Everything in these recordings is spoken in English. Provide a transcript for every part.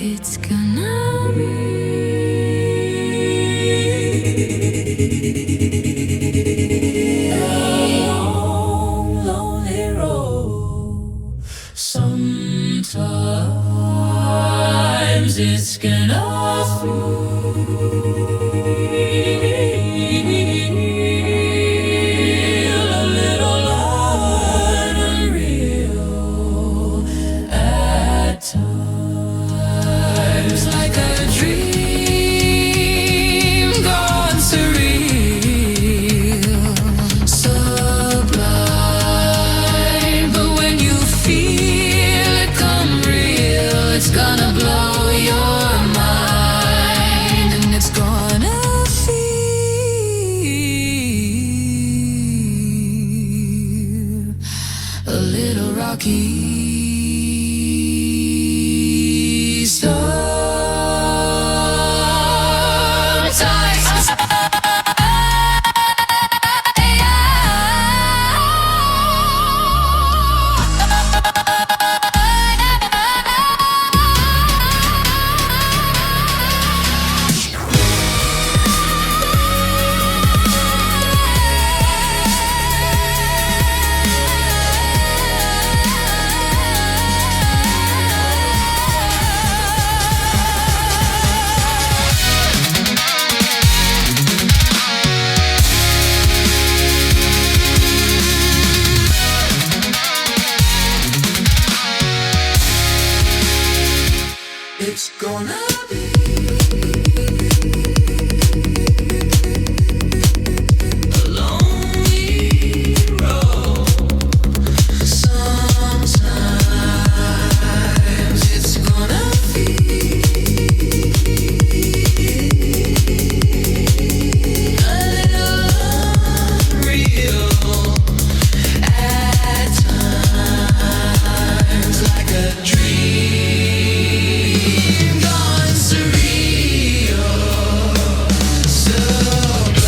It's gonna be a long, lonely road. Sometimes it's gonna feel a little unreal at times, like a dream gone surreal, sublime. But when you feel it come real, it's gonna blow your mind, and it's gonna feel a little rocky. Sometimes it's gonna be a lonely road. Sometimes it's gonna feel a little unreal at times, like a dream gone surreal, sublime.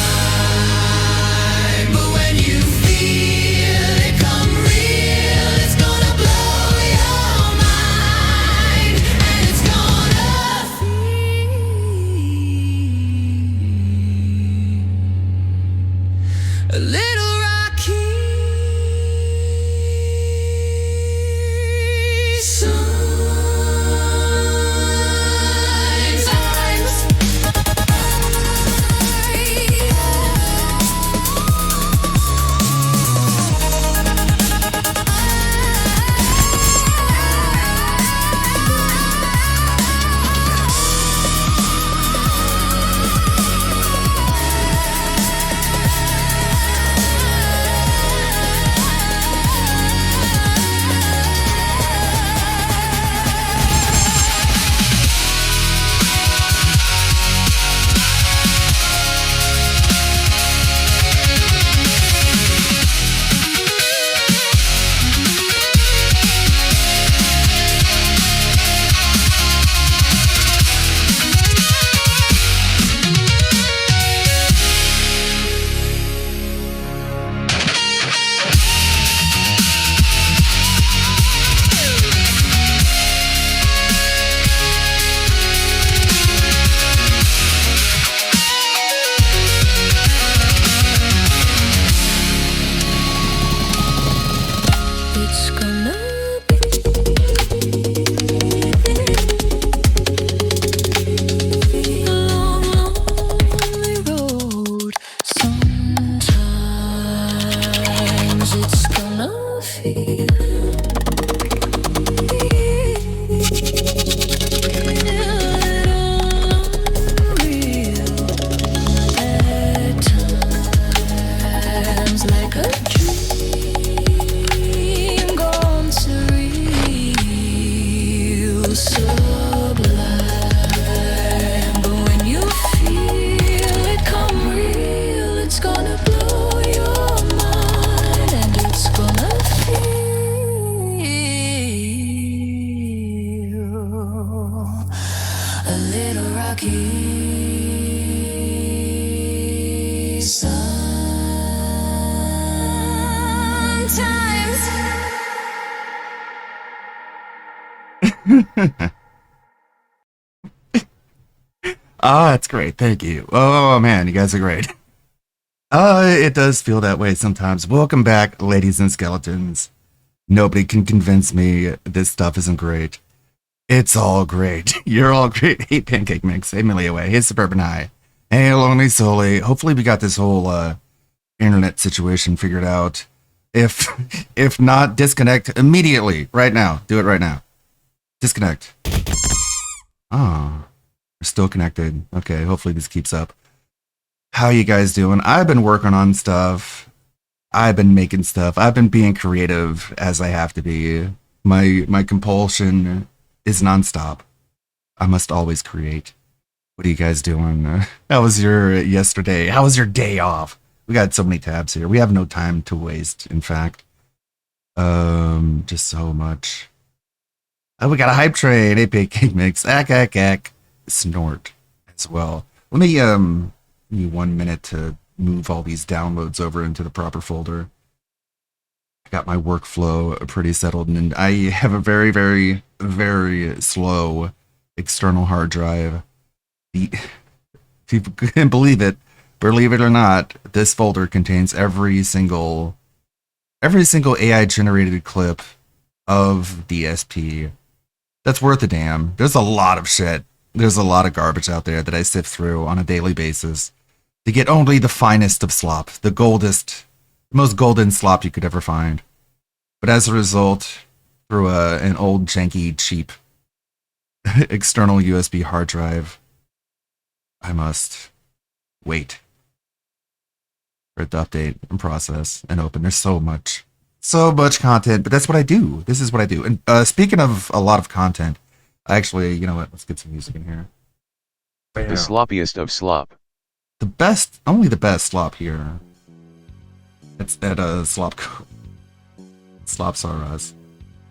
But when you feel it come real, it's gonna blow your mind, and it's gonna feel a little rocky. It's gonna be a long, lonely road. Sometimes it's gonna feel unreal at times, like a dream gone surreal, sublime. But when you feel it come real, it's gonna blow your mind, and it's gonna feel a little rocky. Sometimes Oh, that's great. Thank you. Oh man, you guys are great. It does feel that way sometimes. Welcome back, ladies and skeletons. Nobody can convince me this stuff isn't great. It's all great. You're all great. Hey, Pancake Mix. Hey, Millie Away. Hey, Suburban High. Hey, Lonely Soli. Hopefully we got this whole internet situation figured out. If if not, disconnect immediately. Right now. Do it right now. Disconnect. Oh, we're still connected. Okay, hopefully this keeps up. How you guys doing? I've been working on stuff. I've been making stuff. I've been being creative as I have to be. My compulsion is nonstop. I must always create. What are you guys doing? How was your yesterday? How was your day off? We got so many tabs here. We have no time to waste, in fact. Just so much. Oh, we got a hype train. A pancake mix. Ack. Snort as well. Let me give me 1 minute to move all these downloads over into the proper folder. I got my workflow pretty settled, and I have a very, very, very slow external hard drive. People couldn't believe it or not, this folder contains every single AI generated clip of DSP. That's worth a damn. There's a lot of shit. There's a lot of garbage out there that I sift through on a daily basis to get only the finest of slop, the most golden slop you could ever find. But as a result, through an old, janky, cheap external USB hard drive, I must wait for it to update and process and open. There's so much content, but that's what I do. This is what I do. And speaking of a lot of content, actually, you know what? Let's get some music in here. Bam. The sloppiest of slop. Only the best slop here. It's at slop. Slops are us.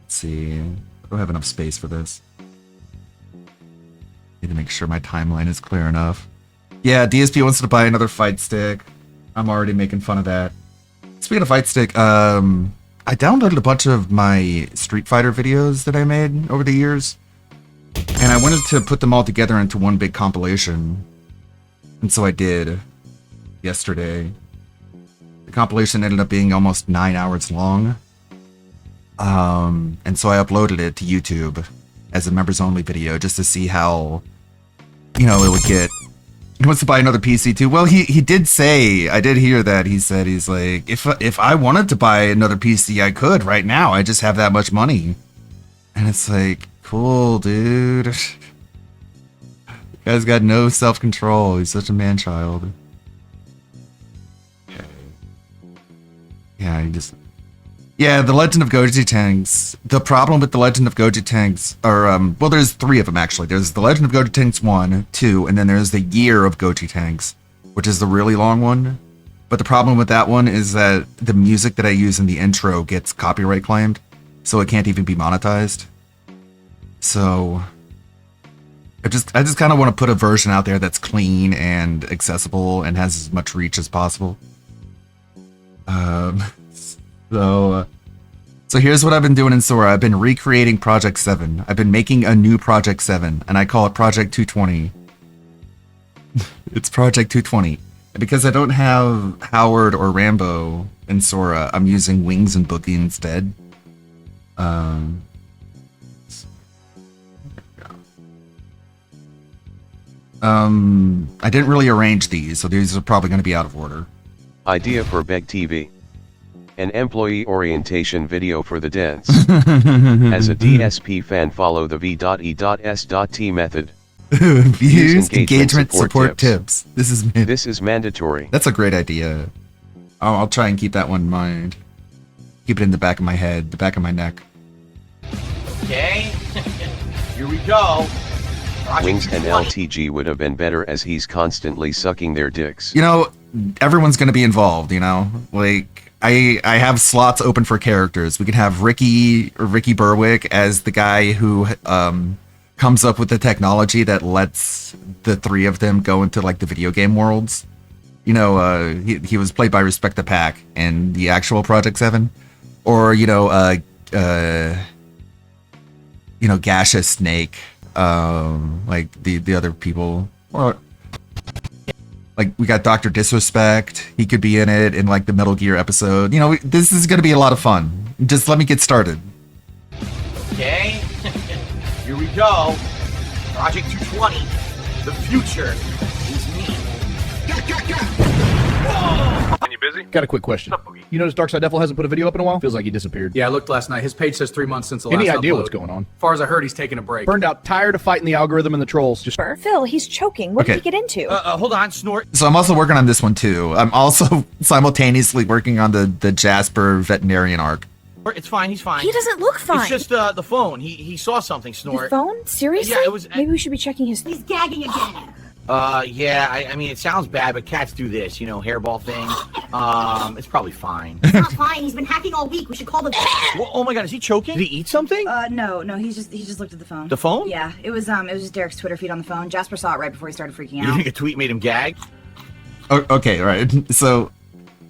Let's see. I don't have enough space for this. Need to make sure my timeline is clear enough. Yeah, DSP wants to buy another fight stick. I'm already making fun of that. Speaking of fight stick, I downloaded a bunch of my Street Fighter videos that I made over the years, and I wanted to put them all together into one big compilation. And so I did yesterday. The compilation ended up being almost 9 hours long. And so I uploaded it to YouTube as a members only video just to see how, it would get. He wants to buy another PC too. Well, he did say, I did hear that. He's like, if I wanted to buy another PC, I could right now. I just have that much money. And it's like, cool, dude. Guy's got no self-control. He's such a man-child. Yeah, the Legend of Goji Tanks. The problem with the Legend of Goji Tanks are, well, there's 3 of them, actually. There's the Legend of Goji Tanks 1, 2, and then there's the Year of Goji Tanks, which is the really long one. But the problem with that one is that the music that I use in the intro gets copyright claimed, so it can't even be monetized. So I just kind of want to put a version out there that's clean and accessible and has as much reach as possible. So here's what I've been doing in Sora. I've been recreating Project 7. I've been making a new Project 7, and I call it Project 220. It's Project 220. And because I don't have Howard or Rambo in Sora, I'm using Wings and Boogie instead. I didn't really arrange these, so these are probably going to be out of order. Idea for Beg TV. An employee orientation video for the dance. As a DSP fan, follow the V.E.S.T method. Views, engagement, support tips. This is mandatory. That's a great idea. I'll try and keep that one in mind. Keep it in the back of my head, the back of my neck. Okay, here we go. Wings and LTG would have been better as he's constantly sucking their dicks. Everyone's gonna be involved, Like, I have slots open for characters. We can have Ricky Berwick as the guy who comes up with the technology that lets the 3 of them go into like the video game worlds. He was played by Respect the Pack in the actual Project 7, or Gaseous Snake, like the other people, or Like we got Dr. Disrespect. He could be in it in like the Metal Gear episode. You know, this is going to be a lot of fun. Just let me get started. Okay. Here we go. Project 220. The future is me. You busy? Got a quick question. You notice Darkside Devil hasn't put a video up in a while? Feels like he disappeared. Yeah, I looked last night. His page says 3 months since the last Any idea upload. what's going on? As far as I heard, he's taking a break. Burned out, tired of fighting the algorithm and the trolls. Just Phil, he's choking. What Okay. did he get into? Hold on, Snort. So I'm also working on this one too. I'm also simultaneously working on the Jasper veterinarian arc. It's fine, he's fine. He doesn't look fine. It's just the phone. He saw something, The Snort. phone? Seriously? Yeah, it was- Maybe we should be checking his. He's gagging again. Yeah, I mean, it sounds bad, but cats do this, you know, hairball thing. It's probably fine. It's not fine. He's been hacking all week. We should call the. Well, oh my god, is he choking? Did he eat something? No, he just looked at the phone. The phone? Yeah, it was just Derek's Twitter feed on the phone. Jasper saw it right before he started freaking You out. think a tweet made him gag? Okay, all right. So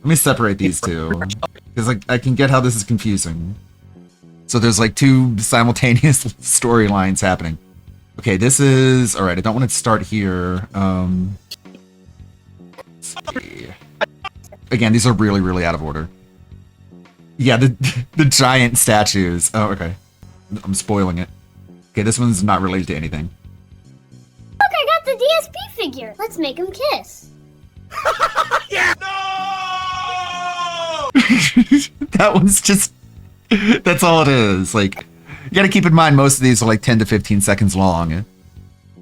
let me separate these two because like I can get how this is confusing. So there's like two simultaneous storylines happening. Okay, this is all right. I don't want to start here. Let's see. Again, these are really out of order. Yeah, the giant statues. Oh, okay. I'm spoiling it. Okay, this one's not related to anything. Look, I got the DSP figure. Let's make him kiss. That one's just. That's all it is. Like, you gotta keep in mind most of these are like 10 to 15 seconds long.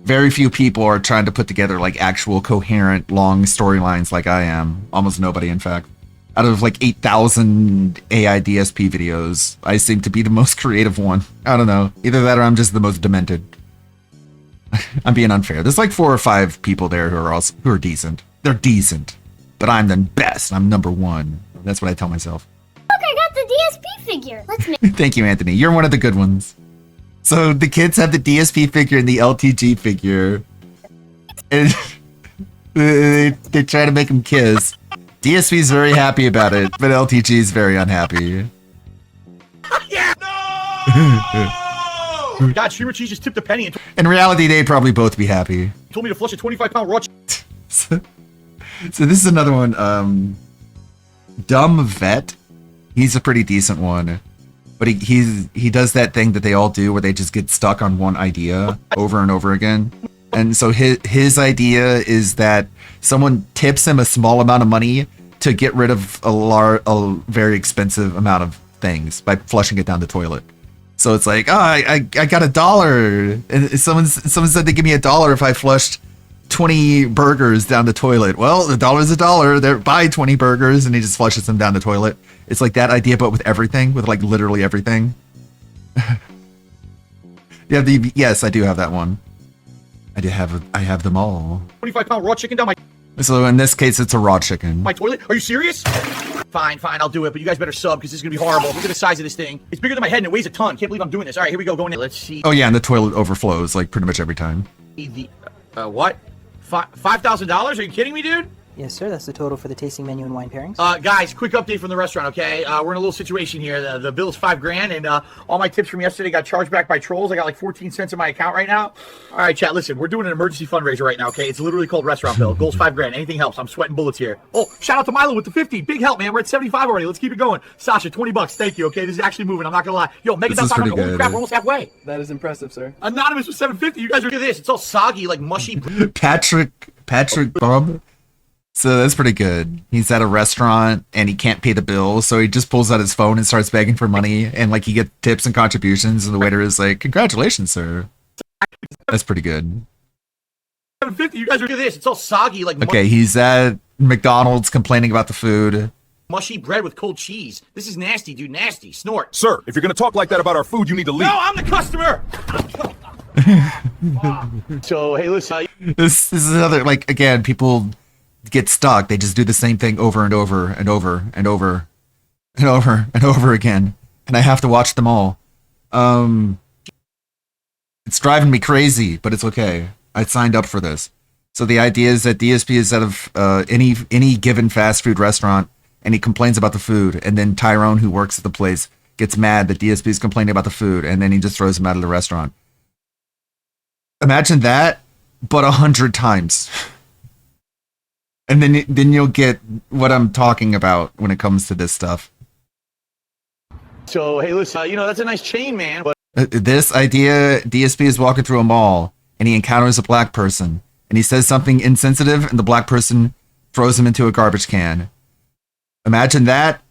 Very few people are trying to put together like actual coherent long storylines like I am. Almost nobody, in fact. Out of like 8,000 AI DSP videos, I seem to be the most creative one. I don't know. Either that or I'm just the most demented. I'm being unfair. There's like 4 or 5 people there who are decent. They're decent. But I'm the best. I'm number one. That's what I tell myself. Look, I got the DSP figure. Let's make. Thank you, Anthony. You're one of the good ones. So the kids have the DSP figure and the LTG figure. And they try to make them kiss. DSP is very happy about it, but LTG is very unhappy. God, Streamer Cheese just tipped a penny and In reality, they'd probably both be happy. told me to flush a 25-pound raw So this is another one. Dumb Vet. He's a pretty decent one. But he does that thing that they all do where they just get stuck on one idea over and over again. And so his idea is that someone tips him a small amount of money to get rid of a very expensive amount of things by flushing it down the toilet. So it's like, oh, I got $1. And someone said they give me $1 if I flushed 20 burgers down the toilet. Well, $1 is $1. They're buy 20 burgers, and he just flushes them down the toilet. It's like that idea, but with everything, with like literally everything. Yeah, yes, I do have that one. I have them all. 25-pound raw chicken down my So in this case, it's a raw chicken. toilet. Are you serious? Fine, I'll do it, but you guys better sub because this is gonna be horrible. Look at the size of this thing. It's bigger than my head and it weighs a ton. Can't believe I'm doing this. All right, here we go. Going in. Let's see. Oh yeah, and the toilet overflows like pretty much every time. The what? $5,000? Are you kidding me, dude? Yes, sir. That's the total for the tasting menu and wine pairings. Guys, quick update from the restaurant, okay? We're in a little situation here. The bill is $5,000, and all my tips from yesterday got charged back by trolls. I got like 14 cents in my account right now. All right, chat, listen, we're doing an emergency fundraiser right now, okay? It's literally called Restaurant Bill. Goal's $5,000. Anything helps. I'm sweating bullets here. Oh, shout out to Milo with the 50. Big help, man. We're at 75 already. Let's keep it going. Sasha, $20. Thank you, okay? This is actually moving. I'm not gonna lie. Yo, Megan, This is pretty holy good. crap, we're almost halfway. that is impressive, sir. Anonymous with 750. You guys are look at this. It's all soggy, like mushy. Patrick Bub. So that's pretty good. He's at a restaurant and he can't pay the bill, so he just pulls out his phone and starts begging for money, and like he gets tips and contributions, and the waiter is like, "Congratulations, sir." That's pretty good. 750. You guys are look at this. It's all soggy, like Okay, he's at McDonald's complaining about the food. mushy bread with cold cheese. This is nasty, dude. Nasty. Snort. Sir, if you're gonna talk like that about our food, you need to leave. No, I'm the customer. So hey, listen. This is another, like, again, people get stuck. They just do the same thing over and over and over and over and over and over again, and I have to watch them all. It's driving me crazy, but it's okay. I signed up for this. So the idea is that DSP is out of any given fast food restaurant, and he complains about the food, and then Tyrone, who works at the place, gets mad that DSP is complaining about the food, and then he just throws him out of the restaurant. Imagine that, but 100 times. And then you'll get what I'm talking about when it comes to this stuff. So, hey, listen, that's a nice chain, man, but This idea, DSP is walking through a mall and he encounters a black person and he says something insensitive and the black person throws him into a garbage can. Imagine that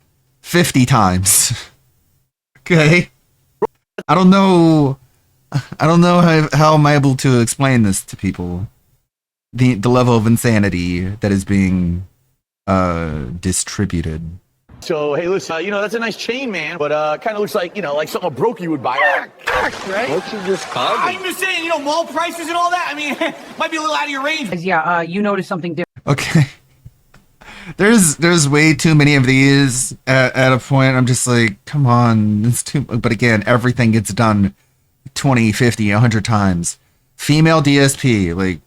50 times. Okay? I don't know how I'm able to explain this to people. The level of insanity that is being distributed. so, hey, listen, that's a nice chain, man, but kind of looks like, like something a broke you would buy. Right? Don't you just call me? I'm just saying, mall prices and all that. I mean, might be a little out of your range. Yeah, you noticed something different. Okay. There's way too many of these at a point. I'm just like, come on, it's too. But again, everything gets done 20, 50, 100 times. Female DSP, like,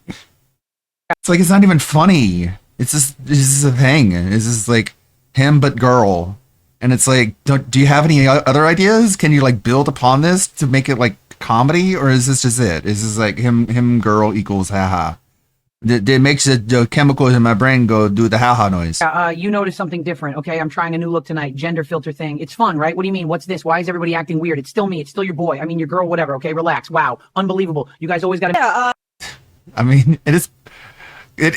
it's like it's not even funny. It's just a thing. It's just like him but girl, and it's like, do you have any other ideas? Can you like build upon this to make it like comedy, or is this just it? Is this like him girl equals haha? It makes the chemicals in my brain go do the haha noise. You noticed something different, okay? I'm trying a new look tonight, gender filter thing. It's fun, right? What do you mean? What's this? Why is everybody acting weird? It's still me. It's still your boy. I mean, your girl, whatever, okay? Relax. Wow. Unbelievable. You guys always gotta... I mean, it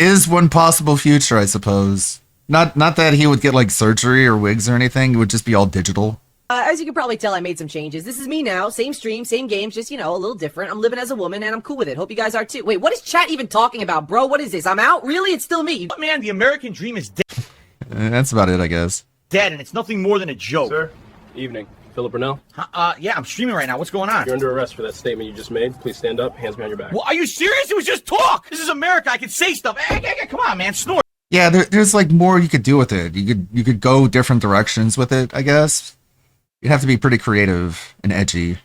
is one possible future, I suppose. Not that he would get like surgery or wigs or anything. It would just be all digital. As you can probably tell, I made some changes. This is me now. Same stream, same games, just, a little different. I'm living as a woman, and I'm cool with it. Hope you guys are too. Wait, what is chat even talking about, bro? What is this? I'm out? Really? It's still me. Man, the American dream is That's about it, I guess. dead, and it's nothing more than a joke. Sir, evening. Philip Brunel, Yeah, I'm streaming right now. What's going on? you're under arrest for that statement you just made. Please stand up, hands behind your back. Well, are you serious? It was just talk. This is America. I can say stuff. Hey, come on, man. Snort. Yeah, there's like more you could do with it. You could go different directions with it, I guess. You'd have to be pretty creative and edgy.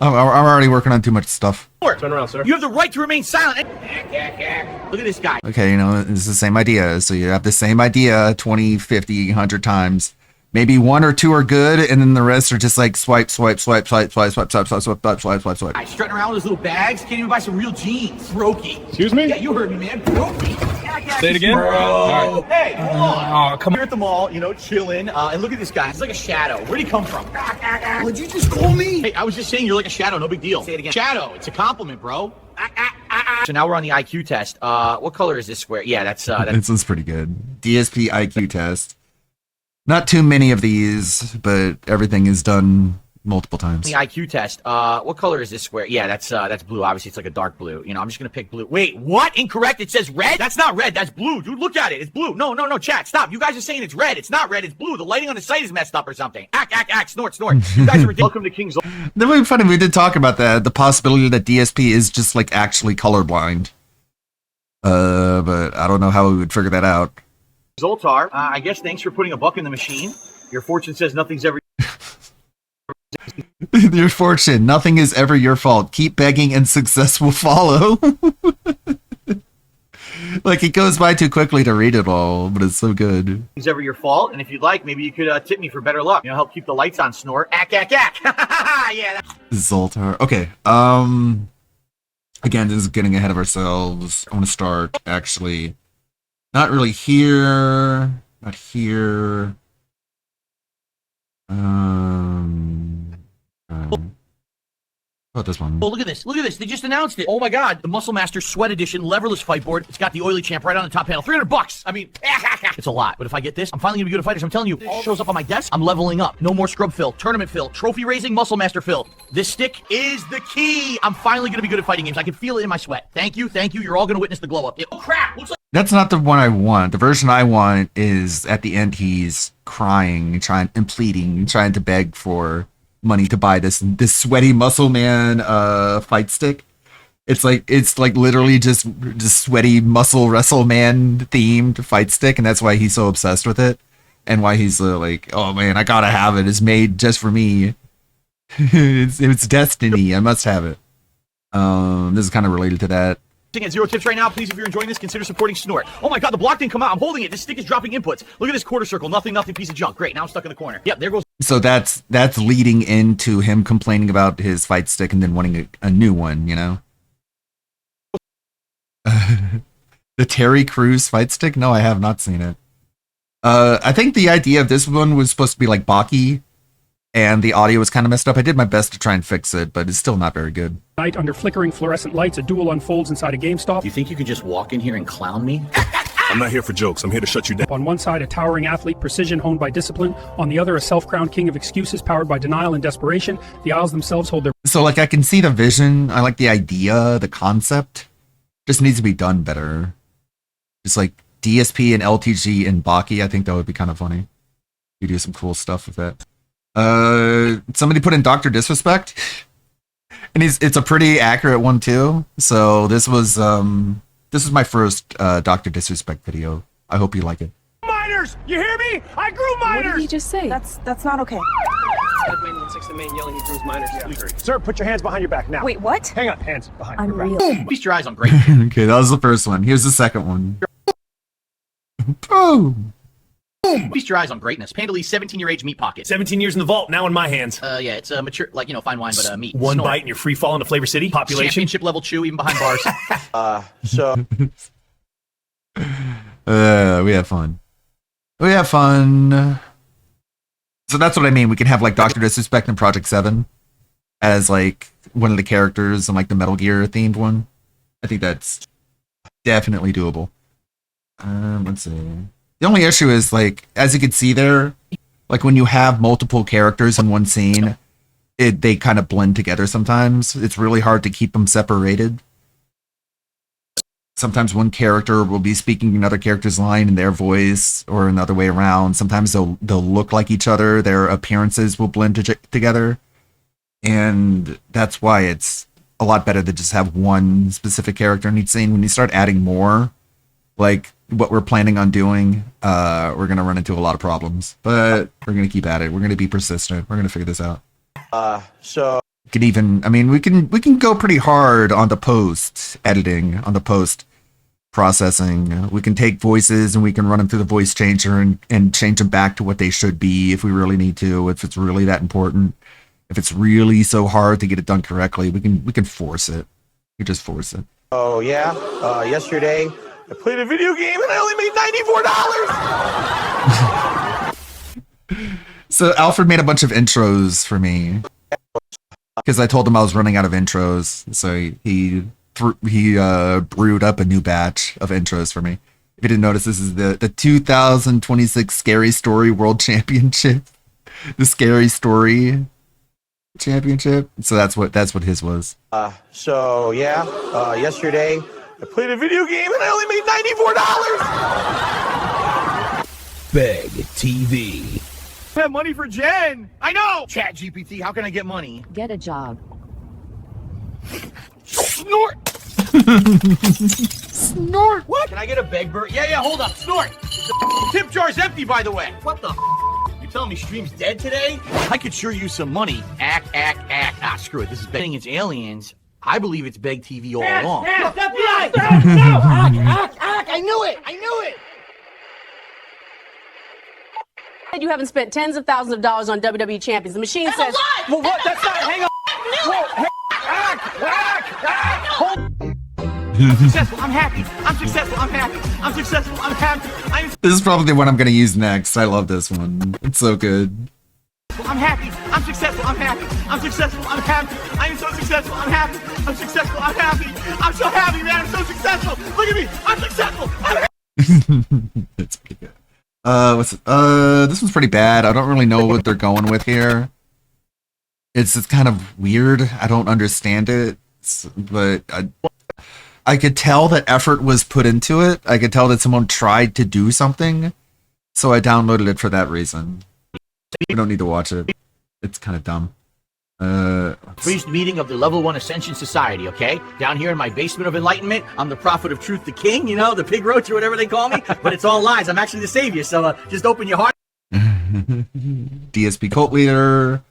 I'm already working on too much stuff. Turn around, sir. You have the right to remain silent. Look at this guy. Okay, it's the same idea. So you have the same idea 20, 50, 100 times. Maybe one or two are good, and then the rest are just like swipe, swipe, swipe, swipe, swipe, swipe, swipe, swipe, swipe, swipe, swipe, swipe, swipe. Guy strutting around with his little bags. Can't even buy some real jeans. Brokey. Excuse me? Yeah, you heard me, man. Brokey. Say it again. Bro. Hey, hold on. Oh, come Here at the mall, chilling. And look at this guy. He's like a shadow. Where'd he come from? What'd you just call me? Hey, I was just saying you're like a shadow. No big deal. Say it again. Shadow. It's a compliment, bro. So now we're on the IQ test. What color is this square? Yeah, that's This one's pretty good. DSP IQ test. Not too many of these, but everything is done multiple times. the IQ test. What color is this square? Yeah, that's blue. Obviously, it's like a dark blue. I'm just gonna pick blue. Wait, what? Incorrect. It says red. That's not red. That's blue, dude. Look at it. It's blue. No, chat. Stop. You guys are saying it's red. It's not red. It's blue. The lighting on the site is messed up or something. Act. Snort. You guys are ridiculous. Welcome to King's. That would be funny. We did talk about that. The possibility that DSP is just like actually colorblind. But I don't know how we would figure that out. Zoltar, I guess thanks for putting a buck in the machine. Your fortune says nothing's ever. Your fortune. Nothing is ever your fault. Keep begging and success will follow. Like, it goes by too quickly to read it all, but it's so good. Nothing's ever your fault, and if you'd like, maybe you could tip me for better luck. Help keep the lights on. Snort. Act. Yeah. Zoltar. Okay. Again, this is getting ahead of ourselves. I want to start, actually. Not really here. Not here. About this one. Oh, look at this. They just announced it. Oh my God. The Muscle Master Sweat Edition leverless fight board. It's got the oily champ right on the top panel. $300. I mean, it's a lot. But if I get this, I'm finally gonna be good at fighters. I'm telling you, it shows up on my desk. I'm leveling up. No more scrub fill, tournament fill, trophy raising, Muscle Master fill. This stick is the key. I'm finally gonna be good at fighting games. I can feel it in my sweat. Thank you. You're all gonna witness the glow up. Oh crap. Looks like That's not the one I want. The version I want is at the end he's crying, and pleading, trying to beg for money to buy this sweaty muscle man fight stick. It's like literally just sweaty muscle wrestle man themed fight stick, and that's why he's so obsessed with it, and why he's like, oh man, I gotta have it. It's made just for me. it's destiny. I must have it. This is kind of related to that. at 0 tips right now. Please, if you're enjoying this, consider supporting Snort. Oh my God, the block didn't come out. I'm holding it. This stick is dropping inputs. Look at this quarter circle. Nothing, piece of junk. Great. Now I'm stuck in the corner. Yep, there goes. So that's leading into him complaining about his fight stick and then wanting a new one, The Terry Crews fight stick? No, I have not seen it. I think the idea of this one was supposed to be like Baki, and the audio was kind of messed up. I did my best to try and fix it, but it's still not very good. Night under flickering fluorescent lights, a duel unfolds inside a GameStop. You think you could just walk in here and clown me? I'm not here for jokes. I'm here to shut you down. On one side, a towering athlete, precision honed by discipline. On the other, a self-crowned king of excuses powered by denial and desperation. The aisles themselves hold their... So, like, I can see the vision. I like the idea, the concept. Just needs to be done better. Just like DSP and LTG and Baki, I think that would be kind of funny. You do some cool stuff with that. Somebody put in Dr. Disrespect. And it's a pretty accurate one, too. So, this was my first Dr. Disrespect video. I hope you like it. Minors! You hear me? I grew minors! What did he just say? That's not okay. Sir, put your hands behind your back now. Wait, what? Hang on, hands behind your back. Unreal. Feast your eyes on great. Okay, that was the first one. Here's the second one. Boom! Feast your eyes on greatness. Pandalese 17-year age meat pocket. 17 years in the vault, now in my hands. Yeah, it's mature, like, fine wine, but meat. One Snort. bite and you're free falling to Flavor City. Population. Championship level chew, even behind bars. We have fun. We have fun. So that's what I mean. We can have like Dr. Disrespect in Project 7 as like one of the characters in like the Metal Gear themed one. I think that's definitely doable. Let's see. The only issue is like, as you can see there, like when you have multiple characters in one scene, they kind of blend together sometimes. It's really hard to keep them separated. Sometimes one character will be speaking another character's line in their voice, or another way around. Sometimes they'll look like each other. Their appearances will blend together. And that's why it's a lot better to just have one specific character in each scene. When you start adding more, like what we're planning on doing, we're going to run into a lot of problems. But we're going to keep at it. We're going to be persistent. We're going to figure this out. We can go pretty hard on the post editing, on the post processing. We can take voices and we can run them through the voice changer and change them back to what they should be if we really need to, if it's really that important. If it's really so hard to get it done correctly, we can force it. We just force it. Oh yeah, yesterday I played a video game and I only made $94. So Alfred made a bunch of intros for me because I told him I was running out of intros. So he brewed up a new batch of intros for me. If you didn't notice, this is the 2026 Scary Story World Championship, the Scary Story Championship. So that's what his was. Yesterday I played a video game and I only made $94. Beg TV. I have money for Jen. I know. Chat GPT. How can I get money? Get a job. Snort. Snort. What? Can I get a beg bird? Yeah. Hold up. Snort. The tip jar's empty, by the way. What the? You telling me stream's dead today? I could sure use some money. Act. Ah, screw it. This is begging. It's aliens. I believe it's Beg TV all along. FBI! No! Act! I knew it! You haven't spent tens of thousands of dollars on WWE champions. The machine says... Well, what? That's not... Hang on! Whoa, I'm successful. I'm happy. I'm successful. I'm happy. I'm successful. I'm happy. This is probably the one I'm going to use next. I love this one. It's so good. I'm happy. I'm successful. I'm happy. I'm successful. I'm happy. I am so successful. I'm happy. I'm successful. I'm happy. I'm so happy, man. I'm so successful. Look at me. I'm successful. I'm happy. That's pretty good. This one's pretty bad. I don't really know what they're going with here. It's kind of weird. I don't understand it, but I could tell that effort was put into it. I could tell that someone tried to do something, so I downloaded it for that reason. We don't need to watch it. It's kind of dumb. Priest meeting of the Level 1 Ascension Society, okay? Down here in my basement of enlightenment, I'm the prophet of truth, the king, the pig roach or whatever they call me, but it's all lies. I'm actually the savior, so just open your heart. DSP cult leader.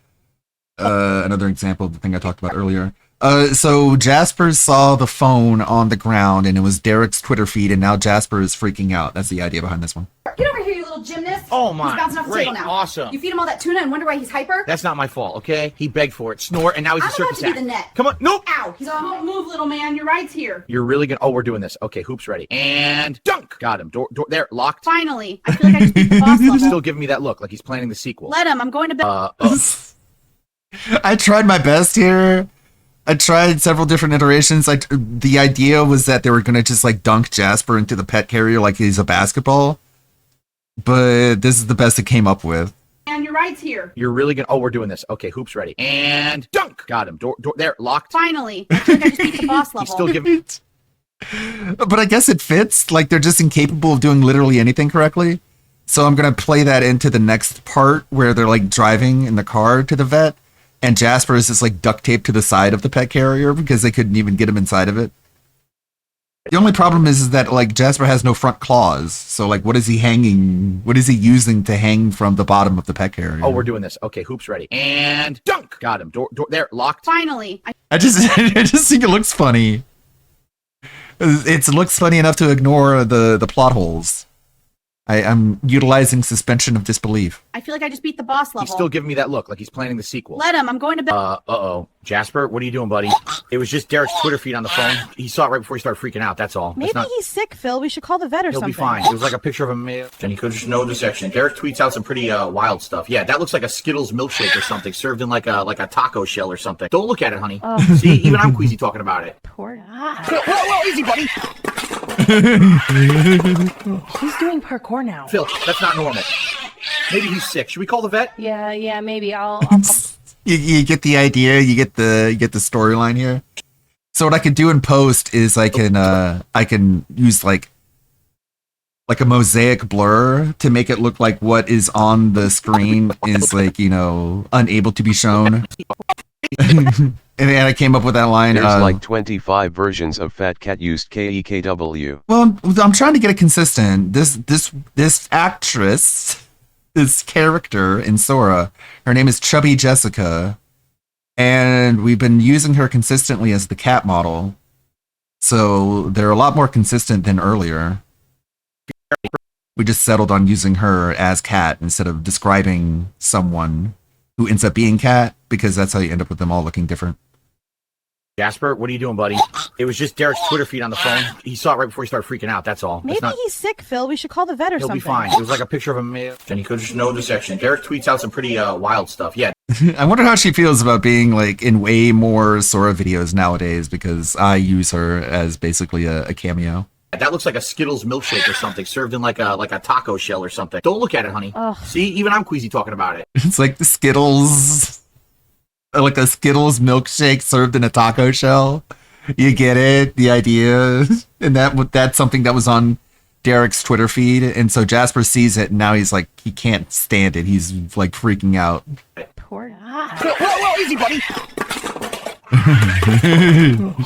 Another example of the thing I talked about earlier. So Jasper saw the phone on the ground, and it was Derek's Twitter feed, and now Jasper is freaking out. That's the idea behind this one. Get over here, you little gymnast. Oh my, He's bouncing off the great, table now. awesome. You feed him all that tuna and wonder why he's hyper? That's not my fault, okay? He begged for it. Snort, and now he's a I'm about circus to be act. the net. Come on, nope. Ow, he's on. Don't move, little man. Your ride's here. You're really gonna. Oh, we're doing this. Okay, hoops ready. And dunk. Got him. Door there, locked. Finally. I feel like I just beat the boss He's level. still giving me that look, like he's planning the sequel. Let him. I'm going to bed. I tried my best here. I tried several different iterations. The idea was that they were gonna just like dunk Jasper into the pet carrier like he's a basketball, but this is the best it came up with. And your ride's here. You're really gonna. Oh, we're doing this. Okay, hoops ready. And dunk. Got him. Door there, locked. Finally. I feel like I just beat the boss level. He's still giving. But I guess it fits. Like they're just incapable of doing literally anything correctly. So I'm gonna play that into the next part where they're like driving in the car to the vet, and Jasper is just like duct taped to the side of the pet carrier because they couldn't even get him inside of it. The only problem is that like Jasper has no front claws. So like what is he hanging? What is he using to hang from the bottom of the pet carrier? Oh, we're doing this. Okay, hoops ready. And dunk. Got him. Door there, locked. Finally. I just think it looks funny. It looks funny enough to ignore the plot holes. I'm utilizing suspension of disbelief. I feel like I just beat the boss level. He's still giving me that look, like he's planning the sequel. Let him. I'm going to bed. Uh-oh. Jasper, what are you doing, buddy? It was just Derek's Twitter feed on the phone. He saw it right before he started freaking out, that's all. Maybe he's sick, Phil. We should call the vet or He'll something. be fine. It was like a picture of a male. And he could just know the section. Derek tweets out some pretty wild stuff. Yeah, that looks like a Skittles milkshake or something, served in like a taco shell or something. Don't look at it, honey. See, even I'm queasy talking about it. Poor guy. Whoa, easy, buddy. He's doing parkour now. Phil, that's not normal. Maybe he's sick. Should we call the vet? Yeah, maybe. I'll You get the idea. You get the storyline here. So what I could do in post is I can use like a mosaic blur to make it look like what is on the screen is like, you know, unable to be shown. And I came up with that line. There's like 25 versions of Fat Cat used KEKW. Well, I'm trying to get it consistent. This actress, this character in Sora, her name is Chubby Jessica, and we've been using her consistently as the cat model. So they're a lot more consistent than earlier. We just settled on using her as cat instead of describing someone who ends up being cat, because that's how you end up with them all looking different. Jasper, what are you doing, buddy? It was just Derek's Twitter feed on the phone. He saw it right before he started freaking out, that's all. Maybe he's sick, Phil. We should call the vet or He'll something. be fine. It was like a picture of a male. And he could just know the section. Derek tweets out some pretty wild stuff. Yeah. I wonder how she feels about being like in way more Sora videos nowadays, because I use her as basically a cameo. That looks like a Skittles milkshake or something, served in like a taco shell or something. Don't look at it, honey. See, even I'm queasy talking about it. It's like the Skittles, like a Skittles milkshake served in a taco shell. You get it, the idea, and that's something that was on Derek's Twitter feed, and so Jasper sees it, and now he's like, he can't stand it. He's like freaking out. Poor guy. Whoa, easy, buddy.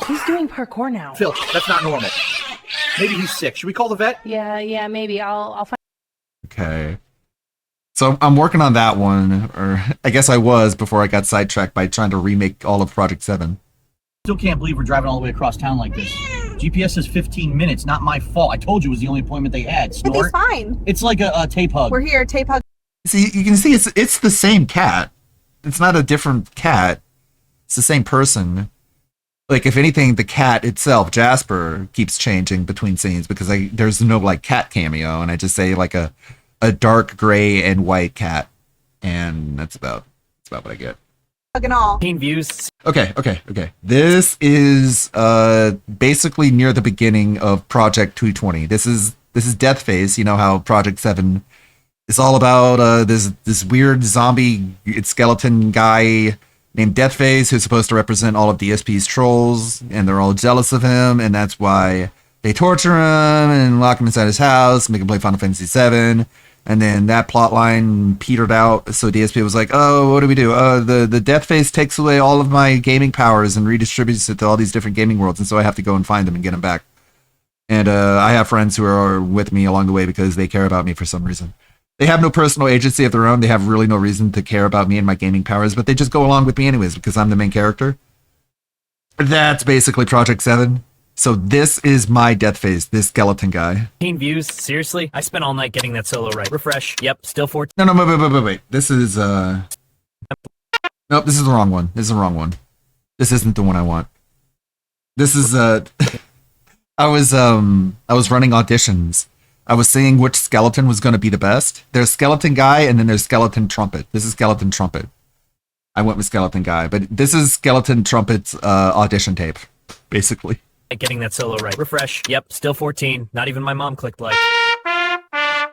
He's doing parkour now. Phil, that's not normal. Maybe he's sick. Should we call the vet? Yeah, maybe. I'll find. Okay. So I'm working on that one, or I guess I was before I got sidetracked by trying to remake all of Project 7. Still can't believe we're driving all the way across town like this. GPS says 15 minutes, not my fault. I told you it was the only appointment they had. But he's fine. It's like a tape hug. We're here, tape hug. See, you can see it's the same cat. It's not a different cat. It's the same person. Like, if anything, the cat itself, Jasper, keeps changing between scenes because there's no like cat cameo, and I just say like a dark gray and white cat, and that's about what I get. Hug and all. Views. Okay. This is basically near the beginning of Project 220. This is Deathface. You know how Project 7 is all about this weird zombie skeleton guy named Deathface, who's supposed to represent all of DSP's trolls, and they're all jealous of him, and that's why they torture him and lock him inside his house, make him play Final Fantasy VII. And then that plot line petered out, so DSP was like, oh, what do we do? The Deathface takes away all of my gaming powers and redistributes it to all these different gaming worlds, and so I have to go and find them and get them back. And I have friends who are with me along the way because they care about me for some reason. They have no personal agency of their own. They have really no reason to care about me and my gaming powers, but they just go along with me anyways because I'm the main character. That's basically Project 7. So this is my death phase, this skeleton guy. 15 views? Seriously? I spent all night getting that solo right. Refresh. Yep, still 14. No, wait. This is, Nope, this is the wrong one. This is the wrong one. This isn't the one I want. This is, I was running auditions. I was seeing which skeleton was going to be the best. There's skeleton guy, and then there's skeleton trumpet. This is skeleton trumpet. I went with skeleton guy, but this is skeleton trumpet's audition tape, basically. Getting that solo right. Refresh. Yep, still 14. Not even my mom clicked like.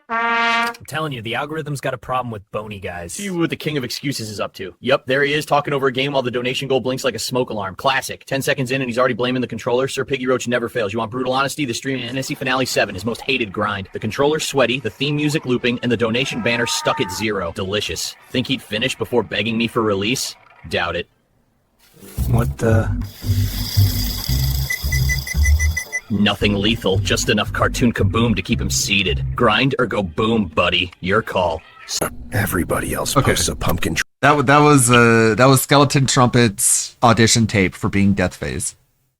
I'm telling you, the algorithm's got a problem with bony guys. See what the king of excuses is up to. Yep, there he is, talking over a game while the donation goal blinks like a smoke alarm. Classic. 10 seconds in and he's already blaming the controller. Sir Piggy Roach never fails. You want brutal honesty? The stream Fantasy Finale 7, his most hated grind. The controller's sweaty, the theme music looping, and the donation banner stuck at 0. Delicious. Think he'd finish before begging me for release? Doubt it. What the? Nothing lethal, just enough cartoon kaboom to keep him seated. Grind or go boom, buddy. Your call. Everybody else posts a pumpkin. That was Skeleton Trumpet's audition tape for being Death Phase.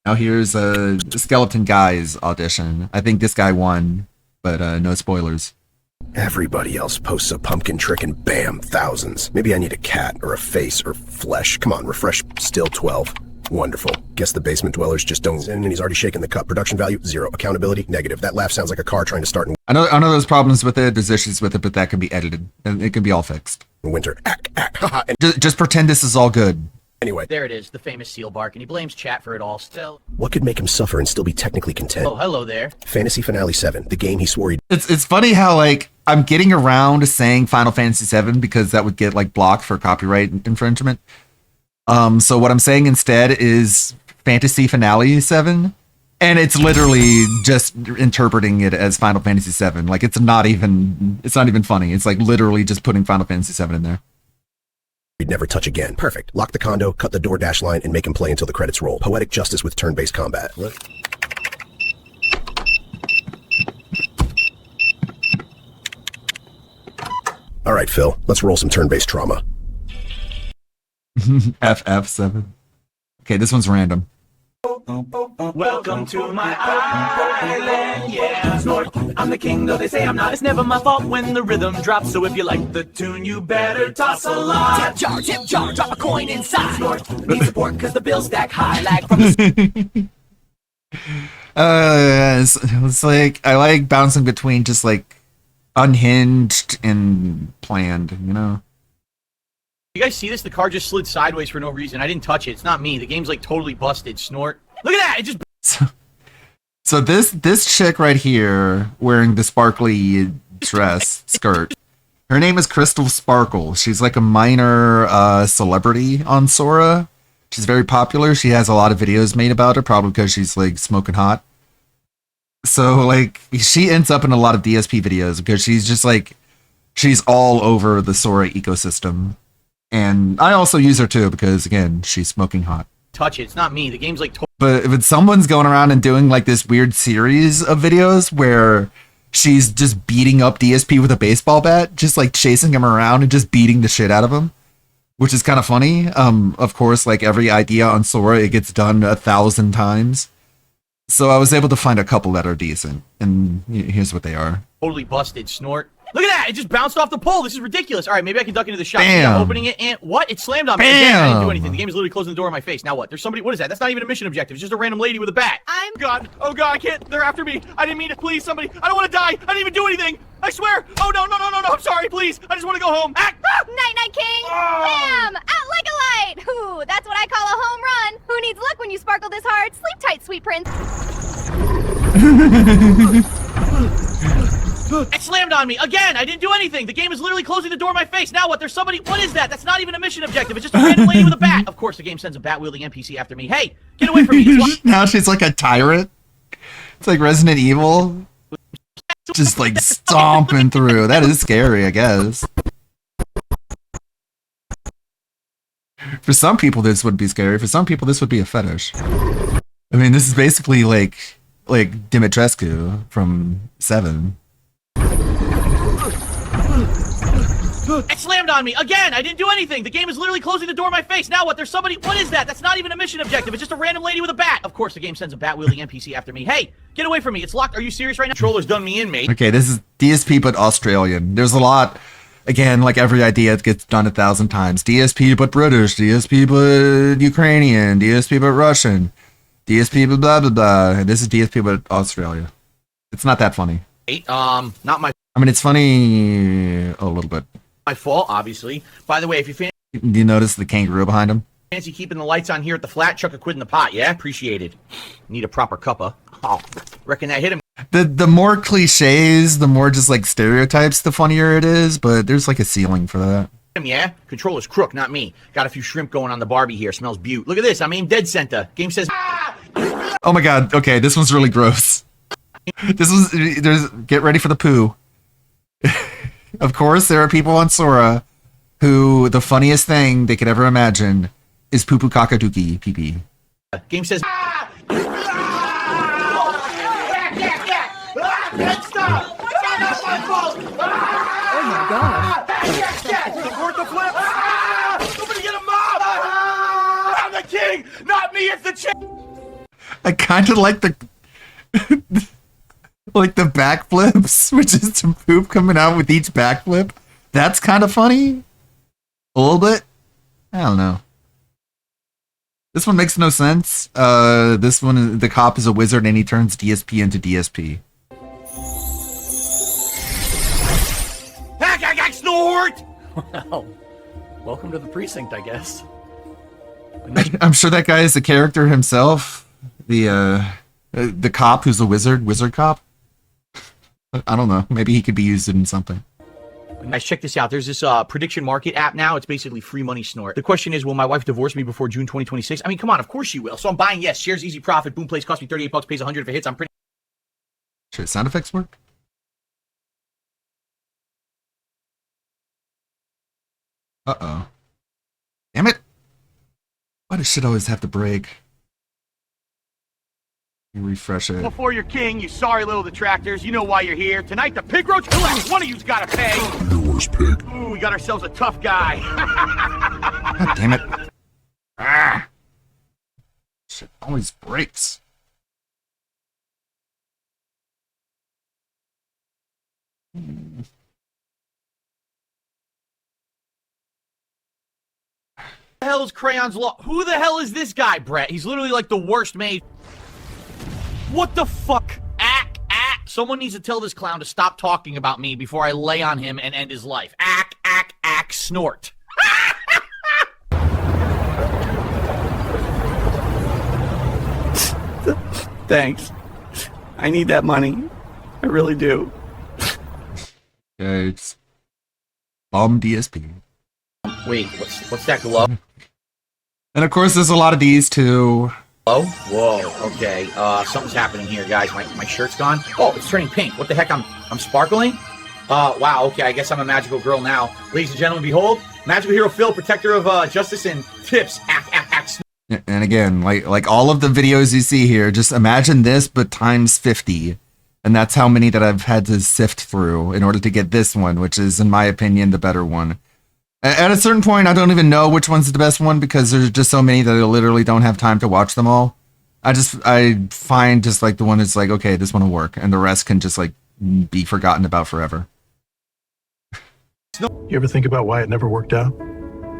Now here's Skeleton Guy's audition. I think this guy won, but no spoilers. Everybody else posts a pumpkin trick and bam, thousands. Maybe I need a cat or a face or flesh. Come on, refresh. Still 12. Wonderful. Guess the basement dwellers just don't. And he's already shaken the cup. Production value, 0. Accountability, negative. That laugh sounds like a car trying to start in I know there's problems with it, there's issues with it, but that can be edited. And it can be all fixed. winter. And just pretend this is all good. Anyway. There it is, the famous seal bark, and he blames chat for it all still. What could make him suffer and still be technically content? Oh, hello there. Fantasy Finale 7, the game he swore he'd... It's funny how, like, I'm getting around to saying Final Fantasy 7 because that would get, like, blocked for copyright infringement. So what I'm saying instead is Fantasy Finale 7, and it's literally just interpreting it as Final Fantasy 7. Like, it's not even funny. It's like literally just putting Final Fantasy 7 in there. He'd never touch again. Perfect. Lock the condo, cut the DoorDash line, and make him play until the credits roll. Poetic justice with turn-based combat. What? All right, Phil. Let's roll some turn-based trauma. FF7. Okay, this one's random. Welcome to my island, yeah. Snort, I'm the king, though they say I'm not. It's never my fault when the rhythm drops. So if you like the tune, you better toss a lot. Tip jar, drop a coin inside. Snort, need support cause the bills stack high. Like from the... It's like, I like bouncing between just like unhinged and planned, you know? You guys see this? The car just slid sideways for no reason. I didn't touch it. It's not me. The game's like totally busted. Snort. Look at that! It just... So this chick right here wearing the sparkly dress skirt, her name is Crystal Sparkle. She's like a minor celebrity on Sora. She's very popular. She has a lot of videos made about her, probably because she's like smoking hot. So like she ends up in a lot of DSP videos because she's just like, she's all over the Sora ecosystem. And I also use her too because again, she's smoking hot. touch it. It's not me. The game's like... But if someone's going around and doing like this weird series of videos where she's just beating up DSP with a baseball bat, just like chasing him around and just beating the shit out of him, which is kind of funny. Of course, like every idea on Sora, it gets done 1,000 times. So I was able to find a couple that are decent, and here's what they are. Totally busted. Snort. Look at that! It just bounced off the pole. This is ridiculous. All right, maybe I can duck into the shop. Bam. Opening it and what? It slammed on me. Bam. Again, I didn't do anything. The game is literally closing the door in my face. Now what? There's somebody. What is that? That's not even a mission objective. It's just a random lady with a bat. God. Oh God, I can't. They're after me. I didn't mean it. Please, somebody. I don't want to die. I didn't even do anything. I swear. Oh no. I'm sorry. Please. I just want to go home. Ah! Night night king. Bam! Out like a light. Ooh, that's what I call a home run. Who needs luck when you sparkle this hard? Sleep tight, sweet prince. It slammed on me again. I didn't do anything. The game is literally closing the door in my face. Now what? There's somebody. What is that? That's not even a mission objective. It's just a random lady with a bat. Of course, the game sends a bat wielding NPC after me. Hey, get away from me. Now she's like a tyrant. It's like Resident Evil. Just like stomping through. That is scary, I guess. For some people, this would be scary. For some people, this would be a fetish. I mean, this is basically like Dimitrescu from 7. It slammed on me again. I didn't do anything. The game is literally closing the door in my face. Now what? There's somebody. What is that? That's not even a mission objective. It's just a random lady with a bat. Of course, the game sends a bat-wielding NPC after me. Hey, get away from me. It's locked. Are you serious right now? Controller's done me in, mate. Okay, this is DSP but Australian. There's a lot. Again, like every idea, it gets done 1,000 times. DSP but British, DSP but Ukrainian, DSP but Russian, DSP but blah blah blah. And this is DSP but Australia. It's not that funny. Not my. I mean, it's funny a little bit. My fault, obviously. By the way, if you Do you notice the kangaroo behind him? fancy keeping the lights on here at the flat, chuck a quid in the pot. Yeah, appreciated. Need a proper cuppa. Oh, reckon that hit him. The more cliches, the more just like stereotypes, the funnier it is. But there's like a ceiling for that. Yeah, controller's crook, not me. Got a few shrimp going on the Barbie here. Smells beaut. Look at this. I'm aimed dead center. Game says. Oh my god. Okay, this one's really gross. Get ready for the poo. Of course, there are people on Sora who the funniest thing they could ever imagine is poo poo kakaduki pee pee. Game says. Oh my gosh. Support the flip! Somebody get a mob! I'm the king! Not me, it's the chick! I kind of like the like the backflips, which is some poop coming out with each backflip. That's kind of funny. A little bit. I don't know. This one makes no sense. This one, the cop is a wizard and he turns DSP into DSP. Snort! Well, welcome to the precinct, I guess. I'm sure that guy is a character himself. The cop who's a wizard cop. I don't know. Maybe he could be used in something. Guys, check this out. There's this prediction market app now. It's basically free money snort. The question is, will my wife divorce me before June 2026? I mean, come on, of course she will. So I'm buying yes. Shares easy profit. Boom plays cost me $38, pays 100 if it hits. I'm pretty. Should sound effects work? Uh-oh. Damn it. Why does shit always have to break? Refresh it. Before you're king, you sorry little detractors. You know why you're here. Tonight, the pig roach collects. One of you's gotta pay. Yours, pig. Ooh, we got ourselves a tough guy. God damn it. Ah. Shit always breaks. Who the hell is Crayon's Law? Who the hell is this guy, Brett? He's literally like the worst made. What the fuck? Someone needs to tell this clown to stop talking about me before I lay on him and end his life. Snort. Thanks. I need that money. I really do. Okay, it's Bomb DSP. Wait, what's that glove? And of course, there's a lot of these too. Oh, whoa, okay. Something's happening here, guys. My shirt's gone. Oh, it's turning pink. What the heck? I'm sparkling? Wow, okay, I guess I'm a magical girl now. Ladies and gentlemen, behold, magical hero Phil, protector of justice and tips. And again, like all of the videos you see here, just imagine this, but times 50. And that's how many that I've had to sift through in order to get this one, which is, in my opinion, the better one. At a certain point, I don't even know which one's the best one because there's just so many that I literally don't have time to watch them all. I find just like the one that's like, okay, this one will work, and the rest can just like be forgotten about forever. You ever think about why it never worked out?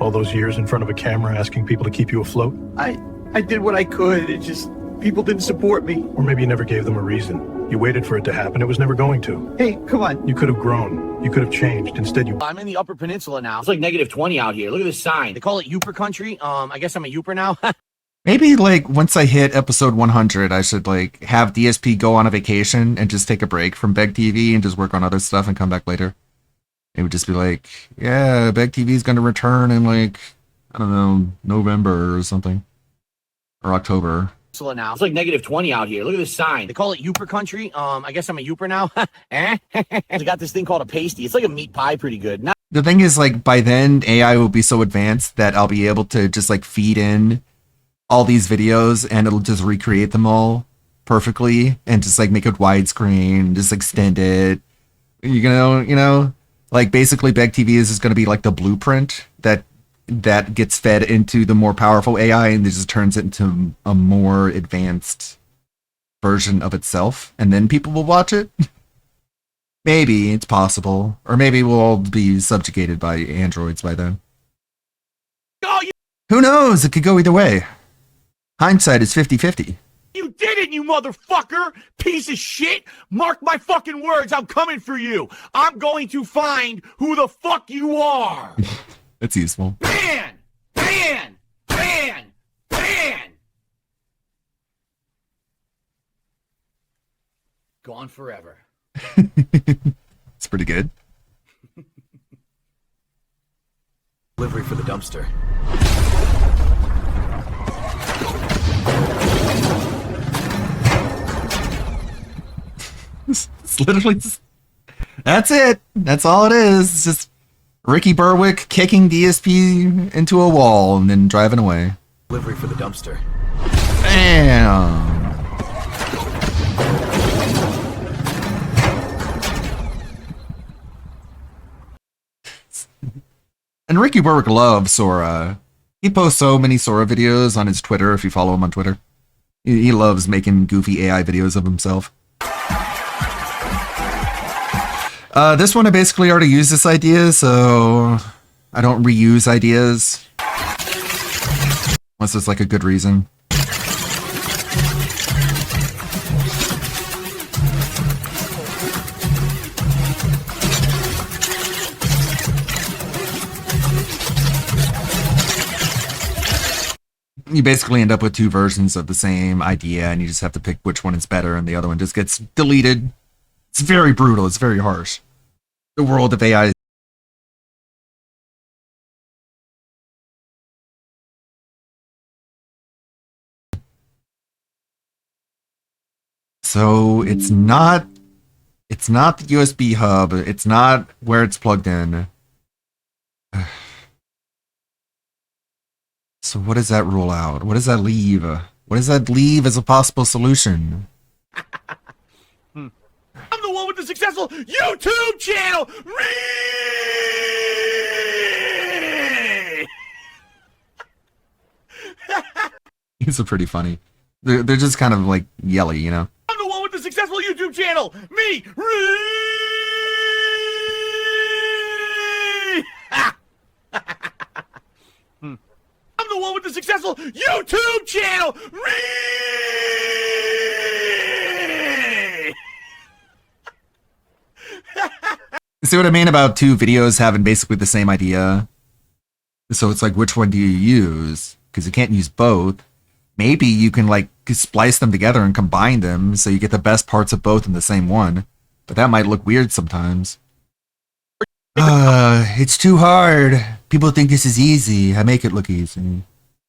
All those years in front of a camera asking people to keep you afloat? I did what I could. It just, people didn't support me. Or maybe you never gave them a reason. You waited for it to happen. It was never going to. Hey, come on. You could have grown. You could have changed. Instead, you... I'm in the Upper Peninsula now. It's like -20 out here. Look at this sign. They call it Youper country. I guess I'm a Youper now. Maybe like once I hit episode 100, I should like have DSP go on a vacation and just take a break from Beg TV and just work on other stuff and come back later. It would just be like, yeah, Beg TV is going to return in like, I don't know, November or something. Or October. Now. It's like -20 out here. Look at this sign. They call it Youper country. I guess I'm a Youper now. They got this thing called a pasty. It's like a meat pie, pretty good. The thing is, like, by then, AI will be so advanced that I'll be able to just, like, feed in all these videos and it'll just recreate them all perfectly and just, like, make it widescreen, just extend it. You know, Like basically Beg TV is going to be like the blueprint that gets fed into the more powerful AI and it just turns it into a more advanced version of itself, and then people will watch it. Maybe it's possible, or maybe we'll all be subjugated by androids by then. Who knows? It could go either way. Hindsight is 50-50. You did it, you motherfucker! Piece of shit! Mark my fucking words, I'm coming for you! I'm going to find who the fuck you are! That's useful. Ban! Ban! Ban! Ban! Gone forever. It's pretty good. Delivery for the dumpster. It's literally just, that's it. That's all it is. It's just Ricky Berwick kicking DSP into a wall and then driving away. Delivery for the dumpster. Damn. And Ricky Berwick loves Sora. He posts so many Sora videos on his Twitter if you follow him on Twitter. He loves making goofy AI videos of himself. This one I basically already used this idea, so I don't reuse ideas. Unless it's like a good reason. You basically end up with two versions of the same idea, and you just have to pick which one is better, and the other one just gets deleted. It's very brutal. It's very harsh. The world of AI. So it's not the USB hub. It's not where it's plugged in. So what does that rule out? What does that leave? What does that leave as a possible solution? I'm the one with the successful YouTube channel! These are pretty funny. They're just kind of like yelly, you know? I'm the one with the successful YouTube channel! Me! I'm the one with the successful YouTube channel! See what I mean about two videos having basically the same idea? So it's like, which one do you use? Because you can't use both. Maybe you can like splice them together and combine them so you get the best parts of both in the same one. But that might look weird sometimes. It's too hard. People think this is easy. I make it look easy.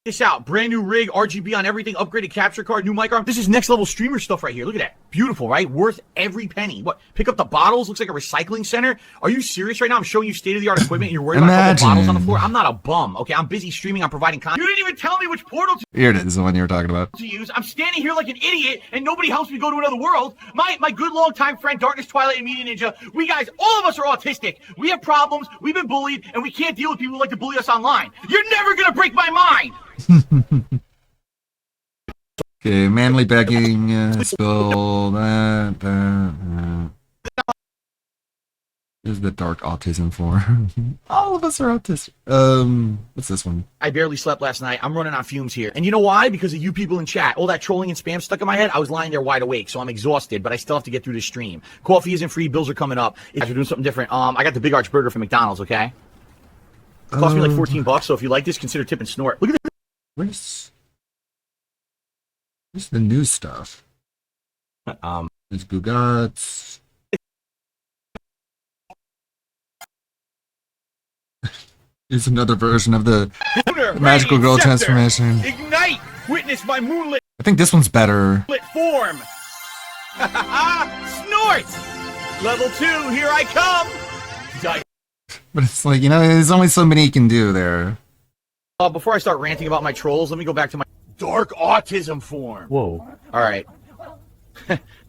This out. Brand new rig, RGB on everything, upgraded capture card, new mic arm. This is next level streamer stuff right here. Look at that. Beautiful, right? Worth every penny. What? Pick up the bottles. Looks like a recycling center. Are you serious right now? I'm showing you state-of-the-art equipment and you're worried about a couple bottles on the floor? I'm not a bum, okay? I'm busy streaming. I'm providing content. You didn't even tell me which portal Here it is, the one you were talking about. to use. I'm standing here like an idiot and nobody helps me go to another world. My good long-time friend, Darkness, Twilight, and Media Ninja, we guys, all of us are autistic. We have problems, we've been bullied, and we can't deal with people who like to bully us online. You're never gonna break my mind! Okay, manly begging, spill that. This is the dark autism form. All of us are autistic. What's this one? I barely slept last night. I'm running on fumes here. And you know why? Because of you people in chat. All that trolling and spam stuck in my head. I was lying there wide awake, so I'm exhausted, but I still have to get through the stream. Coffee isn't free. Bills are coming up. If you're doing something different, I got the Big Arch Burger from McDonald's, okay? It cost me like $14, so if you like this, consider tip and snort. Look at this. Where's the new stuff? There's Gugats. Here's another version of the magical girl transformation. Ignite! Witness my moonlit I think this one's better. form. Snort! Level 2, here I come! But it's like, you know, there's only so many you can do there. Before I start ranting about my trolls, let me go back to my dark autism form. Whoa. All right.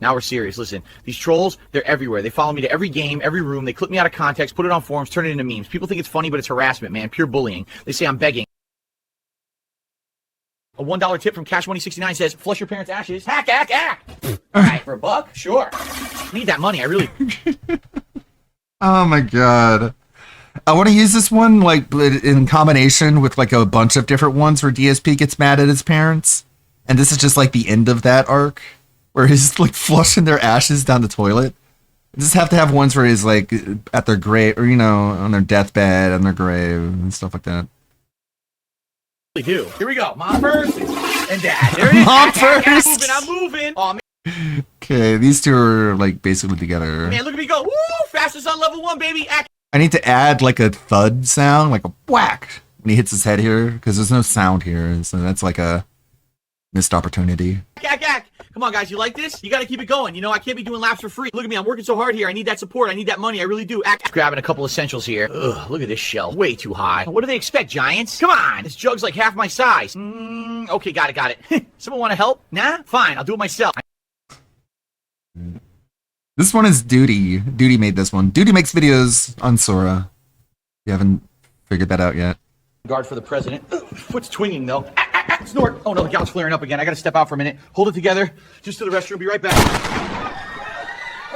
Now we're serious. Listen, these trolls, they're everywhere. They follow me to every game, every room. They clip me out of context, put it on forums, turn it into memes. People think it's funny, but it's harassment, man. Pure bullying. They say I'm begging. A $1 tip from Cash Money 69 says, flush your parents' ashes. Hack. All right, for $1? Sure. Need that money. I really... Oh my god. I want to use this one like in combination with like a bunch of different ones where DSP gets mad at his parents. And this is just like the end of that arc where he's like flushing their ashes down the toilet. I just have to have ones where he's like at their grave or, you know, on their deathbed, on their grave and stuff like that. Do. Here we go. Mom first and Dad. There it is. Mom first. I'm moving. Oh, man. Okay, these two are like basically together. Man, look at me go. Woo! Fastest on level 1, baby. I need to add like a thud sound, like a whack when he hits his head here, because there's no sound here. So that's like a missed opportunity. Come on, guys. You like this? You got to keep it going. You know, I can't be doing laps for free. Look at me. I'm working so hard here. I need that support. I need that money. I really do. Grabbing a couple essentials here. Ugh, look at this shelf. Way too high. What do they expect, giants? Come on. This jug's like half my size. Okay, got it. Someone want to help? Nah? Fine. I'll do it myself. This one is Duty. Duty made this one. Duty makes videos on Sora. You haven't figured that out yet. Guard for the president. Foot's twinging, though. Snort. Oh, no, the gal's flaring up again. I got to step out for a minute. Hold it together. Just to the restroom. Be right back.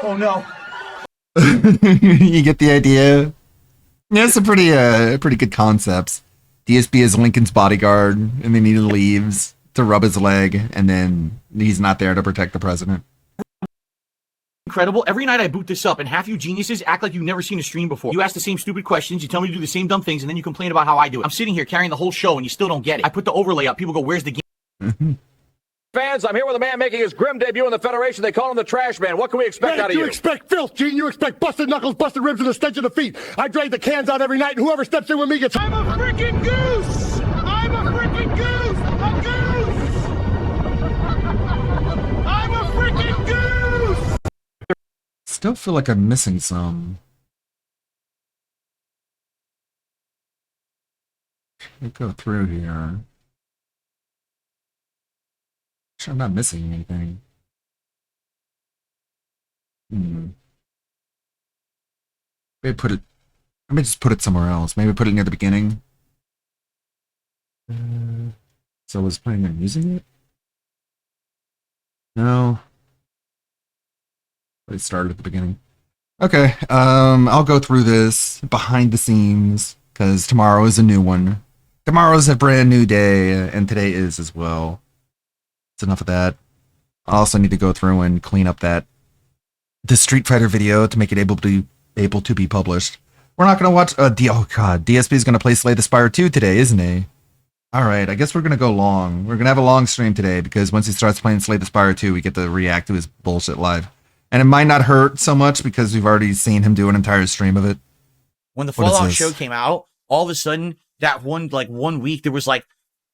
Oh, no. You get the idea? Yeah, it's a pretty good concept. DSP is Lincoln's bodyguard, and then he leaves to rub his leg, and then he's not there to protect the president. Incredible. Every night I boot this up, and half you geniuses act like you've never seen a stream before. You ask the same stupid questions, you tell me to do the same dumb things, and then you complain about how I do it. I'm sitting here carrying the whole show, and you still don't get it. I put the overlay up. People go, where's the game? Fans, I'm here with a man making his grim debut in the Federation. They call him the Trash Man. What can we expect out of you? You expect filth, Gene. You expect busted knuckles, busted ribs, and a stench of defeat. I drag the cans out every night, and whoever steps in with me gets... I'm a freaking goose! I'm a freaking goose! A goose! I'm a freaking goose! Still feel like I'm missing some. Let me go through here. Sure, I'm not missing anything. Maybe just put it somewhere else. Maybe put it near the beginning. So I was planning on using it? No. But it started at the beginning. Okay, I'll go through this behind the scenes, because tomorrow is a new one. Tomorrow's a brand new day, and today is as well. It's enough of that. I also need to go through and clean up the Street Fighter video to make it able to be published. We're not going to watch... oh god, DSP is going to play Slay the Spire 2 today, isn't he? Alright, I guess we're going to go long. We're going to have a long stream today, because once he starts playing Slay the Spire 2, we get to react to his bullshit live. And it might not hurt so much, because we've already seen him do an entire stream of it. When the Fallout show came out, all of a sudden, that one week, there was like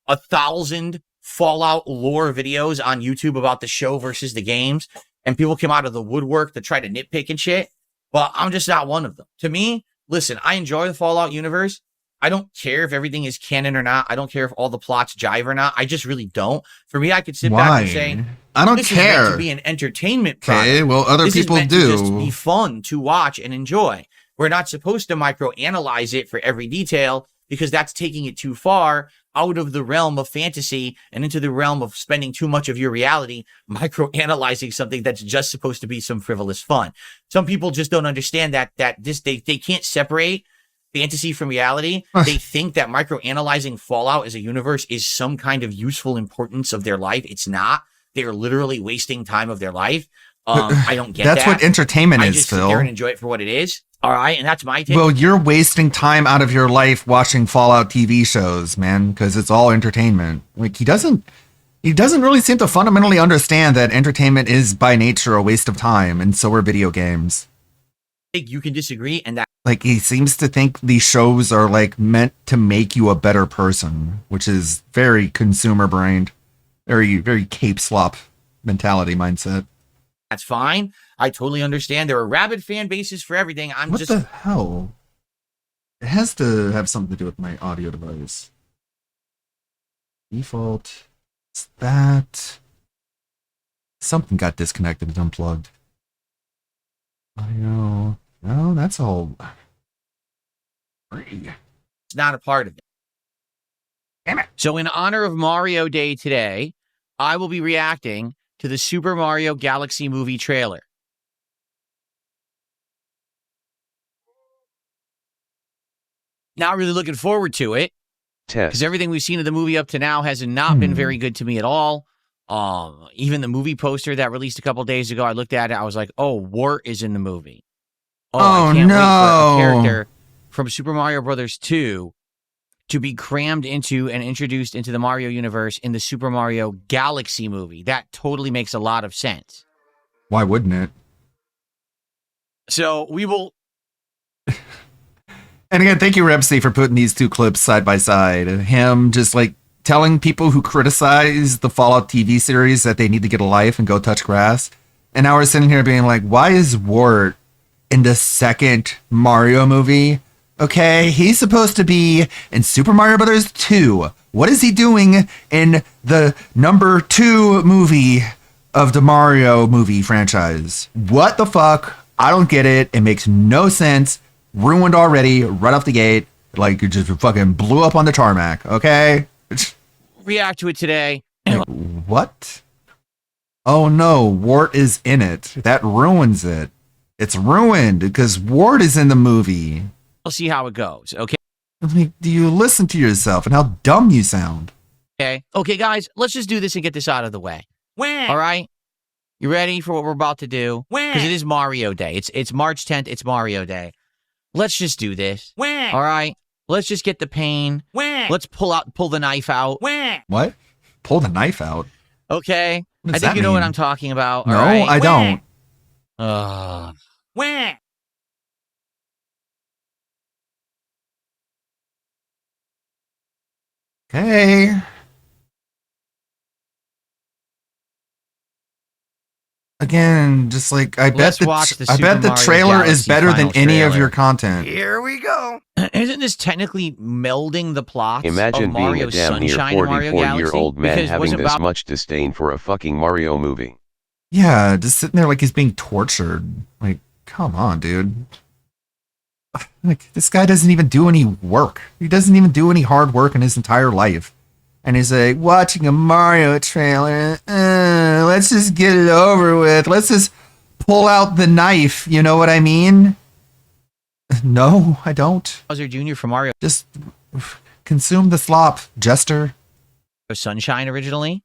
1,000 Fallout lore videos on YouTube about the show versus the games, and people came out of the woodwork to try to nitpick and shit. Well, I'm just not one of them. To me, listen, I enjoy the Fallout universe. I don't care if everything is canon or not. I don't care if all the plots jive or not. I just really don't. For me, I could sit back and say, I don't this care. Is meant to be an entertainment product. Okay, well, other people is meant do. To just be fun to watch and enjoy. We're not supposed to microanalyze it for every detail, because that's taking it too far out of the realm of fantasy and into the realm of spending too much of your reality microanalyzing something that's just supposed to be some frivolous fun. Some people just don't understand that they can't separate fantasy from reality. They think that microanalyzing Fallout as a universe is some kind of useful importance of their life. It's not. They're literally wasting time of their life. I don't get that. That's what entertainment is, I just sit Phil. there and enjoy it for what it is. All right, and that's my take. Well, you're wasting time out of your life watching Fallout TV shows, man, because it's all entertainment. Like, he doesn't really seem to fundamentally understand that entertainment is by nature a waste of time, and so are video games. You can disagree, and that... Like, he seems to think these shows are, like, meant to make you a better person, which is very consumer-brained, very, very Cape Slop mentality mindset. That's fine. I totally understand. There are rabid fan bases for everything. What the hell? It has to have something to do with my audio device. Default. It's that. Something got disconnected and unplugged. I know. No, that's all. Free. It's not a part of it. Damn it. So in honor of Mario Day today, I will be reacting to the Super Mario Galaxy movie trailer. Not really looking forward to it. Because everything we've seen of the movie up to now has not been very good to me at all. Even the movie poster that released a couple days ago, I looked at it, I was like, oh, Wart is in the movie. I can't wait for a character from Super Mario Brothers 2 to be crammed into and introduced into the Mario universe in the Super Mario Galaxy movie. That totally makes a lot of sense. Why wouldn't it? So we will... And again, thank you, Repsy, for putting these two clips side by side. Him just like telling people who criticize the Fallout TV series that they need to get a life and go touch grass. And now we're sitting here being like, why is Wart in the second Mario movie? Okay, he's supposed to be in Super Mario Brothers 2. What is he doing in the number 2 movie of the Mario movie franchise? What the fuck? I don't get it. It makes no sense. Ruined already, right off the gate. Like, you just fucking blew up on the tarmac, okay? React to it today. What? Oh no, Wart is in it. That ruins it. It's ruined because Wart is in the movie. We'll see how it goes, okay? Like, do you listen to yourself and how dumb you sound? Okay, guys, let's just do this and get this out of the way. All right? You ready for what we're about to do? Because it is Mario Day. It's March 10th. It's Mario Day. Let's just do this. All right? Let's just get the pain. Let's pull the knife out. What? Pull the knife out? Okay. What I does think that you know what mean? I'm talking about. No, all right? I don't. Okay. Again, just like I bet the trailer is better than any of your content. Here we go. Isn't this technically melding the plots Imagine of Mario being a damn near Sunshine and Mario 44-year-old man Galaxy? having this much disdain for a fucking Mario movie. Yeah, just sitting there like he's being tortured. Like, come on, dude. Like, this guy doesn't even do any work. He doesn't even do any hard work in his entire life. And he's like, watching a Mario trailer. Let's just get it over with. Let's just pull out the knife. You know what I mean? No, I don't. Bowser Jr. from Mario. Just consume the slop, Jester. Sunshine originally.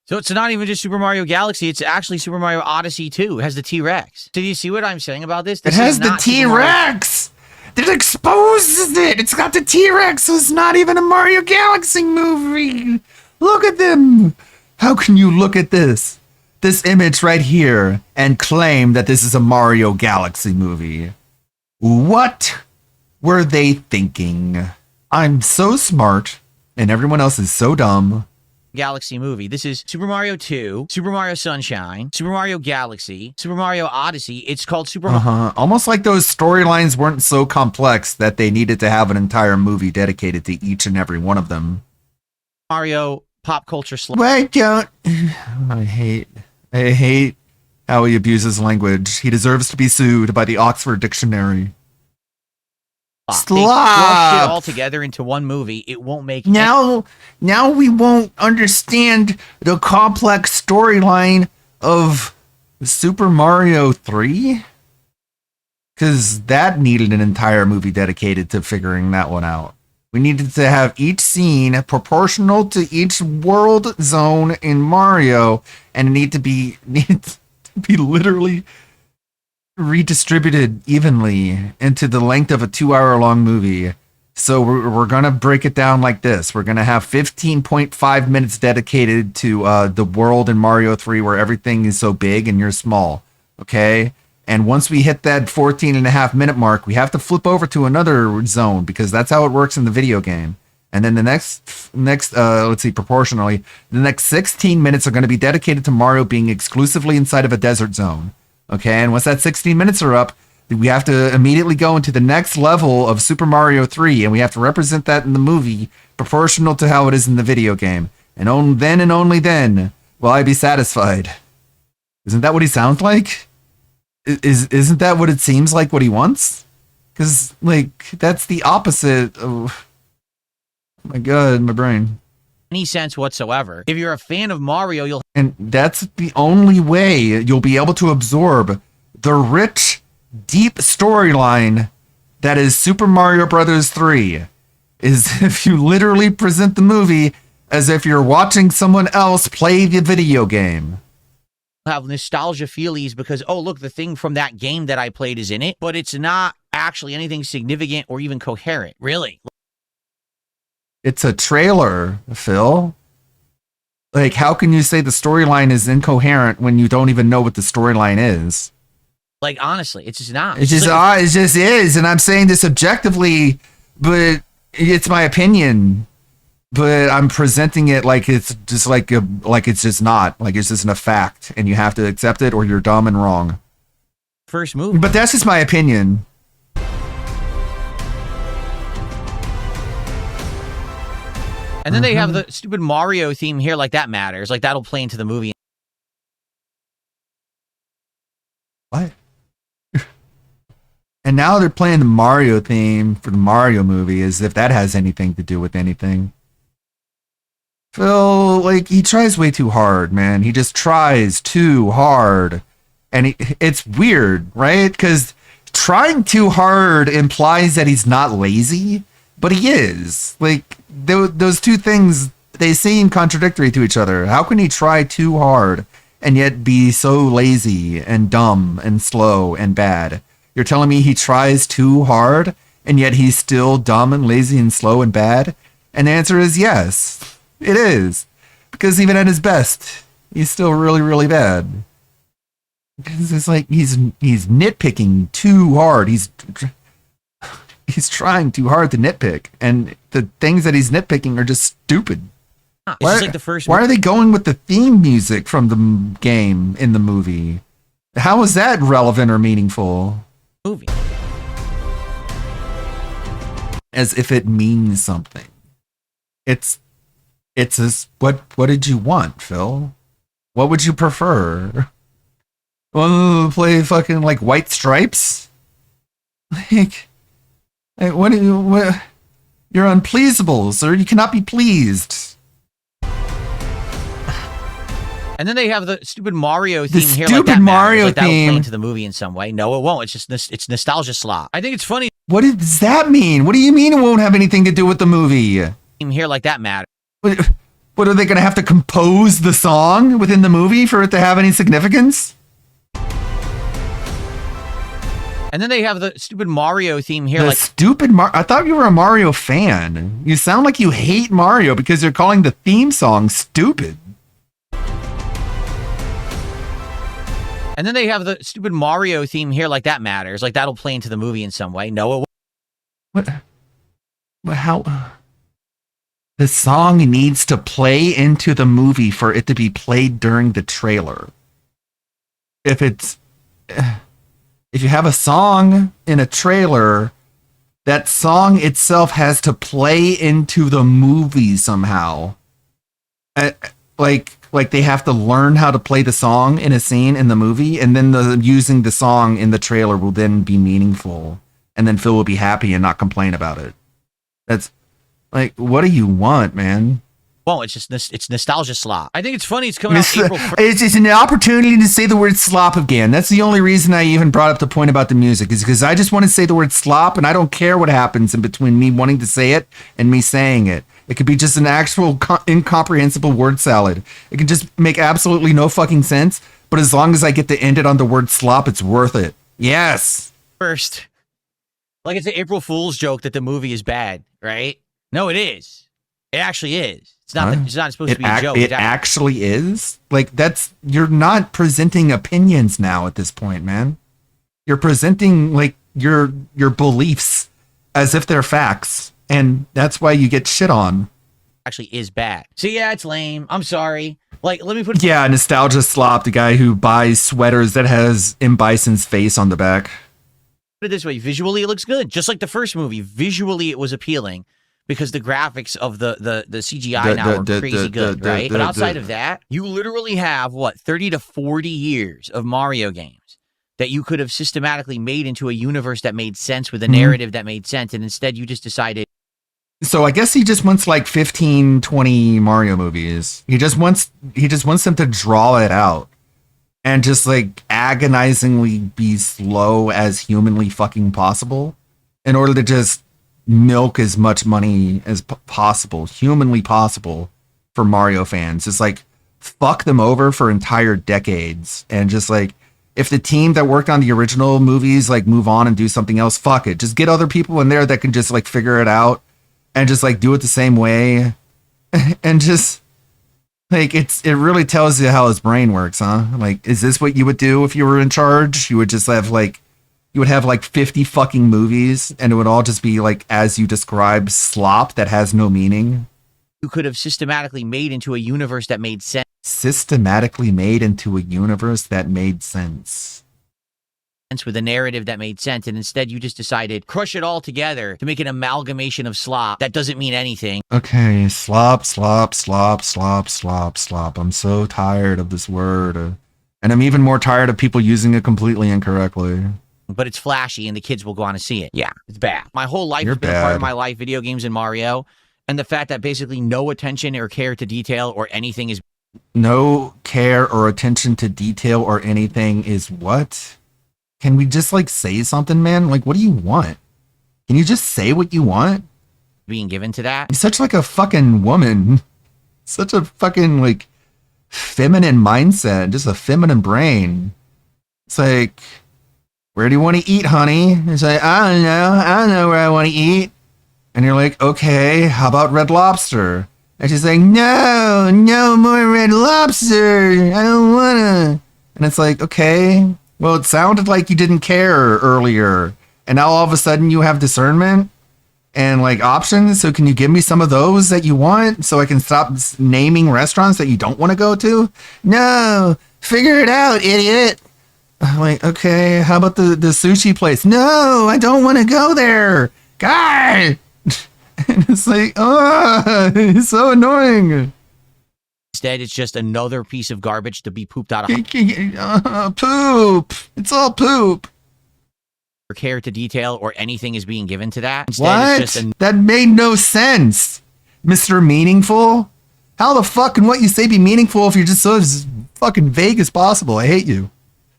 So it's not even just Super Mario Galaxy, it's actually Super Mario Odyssey 2. It has the T-Rex. Did you see what I'm saying about this? It has the T-Rex! It exposes it! It's got the T-Rex, so it's not even a Mario Galaxy movie! Look at them! How can you look at this image right here, and claim that this is a Mario Galaxy movie? What were they thinking? I'm so smart, and everyone else is so dumb. Galaxy movie. This is Super Mario 2, Super Mario Sunshine, Super Mario Galaxy, Super Mario Odyssey. It's called Super Mario. Almost like those storylines weren't so complex that they needed to have an entire movie dedicated to each and every one of them. Mario pop culture slang. Wait, don't. I hate how he abuses language. He deserves to be sued by the Oxford Dictionary. They flush it all together into one movie. It won't make now we won't understand the complex storyline of Super Mario 3, because that needed an entire movie dedicated to figuring that one out. We needed to have each scene proportional to each world zone in Mario, and it needed to be literally redistributed evenly into the length of a 2-hour-long movie. So we're gonna break it down like this. We're gonna have 15.5 minutes dedicated to the world in Mario 3 where everything is so big and you're small. Okay? And once we hit that 14.5-minute mark, we have to flip over to another zone because that's how it works in the video game. And then the next let's see, proportionally, the next 16 minutes are going to be dedicated to Mario being exclusively inside of a desert zone. Okay, and once that 16 minutes are up, We have to immediately go into the next level of Super Mario 3, and we have to represent that in the movie proportional to how it is in the video game. And then and only then will I be satisfied. Isn't that what he sounds like? Isn't that what it seems like what he wants? Because, like, that's the opposite of... Oh my god, my brain. Any sense whatsoever. If you're a fan of Mario, you'll... And that's the only way you'll be able to absorb the rich, deep storyline that is Super Mario Bros. 3, is if you literally present the movie as if you're watching someone else play the video game. Have nostalgia feelies because, oh, look, the thing from that game that I played is in it, but it's not actually anything significant or even coherent. Really? It's a trailer, Phil. Like, how can you say the storyline is incoherent when you don't even know what the storyline is? Like, honestly, it's just not. It just is, and I'm saying this objectively, but it's my opinion. But I'm presenting it like it's just like it's just not. Like it's just a fact, and you have to accept it or you're dumb and wrong. First movie. But that's just my opinion. And then they have the stupid Mario theme here, like that matters. Like that'll play into the movie. What? And now they're playing the Mario theme for the Mario movie as if that has anything to do with anything. Phil, like, he tries way too hard, man. He just tries too hard. And it's weird, right? Because trying too hard implies that he's not lazy, but he is. Like, those two things, they seem contradictory to each other. How can he try too hard and yet be so lazy and dumb and slow and bad? You're telling me he tries too hard and yet he's still dumb and lazy and slow and bad? And the answer is yes. It is. Because even at his best, he's still really, really bad. Because it's like he's nitpicking too hard. He's trying too hard to nitpick. And the things that he's nitpicking are just stupid. It's just like the first why are they going with the theme music from the game in the movie? How is that relevant or meaningful? Movie. As if it means something. It's what did you want, Phil? What would you prefer? Want to play fucking like White Stripes? Like what you're unpleasable, sir. You cannot be pleased. And then they have the stupid Mario theme here. Stupid like that Mario like that'll theme play into the movie in some way. No, it won't. It's just it's nostalgia slop. I think it's funny. What does that mean? What do you mean it won't have anything to do with the movie? Here like that matter. What are they going to have to compose the song within the movie for it to have any significance? And then they have the stupid Mario theme here. The stupid I thought you were a Mario fan. You sound like you hate Mario because you're calling the theme song stupid. And then they have the stupid Mario theme here, like that matters. Like that'll play into the movie in some way. No, it won't. What? How? The song needs to play into the movie for it to be played during the trailer. If you have a song in a trailer, that song itself has to play into the movie somehow. Like they have to learn how to play the song in a scene in the movie, and then using the song in the trailer will then be meaningful, and then Phil will be happy and not complain about it. That's like, what do you want, man? Well, it's just it's nostalgia slop. I think it's funny. It's coming out April 1st. It's just an opportunity to say the word slop again. That's the only reason I even brought up the point about the music, is because I just want to say the word slop, and I don't care what happens in between me wanting to say it and me saying it. It could be just an actual incomprehensible word salad. It can just make absolutely no fucking sense, but as long as I get to end it on the word slop, it's worth it. Yes. First, like it's an April Fool's joke that the movie is bad, right? No, it is. It actually is. It's not. It's not supposed to be a joke. It actually is. Like you're not presenting opinions now at this point, man. You're presenting like your beliefs as if they're facts, and that's why you get shit on. Actually, is bad. So yeah, it's lame. I'm sorry. Like, let me put. Yeah, nostalgia slop. The guy who buys sweaters that has M. Bison's face on the back. Put it this way, visually it looks good. Just like the first movie, visually it was appealing because the graphics of the CGI now are crazy good, right? But outside of that, you literally have, 30 to 40 years of Mario games that you could have systematically made into a universe that made sense with a narrative that made sense, and instead you just decided. So I guess he just wants like 15, 20 Mario movies. He just wants them to draw it out. And just like agonizingly be slow as humanly fucking possible in order to just milk as much money as possible, humanly possible for Mario fans. Just like fuck them over for entire decades. And just like, if the team that worked on the original movies like move on and do something else, fuck it. Just get other people in there that can just like figure it out and just like do it the same way. And just like, it really tells you how his brain works, huh? Like, is this what you would do if you were in charge? You would just have like, 50 fucking movies and it would all just be like, as you described, slop that has no meaning. You could have systematically made into a universe that made sense. Systematically made into a universe that made sense. With a narrative that made sense, and instead you just decided crush it all together to make an amalgamation of slop that doesn't mean anything. Okay, slop. I'm so tired of this word, and I'm even more tired of people using it completely incorrectly. But it's flashy, and the kids will go on to see it. Yeah, it's bad. My whole life has been a part of my life, video games and Mario, and the fact that basically no attention or care to detail or anything is. No care or attention to detail or anything is what? Can we just like say something, man? Like, what do you want? Can you just say what you want? Being given to that. You're such like a fucking woman. Such a fucking like feminine mindset, just a feminine brain. It's like, where do you want to eat, honey? It's like, I don't know where I want to eat. And you're like, okay, how about Red Lobster? And she's like, no more Red Lobster. I don't wanna. And it's like, okay. Well, it sounded like you didn't care earlier, and now all of a sudden you have discernment and like options. So can you give me some of those that you want so I can stop naming restaurants that you don't want to go to? No, figure it out, idiot. I'm like, okay, how about the sushi place? No, I don't want to go there. God. And it's like, oh, it's so annoying. Instead, it's just another piece of garbage to be pooped out of. Poop. It's all poop. Or care to detail or anything is being given to that. Instead, what? It's just that made no sense, Mr. Meaningful. How the fuck can what you say be meaningful if you're just so as fucking vague as possible? I hate you.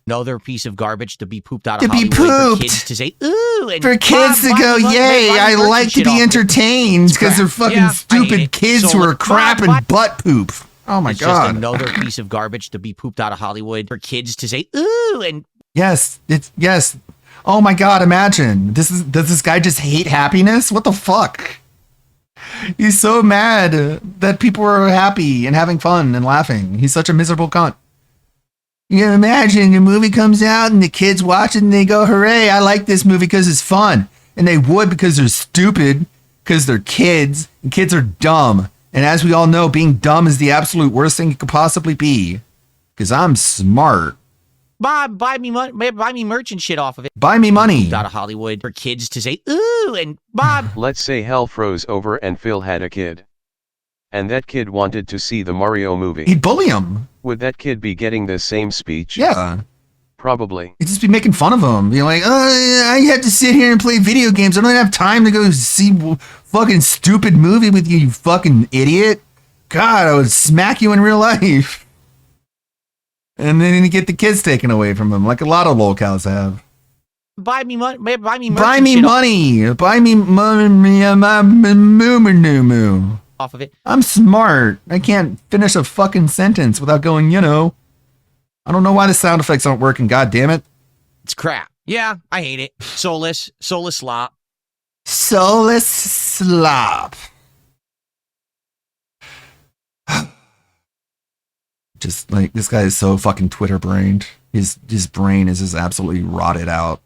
Another piece of garbage to be pooped out of to Hollywood. be pooped. For kids to say, ooh. And for kids to go, yay, I like to be entertained because they're fucking stupid kids who are crap and butt poop. Oh my God. Just another piece of garbage to be pooped out of Hollywood for kids to say, ooh. And yes. Oh my God, imagine. Does this guy just hate happiness? What the fuck? He's so mad that people are happy and having fun and laughing. He's such a miserable cunt. You can imagine the movie comes out and the kids watch it and they go, hooray, I like this movie because it's fun. And they would because they're stupid, because they're kids, and kids are dumb. And as we all know, being dumb is the absolute worst thing you could possibly be. Because I'm smart. Bob, buy me merch and shit off of it. Buy me money. Out of Hollywood for kids to say, ooh, and Bob. Let's say hell froze over and Phil had a kid. And that kid wanted to see the Mario movie. He'd bully him. Would that kid be getting the same speech? Yeah. Probably. He'd just be making fun of him. Be like, oh, I had to sit here and play video games. I don't have time to go see fucking stupid movie with you, you fucking idiot. God, I would smack you in real life. And then he'd get the kids taken away from him, like a lot of lolcows have. Buy me money. Buy me merch. Buy me money. Buy me money. Off of it. I'm smart. I can't finish a fucking sentence without going, you know. I don't know why the sound effects aren't working. God damn it. It's crap. Yeah, I hate it. Soulless slop. Soulless slop. Just like, this guy is so fucking Twitter brained. His brain is just absolutely rotted out.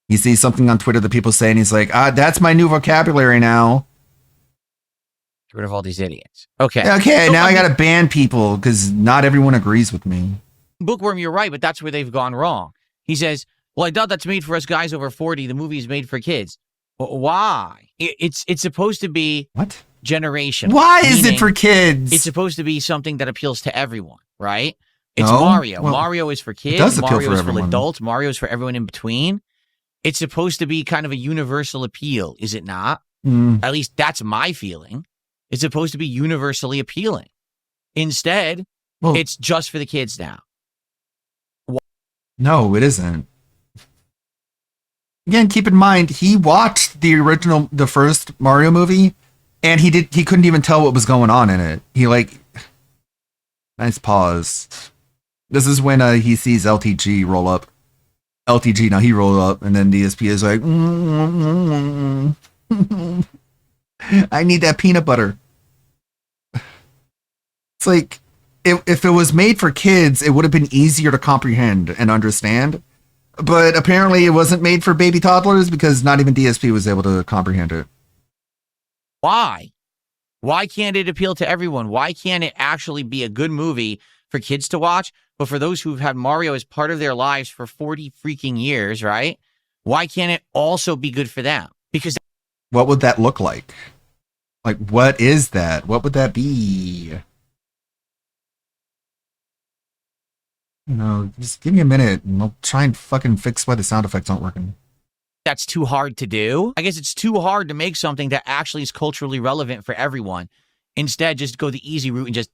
He sees something on Twitter that people say and he's like, that's my new vocabulary now. Get rid of all these idiots. Okay. Okay, so, now I gotta ban people because not everyone agrees with me. Bookworm, you're right, but that's where they've gone wrong. He says, Well, I thought that's made for us guys over 40. The movie is made for kids. Why? It's supposed to be what? Generational. Why is it for kids? It's supposed to be something that appeals to everyone, right? It's No? Mario. Well, Mario is for it kids. does appeal Mario for is for everyone. adults. Mario is for everyone in between. It's supposed to be kind of a universal appeal, is it not? At least that's my feeling. It's supposed to be universally appealing. Instead, it's just for the kids now. No, it isn't. Again, keep in mind, he watched the first Mario movie, and he couldn't even tell what was going on in it. Nice pause. This is when he sees LTG roll up. LTG, now he rolled up, and then DSP is like, I need that peanut butter. It's like, if it was made for kids, it would have been easier to comprehend and understand. But apparently it wasn't made for baby toddlers because not even DSP was able to comprehend it. Why? Why can't it appeal to everyone? Why can't it actually be a good movie for kids to watch? But for those who've had Mario as part of their lives for 40 freaking years, right? Why can't it also be good for them? Because what would that look like? Like, what is that? What would that be? Just give me a minute and I'll try and fucking fix why the sound effects aren't working. That's too hard to do. I guess it's too hard to make something that actually is culturally relevant for everyone. Instead, just go the easy route and just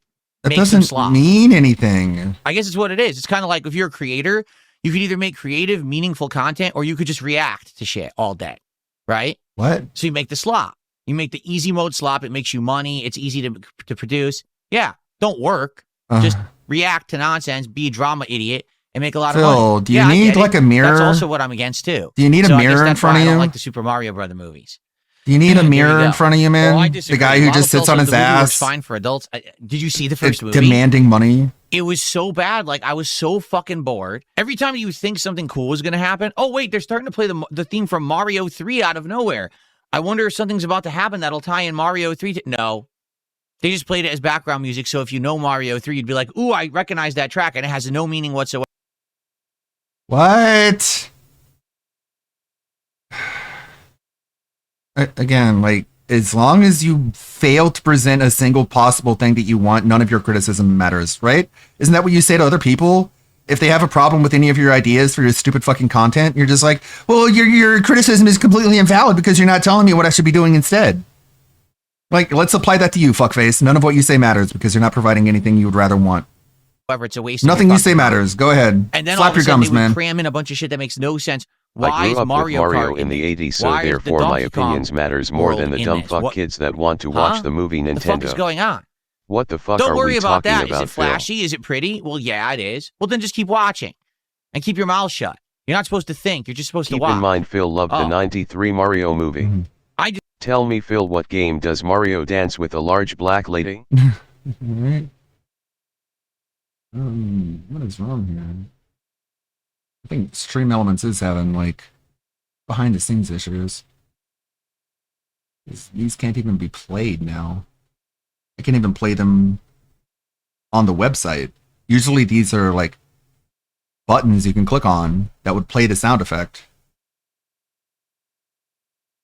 make some slop. That doesn't mean anything. I guess it's what it is. It's kind of like if you're a creator, you could either make creative, meaningful content or you could just react to shit all day, right? What? So you make the slop. You make the easy mode slop. It makes you money. It's easy to produce. Yeah, don't work. Just react to nonsense, be a drama idiot, and make a lot of money. Do you need like a mirror? That's also what I'm against too. Do you need a mirror in front of you? I don't like the Super Mario Brother movies. Do you need a mirror in front of you, man? Oh, I disagree. The guy who just sits on his ass. Fine for adults. Did you see the first movie? Demanding money. It was so bad. Like, I was so fucking bored. Every time you think something cool is going to happen, oh, wait, they're starting to play the theme from Mario 3 out of nowhere. I wonder if something's about to happen that'll tie in Mario 3. No. They just played it as background music, so if you know Mario 3, you'd be like, ooh, I recognize that track, and it has no meaning whatsoever. What? Again, like, as long as you fail to present a single possible thing that you want, none of your criticism matters, right? Isn't that what you say to other people? If they have a problem with any of your ideas for your stupid fucking content, you're just like, well, your criticism is completely invalid because you're not telling me what I should be doing instead. Like, let's apply that to you, fuckface. None of what you say matters because you're not providing anything you would rather want. However, it's a waste. Nothing you say matters. Go ahead. And then slap all of a your sudden gums, they would man. cram in a bunch of shit that makes no sense. I Why grew is up Mario with Mario Kart in the 80s, so why is the therefore my Donkey Kong opinions matters more than the world dumb in this? fuck What- kids that want to watch Huh? the movie What the fuck is Nintendo. going on? What the fuck Don't are worry we about talking that. Is about, it Phil? flashy? Is it pretty? Well, yeah, it is. Well, then just keep watching and keep your mouth shut. You're not supposed to think. You're just supposed to Keep watch. in mind Phil loved the Oh. 93 Mario movie. I just Tell me, Phil, what game does Mario dance with a large black lady? Alright. What is wrong here? I think Stream Elements is having, like, behind-the-scenes issues. These can't even be played now. I can't even play them on the website. Usually these are, like, buttons you can click on that would play the sound effect.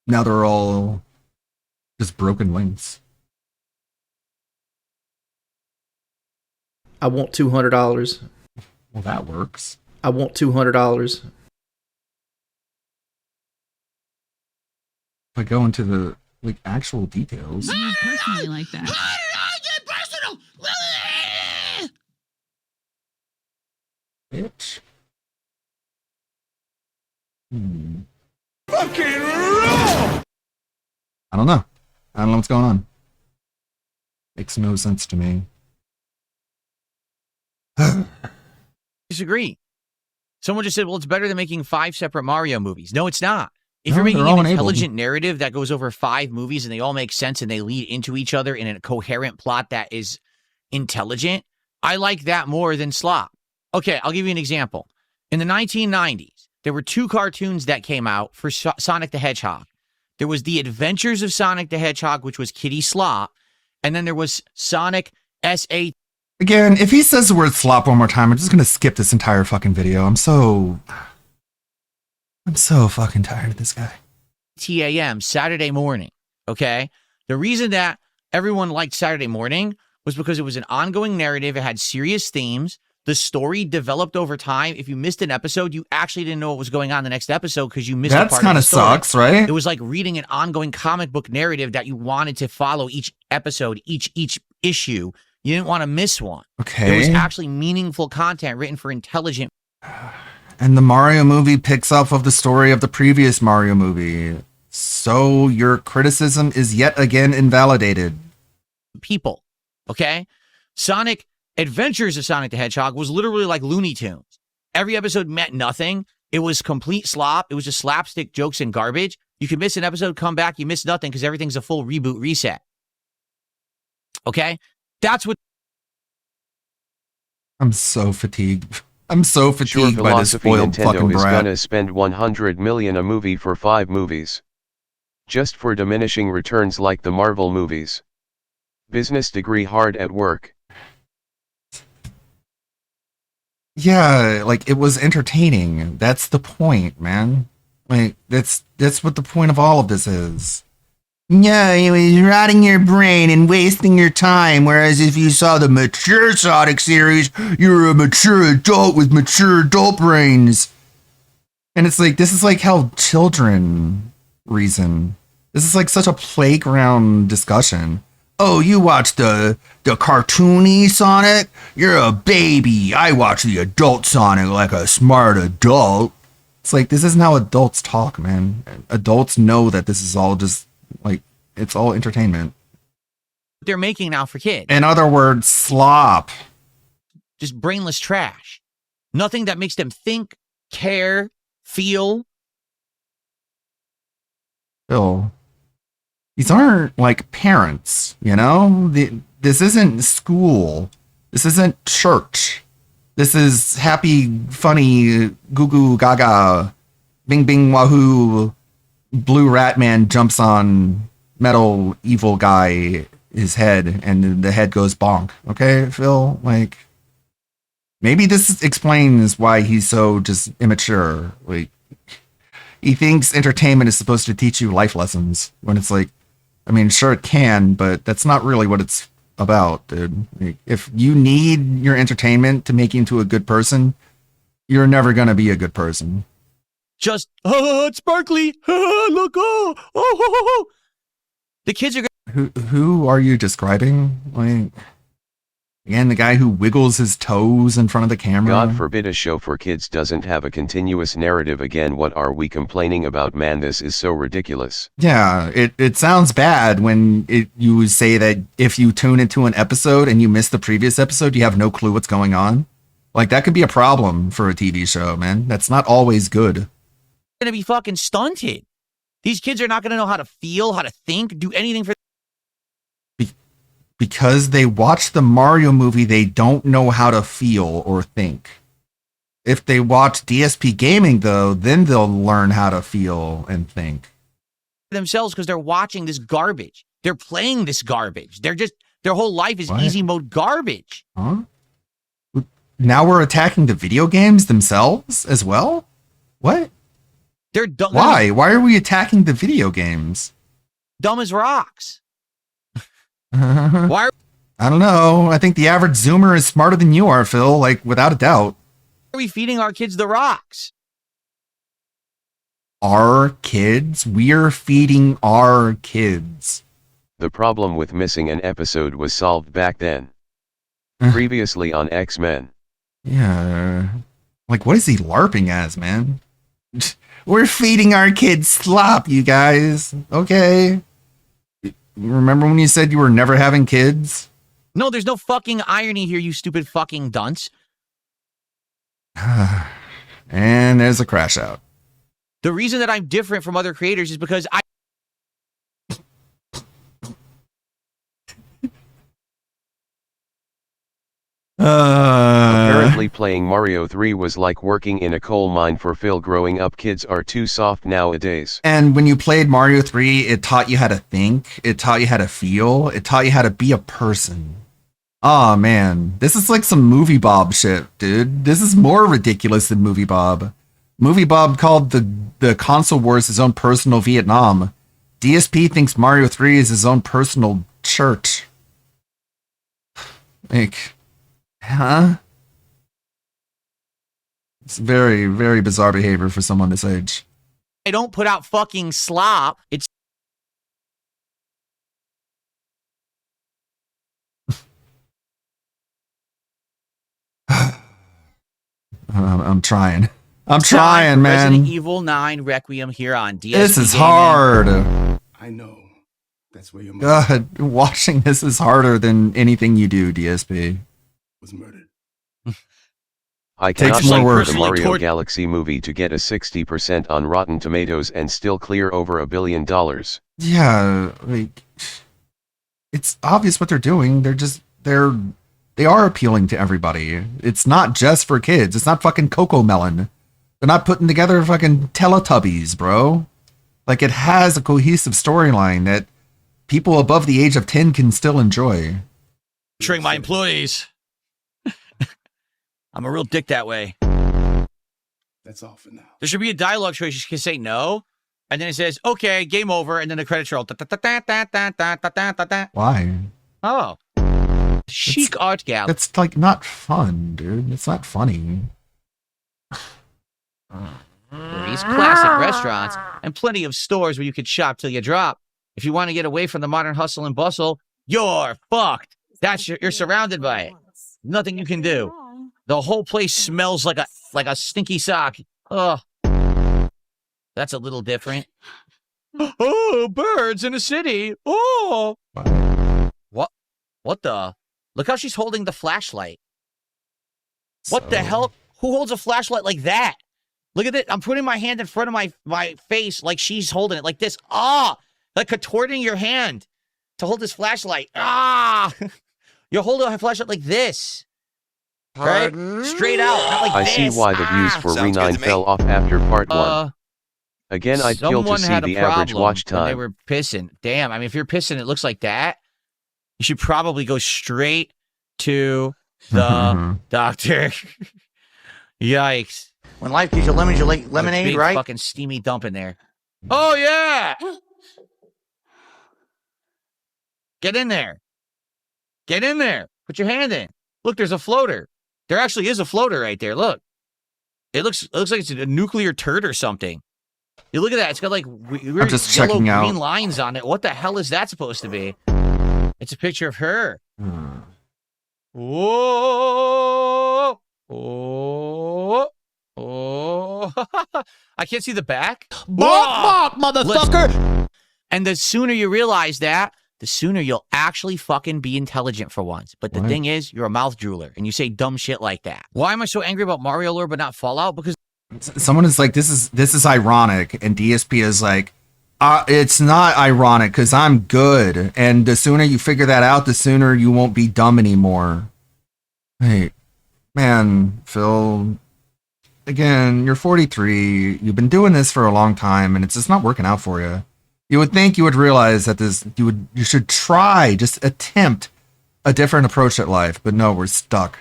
Now they're all just broken links. I want $200. Well, that works. I want $200. If I go into the like actual details. You personally like that. Bitch. Fucking raw! I don't know. I don't know what's going on. Makes no sense to me. disagree. Someone just said, well, it's better than making 5 separate Mario movies. No, it's not. If No, you're making they're all an enabled. intelligent narrative that goes over 5 movies and they all make sense and they lead into each other in a coherent plot that is intelligent, I like that more than slop. Okay, I'll give you an example. In the 1990s, there were 2 cartoons that came out for Sonic the Hedgehog. There was The Adventures of Sonic the Hedgehog, which was Kitty Slop, and then there was Sonic S.A. Again, if he says the word slop one more time, I'm just going to skip this entire fucking video. I'm so... I'm so fucking tired of this guy. TAM Saturday morning. Okay. The reason that everyone liked Saturday morning was because it was an ongoing narrative. It had serious themes. The story developed over time. If you missed an episode, you actually didn't know what was going on the next episode because you missed a part of the story. Sucks, right? It was like reading an ongoing comic book narrative that you wanted to follow each episode, each issue. You didn't want to miss one. Okay. There was actually meaningful content written for intelligent. And the Mario movie picks up of the story of the previous Mario movie. So your criticism is yet again invalidated. People, okay? Sonic Adventures of Sonic the Hedgehog was literally like Looney Tunes. Every episode meant nothing. It was complete slop. It was just slapstick jokes and garbage. You could miss an episode, come back, you miss nothing because everything's a full reboot reset. Okay? That's what... I'm so fatigued. I'm so fatigued by this spoiled Nintendo fucking is brat. gonna spend 100 million a movie for 5 movies. Just for diminishing returns like the Marvel movies. Business degree hard at work. Yeah, like it was entertaining. That's the point, man. Like that's what the point of all of this is. Yeah, it was rotting your brain and wasting your time. Whereas if you saw the mature Sonic series, you're a mature adult with mature adult brains. And it's like, this is like how children reason. This is like such a playground discussion. Oh, you watch the cartoony Sonic? You're a baby. I watch the adult Sonic like a smart adult. It's like, this isn't how adults talk, man. Adults know that this is all just, like, it's all entertainment. They're making now for kids. In other words, slop. Just brainless trash. Nothing that makes them think, care, feel. Phil, these aren't like parents, you know? This isn't school. This isn't church. This is happy, funny, goo goo gaga, bing bing wahoo, blue rat man jumps on metal evil guy his head and the head goes bonk. Okay, Phil? Like, maybe this explains why he's so just immature. Like, he thinks entertainment is supposed to teach you life lessons when it's like, I mean, sure it can, but that's not really what it's about, dude. Like, if you need your entertainment to make you into a good person, you're never going to be a good person. Just, it's sparkly. Look, oh. The kids are Who are you describing? Like, again, the guy who wiggles his toes in front of the camera? God forbid a show for kids doesn't have a continuous narrative. Again, what are we complaining about, man? This is so ridiculous. Yeah, it sounds bad when you say that if you tune into an episode and you miss the previous episode, you have no clue what's going on. Like, that could be a problem for a TV show, man. That's not always good. Going to be fucking stunted. These kids are not going to know how to feel, how to think, do anything for... Because they watch the Mario movie, they don't know how to feel or think. If they watch DSP Gaming, though, then they'll learn how to feel and think. Themselves because they're watching this garbage. They're playing this garbage. They're just... Their whole life is easy mode garbage. Huh? Now we're attacking the video games themselves as well? What? They're dumb. Why? Why are we attacking the video games? Dumb as rocks. Why I don't know. I think the average Zoomer is smarter than you are, Phil, like, without a doubt. are we feeding our kids the rocks? Our kids? We're feeding our kids. The problem with missing an episode was solved back then. Previously on X-Men. Yeah. Like, what is he LARPing as, man? We're feeding our kids slop, you guys. Okay. Remember when you said you were never having kids? No, there's no fucking irony here, you stupid fucking dunce. And there's a crash out. The reason that I'm different from other creators is because I... Apparently playing Mario 3 was like working in a coal mine for Phil. Growing up, kids are too soft nowadays. And when you played Mario 3, it taught you how to think, it taught you how to feel, it taught you how to be a person. Oh man, this is like some Movie Bob shit, dude. This is more ridiculous than Movie Bob. Movie Bob called the console wars his own personal Vietnam. DSP thinks Mario 3 is his own personal church. Like, huh? It's very, very bizarre behavior for someone this age. I don't put out fucking slop. It's I'm trying. I'm trying, man. Resident Evil 9 Requiem here on DSP. This is Gaming. hard. I know. That's where your God, watching this is harder than anything you do, DSP. was murdered. I Takes cannot more wait for work. the Mario Galaxy movie to get a 60% on Rotten Tomatoes and still clear over $1 billion. Yeah, like, it's obvious what they're doing. They are appealing to everybody. It's not just for kids. It's not fucking Coco Melon. They're not putting together fucking Teletubbies, bro. Like, it has a cohesive storyline that people above the age of 10 can still enjoy. Treating my employees. I'm a real dick that way. That's all for now. There should be a dialogue choice. You can say no, and then it says, okay, game over, and then the credits roll. Why? Oh. Chic art gallery. That's, like, not fun, dude. It's not funny. These classic restaurants and plenty of stores where you can shop till you drop. If you want to get away from the modern hustle and bustle, you're fucked. You're surrounded by it. Nothing you can do. The whole place smells like a stinky sock. Ugh. That's a little different. Oh, birds in a city. Oh. What the? Look how she's holding the flashlight. What the hell? Who holds a flashlight like that? Look at it. I'm putting my hand in front of my face like she's holding it like this. Ah, like contorting your hand to hold this flashlight. Ah, you're holding a flashlight like this. Right? Straight out, not like I this. see why the views for Re9 fell off after part 1. Again, I'd kill to see the average watch when they time. were pissing. Damn, I mean, if you're pissing, it looks like that. You should probably go straight to the doctor. Yikes. When life gives you lemons, you like There's a lemonade, big right? fucking steamy dump in there. Oh, yeah. Get in there. Get in there. Put your hand in. Look, there's a floater. There actually is a floater right there. Look. It looks like it's a nuclear turd or something. You look at that. It's got like weird just yellow checking out. green lines on it. What the hell is that supposed to be? It's a picture of her. Whoa. Oh. Oh. I can't see the back. Bark, motherfucker! And the sooner you realize that, the sooner you'll actually fucking be intelligent for once. But the thing is, you're a mouth drooler, and you say dumb shit like that. Why am I so angry about Mario lore but not Fallout? Because Someone is like, this is ironic, and DSP is like, it's not ironic because I'm good, and the sooner you figure that out, the sooner you won't be dumb anymore. Hey, man, Phil, again, you're 43, you've been doing this for a long time, and it's just not working out for you. You would think you would realize that you should try, just attempt a different approach at life, but no, we're stuck.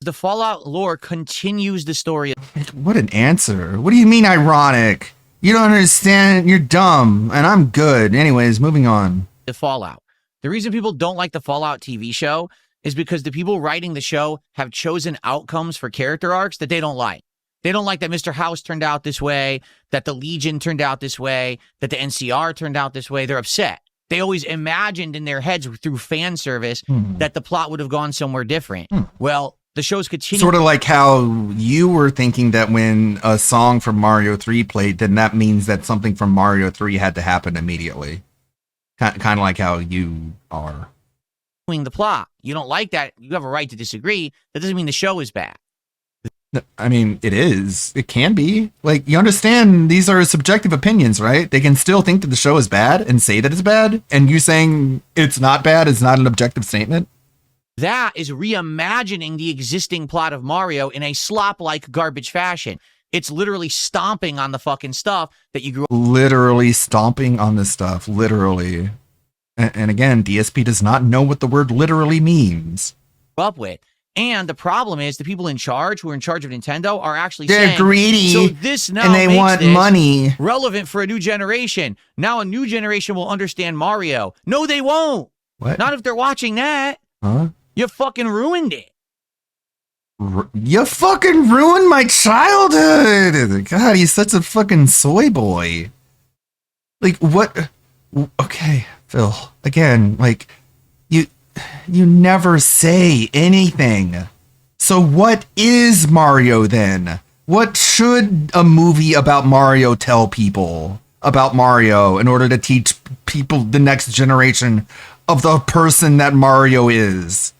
the Fallout lore continues the story. What an answer. What do you mean ironic? You don't understand. You're dumb, and I'm good. Anyways, moving on. The Fallout. The reason people don't like the Fallout TV show is because the people writing the show have chosen outcomes for character arcs that they don't like. They don't like that Mr. House turned out this way, that the Legion turned out this way, that the NCR turned out this way. They're upset. They always imagined in their heads through fan service that the plot would have gone somewhere different. Well, the show's continue. Sort of like how you were thinking that when a song from Mario 3 played, then that means that something from Mario 3 had to happen immediately. Kind of like how you are. The plot. You don't like that. You have a right to disagree. That doesn't mean the show is bad. I mean, it is. It can be. Like, you understand these are subjective opinions, right? They can still think that the show is bad and say that it's bad. And you saying it's not bad is not an objective statement. That is reimagining the existing plot of Mario in a slop-like garbage fashion. It's literally stomping on the fucking stuff that you grew up. Literally stomping on this stuff. Literally. And again, DSP does not know what the word literally means. Up with. And the problem is the people in charge, who are in charge of Nintendo, are actually They're saying, greedy, so this now and they makes want this money. relevant for a new generation. Now a new generation will understand Mario. No, they won't. What? Not if they're watching that. Huh? You fucking ruined it. You fucking ruined my childhood. God, he's such a fucking soy boy. Like, what? Okay, Phil. Again, like, you never say anything. So what is Mario then? What should a movie about Mario tell people about Mario in order to teach people, the next generation, of the person that Mario is?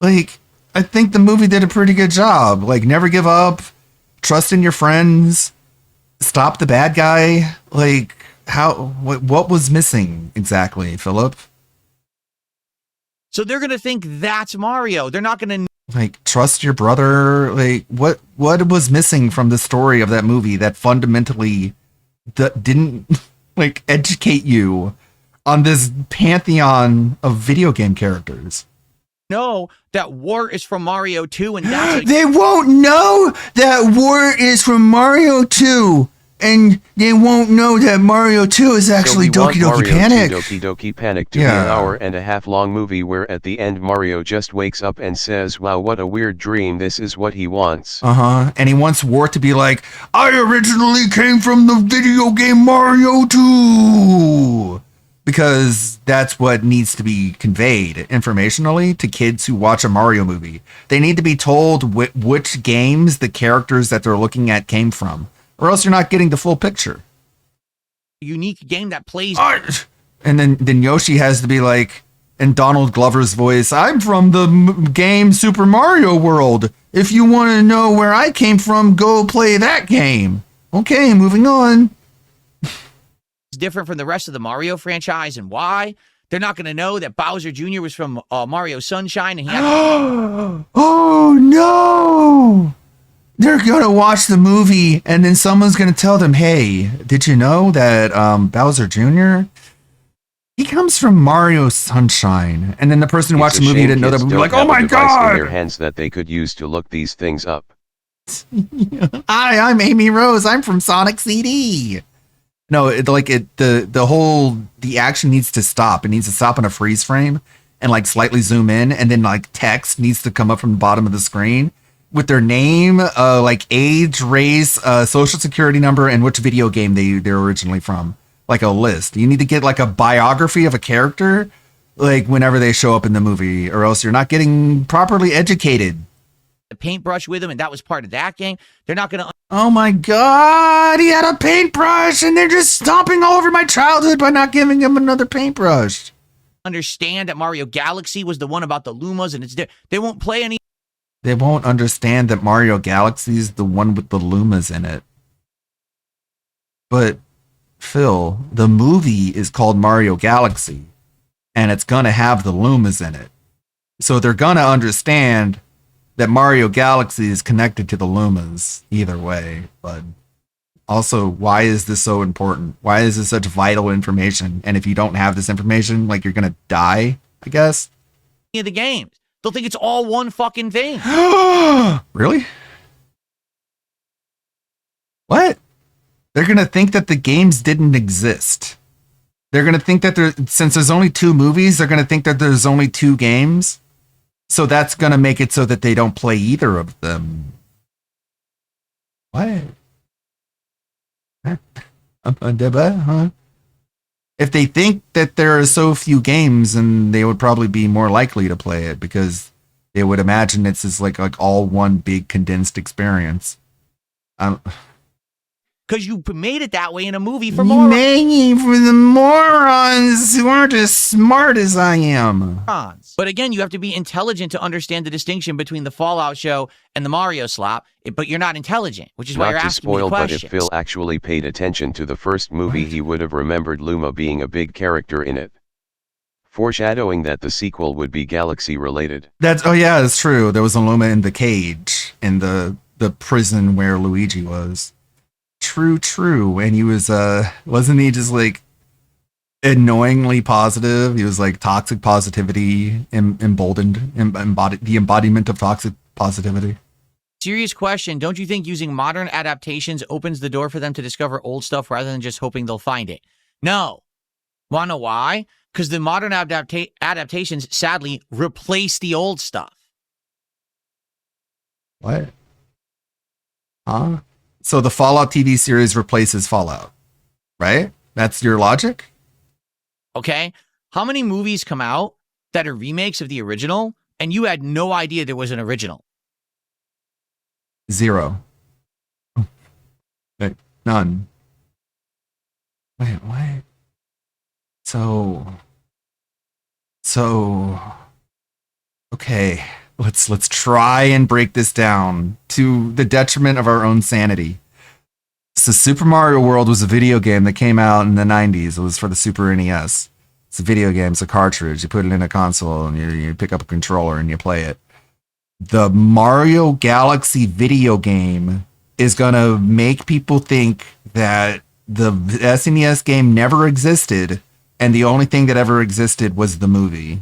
Like, I think the movie did a pretty good job. Like, never give up, trust in your friends, stop the bad guy. Like, what was missing exactly, Philip? So they're going to think that's Mario. They're not going to like trust your brother. Like, what was missing from the story of that movie that fundamentally didn't like educate you on this pantheon of video game characters? know that War is from Mario 2, and that's they won't know that War is from Mario 2, and they won't know that Mario 2 is actually so Doki Doki Panic. Doki Doki Panic to be an hour-and-a-half-long movie where at the end Mario just wakes up and says, wow, what a weird dream, this is what he wants. And he wants War to be like, I originally came from the video game Mario 2. Because that's what needs to be conveyed informationally to kids who watch a Mario movie. They need to be told which games the characters that they're looking at came from, or else you're not getting the full picture. Unique game that plays. And then Yoshi has to be like, in Donald Glover's voice, I'm from the game Super Mario World. If you want to know where I came from, go play that game. Okay, moving on. Different from the rest of the Mario franchise, and why? They're not going to know that Bowser Jr. was from Mario Sunshine, and he had oh no! They're going to watch the movie, and then someone's going to tell them, hey, did you know that Bowser Jr., he comes from Mario Sunshine? And then the person who watched the movie didn't know that, would be like, oh my god! In their hands that they could use to look these things up. Hi, I'm Amy Rose. I'm from Sonic CD. No, the action needs to stop. It needs to stop in a freeze frame and like slightly zoom in, and then like text needs to come up from the bottom of the screen with their name, like age, race, social security number, and which video game they're originally from. Like a list. You need to get like a biography of a character, like whenever they show up in the movie, or else you're not getting properly educated. the paintbrush with him, and that was part of that game. They're not going to. Oh my god, he had a paintbrush, and they're just stomping all over my childhood by not giving him another paintbrush. Understand that Mario Galaxy was the one about the Lumas, and they won't play any. They won't understand that Mario Galaxy is the one with the Lumas in it. But, Phil, the movie is called Mario Galaxy, and it's gonna have the Lumas in it. So they're gonna understand that Mario Galaxy is connected to the Lumas either way. But also, why is this so important? Why is this such vital information? And if you don't have this information, like, you're gonna die, I guess? Of the games. They'll think it's all one fucking thing. Really? What? They're gonna think that the games didn't exist. They're gonna think that since there's only 2 movies, they're gonna think that there's only 2 games. So that's gonna make it so that they don't play either of them. What? Huh? If they think that there are so few games, then they would probably be more likely to play it because they would imagine it's just like all one big condensed experience. Because you made it that way in a movie for morons. For the morons who aren't as smart as I am. But again, you have to be intelligent to understand the distinction between the Fallout show and the Mario slop, but you're not intelligent, which is why you're asking me questions. But if Phil actually paid attention to the first movie, he would have remembered Luma being a big character in it. Foreshadowing that the sequel would be Galaxy-related. Oh yeah, that's true. There was a Luma in the cage, in the prison where Luigi was. True. And he was, wasn't he just like annoyingly positive. He was like toxic positivity emboldened, the embodiment of toxic positivity. Serious question. Don't you think using modern adaptations opens the door for them to discover old stuff rather than just hoping they'll find it? No. Want to know why? Because the modern adaptations sadly replace the old stuff. What? Huh? So the Fallout TV series replaces Fallout, right? That's your logic? Okay? How many movies come out that are remakes of the original and you had no idea there was an original? 0. Wait, none. Wait, what? So okay, let's try and break this down to the detriment of our own sanity. So Super Mario World was a video game that came out in the 90s. It was for the Super NES. It's a video game, it's a cartridge. You put it in a console and you pick up a controller and you play it. The Mario Galaxy video game is going to make people think that the SNES game never existed and the only thing that ever existed was the movie.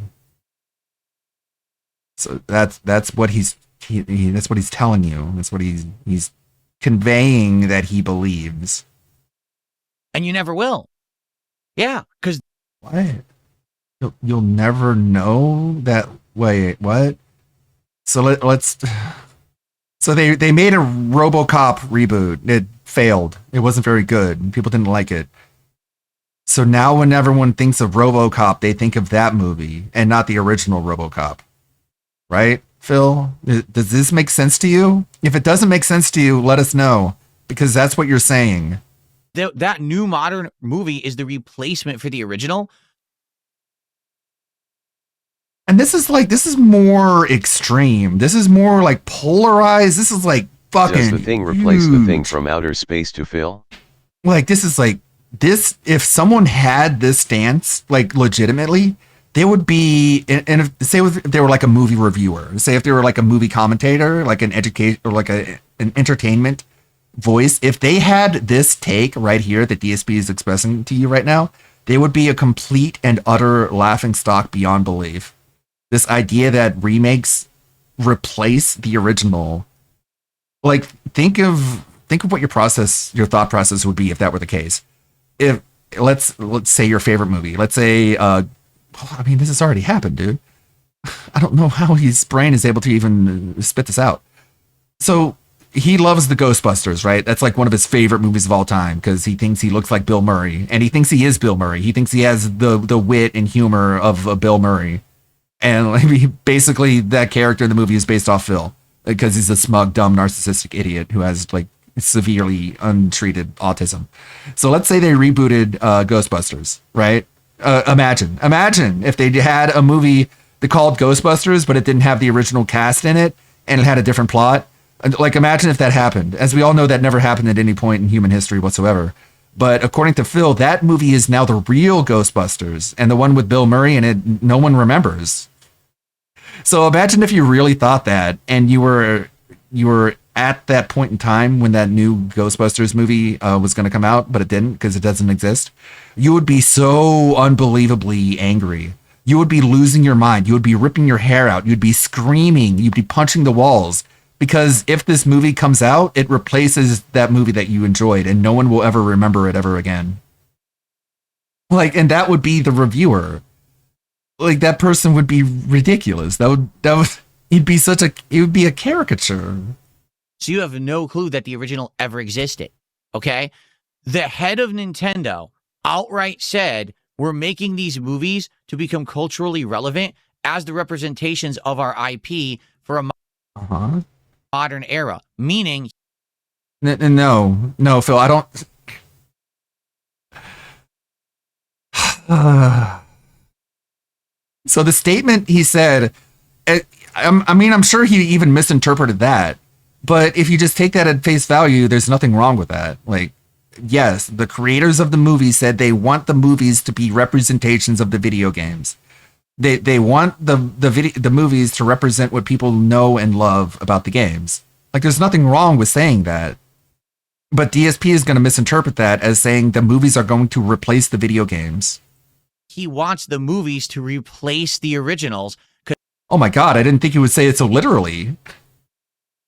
So that's what that's what he's telling you. That's what he's conveying that he believes. And you never will. Yeah, because what? You'll never know that. Wait, what? So let's. So they made a RoboCop reboot. It failed. It wasn't very good. People didn't like it. So now when everyone thinks of RoboCop, they think of that movie and not the original RoboCop. Right, Phil? Does this make sense to you? If it doesn't make sense to you, let us know, because that's what you're saying. That new modern movie is the replacement for the original. And this is more extreme. This is more like polarized. This is like fucking Does the thing replace the thing from outer space to Phil? Like, this is like, this, if someone had this stance, like, legitimately, they would be, and if, say if they were like a movie reviewer, say if they were like a movie commentator, like an educate or like an entertainment voice, if they had this take right here that DSP is expressing to you right now, they would be a complete and utter laughing stock beyond belief. This idea that remakes replace the original, like, think of what your thought process would be if that were the case. If let's say your favorite movie, let's say, I mean, this has already happened, dude. I don't know how his brain is able to even spit this out. So he loves the Ghostbusters, right? That's like one of his favorite movies of all time because he thinks he looks like Bill Murray, and he thinks he is Bill Murray. He thinks he has the wit and humor of Bill Murray. And like, basically that character in the movie is based off Phil because he's a smug, dumb, narcissistic idiot who has like severely untreated autism. So let's say they rebooted Ghostbusters, right? Imagine if they had a movie they called Ghostbusters, but it didn't have the original cast in it and it had a different plot. Like, imagine if that happened. As we all know, that never happened at any point in human history whatsoever. But according to Phil, that movie is now the real Ghostbusters, and the one with Bill Murray in it, no one remembers. So imagine if you really thought that, and you were at that point in time when that new Ghostbusters movie was going to come out, but it didn't because it doesn't exist. You would be so unbelievably angry. You would be losing your mind. You would be ripping your hair out. You'd be screaming. You'd be punching the walls. Because if this movie comes out, it replaces that movie that you enjoyed, and no one will ever remember it ever again. Like, and that would be the reviewer. Like, that person would be ridiculous. It would be a caricature. So you have no clue that the original ever existed. Okay? The head of Nintendo outright said, we're making these movies to become culturally relevant as the representations of our IP for a modern era, meaning no, Phil, I don't. So the statement he said, I'm sure he even misinterpreted that, but if you just take that at face value, there's nothing wrong with that. Like, yes, the creators of the movie said they want the movies to be representations of the video games. They want the movies to represent what people know and love about the games. Like, there's nothing wrong with saying that. But DSP is going to misinterpret that as saying the movies are going to replace the video games. he wants the movies to replace the originals. Oh my god, I didn't think he would say it so literally.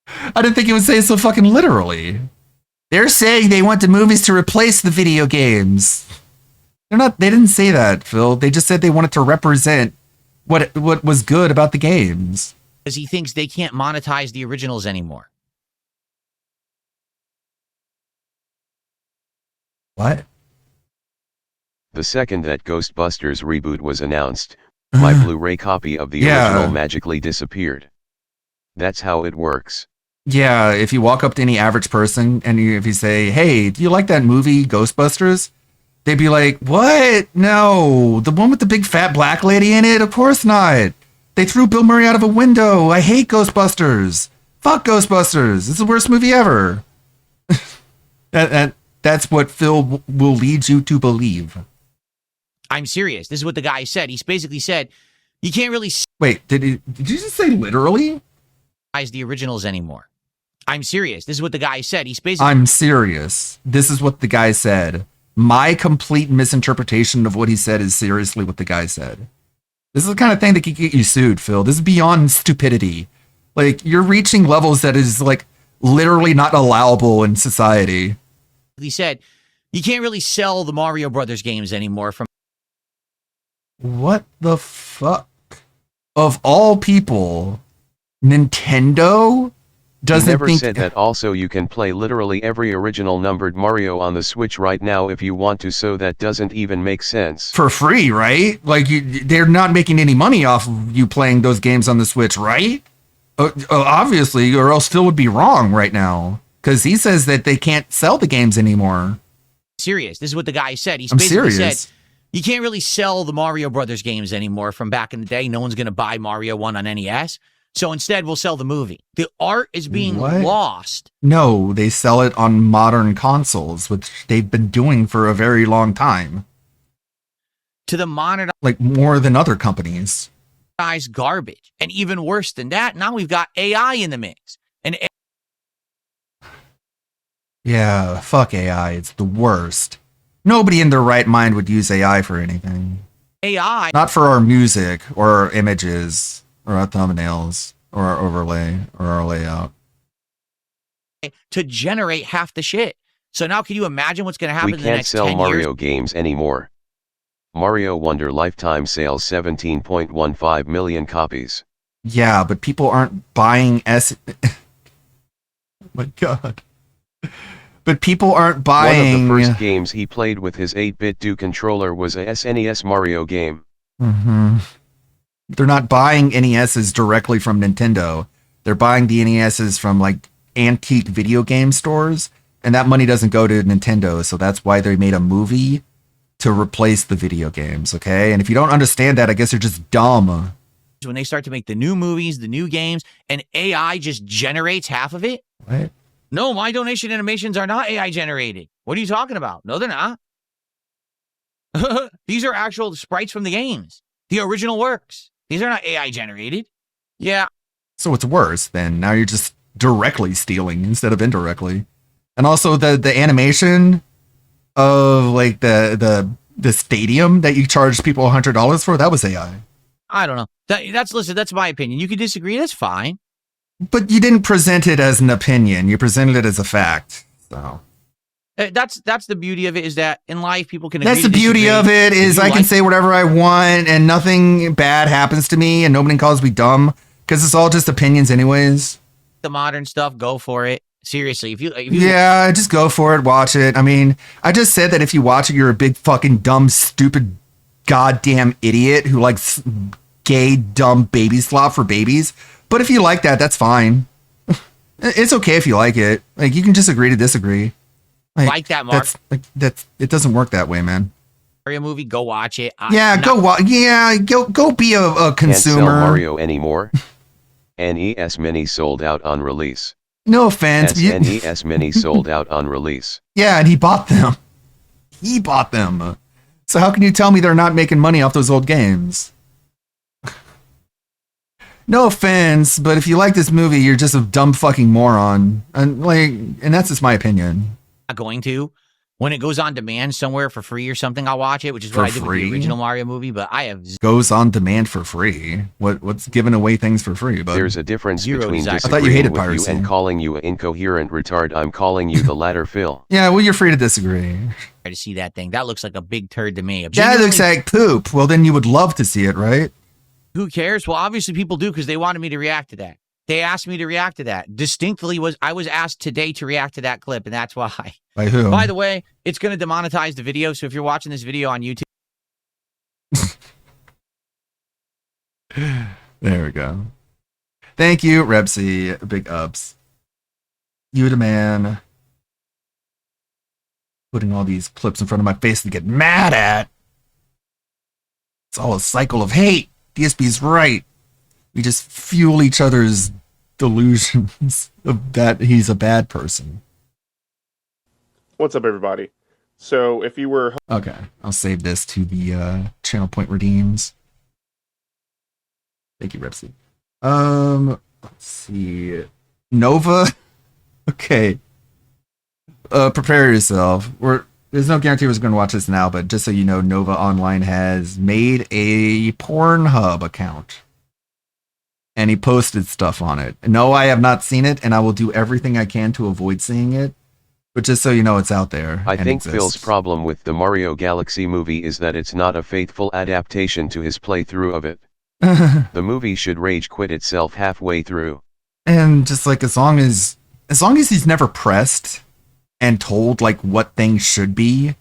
I didn't think he would say it so fucking literally. They're saying they want the movies to replace the video games. They didn't say that, Phil. They just said they wanted to represent what was good about the games. Because he thinks they can't monetize the originals anymore. What? The second that Ghostbusters reboot was announced, my Blu-ray copy of the original magically disappeared. That's how it works. Yeah, if you walk up to any average person and if you say, hey, do you like that movie Ghostbusters? They'd be like, what? No, the one with the big fat black lady in it? Of course not. They threw Bill Murray out of a window. I hate Ghostbusters. Fuck Ghostbusters. It's the worst movie ever. That's what Phil will lead you to believe. I'm serious. This is what the guy said. He's basically said, you can't really... Wait, did you just say literally? ...the originals anymore. I'm serious. This is what the guy said. He's basically... I'm serious. This is what the guy said. My complete misinterpretation of what he said is seriously what the guy said. This is the kind of thing that could get you sued, Phil. This is beyond stupidity. Like, you're reaching levels that is, like, literally not allowable in society. He said, you can't really sell the Mario Brothers games anymore from... What the fuck? Of all people, Nintendo doesn't never think... said that also you can play literally every original numbered Mario on the Switch right now if you want to, so that doesn't even make sense. For free, right? Like, they're not making any money off of you playing those games on the Switch, right? Obviously, or else Phil would be wrong right now. Because he says that they can't sell the games anymore. Serious. This is what the guy said. He's I'm basically serious. said, you can't really sell the Mario Brothers games anymore from back in the day. No one's going to buy Mario 1 on NES. So instead, we'll sell the movie. The art is being lost. No, they sell it on modern consoles, which they've been doing for a very long time. To the monetized... Like, more than other companies. Garbage. And even worse than that, now we've got AI in the mix. And yeah, fuck AI. It's the worst. Nobody in their right mind would use AI for anything. AI... Not for our music, or our images, or our thumbnails, or our overlay, or our layout. To generate half the shit. So now can you imagine what's going to happen in the next 10 years? We can't sell Mario games anymore. Mario Wonder lifetime sales 17.15 million copies. Yeah, but people aren't buying oh my god. But people aren't buying... One of the first games he played with his 8-bit Do controller was a SNES Mario game. Mm-hmm. They're not buying NESs directly from Nintendo. They're buying the NESs from, like, antique video game stores, and that money doesn't go to Nintendo, so that's why they made a movie to replace the video games, okay? And if you don't understand that, I guess you're just dumb. When they start to make the new movies, the new games, and AI just generates half of it? What? No, my donation animations are not AI generated. What are you talking about? No, they're not. These are actual sprites from the games. The original works. These are not AI generated. Yeah. So it's worse then. Now you're just directly stealing instead of indirectly. And also the animation of like the stadium that you charged people $100 for, that was AI. I don't know. That's my opinion. You can disagree. That's fine. But you didn't present it as an opinion. You presented it as a fact. So that's the beauty of it, is that in life people can. That's the beauty of it, is I can say whatever I want and nothing bad happens to me and nobody calls me dumb because it's all just opinions anyways. The modern stuff, go for it. Seriously, if you yeah, just go for it. Watch it. I mean, I just said that if you watch it, you're a big fucking dumb, stupid, goddamn idiot who likes gay, dumb baby slop for babies. But if you like that, that's fine. It's okay if you like it. Like, you can just agree to disagree. Like that, Mark. It doesn't work that way, man. Mario movie, go watch it. Go be a consumer. Can't sell Mario anymore. NES Mini sold out on release. No offense. SNES Mini sold out on release. Yeah, and he bought them. He bought them. So how can you tell me they're not making money off those old games? No offense, but if you like this movie, you're just a dumb fucking moron. And that's just my opinion. Not going to. when it goes on demand somewhere for free or something, I'll watch it, which is what I did with the original Mario movie. But I have goes on demand for free. What's giving away things for free? But there's a difference between I thought you disagreeing hated with you piracy. and calling you an incoherent retard. I'm calling you the latter, Phil. Yeah, well, you're free to disagree. to see that thing. That looks like a big turd to me. That looks like poop. Well, then you would love to see it, right? Who cares? Well, obviously people do because they wanted me to react to that. They asked me to react to that. Distinctly, I was asked today to react to that clip, and that's why. By who? By the way, it's going to demonetize the video, so if you're watching this video on YouTube. There we go. Thank you, Repsy. Big ups. You the man. Putting all these clips in front of my face to get mad at. It's all a cycle of hate. DSP's right. We just fuel each other's delusions of that he's a bad person. What's up, everybody? So, if you were... Okay, I'll save this to the channel point redeems. Thank you, Repsy. Let's see. Nova? Okay. Prepare yourself. There's no guarantee we're going to watch this now, but just so you know, Nova Online has made a Pornhub account. And he posted stuff on it. No, I have not seen it, and I will do everything I can to avoid seeing it. But just so you know, it's out there. I think exists. Phil's problem with the Mario Galaxy movie is that it's not a faithful adaptation to his playthrough of it. The movie should rage quit itself halfway through. And just like as long as he's never pressed and told like what things should be,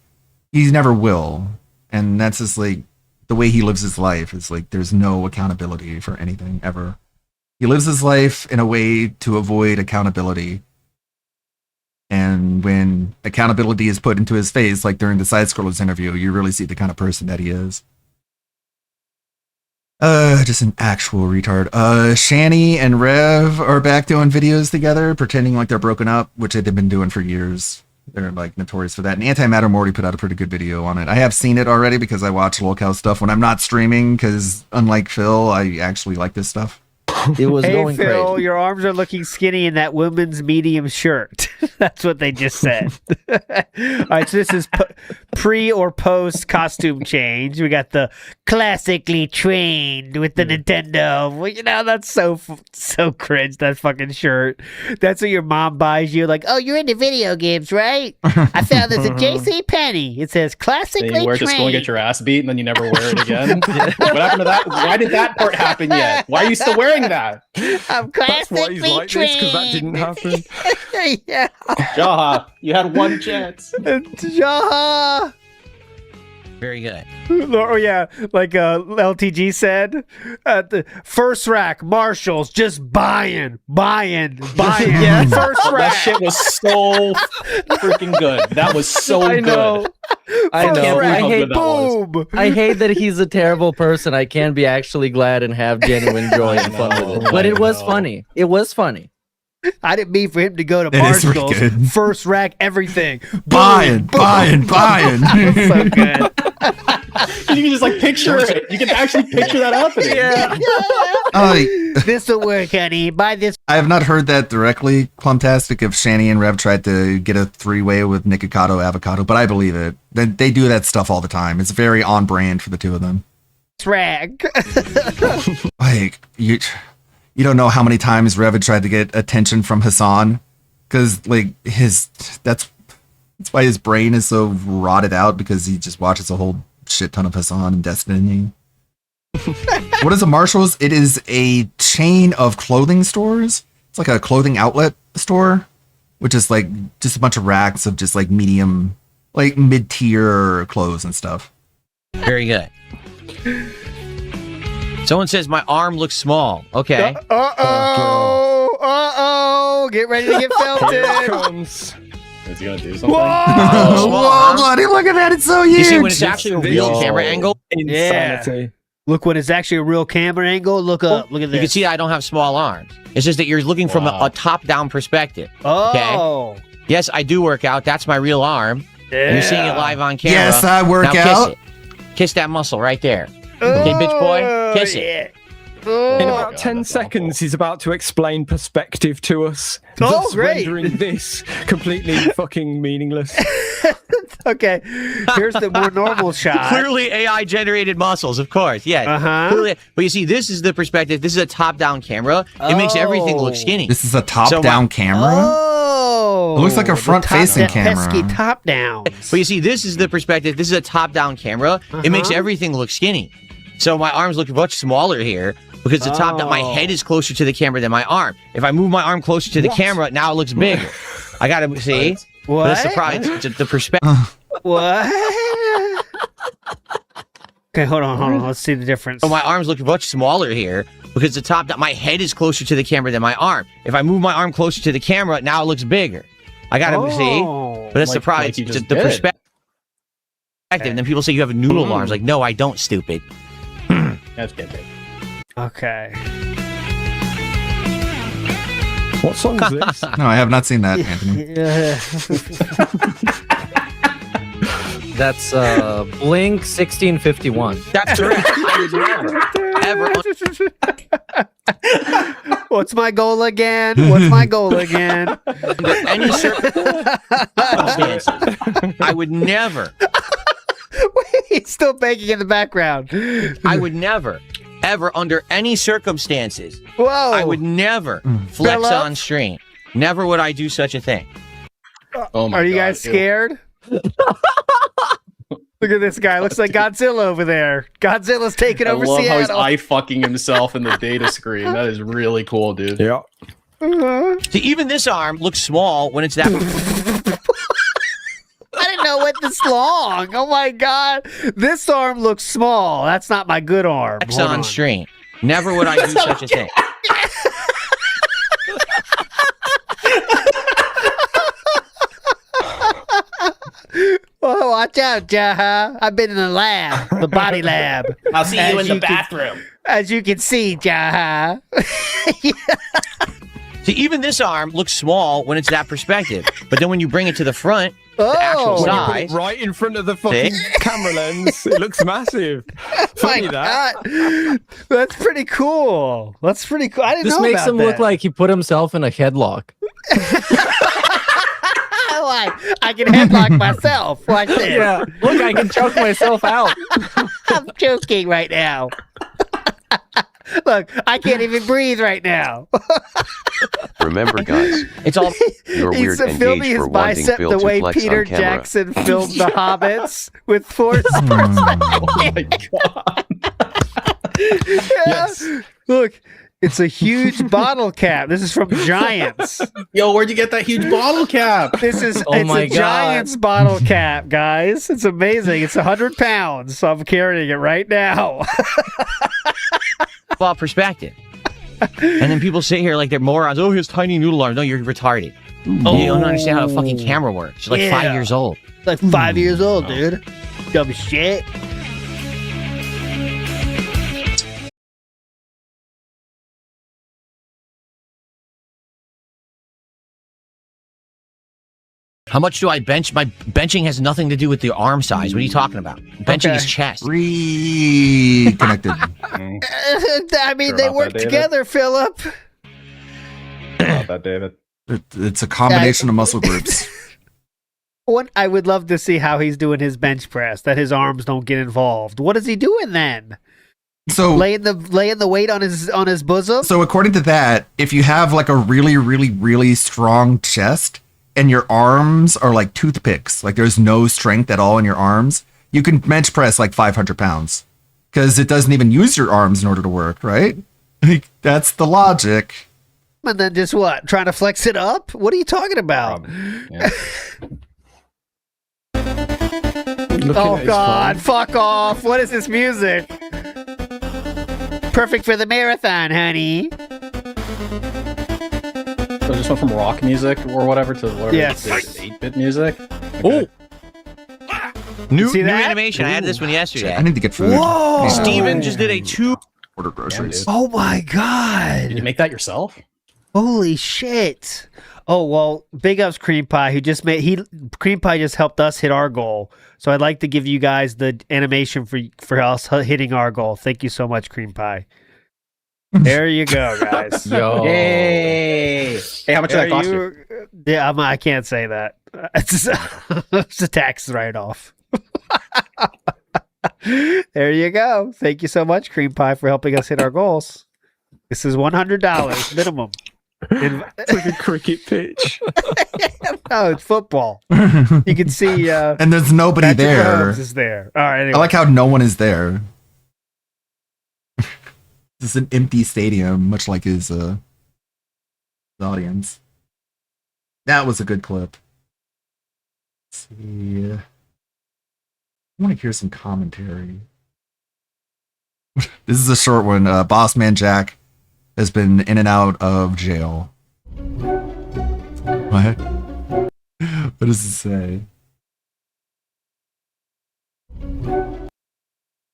he never will. And that's just like the way he lives his life. Is like there's no accountability for anything ever. He lives his life in a way to avoid accountability. And when accountability is put into his face, like during the Side Scrollers interview, you really see the kind of person that he is. Just an actual retard. Shani and Rev are back doing videos together, pretending like they're broken up, which they've been doing for years. They're like notorious for that. And Antimatter Morty put out a pretty good video on it. I have seen it already because I watch locale stuff when I'm not streaming, because unlike Phil, I actually like this stuff. It was hey, going Phil, crazy. Your arms are looking skinny in that women's medium shirt. That's what they just said. All right, so this is pre or post costume change. We got the classically trained with the Nintendo. Well, you know, that's so cringe, that fucking shirt. That's what your mom buys you. Like, oh, you're into video games, right? I found this at JCPenney. It says classically Then you wear it trained. to school and get your ass beat, and then you never wear it again. What happened to that? Why did that part happen yet? Why are you still wearing that? I'm classically trained. Because that didn't happen. Yeah. Jaha, you had one chance. Jaha. Very good. Oh yeah, like LTG said, the first rack Marshalls just buying. Yeah. First rack. That shit was so freaking good. That was so I know. good. I know. I hate that. I hate that he's a terrible person. I can be actually glad and have genuine joy and fun with it. But it was funny. It was funny. I didn't mean for him to go to It is pretty Marshalls. good. First rack everything. Buying. So good. You can just like picture it. You can actually picture that happening. Yeah. This will work, honey. Buy this. I have not heard that directly, Clumtastic, if Shani and Rev tried to get a three-way with Nikocado Avocado, but I believe it. They do that stuff all the time. It's very on brand for the two of them. Rack. Like, you don't know how many times Rev had tried to get attention from Hassan, because like that's why his brain is so rotted out, because he just watches a whole shit ton of Hassan and Destiny. What is a Marshalls? It is a chain of clothing stores. It's like a clothing outlet store, which is like just a bunch of racks of just like medium, like mid-tier clothes and stuff. Very good. Someone says my arm looks small. Okay. Uh-oh. Get ready to get felted. Is he gonna do something? Whoa, bloody, look at that. It's so huge. You see when it's actually a real camera angle? Yeah. Look, when it's actually a real camera angle, look up. Look at this. You can see I don't have small arms. It's just that you're looking from a top-down perspective. Oh. Okay? Yes, I do work out. That's my real arm. Yeah. You're seeing it live on camera. Yes, I work now out. Kiss it. Kiss that muscle right there. Okay, bitch boy? Kiss it. In about 10 seconds, he's about to explain perspective to us. Oh, thus great. rendering this completely fucking meaningless. Okay, here's the more normal shot. Clearly AI generated muscles, of course. Yes. Uh-huh. But you see, this is the perspective. This is a top-down camera. It makes everything look skinny. This is a top-down camera? Oh. It looks like a front-facing camera. Pesky top-down. But you see, this is the perspective. This is a top-down camera. It makes everything look skinny. So my arms look much smaller here because the top down. My head is closer to the camera than my arm. If I move my arm closer to the camera, now it looks bigger. I gotta see. What? But that's the problem. It's the perspective. What? Okay, hold on. Let's see the difference. So my arms look much smaller here because the top down. My head is closer to the camera than my arm. If I move my arm closer to the camera, now it looks bigger. I gotta see. But that's the problem. It's the perspective. And then people say you have noodle arms. Like, no, I don't, stupid. That's good, babe. Okay. What song is this? No, I have not seen that, Anthony. That's Blink 1651. That's correct. I would never, ever. What's my goal again? Under any circumstances, I would never. He's still baking in the background. I would never, ever, under any circumstances, Whoa. I would never flex on stream. Never would I do such a thing. Oh my Are you guys scared? Look at this guy. Looks like Godzilla over there. Godzilla's taking over Seattle. I love how he's eye-fucking himself in the data screen. That is really cool, dude. Yeah. See, even this arm looks small when it's that... I didn't know it this long. Oh my god. This arm looks small. That's not my good arm. Flex on stream. Never would I do such a thing. Oh, watch out, Jaha. I've been in the lab, the body lab. I'll see you in the bathroom. As you can see, Jaha. See, even this arm looks small when it's that perspective. But then when you bring it to the front, the actual When you put size... it right in front of the fucking camera lens, it looks massive. Funny that. That's pretty cool. I didn't know about that. This makes him look like he put himself in a headlock. I can headlock myself. Watch this. Yeah, look, I can choke myself out. I'm choking right now. Look, I can't even breathe right now. Remember, guys, it's all you're He's weird filming engaged his for wanting bicep Phil the to way flex Peter on camera. Jackson filmed the Hobbits with Force. Oh my god. Yes. Look, it's a huge bottle cap. This is from Giants. Yo, where'd you get that huge bottle cap? It's a Giants bottle cap, guys. It's amazing. It's 100 pounds. So I'm carrying it right now. Well, perspective. And then people sit here like they're morons. Oh, his tiny noodle arm. No, you're retarded. You don't understand how a fucking camera works. You're like 5 years old. Like 5 years old, dude. Dumb shit. How much do I bench? My benching has nothing to do with the arm size. What are you talking about? Benching is chest. Reconnected. I mean, they work together, Philip. Not that, David. It's a combination of muscle groups. I would love to see how he's doing his bench press, that his arms don't get involved. What is he doing then? So laying the weight on his bosom? So according to that, if you have like a really, really, really strong chest and your arms are like toothpicks, like there's no strength at all in your arms, you can bench press like 500 pounds because it doesn't even use your arms in order to work, right? Like, that's the logic. And then just what? Trying to flex it up? What are you talking about? Yeah. Oh God, fuck off. What is this music? Perfect for the marathon, honey. So just went from rock music or whatever to whatever, yes. 8-bit music. Okay. New See that? animation. I had this one yesterday. I need to get food. Whoa! Steven just did a 2 order groceries. Oh my God. Did you make that yourself? Holy shit. Oh, well, big ups Cream Pie, who just Cream Pie just helped us hit our goal. So I'd like to give you guys the animation for us hitting our goal. Thank you so much, Cream Pie. There you go, guys. Yo. Yay. Hey, how much did that cost you? Yeah, I can't say that. It's a tax write-off. There you go. Thank you so much, Cream Pie, for helping us hit our goals. This is $100 minimum. It's like a cricket pitch. No, it's football. You can see, and there's nobody Patrick there. Mahomes is there. All right. Anyway. I like how no one is there. This is an empty stadium, much like his audience. That was a good clip. Let's see. I want to hear some commentary. This is a short one. Boss Man Jack has been in and out of jail. What? What does it say?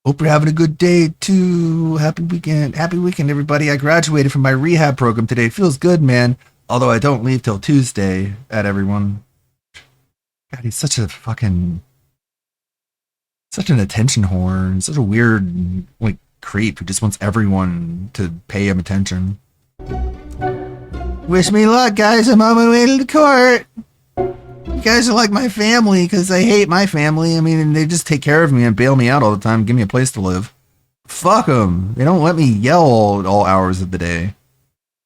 Hope you're having a good day too. Happy weekend. Happy weekend, everybody. I graduated from my rehab program today. It feels good, man. Although I don't leave till Tuesday. At everyone. God, he's such a fucking... Such an attention whore. Such a weird, like, creep who just wants everyone to pay him attention. Wish me luck, guys. I'm on my way to the court. You guys are like my family because I hate my family. I mean, they just take care of me and bail me out all the time, give me a place to live. Fuck them. They don't let me yell all hours of the day.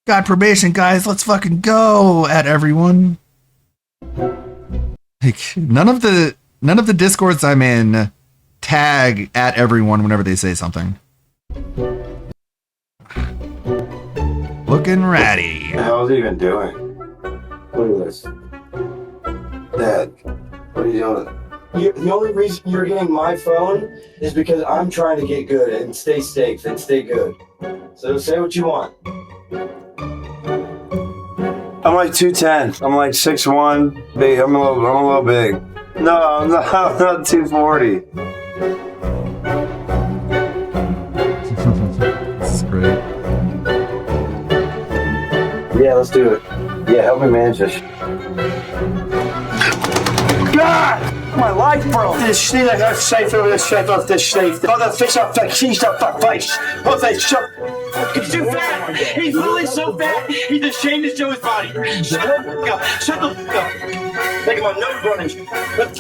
Got probation, guys. Let's fucking go at everyone. Like, none of the discords I'm in tag at everyone whenever they say something. Looking ratty. What the hell is he even doing? Look at this. Dad, what are you doing? The only reason you're getting my phone is because I'm trying to get good and stay safe and stay good. So say what you want. I'm like 210. I'm like 6'1". Big. I'm a little big. No, I'm not 240. This is great. Yeah, let's do it. Yeah, help me manage this. God! My life, bro! This shit, I got safe over this shit off this safe. Oh, the fish up, the cheese up, the face. Oh, they shut. He's too fat! He's literally so fat, he's ashamed to show his body. Shut up! Shut the fuck up! Making my nose running.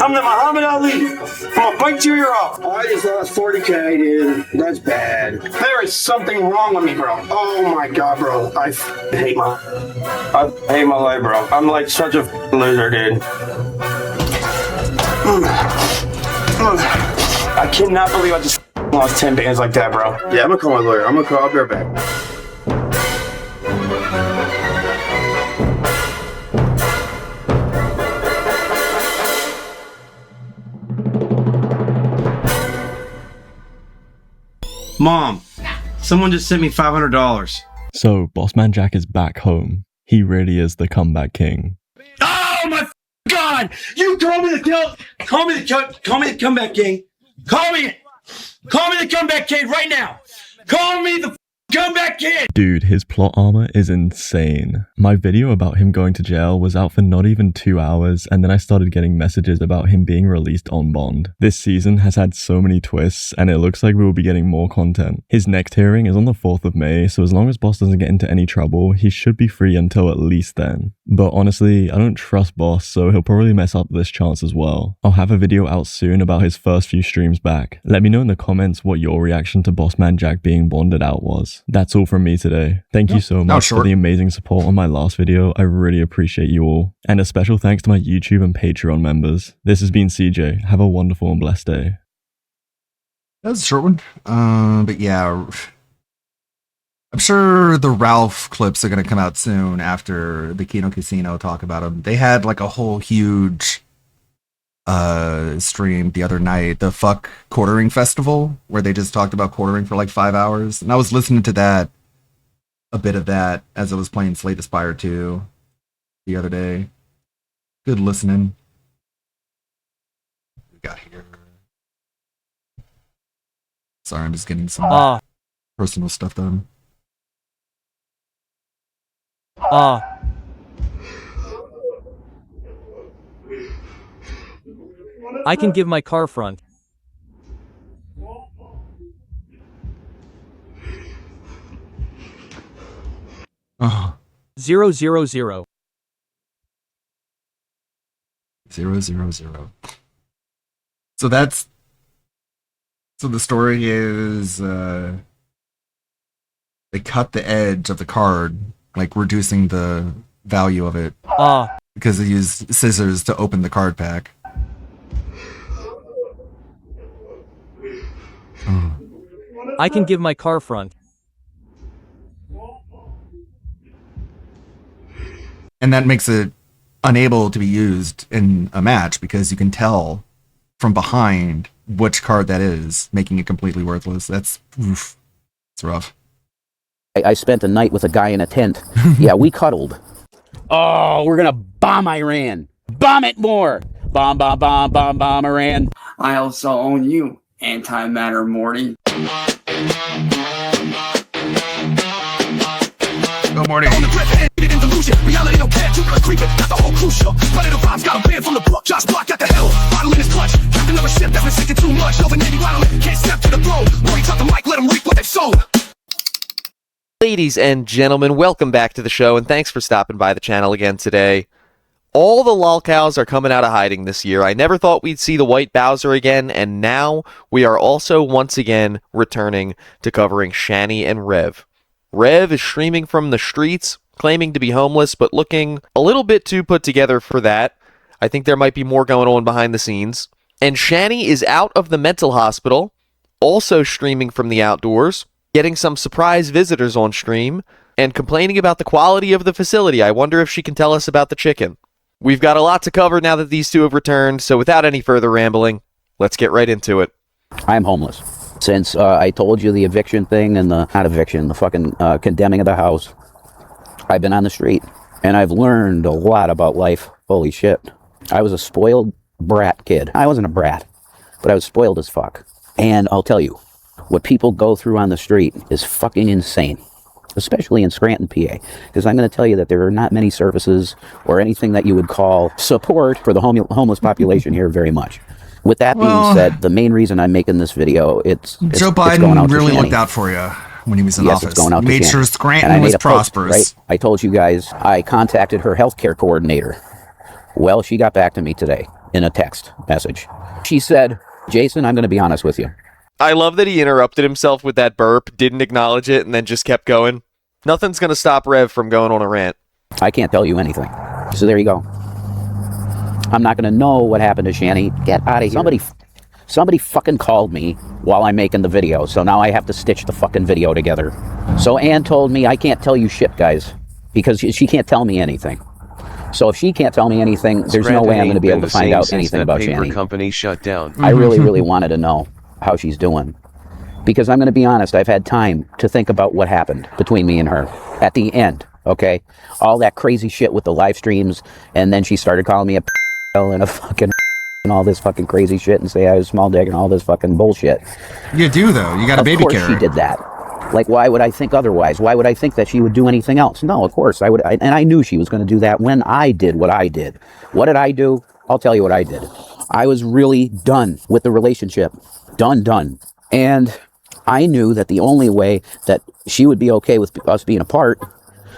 I'm the Muhammad Ali. I'm gonna bite your ear off. I just lost 40K, dude. That's bad. There is something wrong with me, bro. Oh my god, bro. I hate my life, bro. I'm like such a loser, dude. I cannot believe I just lost 10 bands like that, bro. Yeah, I'm gonna call my lawyer. I'll be right back. Mom, someone just sent me $500. So, Bossman Jack is back home. He really is the comeback king. Oh my God! You call me the comeback king. Call me the comeback king right now. Call me the comeback kid! Dude, his plot armor is insane. My video about him going to jail was out for not even 2 hours, and then I started getting messages about him being released on bond. This season has had so many twists, and it looks like we will be getting more content. His next hearing is on the 4th of May, so as long as Boss doesn't get into any trouble, he should be free until at least then. But honestly, I don't trust Boss, so he'll probably mess up this chance as well. I'll have a video out soon about his first few streams back. Let me know in the comments what your reaction to Bossman Jack being bonded out was. That's all from me today. Thank you so much for the amazing support on my last video. I really appreciate you all. And a special thanks to my YouTube and Patreon members. This has been CJ. Have a wonderful and blessed day. That was a short one. But yeah, I'm sure the Ralph clips are going to come out soon after the Kino Casino talk about him. They had like a whole huge stream the other night, the Fuck Quartering Festival, where they just talked about quartering for like 5 hours. And I was listening to that, a bit of that, as I was playing Slay Spire 2 the other day. Good listening. What we got here. Sorry, I'm just getting some personal stuff done. I can give my car front. Oh. 000. 000. So that's so the story is they cut the edge of the card, like reducing the value of it. Because they used scissors to open the card pack. I can give my car front. And that makes it unable to be used in a match because you can tell from behind which card that is, making it completely worthless. That's oof. It's rough. I spent a night with a guy in a tent. Yeah, we cuddled. Oh, we're gonna bomb Iran. Bomb it more. Bomb, bomb, bomb, bomb, bomb Iran. I also own you, antimatter Morty. Go Morty. Reality don't care, too much creeping, got the whole crew shook. Predator vibes got a band from the book. Josh Block got the hell, bottle in his clutch. Captain of a ship that's been sinking too much. Over Navy rattling, can't step to the throne. Morty top the mic, let them reap what they've sown. Ladies and gentlemen, welcome back to the show, and thanks for stopping by the channel again today. All the lolcows are coming out of hiding this year. I never thought we'd see the White Bowser again, and now we are also once again returning to covering Shani and Rev. Rev is streaming from the streets, claiming to be homeless, but looking a little bit too put together for that. I think there might be more going on behind the scenes. And Shani is out of the mental hospital, also streaming from the outdoors, getting some surprise visitors on stream, and complaining about the quality of the facility. I wonder if she can tell us about the chicken. We've got a lot to cover now that these two have returned, so without any further rambling, let's get right into it. I'm homeless. Since I told you the eviction thing and the, not eviction, the fucking condemning of the house, I've been on the street. And I've learned a lot about life. Holy shit. I was a spoiled brat kid. I wasn't a brat, but I was spoiled as fuck. And I'll tell you, what people go through on the street is fucking insane. Especially in Scranton, PA. Because I'm going to tell you that there are not many services or anything that you would call support for the homeless population here very much. With that being said, the main reason I'm making this video, it's Joe Biden really looked out for you when he was in office. It's going out made to sure Shannon. Scranton was prosperous. Post, right? I told you guys I contacted her healthcare coordinator. Well, she got back to me today in a text message. She said, Jason, I'm going to be honest with you. I love that he interrupted himself with that burp, didn't acknowledge it, and then just kept going. Nothing's going to stop Rev from going on a rant. I can't tell you anything. So there you go. I'm not going to know what happened to Shani. Get out of here. Somebody fucking called me while I'm making the video, so now I have to stitch the fucking video together. So Ann told me I can't tell you shit, guys, because she can't tell me anything. So if she can't tell me anything, there's no way I'm going to be able to find out anything about Shani. Company shut down. I really, really wanted to know how she's doing. Because I'm going to be honest, I've had time to think about what happened between me and her at the end, okay? All that crazy shit with the live streams, and then she started calling me a and a fucking and all this fucking crazy shit and say I was small dick and all this fucking bullshit. You do, though. You got a baby carrier. Of course she did that. Like, why would I think otherwise? Why would I think that she would do anything else? No, of course. And I knew she was going to do that when I did what I did. What did I do? I'll tell you what I did. I was really done with the relationship. Done. And I knew that the only way that she would be okay with us being apart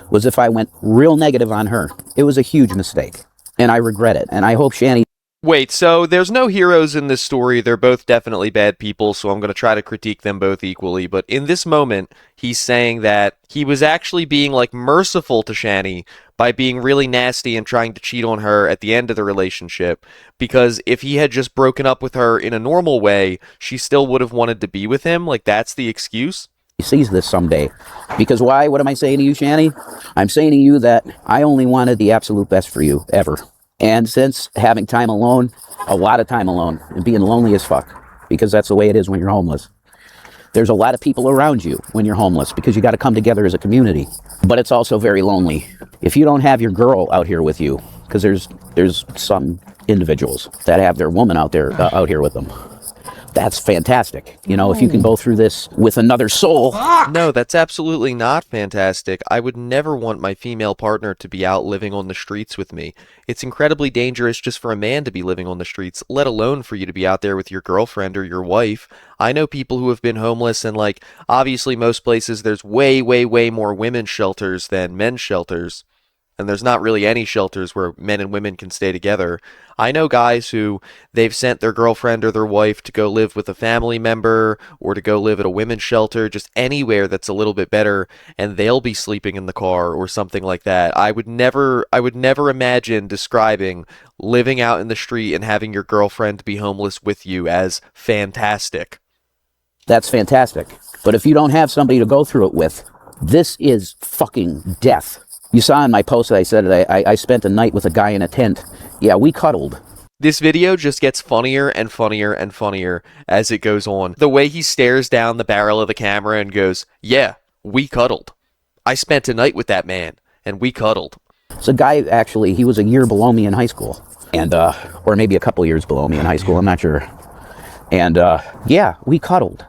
was if I went real negative on her. It was a huge mistake. And I regret it. And I hope Shani... Wait, so there's no heroes in this story. They're both definitely bad people, so I'm going to try to critique them both equally. But in this moment, he's saying that he was actually being, like, merciful to Shani by being really nasty and trying to cheat on her at the end of the relationship. Because if he had just broken up with her in a normal way, she still would have wanted to be with him. Like, that's the excuse? He sees this someday. Because why? What am I saying to you, Shani? I'm saying to you that I only wanted the absolute best for you, ever. And since having time alone, a lot of time alone, and being lonely as fuck, because that's the way it is when you're homeless. There's a lot of people around you when you're homeless, because you got to come together as a community. But it's also very lonely. If you don't have your girl out here with you, because there's some individuals that have their woman out here with them. That's fantastic. You know, if you can go through this with another soul. No, that's absolutely not fantastic. I would never want my female partner to be out living on the streets with me. It's incredibly dangerous just for a man to be living on the streets, let alone for you to be out there with your girlfriend or your wife. I know people who have been homeless, and, like, obviously most places there's way, way, way more women's shelters than men's shelters. and there's not really any shelters where men and women can stay together. I know guys who they've sent their girlfriend or their wife to go live with a family member or to go live at a women's shelter, just anywhere that's a little bit better, and they'll be sleeping in the car or something like that. I would never imagine describing living out in the street and having your girlfriend be homeless with you as fantastic. That's fantastic. But if you don't have somebody to go through it with, this is fucking death. You saw in my post that I said I spent a night with a guy in a tent. Yeah, we cuddled. This video just gets funnier and funnier and funnier as it goes on. The way he stares down the barrel of the camera and goes, yeah, we cuddled. I spent a night with that man, and we cuddled. It's a guy, actually, he was a year below me in high school. And, or maybe a couple years below me in high school, I'm not sure. And, yeah, we cuddled.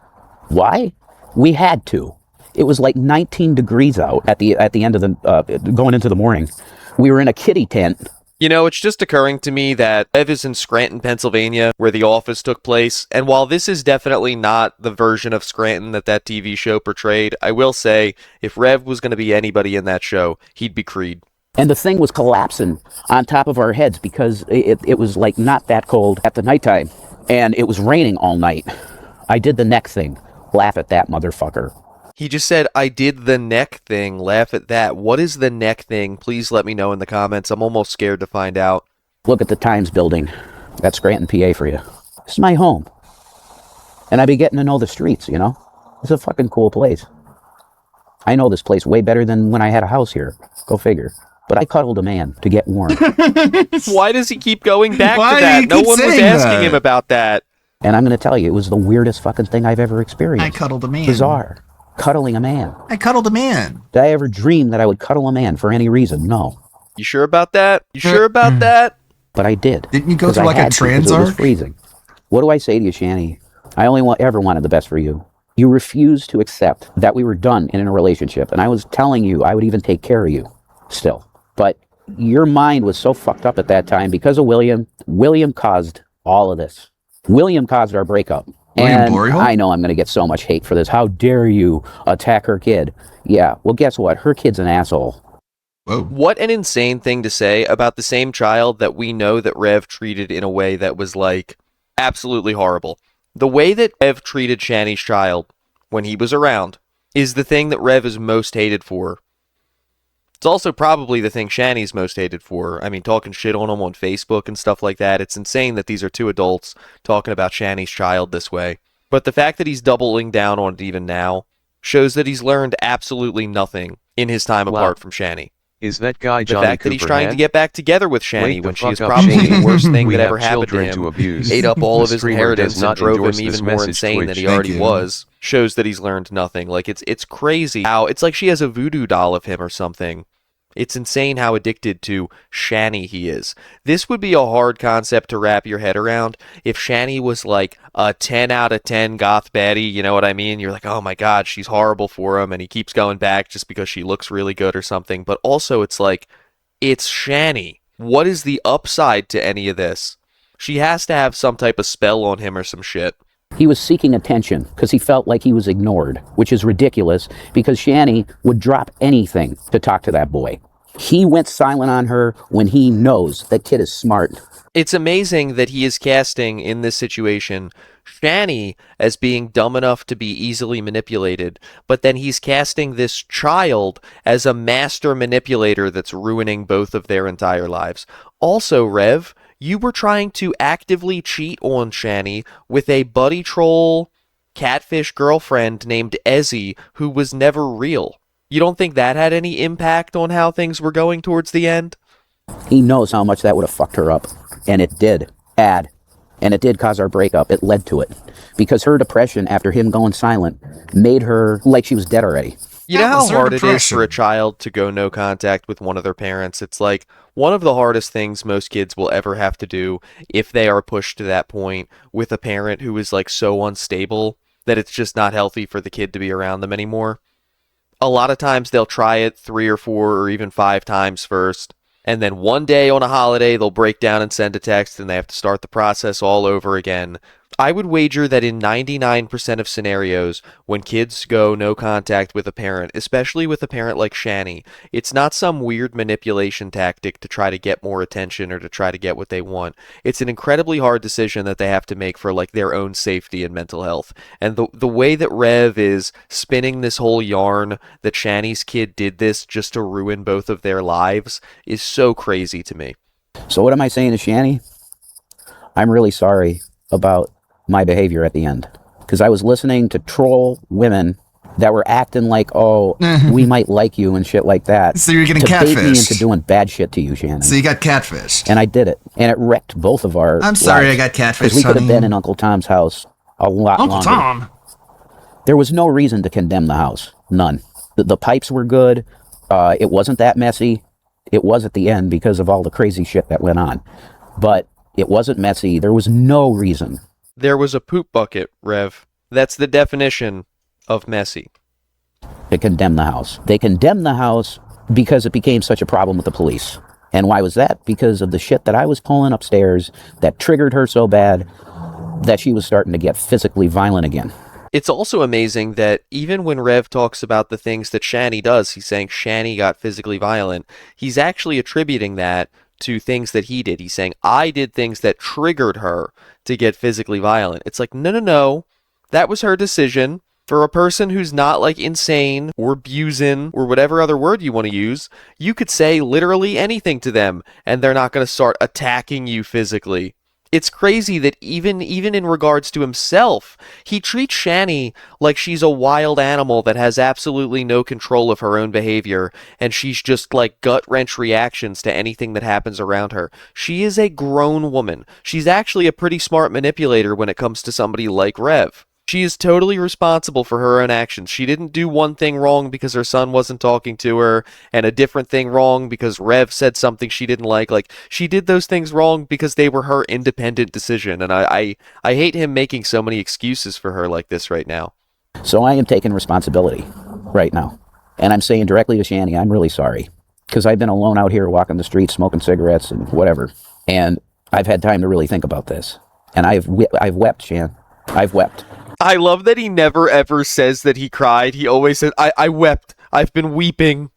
Why? We had to. It was like 19 degrees out at the end of the, going into the morning. We were in a kiddie tent. You know, it's just occurring to me that Rev is in Scranton, Pennsylvania, where The Office took place, and while this is definitely not the version of Scranton that TV show portrayed, I will say, if Rev was going to be anybody in that show, he'd be Creed. And the thing was collapsing on top of our heads because it was like not that cold at the nighttime, and it was raining all night. I did the neck thing. Laugh at that, motherfucker. He just said, I did the neck thing. Laugh at that. What is the neck thing? Please let me know in the comments. I'm almost scared to find out. Look at the Times building. That's Scranton, PA for you. This is my home. And I've been getting to know the streets, you know? It's a fucking cool place. I know this place way better than when I had a house here. Go figure. But I cuddled a man to get warm. Why does he keep going back to that? No one was asking him about that. And I'm going to tell you, it was the weirdest fucking thing I've ever experienced. I cuddled a man. Bizarre. Cuddling a man. I cuddled a man. Did I ever dream that I would cuddle a man for any reason? No. You sure about that? You sure about that? But I did. Didn't you go through like a trans arc? It was freezing. What do I say to you, Shanny? I only ever wanted the best for you. You refused to accept that we were done in a relationship, and I was telling you I would even take care of you still. But your mind was so fucked up at that time because of William. William caused all of this. William caused our breakup. And I know I'm going to get so much hate for this. How dare you attack her kid? Yeah, well, guess what? Her kid's an asshole. Whoa. What an insane thing to say about the same child that we know that Rev treated in a way that was, like, absolutely horrible. The way that Rev treated Shanny's child when he was around is the thing that Rev is most hated for. It's also probably the thing Shanny's most hated for. I mean, talking shit on him on Facebook and stuff like that. It's insane that these are two adults talking about Shanny's child this way. But the fact that he's doubling down on it even now shows that he's learned absolutely nothing in his time apart from Shanny. Is that guy Johnny The fact that he's trying to get back together with Shanny when she is up, probably Shane. the worst thing We that have ever happened to children him, to abuse. ate up all The of his streamer inheritance does and not drove endorse him this even more message, insane than he Twitch. already Thank you. was, shows that he's learned nothing. Like, it's crazy how, it's like she has a voodoo doll of him or something. It's insane how addicted to Shanny he is. This would be a hard concept to wrap your head around if Shanny was like a 10 out of 10 goth baddie, you know what I mean? You're like, oh my god, she's horrible for him, and he keeps going back just because she looks really good or something. But also it's like, it's Shanny. What is the upside to any of this? She has to have some type of spell on him or some shit. He was seeking attention because he felt like he was ignored, which is ridiculous because Shanny would drop anything to talk to that boy. He went silent on her when he knows that kid is smart. It's amazing that he is casting in this situation Shanny as being dumb enough to be easily manipulated, but then he's casting this child as a master manipulator that's ruining both of their entire lives. Also, Rev, you were trying to actively cheat on Shanny with a buddy troll catfish girlfriend named Ezzy who was never real. You don't think that had any impact on how things were going towards the end? He knows how much that would have fucked her up. And it did. And it did cause our breakup. It led to it. Because her depression after him going silent made her like she was dead already. You know how hard it is for a child to go no contact with one of their parents? It's like one of the hardest things most kids will ever have to do if they are pushed to that point with a parent who is like so unstable that it's just not healthy for the kid to be around them anymore. A lot of times they'll try it 3 or 4 or even 5 times first. And then one day on a holiday, they'll break down and send a text and they have to start the process all over again. I would wager that in 99% of scenarios, when kids go no contact with a parent, especially with a parent like Shani, it's not some weird manipulation tactic to try to get more attention or to try to get what they want. It's an incredibly hard decision that they have to make for like their own safety and mental health. And the way that Rev is spinning this whole yarn that Shani's kid did this just to ruin both of their lives is so crazy to me. So what am I saying to Shani? I'm really sorry about my behavior at the end, because I was listening to troll women that were acting like, oh, we might like you and shit like that. So you're getting to bait me catfished. into doing bad shit to you, Shannon. So you got catfished. And I did it, and it wrecked both of our I'm sorry lives. I got catfished, Because we could have honey. been in Uncle Tom's house a lot Uncle longer. Tom? There was no reason to condemn the house. None. The pipes were good. It wasn't that messy. It was at the end because of all the crazy shit that went on. But it wasn't messy. There was no reason. There was a poop bucket, Rev. That's the definition of messy. To condemn the house. They condemned the house because it became such a problem with the police. And why was that? Because of the shit that I was pulling upstairs that triggered her so bad that she was starting to get physically violent again. It's also amazing that even when Rev talks about the things that Shani does, he's saying Shani got physically violent. He's actually attributing that to things that he did. He's saying, I did things that triggered her to get physically violent. It's like, no. That was her decision. For a person who's not like insane or abusing or whatever other word you want to use, you could say literally anything to them and they're not going to start attacking you physically. It's crazy that even in regards to himself, he treats Shani like she's a wild animal that has absolutely no control of her own behavior, and she's just like gut-wrench reactions to anything that happens around her. She is a grown woman. She's actually a pretty smart manipulator when it comes to somebody like Rev. She is totally responsible for her own actions. She didn't do one thing wrong because her son wasn't talking to her, and a different thing wrong because Rev said something she didn't like. Like, she did those things wrong because they were her independent decision, and I hate him making so many excuses for her like this right now. So I am taking responsibility right now. And I'm saying directly to Shani, I'm really sorry. Because I've been alone out here walking the streets, smoking cigarettes and whatever. And I've had time to really think about this. And I've wept, Shan. I've wept. I love that he never ever says that he cried. He always says, I wept. I've been weeping.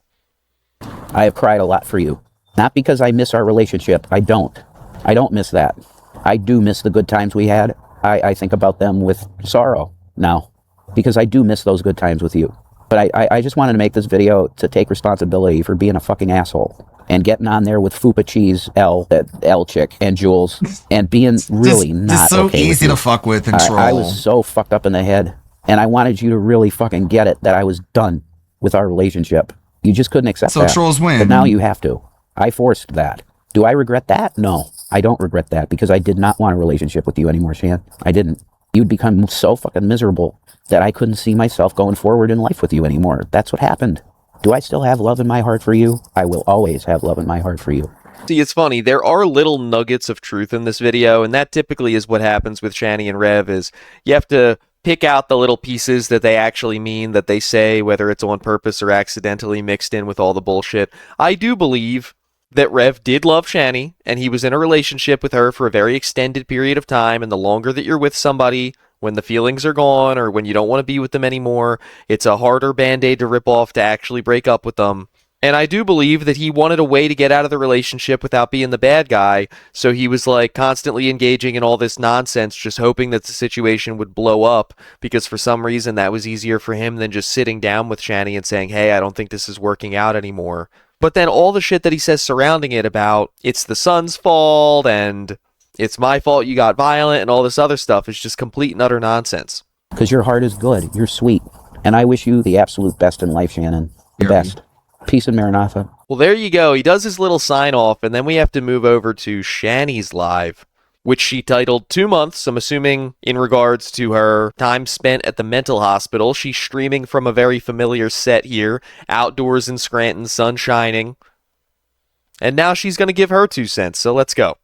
I have cried a lot for you. Not because I miss our relationship. I don't miss that. I do miss the good times we had. I think about them with sorrow now. Because I do miss those good times with you. But I just wanted to make this video to take responsibility for being a fucking asshole. And getting on there with Fupa Cheese, L chick, and Jules, and being really not just so okay easy with you. to fuck with and troll. I was so fucked up in the head, and I wanted you to really fucking get it that I was done with our relationship. You just couldn't accept that. So trolls win. But now you have to. I forced that. Do I regret that? No, I don't regret that, because I did not want a relationship with you anymore, Shan. I didn't. You'd become so fucking miserable that I couldn't see myself going forward in life with you anymore. That's what happened. Do I still have love in my heart for you? I will always have love in my heart for you. See, it's funny. There are little nuggets of truth in this video, and that typically is what happens with Shani and Rev, is you have to pick out the little pieces that they actually mean, that they say, whether it's on purpose or accidentally mixed in with all the bullshit. I do believe that Rev did love Shani, and he was in a relationship with her for a very extended period of time, and the longer that you're with somebody, when the feelings are gone or when you don't want to be with them anymore, it's a harder band-aid to rip off to actually break up with them. And I do believe that he wanted a way to get out of the relationship without being the bad guy, so he was like constantly engaging in all this nonsense, just hoping that the situation would blow up, because for some reason that was easier for him than just sitting down with Shani and saying, hey, I don't think this is working out anymore. But then all the shit that he says surrounding it about it's the son's fault and it's my fault you got violent and all this other stuff is just complete and utter nonsense. Because your heart is good. You're sweet. And I wish you the absolute best in life, Shannon. The best. Peace and Maranatha. Well, there you go. He does his little sign off, and then we have to move over to Shani's live, which she titled 2 months. I'm assuming in regards to her time spent at the mental hospital. She's streaming from a very familiar set here, outdoors in Scranton, sun shining. And now she's going to give her 2 cents, so let's go.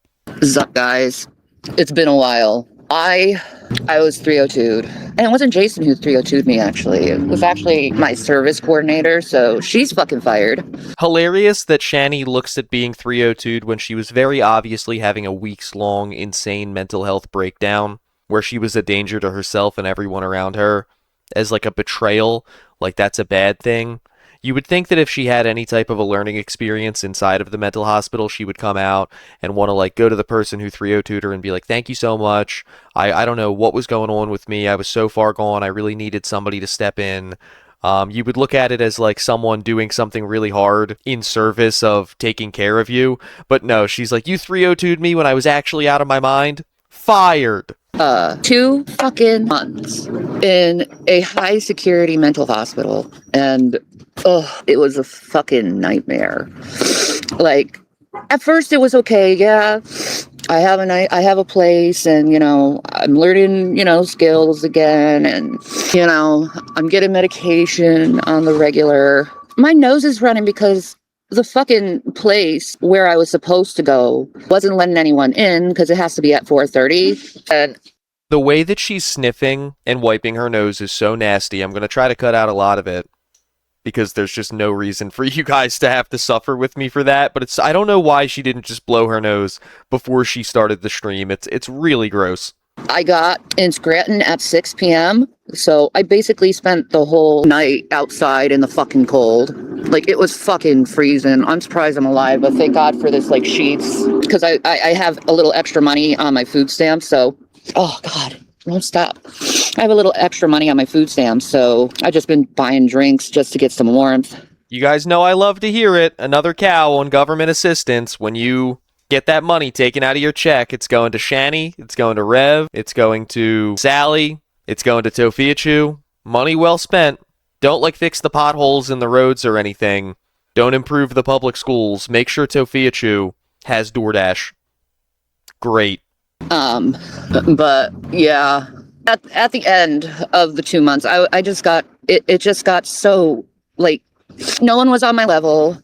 Sup, guys? It's been a while. I was 302'd. And it wasn't Jason who 302'd me, actually. It was actually my service coordinator, so she's fucking fired. Hilarious that Shani looks at being 302'd when she was very obviously having a weeks-long insane mental health breakdown. where she was a danger to herself and everyone around her, as like a betrayal, like that's a bad thing. You would think that if she had any type of a learning experience inside of the mental hospital, she would come out and want to like go to the person who 302'd her and be like, thank you so much. I don't know what was going on with me. I was so far gone. I really needed somebody to step in. You would look at it as like someone doing something really hard in service of taking care of you. But no, she's like, you 302'd me when I was actually out of my mind. Fired. 2 fucking months in a high security mental hospital, and it was a fucking nightmare. Like, at first it was okay, yeah. I have a place, and I'm learning skills again, and I'm getting medication on the regular. My nose is running because the fucking place where I was supposed to go wasn't letting anyone in because it has to be at 4:30. And the way that she's sniffing and wiping her nose is so nasty. I'm going to try to cut out a lot of it because there's just no reason for you guys to have to suffer with me for that. But I don't know why she didn't just blow her nose before she started the stream. It's really gross. I got in Scranton at 6 p.m. So I basically spent the whole night outside in the fucking cold. Like, it was fucking freezing. I'm surprised I'm alive, but thank God for this, like, sheets. Because I have a little extra money on my food stamps, so... Oh, God. Don't stop. I have a little extra money on my food stamps, so I've just been buying drinks just to get some warmth. You guys know I love to hear it. Another cow on government assistance. When you get that money taken out of your check, it's going to Shani, it's going to Rev, it's going to Sally, it's going to Tofiachu. Money well spent. Don't fix the potholes in the roads or anything. Don't improve the public schools. Make sure Tofiachu has DoorDash. Great. But yeah, at the end of the 2 months, I just got, it just got so, no one was on my level.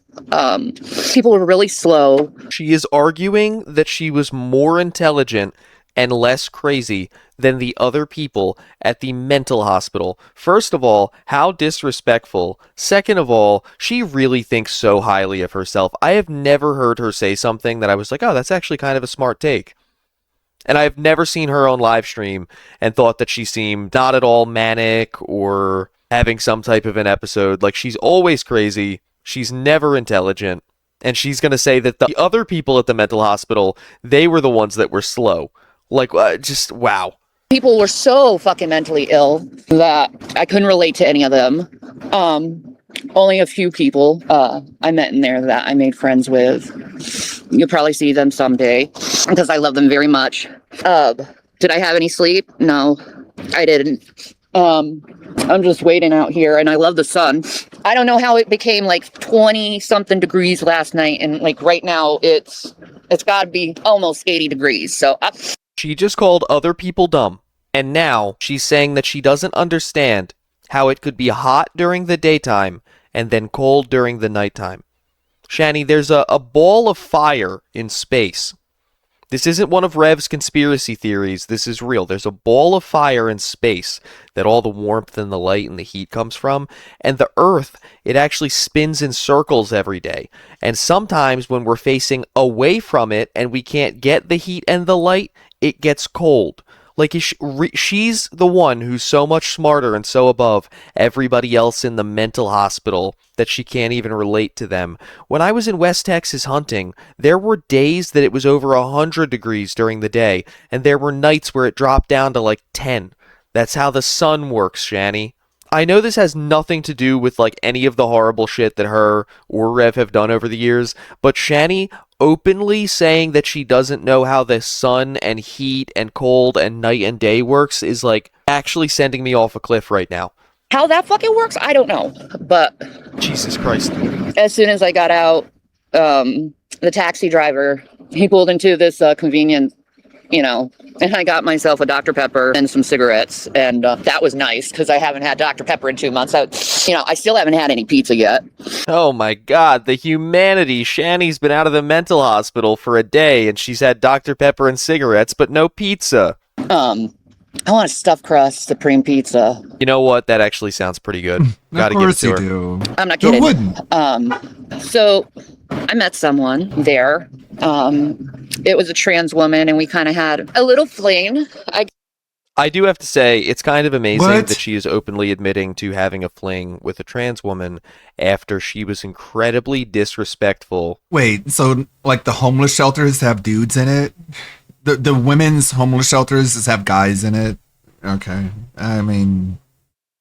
People were really slow. She is arguing that she was more intelligent and less crazy than the other people at the mental hospital. First of all, how disrespectful. Second of all, she really thinks so highly of herself. I have never heard her say something that I was like, oh, that's actually kind of a smart take. And I've never seen her on live stream and thought that she seemed not at all manic or having some type of an episode. Like, she's always crazy. She's never intelligent. And she's going to say that the other people at the mental hospital, they were the ones that were slow. Just wow. People were so fucking mentally ill that I couldn't relate to any of them. Only a few people I met in there that I made friends with. You'll probably see them someday because I love them very much. Did I have any sleep? No, I didn't. I'm just waiting out here, and I love the sun. I don't know how it became 20-something degrees last night, and right now it's got to be almost 80 degrees. So she just called other people dumb, and now she's saying that she doesn't understand how it could be hot during the daytime and then cold during the nighttime. Shani, there's a ball of fire in space. This isn't one of Rev's conspiracy theories. This is real. There's a ball of fire in space that all the warmth and the light and the heat comes from. And the Earth, it actually spins in circles every day. And sometimes when we're facing away from it and we can't get the heat and the light, it gets cold. She's the one who's so much smarter and so above everybody else in the mental hospital that she can't even relate to them. When I was in West Texas hunting, there were days that it was over 100 degrees during the day, and there were nights where it dropped down to 10. That's how the sun works, Shani. I know this has nothing to do with any of the horrible shit that her or Rev have done over the years, but Shani openly saying that she doesn't know how the sun and heat and cold and night and day works is actually sending me off a cliff right now. how that fucking works, I don't know. But Jesus Christ. As soon as I got out, the taxi driver, he pulled into this convenience, and I got myself a Dr. Pepper and some cigarettes, and that was nice because I haven't had Dr. Pepper in 2 months. I still haven't had any pizza yet. Oh my God, the humanity. Shani's been out of the mental hospital for a day, and she's had Dr. Pepper and cigarettes, but no pizza. I want a stuffed crust supreme pizza. You know what? That actually sounds pretty good. Gotta give it to her. Do. I'm not kidding. So I met someone there. It was a trans woman, and we kind of had a little fling. I do have to say, it's kind of amazing What? that she is openly admitting to having a fling with a trans woman after she was incredibly disrespectful. Wait, so like the homeless shelters have dudes in it? The women's homeless shelters just have guys in it? Okay. I mean,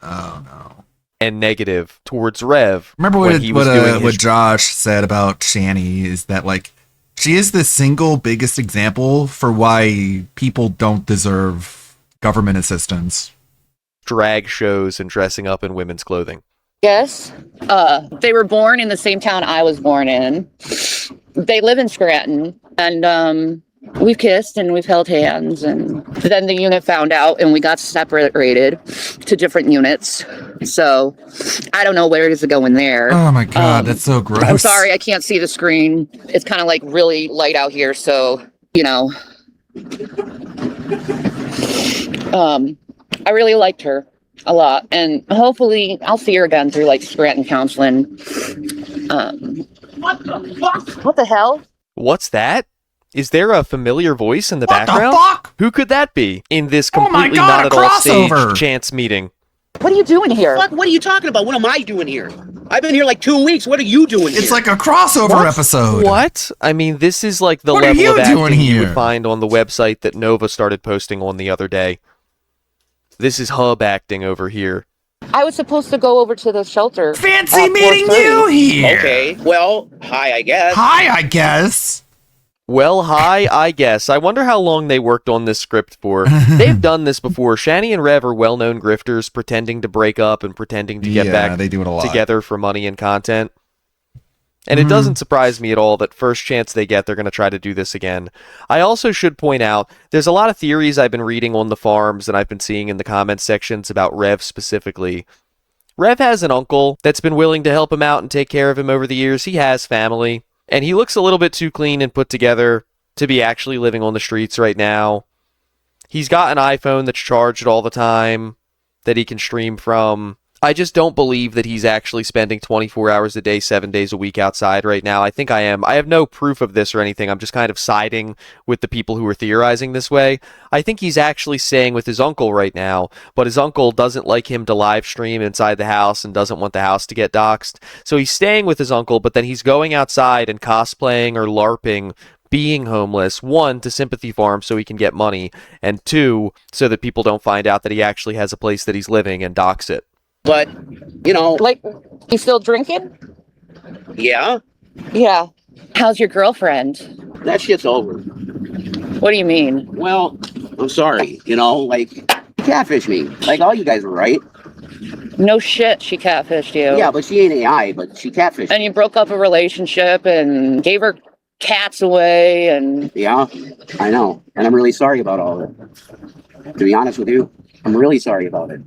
oh no. And negative towards Rev. Remember when he was doing what Josh said about Shani is that like she is the single biggest example for why people don't deserve government assistance. Drag shows and dressing up in women's clothing. Yes. They were born in the same town I was born in. They live in Scranton, and we've kissed and we've held hands, and then the unit found out and we got separated to different units. So I don't know where to go in there. Oh my god, that's so gross. I'm sorry, I can't see the screen. It's kind of like really light out here, so you know. I really liked her a lot, and hopefully I'll see her again through like Scranton counseling. What the fuck? What the hell? What's that? Is there a familiar voice in the What the background? fuck? Who could that be in this Oh my completely God, not a at all crossover. staged chance meeting? What are you doing here? What are you talking about? What am I doing here? I've been here like 2 weeks. What are you doing here? It's like a crossover episode. What? I mean, this is like the What are level you of doing acting you here? would find on the website that Nova started posting on the other day. This is hub acting over here. I was supposed to go over to the shelter. Fancy meeting you here. Okay, well, hi, I guess. Hi, I guess. Well, hi, I guess. I wonder how long they worked on this script for. They've done this before. Shani and Rev are well-known grifters, pretending to break up and pretending to get back they do it a lot. together for money and content. And it doesn't surprise me at all that first chance they get, they're going to try to do this again. I also should point out, there's a lot of theories I've been reading on the forums and I've been seeing in the comment sections about Rev specifically. Rev has an uncle that's been willing to help him out and take care of him over the years. He has family. And he looks a little bit too clean and put together to be actually living on the streets right now. He's got an iPhone that's charged all the time that he can stream from. I just don't believe that he's actually spending 24 hours a day, 7 days a week outside right now. I think I am. I have no proof of this or anything. I'm just kind of siding with the people who are theorizing this way. I think he's actually staying with his uncle right now, but his uncle doesn't like him to live stream inside the house and doesn't want the house to get doxxed. So he's staying with his uncle, but then he's going outside and cosplaying or LARPing being homeless, 1, to sympathy farm so he can get money, and 2, so that people don't find out that he actually has a place that he's living and dox it. But, you know. Like, you still drinking? Yeah? Yeah. How's your girlfriend? That shit's over. What do you mean? Well, I'm sorry. You know, like, catfish me. Like, all you guys were right. No shit, she catfished you. Yeah, but she ain't AI, but she catfished. And you broke up a relationship and gave her cats away and... Yeah, I know. And I'm really sorry about all of it. To be honest with you, I'm really sorry about it.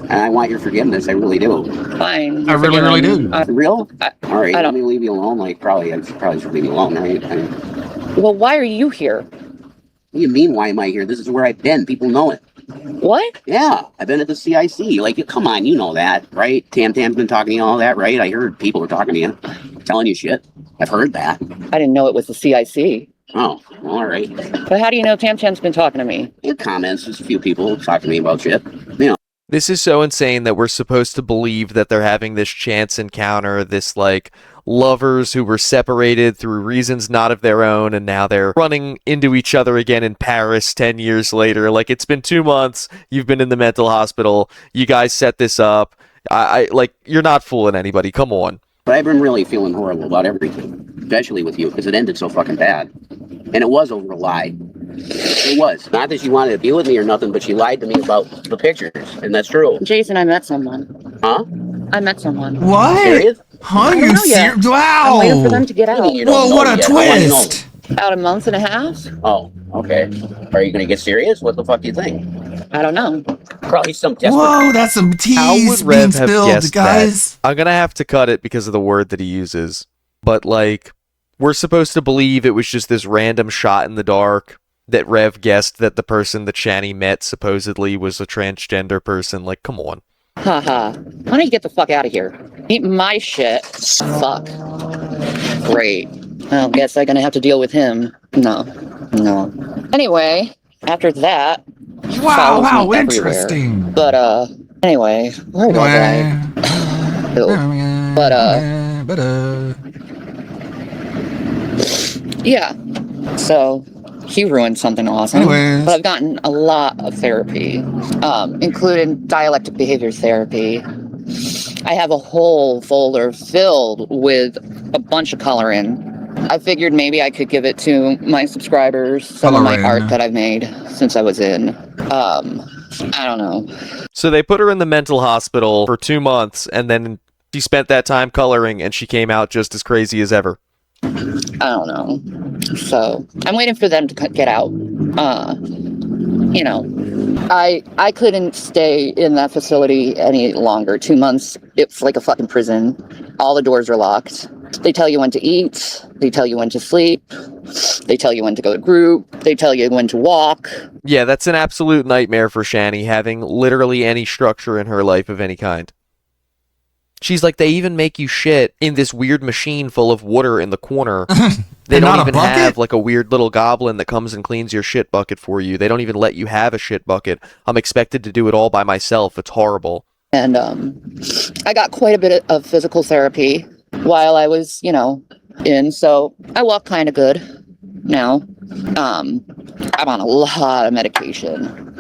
And I want your forgiveness. I really do. Fine. I really do. Real? All right, I let me leave you alone. Like, probably should leave you alone, right? Well, why are you here? What do you mean, why am I here? This is where I've been. People know it. What? Yeah, I've been at the CIC. Like, come on, you know that, right? Tam Tam's been talking to you all that, right? I heard people were talking to you, telling you shit. I've heard that. I didn't know it was the CIC. Oh, all right. But how do you know Tam Tam's been talking to me? In comments, just a few people talk to me about shit. You know. This is so insane that we're supposed to believe that they're having this chance encounter, this like lovers who were separated through reasons not of their own, and now they're running into each other again in Paris 10 years later. Like, it's been 2 months, you've been in the mental hospital, you guys set this up. I like, you're not fooling anybody, come on. But I've been really feeling horrible about everything, especially with you, because it ended so fucking bad. And it was over a lie. It was. Not that she wanted to be with me or nothing, but she lied to me about the pictures, and that's true. Jason, I met someone. Huh? I met someone. What? Serious? Huh? I don't know yet. Wow. I'm waiting for them to get out. Whoa, what a twist. About a month and a half. Oh, okay. Are you going to get serious? What the fuck do you think? I don't know. Probably some desperate... Whoa, that's some teas How would being Rev have spilled, guessed guys. that? I'm gonna have to cut it because of the word that he uses. But like, we're supposed to believe it was just this random shot in the dark that Rev guessed that the person that Shani met supposedly was a transgender person. Like, come on. Haha. Why don't you get the fuck out of here? Eat my shit. Fuck. Great. Well, guess I'm gonna have to deal with him. No. Anyway, after that, follows wow, me everywhere. interesting. But anyway, where was I? Ew. But yeah. So he ruined something awesome. Anyways. But I've gotten a lot of therapy, including dialectic behavior therapy. I have a whole folder filled with a bunch of coloring. I figured maybe I could give it to my subscribers, some of my art that I've made since I was in. I don't know. So they put her in the mental hospital for 2 months, and then she spent that time coloring, and she came out just as crazy as ever. I don't know. So I'm waiting for them to get out. You know, I couldn't stay in that facility any longer. 2 months, it's like a fucking prison. All the doors are locked. They tell you when to eat. They tell you when to sleep. They tell you when to go to group. They tell you when to walk. Yeah, that's an absolute nightmare for Shani, having literally any structure in her life of any kind. She's like, they even make you shit in this weird machine full of water in the corner. They don't even have like a weird little goblin that comes and cleans your shit bucket for you. They don't even let you have a shit bucket. I'm expected to do it all by myself. It's horrible. And I got quite a bit of physical therapy while I was, you know, in. So I walk kind of good now. I'm on a lot of medication.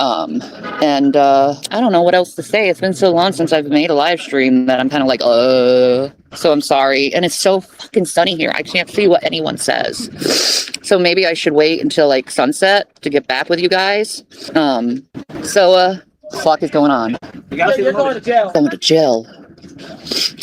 And I don't know what else to say. It's been so long since I've made a live stream that I'm kind of like, so I'm sorry. And it's so fucking sunny here. I can't see what anyone says. So maybe I should wait until like sunset to get back with you guys. Fuck is going on? You're going to jail. Going to jail.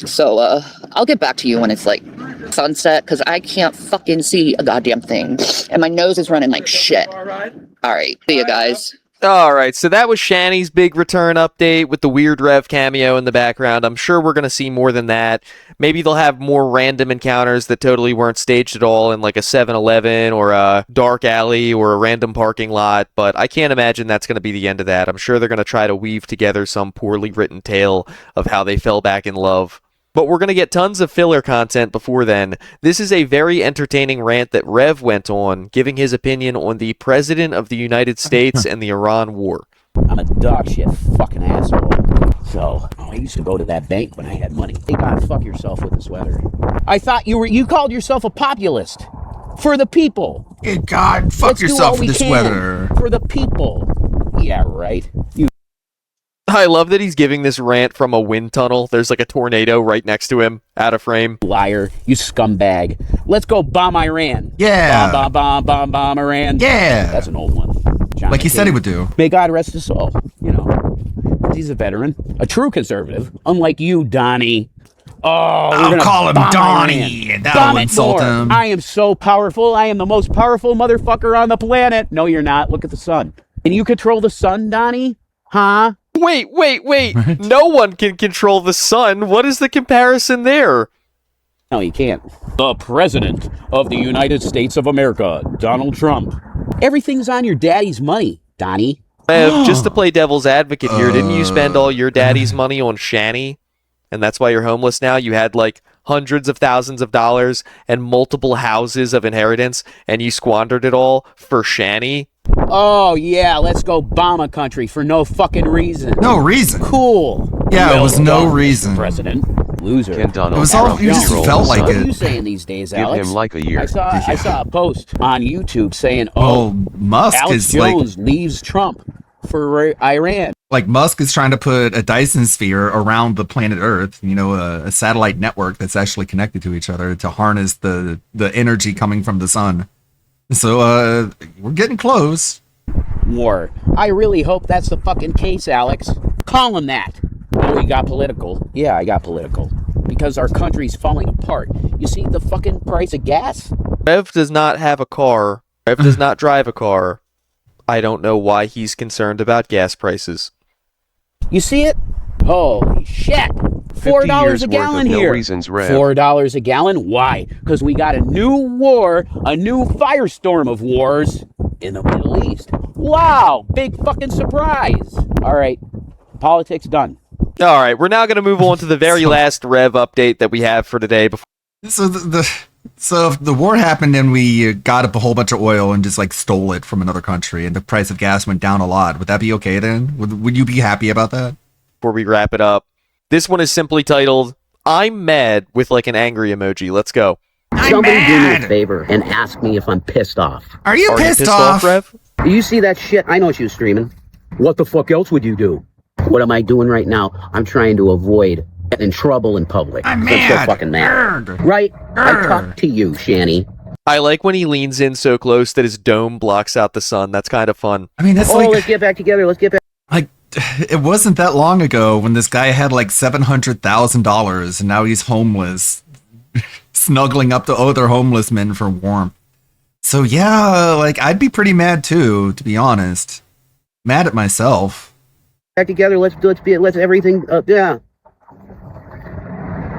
So I'll get back to you when it's like sunset, because I can't fucking see a goddamn thing. And my nose is running like shit. All right. See you guys. Alright, so that was Shani's big return update with the weird Rev cameo in the background. I'm sure we're going to see more than that. Maybe they'll have more random encounters that totally weren't staged at all in like a 7-Eleven or a dark alley or a random parking lot, but I can't imagine that's going to be the end of that. I'm sure they're going to try to weave together some poorly written tale of how they fell back in love. But we're going to get tons of filler content before then. This is a very entertaining rant that Rev went on, giving his opinion on the President of the United States and the Iran war. I'm a dog shit fucking asshole. So, I used to go to that bank when I had money. Hey, God, fuck yourself with this weather. I thought you called yourself a populist. For the people. Hey, God, fuck yourself with this weather. For the people. Yeah, right. You. I love that he's giving this rant from a wind tunnel. There's like a tornado right next to him, out of frame. Liar, you scumbag. Let's go bomb Iran. Yeah. Bomb Iran. Yeah. That's an old one. Like he said he would do. May God rest his soul. You know, he's a veteran, a true conservative, unlike you, Donnie. Oh, I'll call him Donnie. That'll insult him. I am so powerful. I am the most powerful motherfucker on the planet. No, you're not. Look at the sun. Can you control the sun, Donnie? Huh? Wait. No one can control the sun. What is the comparison there? No, you can't. The President of the United States of America, Donald Trump. Everything's on your daddy's money, Donnie. Just to play devil's advocate here, didn't you spend all your daddy's money on Shani? And that's why you're homeless now? You had like hundreds of thousands of dollars and multiple houses of inheritance, and you squandered it all for Shani? Oh, yeah, let's go bomb a country for no fucking reason. No reason. Cool. Yeah, well, it was no reason. President. Loser. Ken Donald it was all, you just felt like what it. What are you saying these days, Alex? Give him like a year. I saw a post on YouTube saying, Musk Alex is Jones leaves Trump for Iran. Like Musk is trying to put a Dyson sphere around the planet Earth, you know, a satellite network that's actually connected to each other to harness the energy coming from the sun. So we're getting close. War. I really hope that's the fucking case, Alex. Call him that. Oh, you got political. Yeah, I got political. Because our country's falling apart. You see the fucking price of gas? Rev does not have a car. Rev does not drive a car. I don't know why he's concerned about gas prices. You see it? Holy shit! $4 a gallon here. $4 a gallon? Why? Because we got a new war, a new firestorm of wars in the Middle East. Wow! Big fucking surprise! Alright, politics done. Alright, we're now going to move on to the very last Rev update that we have for today. So So if the war happened and we got up a whole bunch of oil and just like stole it from another country and the price of gas went down a lot, would that be okay then? Would you be happy about that? Before we wrap it up, this one is simply titled, I'm mad, with like an angry emoji. Let's go. Somebody do me a favor and ask me if I'm pissed off. Are you pissed off, Rev? You see that shit? I know what you streaming. What the fuck else would you do? What am I doing right now? I'm trying to avoid getting in trouble in public. I'm so mad. fucking mad. Right? I talk to you, Shanny. I like when he leans in so close that his dome blocks out the sun. That's kind of fun. I mean, that's let's get back together. Let's get back. Like, it wasn't that long ago when this guy had like $700,000 and now he's homeless, snuggling up to other homeless men for warmth. So yeah, like I'd be pretty mad too, to be honest. Mad at myself. Back together. Let's everything. Yeah.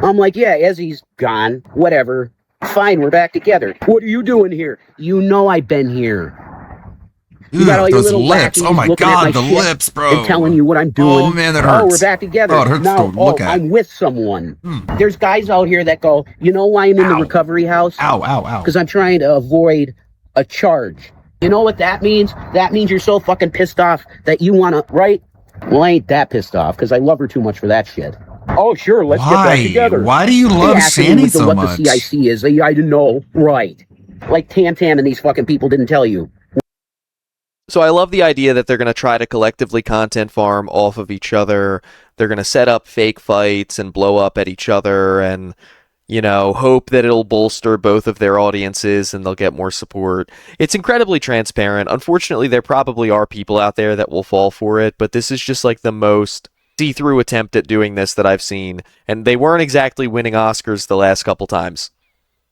I'm like, yeah, Ezzy's gone. Whatever. Fine, we're back together. What are you doing here? You know I've been here. You got all your those little lips. lackeys Oh my looking at God, the shit lips, bro. And telling you what I'm doing. Oh man, that hurts. Oh, we're back together. Oh, it hurts now, to look at. I'm with someone. There's guys out here that go, you know why I'm in the recovery house? Ow, ow, ow. Because I'm trying to avoid a charge. You know what that means? That means you're so fucking pissed off that you want to, right? Well, I ain't that pissed off because I love her too much for that shit. Oh, sure, let's get back together. Why do you love Shanny so what much? The CIC is. I didn't know. Right. Like Tam and these fucking people didn't tell you. So I love the idea that they're going to try to collectively content farm off of each other. They're going to set up fake fights and blow up at each other and, you know, hope that it'll bolster both of their audiences and they'll get more support. It's incredibly transparent. Unfortunately, there probably are people out there that will fall for it, but this is just like the most see-through attempt at doing this that I've seen. And they weren't exactly winning Oscars the last couple times.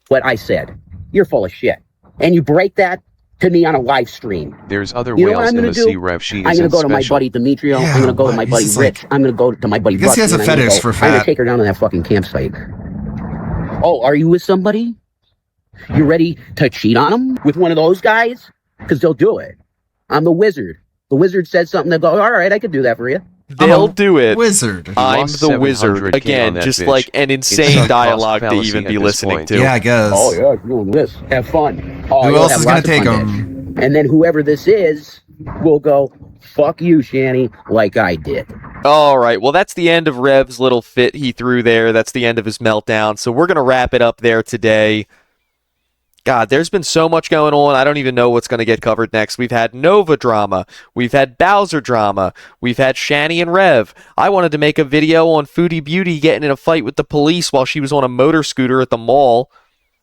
What I said. You're full of shit. And you break that to me on a live stream. There's other You know what whales I'm in gonna the do? sea, Rev. She I'm going isn't to go to my special. buddy Demetrio. Yeah, I'm going to go to my he's buddy just Rich. like- I'm going to go to my buddy I guess he has Bucky, a and I'm gonna fetish go- for I'm going fat. to take her down to that fucking campsite. Oh, are you with somebody? You ready to cheat on them with one of those guys? Because they'll do it. I'm the wizard. The wizard said something, they'll go, all right, I could do that for you. They'll do it. Wizard. I'm lost the 700K wizard. Again, on that just bitch. like an It's insane sunk cost dialogue to fallacy even at be this listening point. to. Yeah, I guess. Oh, yeah, you're doing this. Have fun. Oh, Who you'll else have is gonna lots of take fun, him? bitch. And then whoever this is will go, fuck you, Shanny, like I did. All right, well, that's the end of Rev's little fit he threw there. That's the end of his meltdown. So we're going to wrap it up there today. God, there's been so much going on. I don't even know what's going to get covered next. We've had Nova drama. We've had Bowser drama. We've had Shanny and Rev. I wanted to make a video on Foodie Beauty getting in a fight with the police while she was on a motor scooter at the mall,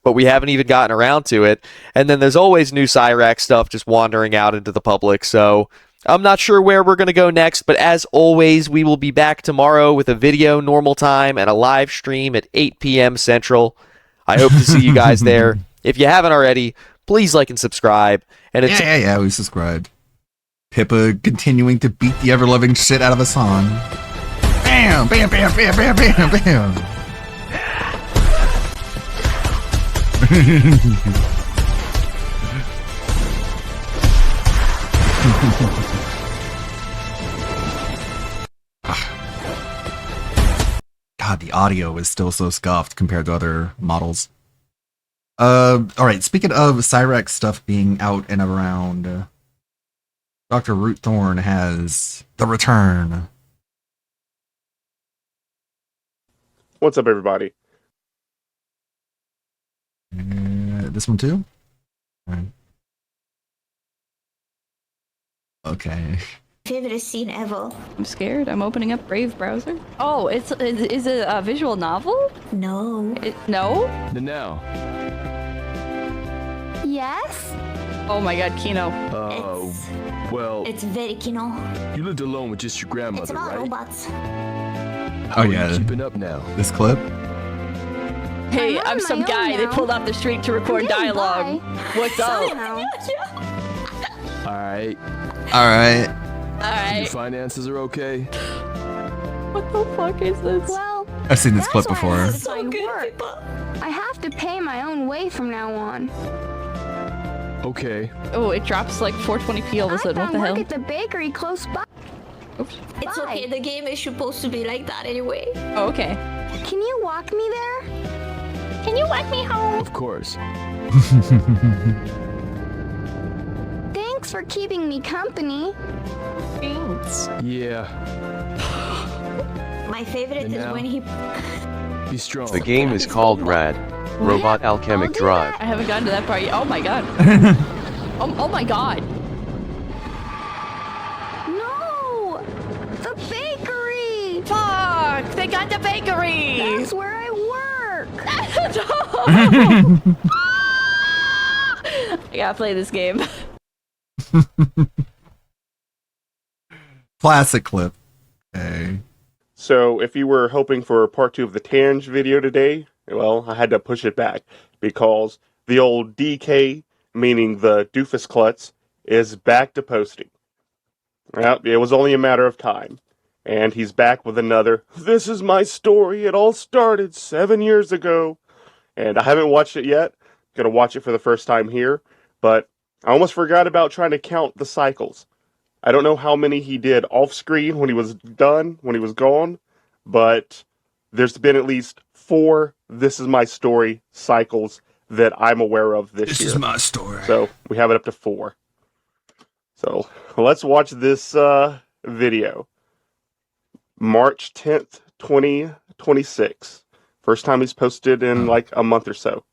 but we haven't even gotten around to it. And then there's always new Cyrax stuff just wandering out into the public. So I'm not sure where we're going to go next, but as always, we will be back tomorrow with a video normal time and a live stream at 8 p.m. Central. I hope to see you guys there. If you haven't already, please like and subscribe. And it's Yeah, we subscribed. Pippa continuing to beat the ever-loving shit out of a song. Bam, bam, bam, bam, bam, bam, bam. God, the audio is still so scuffed compared to other models. All right. Speaking of Cyrax stuff being out and around, Dr. Root Thorn has the return. What's up, everybody? This one too. All right. Okay. Favorite scene ever. I'm scared. I'm opening up Brave browser. Oh, is it a visual novel? No. No? No. Yes? Oh my god, Kino. Well, It's very kino. you lived alone with just your It's grandmother, about right? robots. Oh yeah. Keeping up now. This clip. Hey, I'm some guy they pulled off the street to record dialogue. What's up? All right. All right. Your Alright. finances are okay. What the fuck is this? Well, I've seen this clip before. so good. I have to pay my own way from now on. Okay. Oh, it drops like 420p all of a sudden. What the Work hell? at the bakery close by. Oops. It's okay, the game is supposed to be like that anyway. Oh, okay. Can you walk me there? Can you walk me home? Of course. Thanks for keeping me company. Thanks. Yeah. My favorite And is now? when he. Be strong. The game is called Rad, Robot Alchemic Drive. I haven't gotten to that part yet. Oh my god. Oh my god. No! The bakery! Fuck! They got the bakery! That's where I work! I gotta play this game. Classic clip. Okay. So, if you were hoping for part 2 of the Tange video today, well, I had to push it back because the old DK, meaning the doofus klutz, is back to posting. Well, it was only a matter of time. And he's back with another, "This is my story, it all started 7 years ago." And I haven't watched it yet. Gonna watch it for the first time here. But I almost forgot about trying to count the cycles. I don't know how many he did off screen when he was done, when he was gone, but there's been at least 4 This Is My Story cycles that I'm aware of this year. This is my story. So we have it up to 4. So let's watch this video. March 10th, 2026. First time he's posted in like a month or so.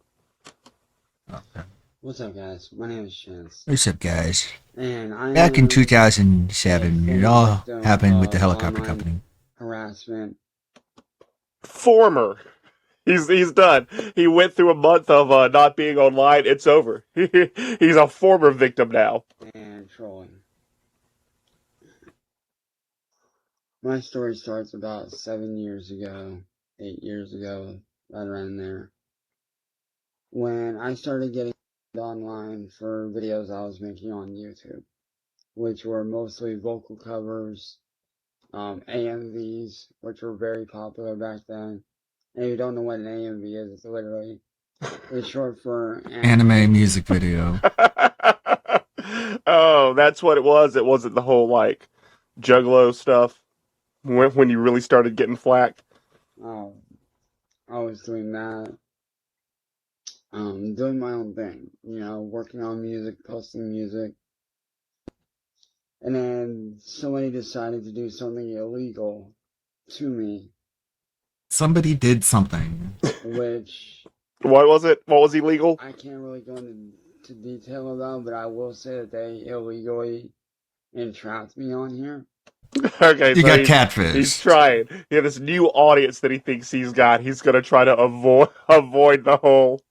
What's up, guys? My name is Chance. What's up, guys? And I Back in am 2007, it all happened with the helicopter online company. harassment. Former. He's done. He went through a month of not being online. It's over. He's a former victim now. And trolling. My story starts about 7 years ago, 8 years ago, right around there. When I started getting online for videos I was making on YouTube, which were mostly vocal covers, AMVs, which were very popular back then. And if you don't know what an AMV is, it's literally it's short for Anime music video. Oh, that's what it was. It wasn't the whole like Juggalo stuff when you really started getting flack. Oh, I was doing that. Doing my own thing, you know, working on music, posting music. And then somebody decided to do something illegal to me, Somebody did something. which What was it? What was illegal? I can't really go into detail about, but I will say that they illegally entrapped me on here. Okay, You so got he's catfish. trying. He has this new audience that he thinks he's got. He's gonna try to avoid the whole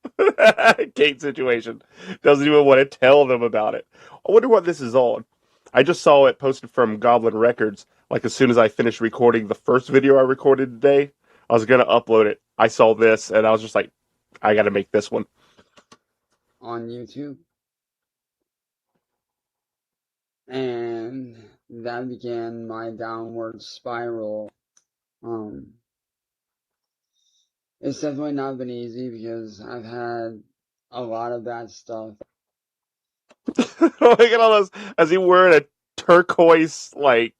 Kate situation. Doesn't even want to tell them about it. I wonder what this is on. I just saw it posted from Goblin Records. Like as soon as I finished recording the first video I recorded today, I was gonna upload it. I saw this and I was just like, I gotta make this one. On YouTube. And that began my downward spiral. It's definitely not been easy because I've had a lot of bad stuff. Look at all those. As he wearing a turquoise like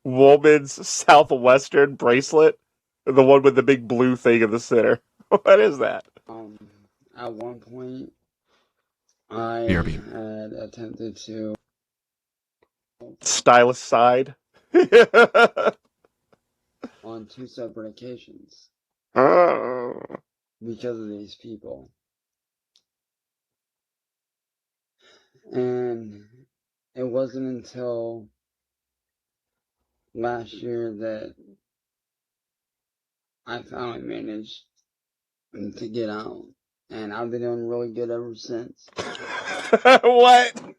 woman's southwestern bracelet, the one with the big blue thing in the center. What is that? At one point, I BRB. had attempted to Stylus side. on 2 separate occasions Oh. because of these people. And it wasn't until last year that I finally managed to get out. And I've been doing really good ever since. What?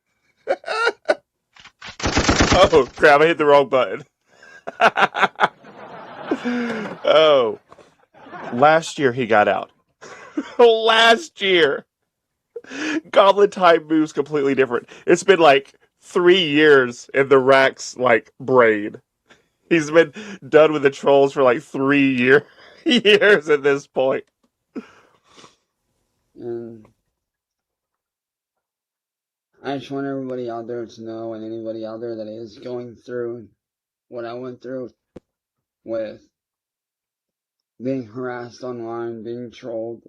Oh crap! I hit the wrong button. Oh, last year he got out. Last year, Goblin Time moves completely different. It's been like 3 years in the Rack's like brain. He's been done with the trolls for like 3 years at this point. And I just want everybody out there to know, and anybody out there that is going through what I went through with being harassed online, being trolled,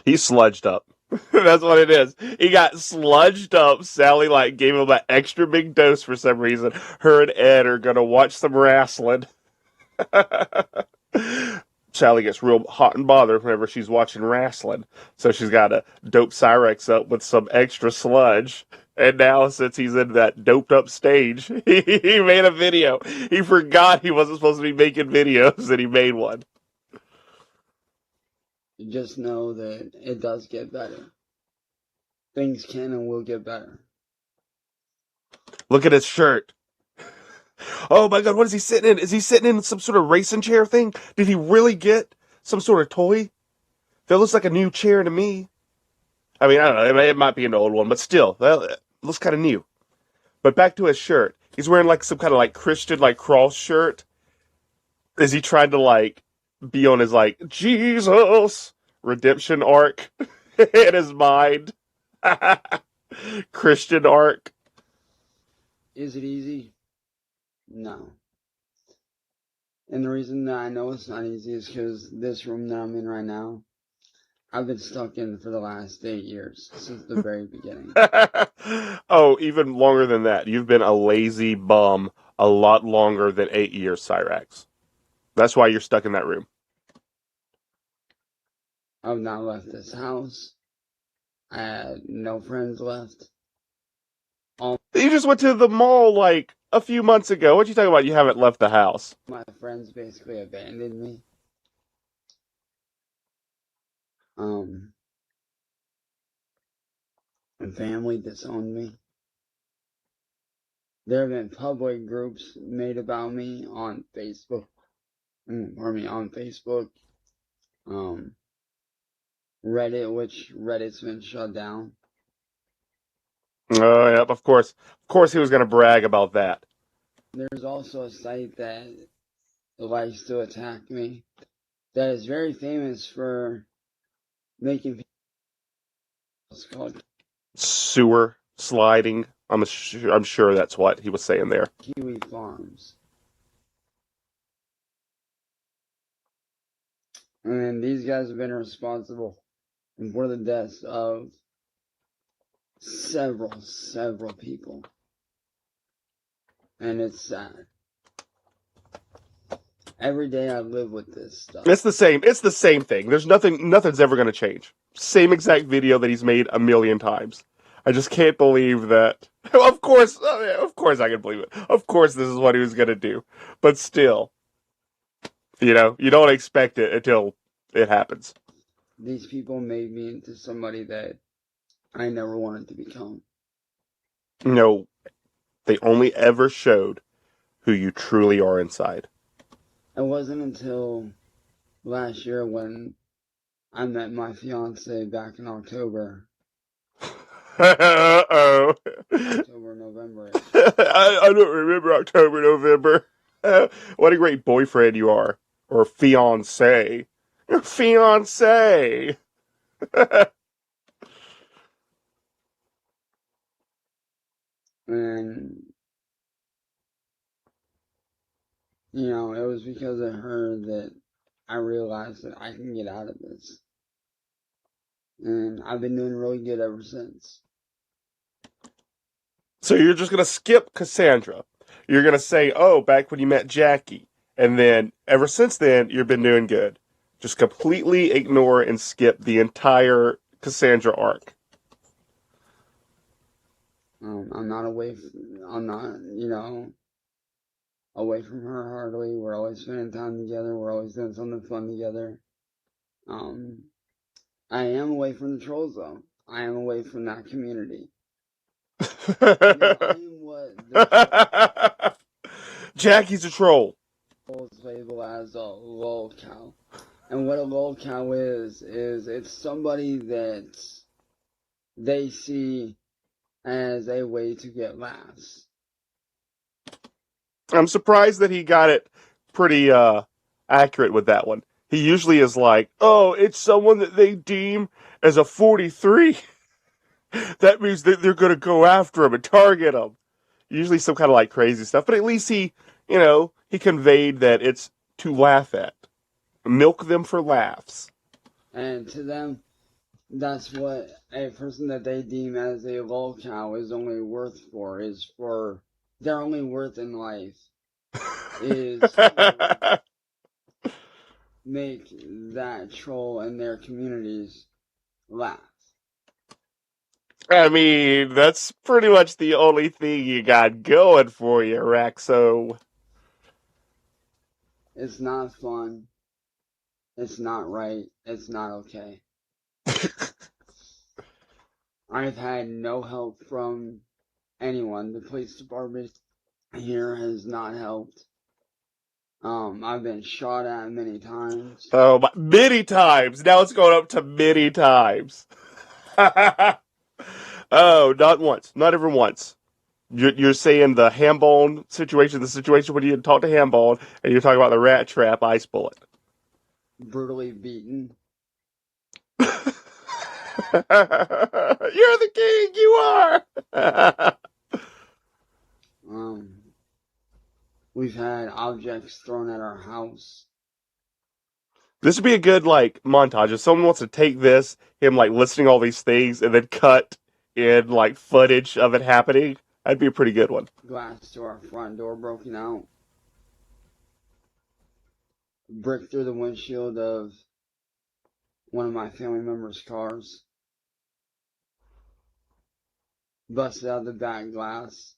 He's sludged up. That's what it is. He got sludged up. Sally like gave him an extra big dose for some reason. Her and Ed are gonna watch some wrestling. Sally gets real hot and bothered whenever she's watching wrestling. So she's got to dope Cyrex up with some extra sludge. And now, since he's in that doped up stage, he made a video. He forgot he wasn't supposed to be making videos, and he made one. Just know that it does get better. Things can and will get better. Look at his shirt. Oh my god, what is he sitting in? Is he sitting in some sort of racing chair thing? Did he really get some sort of toy? That looks like a new chair to me. I mean, I don't know, it might be an old one, but still, that looks kind of new. But back to his shirt. He's wearing like some kind of like Christian like cross shirt. Is he trying to like be on his like Jesus redemption arc in his mind? Christian arc. Is it easy? No. And the reason that I know it's not easy is because this room that I'm in right now, I've been stuck in for the last 8 years, since the very beginning. Oh, even longer than that. You've been a lazy bum a lot longer than 8 years, Cyrax. That's why you're stuck in that room. I've not left this house. I had no friends left. You just went to the mall like a few months ago. What you talking about? You haven't left the house. My friends basically abandoned me. And family disowned me. There have been public groups made about me on Facebook. On Facebook. Reddit, which Reddit's been shut down. Oh, yep, of course. Of course he was going to brag about that. There's also a site that likes to attack me that is very famous for making people. It's called Sewer sliding. I'm sure that's what he was saying there. Kiwi Farms. And these guys have been responsible for the deaths of several people. And it's sad. Every day I live with this stuff. It's the same thing. There's nothing's ever going to change. Same exact video that he's made a million times. I just can't believe that. Of course I can believe it. Of course this is what he was going to do. But still, you don't expect it until it happens. These people made me into somebody that I never wanted to become. No, they only ever showed who you truly are inside. It wasn't until last year when I met my fiance back in October. Uh-oh. October, November. I don't remember October, November. What a great boyfriend you are. Or fiancé. Your fiancé. And, it was because of her that I realized that I can get out of this. And I've been doing really good ever since. So you're just going to skip Cassandra. You're going to say, oh, back when you met Jackie. And then, ever since then, you've been doing good. Just completely ignore and skip the entire Cassandra arc. I'm not away from her hardly. We're always spending time together. We're always doing something fun together. I am away from the trolls, though. I am away from that community. Jackie's a troll. Label as a lol cow. And what a lol cow is it's somebody that they see as a way to get laughs. I'm surprised that he got it pretty accurate with that one. He usually is like, oh, it's someone that they deem as a 43. That means that they're going to go after him and target him. Usually some kind of like crazy stuff. But at least he conveyed that it's to laugh at. Milk them for laughs. And to them, That's what a person that they deem as a lolcow is only worth for, their only worth in life is to make that troll and their communities laugh. I mean, that's pretty much the only thing you got going for you, Raxo. It's not fun. It's not right. It's not okay. I've had no help from anyone. The police department here has not helped. I've been shot at many times. Oh, many times. Now it's going up to many times. Oh, not once. Not even once. You're saying the Hambone situation, the situation when you talk to Hambone, and you're talking about the rat trap ice bullet. Brutally beaten. You're the king. You are. We've had objects thrown at our house. This would be a good montage. If someone wants to take this, him listing all these things, and then cut in footage of it happening, that'd be a pretty good one. Glass to our front door broken out. Brick through the windshield of one of my family members' cars. Busted out the back glass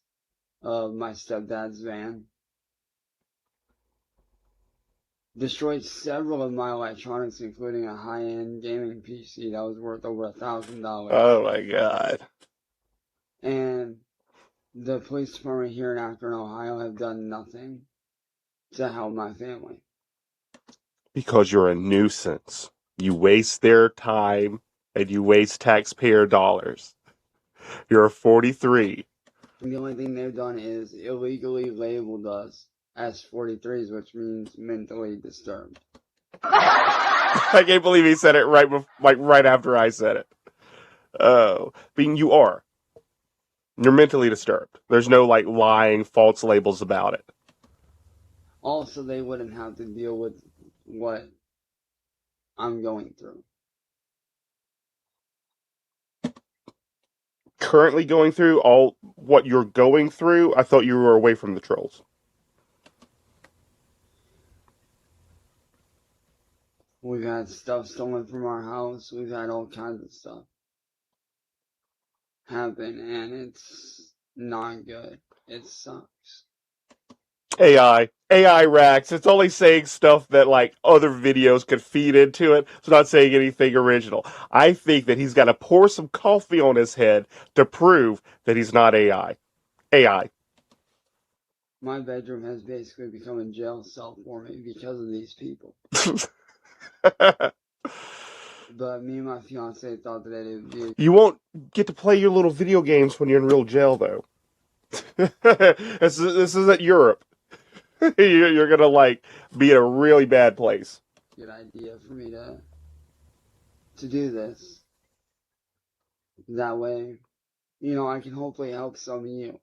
of my stepdad's van. Destroyed several of my electronics, including a high-end gaming PC that was worth over $1,000. Oh my god. And the police department here in Akron, Ohio have done nothing to help my family. Because you're a nuisance. You waste their time and you waste taxpayer dollars. You're 43. And the only thing they've done is illegally labeled us as 43s, which means mentally disturbed. I can't believe he said it right after I said it. Oh, being you are. You're mentally disturbed. There's no lying false labels about it. Also, they wouldn't have to deal with what I'm going through. Currently going through all what you're going through, I thought you were away from the trolls. We've had stuff stolen from our house. We've had all kinds of stuff happen, and it's not good. It sucks. AI Rax. It's only saying stuff that other videos could feed into it. It's not saying anything original. I think that he's got to pour some coffee on his head to prove that he's not AI. AI. My bedroom has basically become a jail cell for me because of these people. But me and my fiance thought that it would be... You won't get to play your little video games when you're in real jail, though. This isn't Europe. You're gonna be in a really bad place. Good idea for me to do this. That way, I can hopefully help some of you.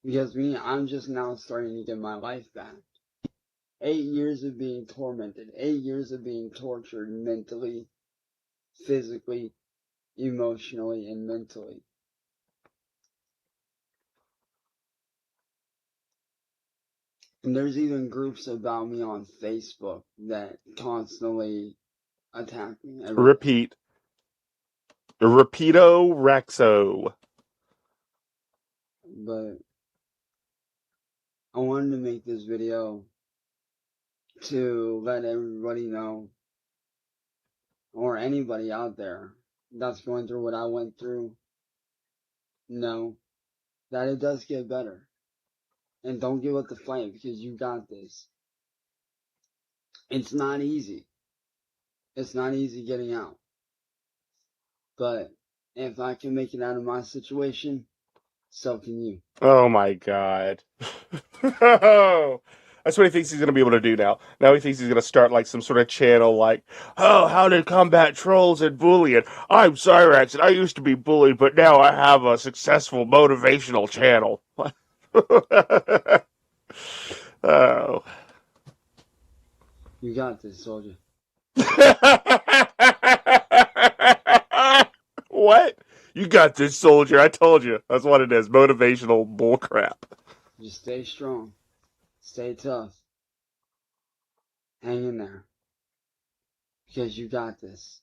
Because I'm just now starting to get my life back. 8 years of being tormented, 8 years of being tortured mentally, physically, emotionally, and mentally. And there's even groups about me on Facebook that constantly attack me. Repeat. Repeato Raxo. But I wanted to make this video to let everybody know, or anybody out there that's going through what I went through, know that it does get better. And don't give up the fight, because you got this. It's not easy. It's not easy getting out. But if I can make it out of my situation, so can you. Oh my god. That's what he thinks he's going to be able to do now. Now he thinks he's going to start some sort of channel oh, how to combat trolls and bullying. I'm Cyrax and I used to be bullied, but now I have a successful motivational channel. Oh. You got this, soldier. What? You got this, soldier. I told you. That's what it is. Motivational bullcrap. Just stay strong. Stay tough. Hang in there. Because you got this.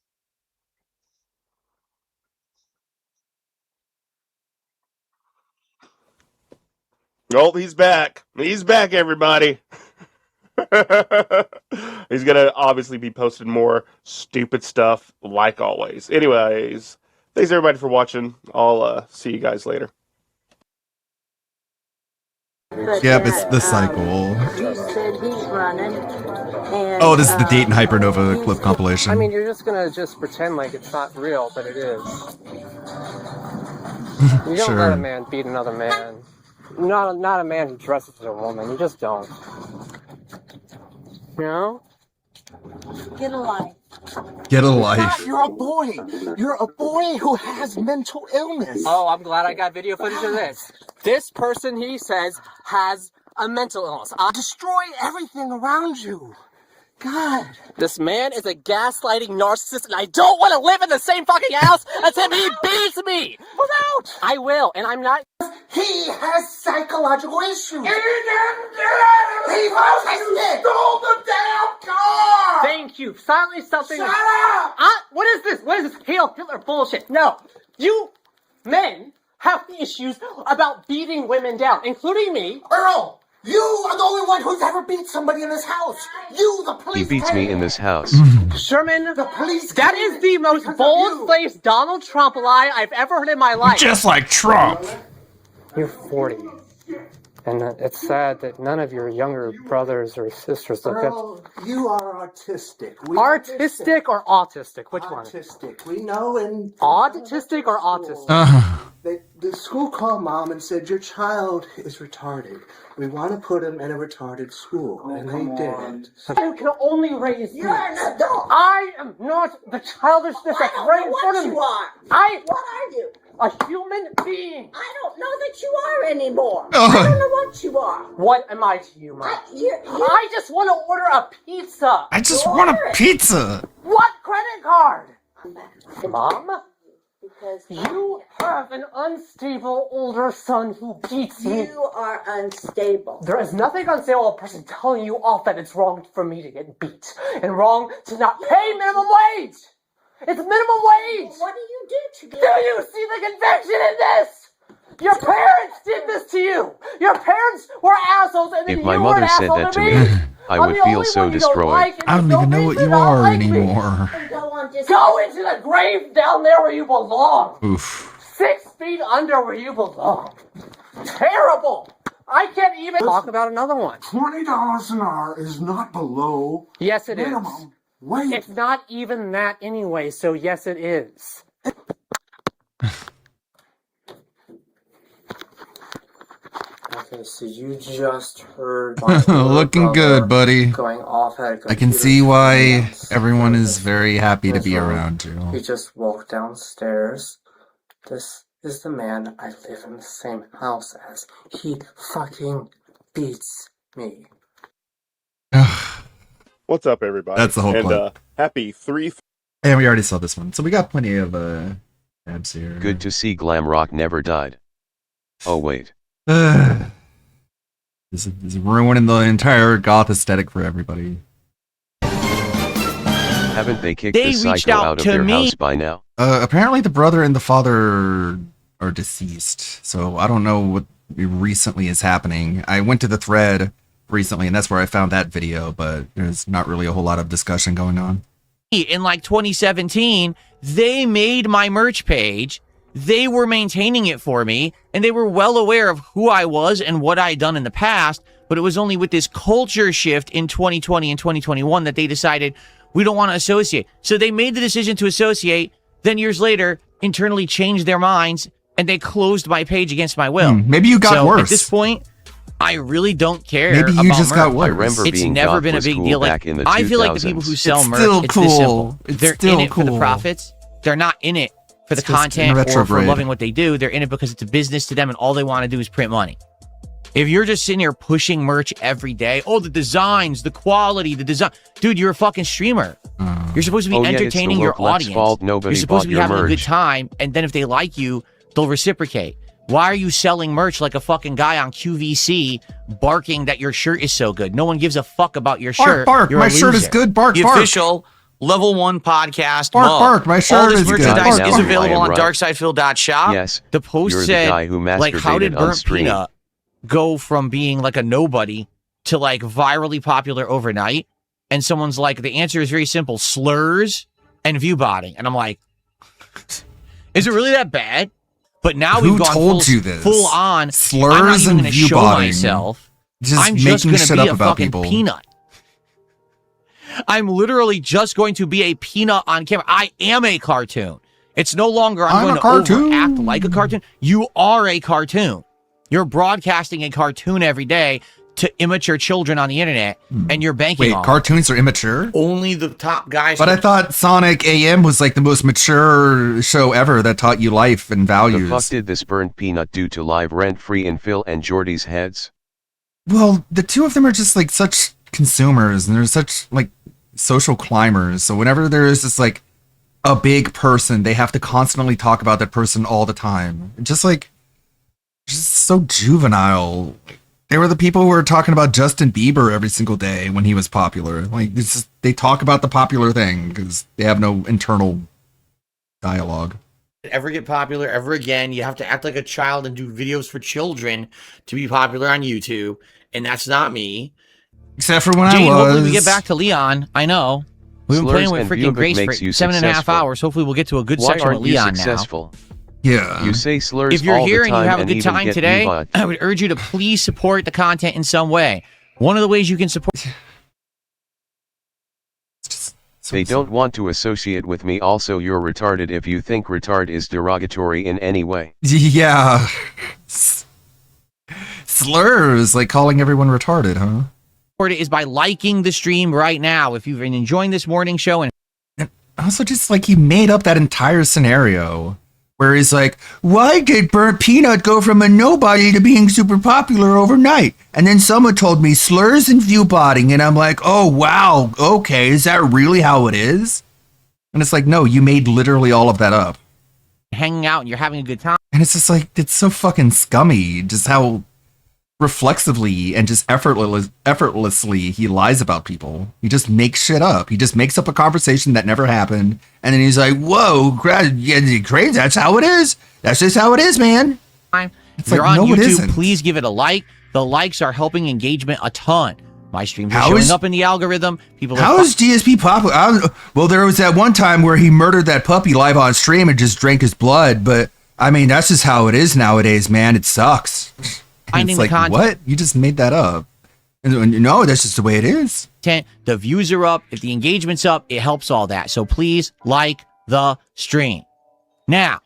Oh, he's back. He's back, everybody. He's going to obviously be posting more stupid stuff like always. Anyways, thanks everybody for watching. I'll see you guys later. Yep, it's the cycle. He said he's running. And, Oh, this is the Dayton Hypernova clip compilation. I mean, you're just gonna pretend like it's not real, but it is. You don't let a man beat another man. Not a man who dresses as a woman. You just don't. You know? Get a life. Get a life. You're a boy. You're a boy who has mental illness. Oh, I'm glad I got video footage of this. This person, he says, has a mental illness. I'll destroy everything around you. God. This man is a gaslighting narcissist, and I don't want to live in the same fucking house as him. He beats me. Without. I will, and I'm not. He has psychological issues. He stole the damn car. Thank you. Finally, something. Shut up. What is this? What is this? Hail Hitler bullshit. No. You men have issues about beating women down, including me. Earl. You are the only one who's ever beat somebody in this house. You, the police. He beats me in this house. Sherman, the police. That is the most bold-faced Donald Trump lie I've ever heard in my life. Just like Trump. You're 40. And it's sad that none of your younger brothers or sisters look Earl, you are autistic. Artistic or autistic? Which one? Autistic. We know and... Autistic or autistic? The school called mom and said, your child is retarded. We want to put him in a retarded school. And they did. You can only raise me. You're an adult. I am not the childishness that's right in front of me. You are. What are you? A human being. I don't know that you are anymore. I don't know what you are. What am I to you, Mom? I just want to order a pizza. I just want a pizza. What credit card? Mom? Because you have an unstable older son who beats me. You are unstable. There is nothing unstable about a person telling you off that it's wrong for me to get beat and wrong to not pay minimum wage. It's minimum wage. What do you do to Do you see the conviction in this? Your parents did this to you. Your parents were assholes, and then If my you mother were an said asshole that to me. me, I would feel so destroyed. I don't even know what you are anymore. Go into the grave down there where you belong. Oof. 6 feet under where you belong. Terrible. I can't even talk about another one. $20 an hour is not below. Yes, it minimum. is. Wait. It's not even that anyway, so yes, it is. Okay, so you just heard my Looking good, buddy. going off at a computer. I can see why everyone is very happy to be around you. He just walked downstairs. This is the man I live in the same house as. He fucking beats me. What's up, everybody? That's the whole and, clip. Happy 3. And we already saw this one, so we got plenty of tabs here. Good to see glam rock never died. Oh wait. This is ruining the entire goth aesthetic for everybody. Haven't they kicked They the reached psycho out out of to their me. house by now? Apparently the brother and the father are deceased, so I don't know what recently is happening. I went to the thread recently, and that's where I found that video, but there's not really a whole lot of discussion going on. In like 2017, they made my merch page. They were maintaining it for me, and they were well aware of who I was and what I had done in the past, but it was only with this culture shift in 2020 and 2021 that they decided we don't want to associate. So they made the decision to associate, then years later, internally changed their minds, and they closed my page against my will. Maybe you got worse. At this point, I really don't care. Maybe you about just merch. got worse. I remember It's being never goth been a was big cool deal. back Like, in the I feel like the 2000s. people who sell It's merch, still it's cool. this simple. It's They're still in it for the cool. profits. They're not in it for the It's just in content or for retrograde. loving what they do. They're in it because it's a business to them, and all they want to do is print money. If you're just sitting here pushing merch every day, oh, the designs, the quality, the design. Dude, you're a fucking streamer. You're supposed to be entertaining your audience. You're supposed to be having a good time, and then if they like you, they'll reciprocate. Why are you selling merch like a fucking guy on QVC barking that your shirt is so good? No one gives a fuck about your shirt. Bark, You're my a shirt is loser. good. Bark, the bark. official Level 1 podcast. Bark, mug. bark, my shirt All this is good. merchandise Bark, is bark. available on Right. darksidefil.shop. Yes, The post you're the said, guy who like, how did masturbated on Burnt stream. Peanut go from being like a nobody to like virally popular overnight? And someone's like, the answer is very simple: slurs and view botting. And I'm like, is it really that bad? But now Who we've gone told full, you this? full on. Slurs I'm not even and gonna view show botting. myself. Just I'm just making going to shit be up a about fucking people. peanut. I'm literally just going to be a peanut on camera. I am a cartoon. It's no longer I'm going to overact like a cartoon. You are a cartoon. You're broadcasting a cartoon every day to immature children on the internet, and you're banking Wait, on it. cartoons are immature? Only the top guys. But I thought Sonic AM was like the most mature show ever that taught you life and The values. fuck did this Burnt Peanut do to live rent-free in Phil and Jordy's heads? Well, the two of them are just like such consumers, and they're such like social climbers. So whenever there is just like a big person, they have to constantly talk about that person all the time. Just so juvenile. They were the people who were talking about Justin Bieber every single day when he was popular. Like, it's just, they talk about the popular thing because they have no internal dialogue. Ever get popular ever again, you have to act like a child and do videos for children to be popular on YouTube, and that's not me. Except for when Jane, I was. hopefully we get back to Leon. I know. We've been Slurs playing with and freaking Bubik Grace for makes you 7.5 successful. hours. Hopefully we'll get to a good Why section with aren't you Leon successful? Yeah. You say slurs If you're all here the and you time have a and good even time get today, U-bot. I would urge you to please support the content in some way. One of the ways you can support... They don't want to associate with me. Also, you're retarded if you think retard is derogatory in any way. Yeah. Slurs, like calling everyone retarded, huh? it is by liking the stream right now. If you've been enjoying this morning show and Also, just like he made up that entire scenario where he's like, why did Burnt Peanut go from a nobody to being super popular overnight? And then someone told me slurs and view botting, and I'm like, oh, wow, okay, is that really how it is? And it's like, no, you made literally all of that up. hanging out and you're having a good time. And it's just like, it's so fucking scummy, just how reflexively and just effortlessly he lies about people. He just makes shit up. He just makes up a conversation that never happened, and then he's like, whoa, crazy, that's how it is. That's just how it is, man. If you're on YouTube, please give it a like. The likes are helping engagement a ton. My streams are showing up in the algorithm. People are How is DSP popular? Well, there was that one time where he murdered that puppy live on stream and just drank his blood, but I mean, that's just how it is nowadays, man. It sucks. And it's like, what? You just made that up. No, that's just the way it is. The views are up. If the engagement's up, it helps all that. So please like the stream. Now,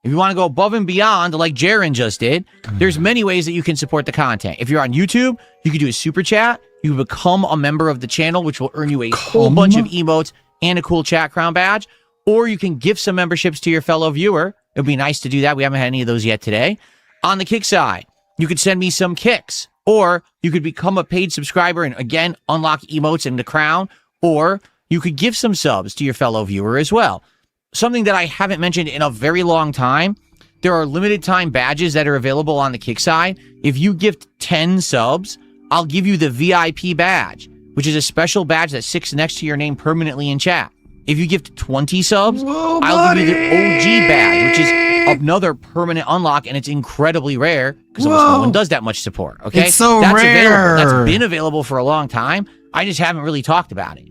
if you want to go above and beyond, like Jaren just did, there's many ways that you can support the content. If you're on YouTube, you can do a super chat. You can become a member of the channel, which will earn you a whole bunch of emotes and a cool chat crown badge. Or you can give some memberships to your fellow viewer. It would be nice to do that. We haven't had any of those yet today. On the kick side, you could send me some kicks. Or you could become a paid subscriber and, again, unlock emotes and the crown. Or you could give some subs to your fellow viewer as well. Something that I haven't mentioned in a very long time, there are limited time badges that are available on the kick side. If you gift 10 subs, I'll give you the VIP badge, which is a special badge that sits next to your name permanently in chat. If you gift 20 subs, I'll give you the OG badge, which is another permanent unlock, and it's incredibly rare because almost no one does that much support. Okay, It's so that's rare. available. That's been available for a long time. I just haven't really talked about it.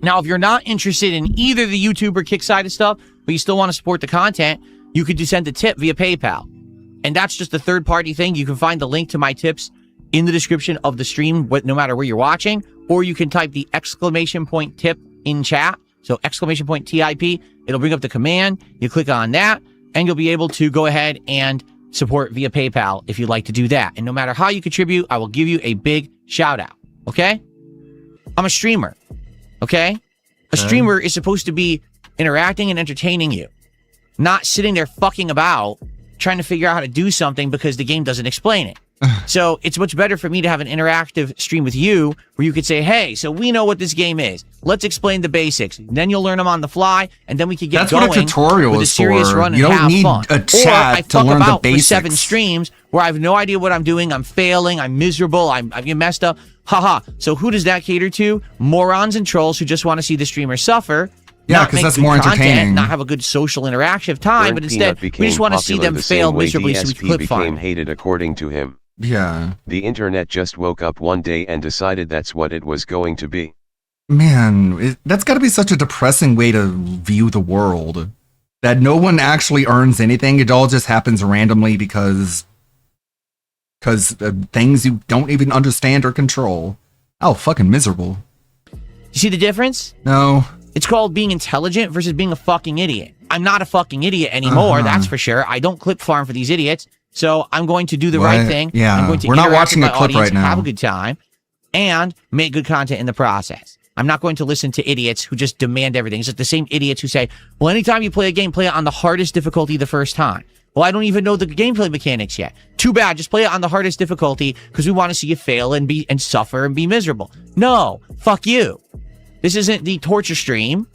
Now, if you're not interested in either the YouTube or kick side of stuff, but you still want to support the content, you could just send a tip via PayPal. And that's just a third-party thing. You can find the link to my tips in the description of the stream, no matter where you're watching, or you can type the ! tip in chat. So ! TIP. It'll bring up the command. You click on that, and you'll be able to go ahead and support via PayPal if you'd like to do that. And no matter how you contribute, I will give you a big shout-out. Okay? I'm a streamer. Okay? A streamer is supposed to be interacting and entertaining you, not sitting there fucking about trying to figure out how to do something because the game doesn't explain it. So it's much better for me to have an interactive stream with you where you could say, hey, so we know what this game is. Let's explain the basics. Then you'll learn them on the fly, and then we could get That's going what a tutorial with a is serious for. run and You don't have need fun. a Or I chat to fuck learn the about for basics. 7 streams where I have no idea what I'm doing. I'm failing. I'm miserable. I'm getting messed up. Haha. So who does that cater to? Morons and trolls who just want to see the streamer suffer. Yeah, Not 'cause make that's good more content, entertaining. Not have a good social interactive time, Burnt but instead Peanut we just became want to see popular them the fail same way miserably so we DSP can clip became farm. hated according to him. Yeah. The internet just woke up one day and decided that's what it was going to be. Man, that's got to be such a depressing way to view the world. That no one actually earns anything. It all just happens randomly because things you don't even understand or control. Oh, fucking miserable. You see the difference? No. It's called being intelligent versus being a fucking idiot. I'm not a fucking idiot anymore, that's for sure. I don't clip farm for these idiots, so I'm going to do the right thing. Yeah, I'm going to we're not interact with watching my a clip audience, right now. have a good time, and make good content in the process. I'm not going to listen to idiots who just demand everything. It's like the same idiots who say, well, anytime you play a game, play it on the hardest difficulty the first time. Well, I don't even know the gameplay mechanics yet. Too bad. Just play it on the hardest difficulty because we want to see you fail and suffer and be miserable. No, fuck you. This isn't the torture stream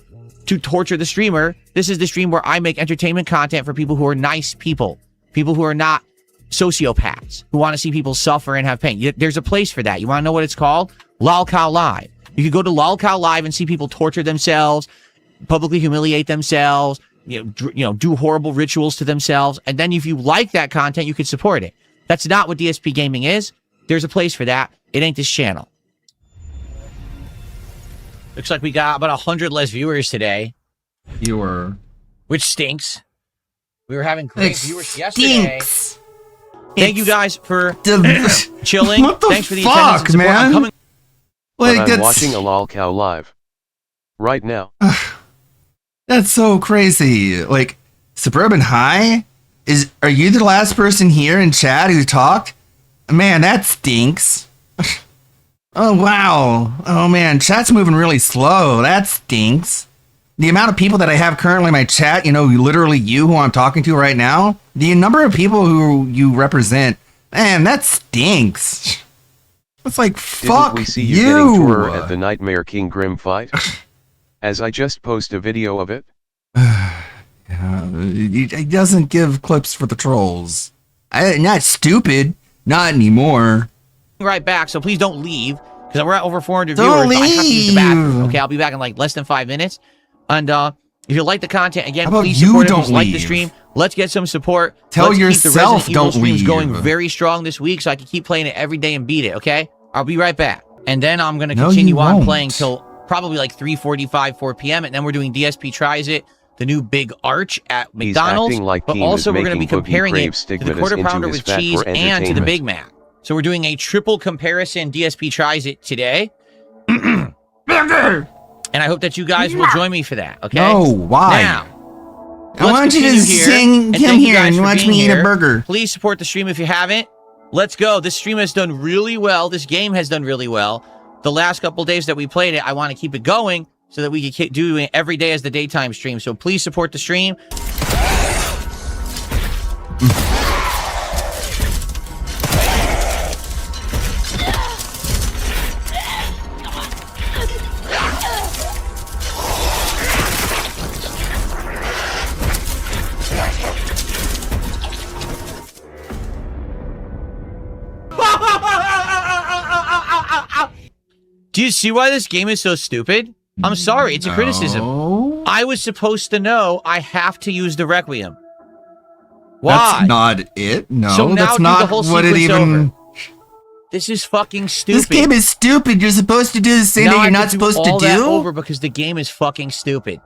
to torture the streamer. This is the stream where I make entertainment content for people who are nice people who are not sociopaths, who want to see people suffer and have pain. There's a place for that. You want to know what it's called? LolCow Live. You could go to LolCow Live and see people torture themselves, publicly humiliate themselves, do horrible rituals to themselves. And then if you like that content, you could support it. That's not what DSP Gaming is. There's a place for that. It ain't this channel. Looks like we got about 100 less viewers today. Which stinks. We were having great viewers yesterday. Thank you guys for chilling. What the Thanks for the fuck, attendance and support. man? I'm coming. But I'm watching a LolCow live. Right now. That's so crazy. Like, Suburban High? Are you the last person here in chat who talked? Man, that stinks. Oh, wow. Oh, man, chat's moving really slow. That stinks. The amount of people that I have currently in my chat, literally you who I'm talking to right now, the number of people who you represent, man, that stinks. It's like, fuck Didn't we see you getting Tourer at the Nightmare King Grim fight? As I just post a video of it? It doesn't give clips for the trolls. Not stupid. Not anymore. Right back, so please don't leave because we're at over 400 Don't viewers. I have to use the leave. bathroom. Okay, I'll be back in like less than 5 minutes. And if you like the content, again, How about please you support it. don't Please like the leave? stream. Let's get some support. Tell Let's keep the yourself Resident Evil don't streams leave. going very strong this week so I can keep playing it every day and beat it, okay? I'll be right back. And then I'm going to No, continue you on won't. playing till probably like 3:45, 4 p.m. And then we're doing DSP Tries It, the new big arch at McDonald's. acting like But Keem is also we're going to be making Boogie comparing it Crave to the stigmatas quarter into pounder his with fat cheese for and to the entertainment. Big Mac. So we're doing a triple comparison DSP Tries It today. And I hope that you guys will join me for that, okay? No, why? Now, I want you to continue here, sing and him thank you here guys and for watch being me eat a here. burger. Please support the stream if you haven't. Let's go. This stream has done really well. This game has done really well. The last couple days that we played it, I want to keep it going so that we can keep doing it every day as the daytime stream. So please support the stream. Do you see why this game is so stupid? I'm sorry, it's a criticism. I was supposed to know I have to use the Requiem. Why? That's not it. No, So now that's do not the whole what it sequence even. over. This is fucking stupid. This game is stupid. You're supposed to do the same Now that I you're have not supposed to all that do. over because the game is fucking stupid.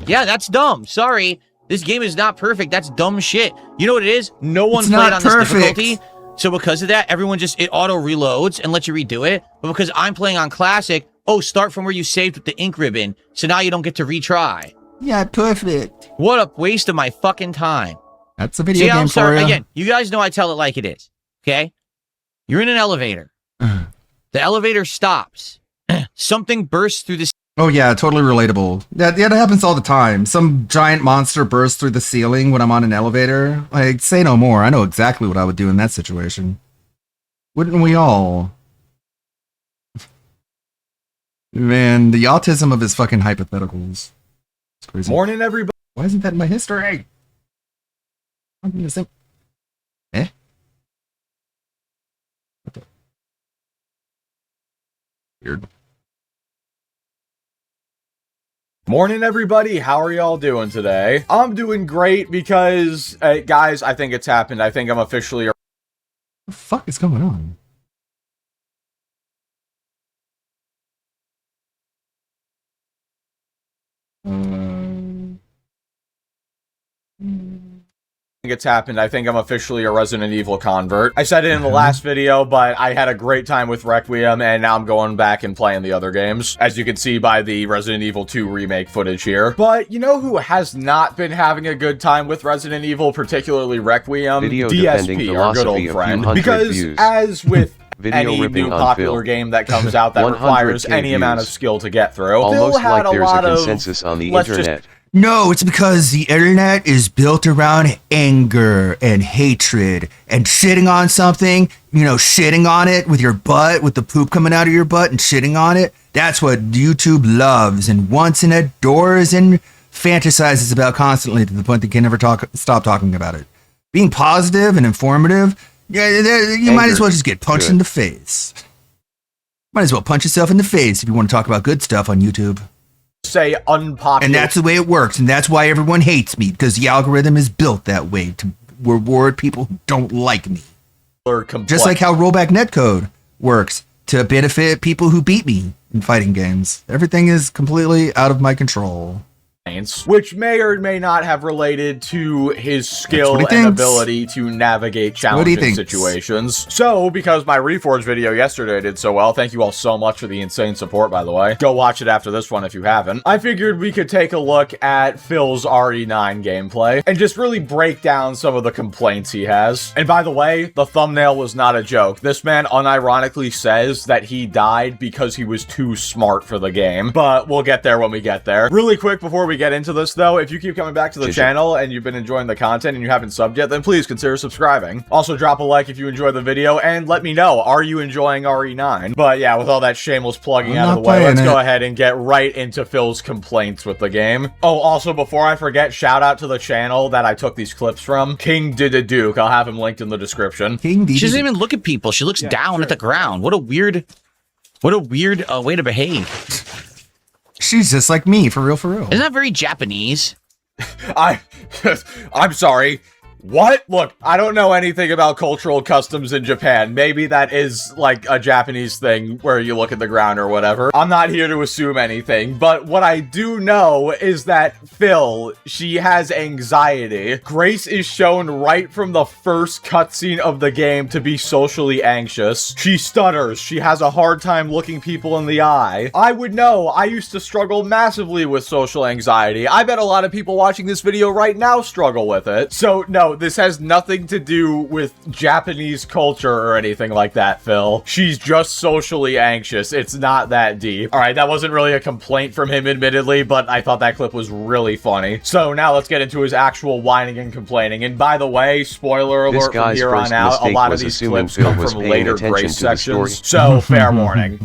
Yeah, that's dumb. Sorry. This game is not perfect. That's dumb shit. You know what it is? No one It's played not on this perfect. difficulty. So because of that, everyone it auto reloads and lets you redo it. But because I'm playing on classic, start from where you saved with the ink ribbon. So now you don't get to retry. Yeah, perfect. What a waste of my fucking time. That's a video See, game I'm for sorry. you. Again, you guys know I tell it like it is. Okay? You're in an elevator. The elevator stops. Something bursts through the Oh yeah, totally relatable. That happens all the time. Some giant monster bursts through the ceiling when I'm on an elevator. Like, say no more. I know exactly what I would do in that situation. Wouldn't we all? Man, the autism of his fucking hypotheticals. It's crazy. Morning, everybody. Why isn't that in my history? I'm gonna say, eh? What the? Weird. Morning, everybody. How are y'all doing today? I'm doing great because, guys, I think it's happened. I think I'm officially... What the fuck is going on? It's happened. I think I'm officially a Resident Evil convert. I said it in the last video, but I had a great time with Requiem, and now I'm going back and playing the other games, as you can see by the Resident Evil 2 remake footage here. But you know who has not been having a good time with Resident Evil, particularly Requiem? Video defending DSP, our good old philosophy of friend. few hundred Because views. as with Video any ripping new on popular Phil. game that comes out that requires 100K any amount of views. skill to get through, Almost Phil had like a there's lot a of... consensus on the let's just internet. No, it's because the internet is built around anger and hatred and shitting on something, you know, shitting on it with your butt, with the poop coming out of your butt and shitting on it. That's what YouTube loves and wants and adores and fantasizes about constantly to the point they can never stop talking about it. Being positive and informative, yeah, you might as well just get punched in the face. Might as well punch yourself in the face if you want to talk about good stuff on YouTube. say unpopular. And that's the way it works. And that's why everyone hates me, because the algorithm is built that way to reward people who don't like me. Just like how rollback netcode works to benefit people who beat me in fighting games. Everything is completely out of my control. Which may or may not have related to his skill and thinks. ability to navigate challenging situations. So, because my Reforged video yesterday did so well, thank you all so much for the insane support, by the way. Go watch it after this one if you haven't. I figured we could take a look at Phil's RE9 gameplay and just really break down some of the complaints he has. And by the way, the thumbnail was not a joke. This man unironically says that he died because he was too smart for the game, but we'll get there when we get there. Really quick before we get into this though, if you keep coming back to the channel and you've been enjoying the content and you haven't subbed yet, then please consider subscribing. Also drop a like if you enjoyed the video and let me know, are you enjoying RE9? But yeah, with all that shameless plugging out of the way, let's go ahead and get right into Phil's complaints with the game. Oh, also before I forget, shout out to the channel that I took these clips from, King Duke. I'll have him linked in the description. She doesn't even look at people. She looks down at the ground. What a weird way to behave. She's just like me, for real, for real. Isn't that very Japanese? I'm sorry. What? Look, I don't know anything about cultural customs in Japan. Maybe that is like a Japanese thing where you look at the ground or whatever. I'm not here to assume anything, but what I do know is that Phil, she has anxiety. Grace is shown right from the first cutscene of the game to be socially anxious. She stutters. She has a hard time looking people in the eye. I would know. I used to struggle massively with social anxiety. I bet a lot of people watching this video right now struggle with it. So, no, this has nothing to do with Japanese culture or anything like that, Phil. She's just socially anxious. It's not that deep. All right, that wasn't really a complaint from him, admittedly, but I thought that clip was really funny. So now let's get into his actual whining and complaining. And by the way, spoiler alert from here on out, a lot of these clips come from later Grace sections. So, fair warning.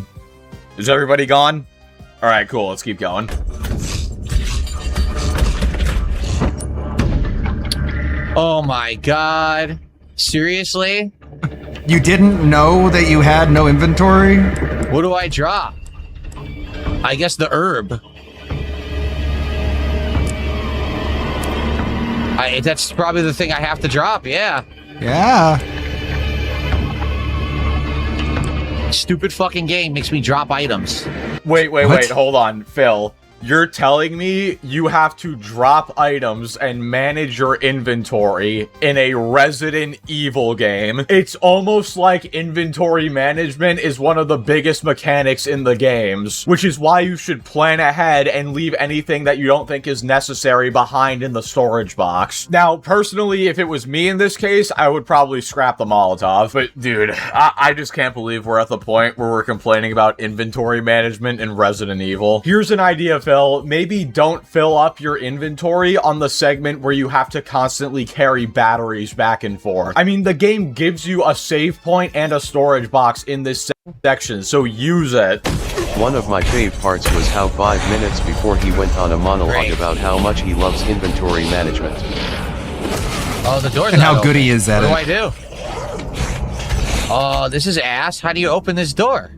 Is everybody gone? All right, cool. Let's keep going. Oh my god. Seriously? You didn't know that you had no inventory? What do I drop? I guess the herb. That's probably the thing I have to drop, yeah. Yeah. Stupid fucking game makes me drop items. Wait, hold on, Phil. You're telling me you have to drop items and manage your inventory in a Resident Evil game? It's almost like inventory management is one of the biggest mechanics in the games, which is why you should plan ahead and leave anything that you don't think is necessary behind in the storage box. Now, personally, if it was me in this case, I would probably scrap the Molotov. But dude, I just can't believe we're at the point where we're complaining about inventory management in Resident Evil. Here's an idea, Phil. Maybe don't fill up your inventory on the segment where you have to constantly carry batteries back and forth. I mean, the game gives you a save point and a storage box in this section, so use it. One of my fave parts was how 5 minutes before he went on a monologue about how much he loves inventory management. Oh, the door's And not how good open. he is at What it. do I do? Oh, this is ass. How do you open this door?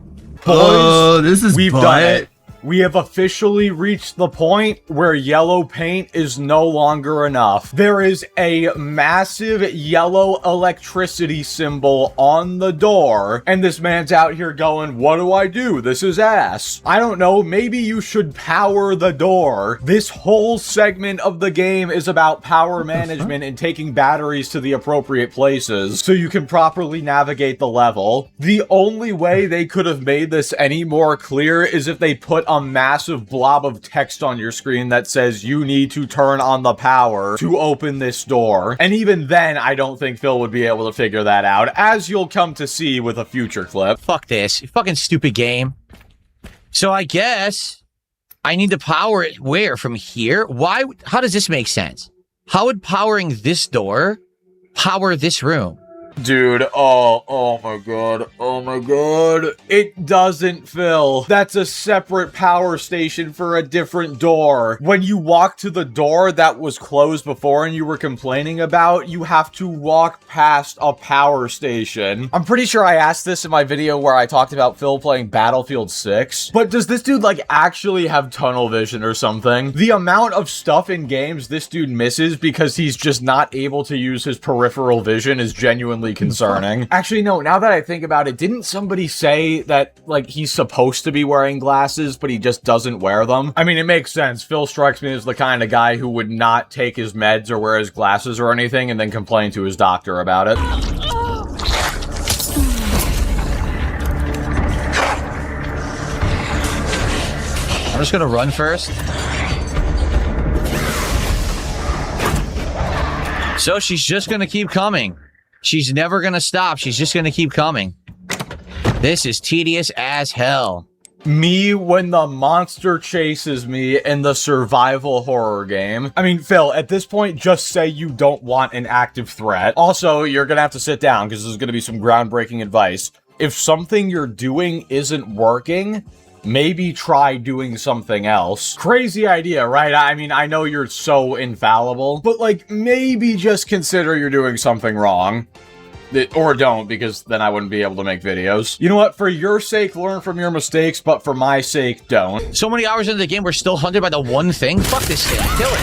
Boys, this is we've butt. done it. We have officially reached the point where yellow paint is no longer enough. There is a massive yellow electricity symbol on the door, and this man's out here going, what do I do? This is ass. I don't know, maybe you should power the door. This whole segment of the game is about power management and taking batteries to the appropriate places so you can properly navigate the level. The only way they could have made this any more clear is if they put a massive blob of text on your screen that says you need to turn on the power to open this door. And even then, I don't think Phil would be able to figure that out, as you'll come to see with a future clip. Fuck this. Fucking stupid game. So I guess I need to power it where? From here? Why? How does this make sense? How would powering this door power this room? Dude, oh my god, it doesn't, Phil. That's a separate power station for a different door. When you walk to the door that was closed before and you were complaining about, you have to walk past a power station. I'm pretty sure I asked this in my video where I talked about Phil playing Battlefield 6, but does this dude like actually have tunnel vision or something? The amount of stuff in games this dude misses because he's just not able to use his peripheral vision is genuinely concerning. Actually, no, now that I think about it, didn't somebody say that, like, he's supposed to be wearing glasses, but he just doesn't wear them? I mean, it makes sense. Phil strikes me as the kind of guy who would not take his meds or wear his glasses or anything and then complain to his doctor about it. I'm just gonna run first. So she's just gonna keep coming. She's never gonna stop. She's just gonna keep coming. This is tedious as hell. Me when the monster chases me in the survival horror game. I mean, Phil, at this point, just say you don't want an active threat. Also, you're gonna have to sit down because there's gonna be some groundbreaking advice. If something you're doing isn't working, maybe try doing something else. Crazy idea, right? I mean, I know you're so infallible, but like, maybe just consider you're doing something wrong. Or don't, because then I wouldn't be able to make videos. You know what? For your sake, learn from your mistakes, but for my sake, don't. So many hours into the game, we're still hunted by the one thing? Fuck this shit. Kill it.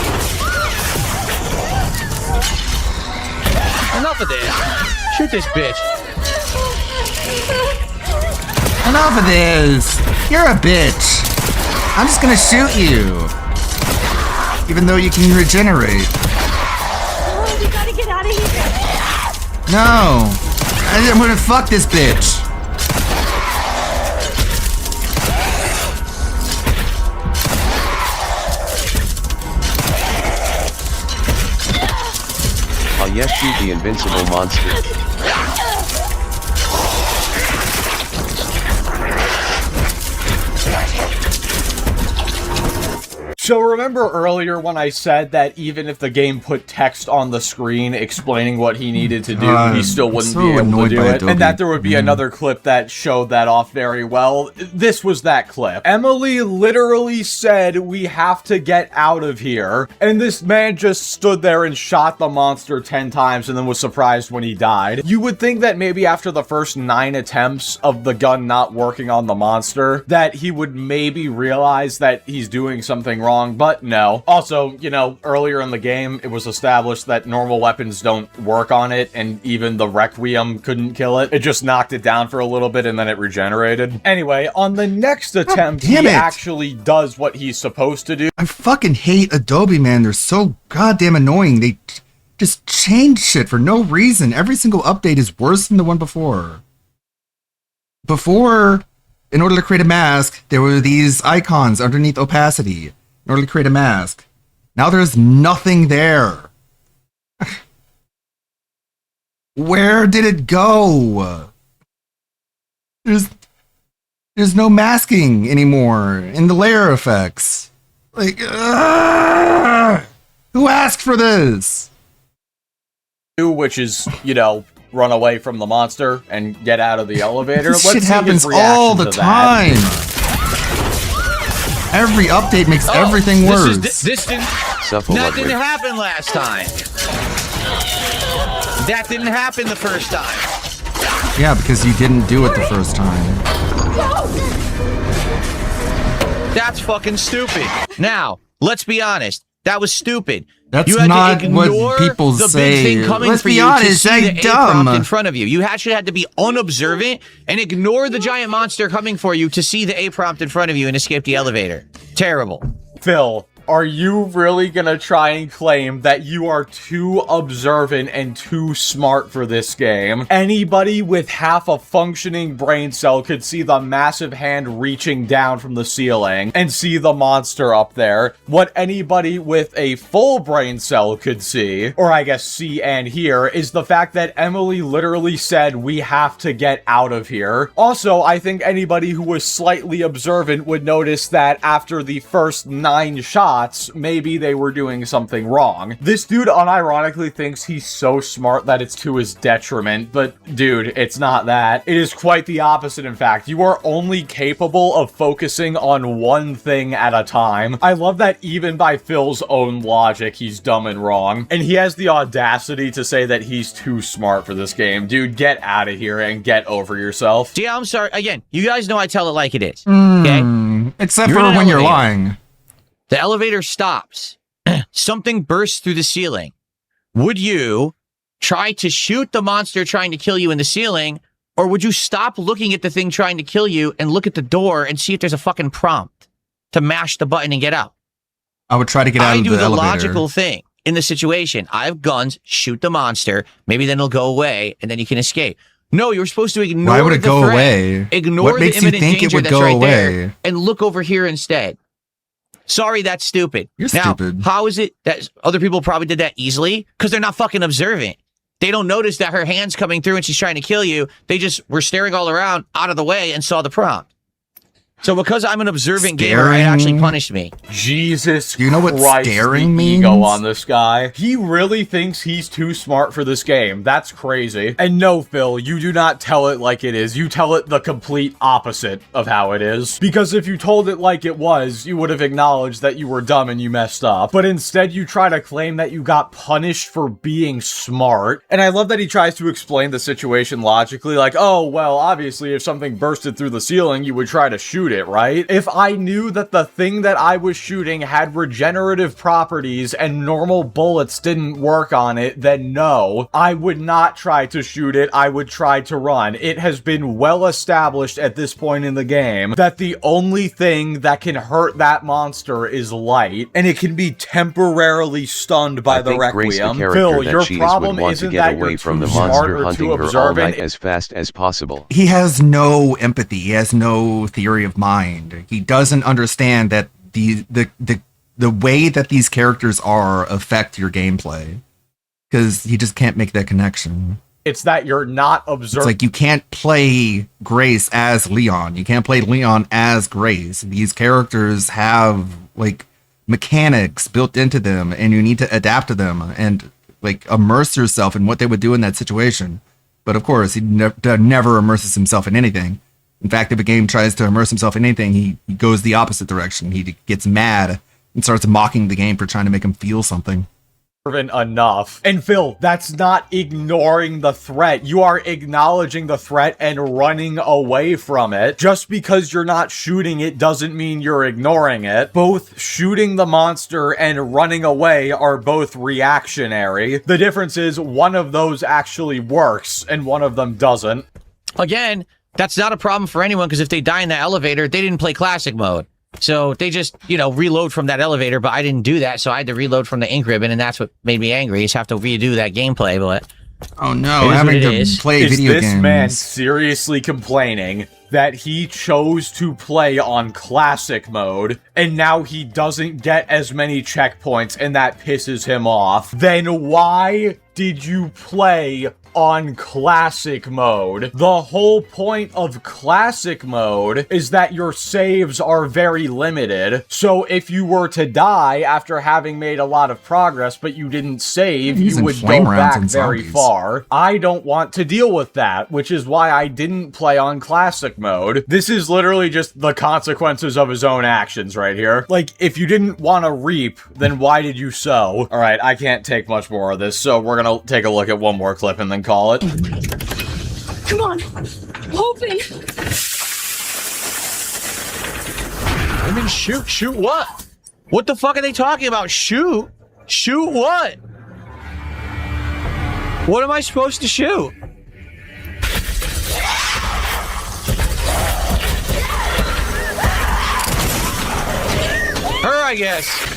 Enough of this. Shoot this bitch. Enough of this. You're a bitch. I'm just gonna shoot you. Even though you can regenerate. Oh, we gotta get out of here. No. I'm gonna fuck this bitch. Ah yes, shoot the invincible monster. So remember earlier when I said that even if the game put text on the screen explaining what he needed to do, he still wouldn't be able to do it, and that there would be another clip that showed that off very well? This was that clip. Emily literally said, "We have to get out of here," and this man just stood there and shot the monster 10 times and then was surprised when he died. You would think that maybe after the first 9 attempts of the gun not working on the monster, that he would maybe realize that he's doing something wrong wrong, but no. Also, you know, earlier in the game, it was established that normal weapons don't work on it, and even the Requiem couldn't kill it. It just knocked it down for a little bit, and then it regenerated. Anyway, on the next attempt, he actually does what he's supposed to do. I fucking hate Adobe, man. They're so goddamn annoying. They just change shit for no reason. Every single update is worse than the one before. Before, in order to create a mask, there were these icons underneath opacity in order to create a mask. Now there's nothing there. Where did it go? There's no masking anymore in the layer effects. Like, who asked for this? Which is, you know, run away from the monster and get out of the elevator. This shit happens all the time. Every update makes everything worse. That didn't happen last time. That didn't happen the first time. Yeah, because you didn't do it the first time. That's fucking stupid. Now, let's be honest. That was stupid. That's you had not to ignore what people the say. Big thing coming Let's for be you honest, to see they're the dumb. A-prompt in front of you. You actually had to be unobservant and ignore the giant monster coming for you to see the A-prompt in front of you and escape the elevator. Terrible. Phil, are you really gonna try and claim that you are too observant and too smart for this game? Anybody with half a functioning brain cell could see the massive hand reaching down from the ceiling and see the monster up there. What anybody with a full brain cell could see, or I guess see and hear, is the fact that Emily literally said, "We have to get out of here." Also, I think anybody who was slightly observant would notice that after the first 9 shots, maybe they were doing something wrong. This dude unironically thinks he's so smart that it's to his detriment, but dude, it's not that. It is quite the opposite, in fact. You are only capable of focusing on one thing at a time. I love that even by Phil's own logic, he's dumb and wrong. And he has the audacity to say that he's too smart for this game. Dude, get out of here and get over yourself. Yeah, I'm sorry. Again, you guys know I tell it like it is. Okay? Except for when you're lying. The elevator stops. Something bursts through the ceiling. Would you try to shoot the monster trying to kill you in the ceiling, or would you stop looking at the thing trying to kill you and look at the door and see if there's a fucking prompt to mash the button and get out? I would try to get out of the elevator. I do the logical thing in the situation. I have guns, shoot the monster, maybe then it'll go away, and then you can escape. No, you're supposed to ignore Why would it go away? Ignore what makes the you imminent think danger it would that's go right away? there, and look over here instead. Sorry, that's stupid. You're now, stupid. How is it that other people probably did that easily? Because they're not fucking observant. They don't notice that her hand's coming through and she's trying to kill you. They just were staring all around, out of the way, and saw the prompt. So because I'm an observant gamer, it actually punished me. Jesus Do you know what Christ, staring the means? ego on this guy. He really thinks he's too smart for this game. That's crazy. And no, Phil, you do not tell it like it is. You tell it the complete opposite of how it is. Because if you told it like it was, you would have acknowledged that you were dumb and you messed up. But instead, you try to claim that you got punished for being smart. And I love that he tries to explain the situation logically, like, oh, well, obviously, if something bursted through the ceiling, you would try to shoot it, right? If I knew that the thing that I was shooting had regenerative properties and normal bullets didn't work on it, then no, I would not try to shoot it. I would try to run. It has been well established at this point in the game that the only thing that can hurt that monster is light, and it can be temporarily stunned by the Requiem. Phil, your problem isn't that you're too smart or too observant. As fast as possible. He has no empathy. He has no theory of mind. He doesn't understand that the way that these characters are affect your gameplay, because he just can't make that connection. It's that you're not observant. It's like you can't play Grace as Leon. You can't play Leon as Grace. These characters have like mechanics built into them, and you need to adapt to them and like immerse yourself in what they would do in that situation. But of course, he never immerses himself in anything. In fact, if a game tries to immerse himself in anything, he goes the opposite direction. He gets mad and starts mocking the game for trying to make him feel something. enough. And Phil, that's not ignoring the threat. You are acknowledging the threat and running away from it. Just because you're not shooting it doesn't mean you're ignoring it. Both shooting the monster and running away are both reactionary. The difference is one of those actually works and one of them doesn't. Again, that's not a problem for anyone, because if they die in the elevator, they didn't play classic mode. So they just, reload from that elevator, but I didn't do that, so I had to reload from the ink ribbon, and that's what made me angry, is have to redo that gameplay, but... Oh no, having to play video games. Is this man seriously complaining that he chose to play on classic mode, and now he doesn't get as many checkpoints, and that pisses him off? Then why did you play on classic mode? The whole point of classic mode is that your saves are very limited. So if you were to die after having made a lot of progress, but you didn't save, you would go back very far. I don't want to deal with that, which is why I didn't play on classic mode. This is literally just the consequences of his own actions right here. Like, if you didn't want to reap, then why did you sow? All right, I can't take much more of this, so we're gonna take a look at one more clip and then call it. Come on. Open. I mean, shoot. Shoot what? What the fuck are they talking about? Shoot? Shoot what? What am I supposed to shoot? Her, I guess.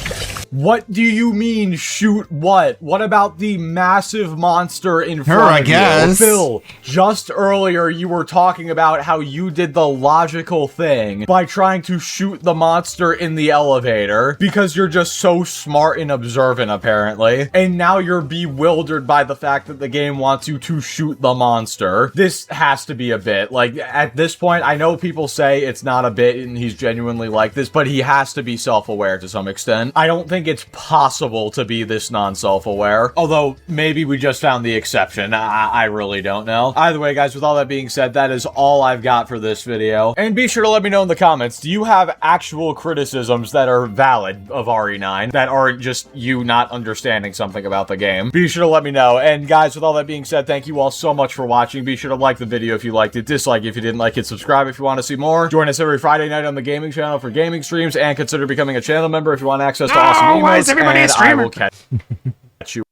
What do you mean, shoot what? What about the massive monster in front Her, I of guess. you? Phil, just earlier you were talking about how you did the logical thing by trying to shoot the monster in the elevator because you're just so smart and observant, apparently. And now you're bewildered by the fact that the game wants you to shoot the monster. This has to be a bit. Like, at this point, I know people say it's not a bit and he's genuinely like this, but he has to be self-aware to some extent. I don't think it's possible to be this non-self-aware, although maybe we just found the exception. I really don't know. Either way, guys, with all that being said, that is all I've got for this video. And be sure to let me know in the comments, do you have actual criticisms that are valid of RE9 that aren't just you not understanding something about the game? Be sure to let me know. And guys, with all that being said, thank you all so much for watching. Be sure to like the video if you liked it, dislike if you didn't like it, subscribe if you want to see more. Join us every Friday night on the gaming channel for gaming streams, and consider becoming a channel member if you want access to awesome emotes. Why is everybody a streamer? I will catch you.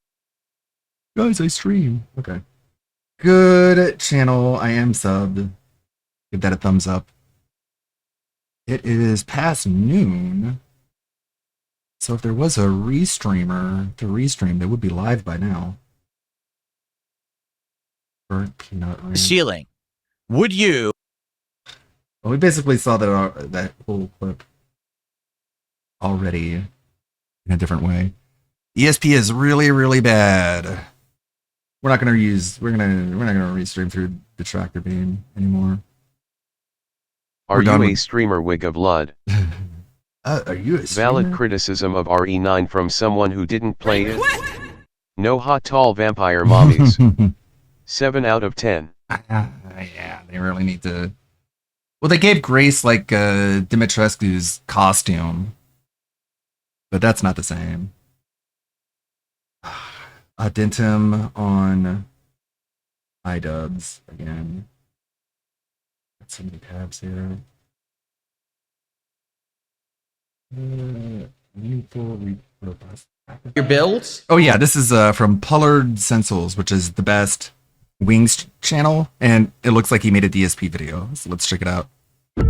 Guys, I stream. Okay. Good channel. I am subbed. Give that a thumbs up. It is past noon. So if there was a restreamer to restream, they would be live by now. Burnt peanut ranch. Ceiling. Would you? Well, we basically saw that whole clip already in a different way. ESP is really, really bad. We're not gonna restream through the tractor beam anymore. Are you a streamer, Wig of Lud? Are you a streamer? Valid criticism of RE9 from someone who didn't play it. No hot tall vampire mommies. 7 out of 10. Yeah, they really need to. Well, they gave Grace like Dimitrescu's costume, but that's not the same. Adentum on iDubbbz again. Got so many tabs here. Your builds? Oh yeah, this is from Pullard Sensals, which is the best Wings channel, and it looks like he made a DSP video. So let's check it out.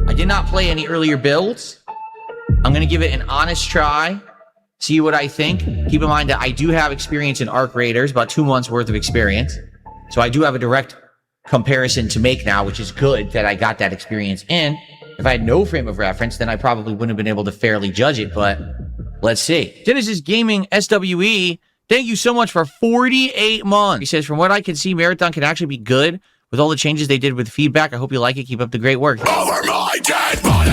I did not play any earlier builds. I'm going to give it an honest try. See what I think. Keep in mind that I do have experience in Arc Raiders, about 2 months worth of experience. So I do have a direct comparison to make now, which is good that I got that experience in. If I had no frame of reference, then I probably wouldn't have been able to fairly judge it, but let's see. Genesis Gaming SWE, thank you so much for 48 months. He says, from what I can see, Marathon can actually be good with all the changes they did with feedback. I hope you like it. Keep up the great work. Over my dead body!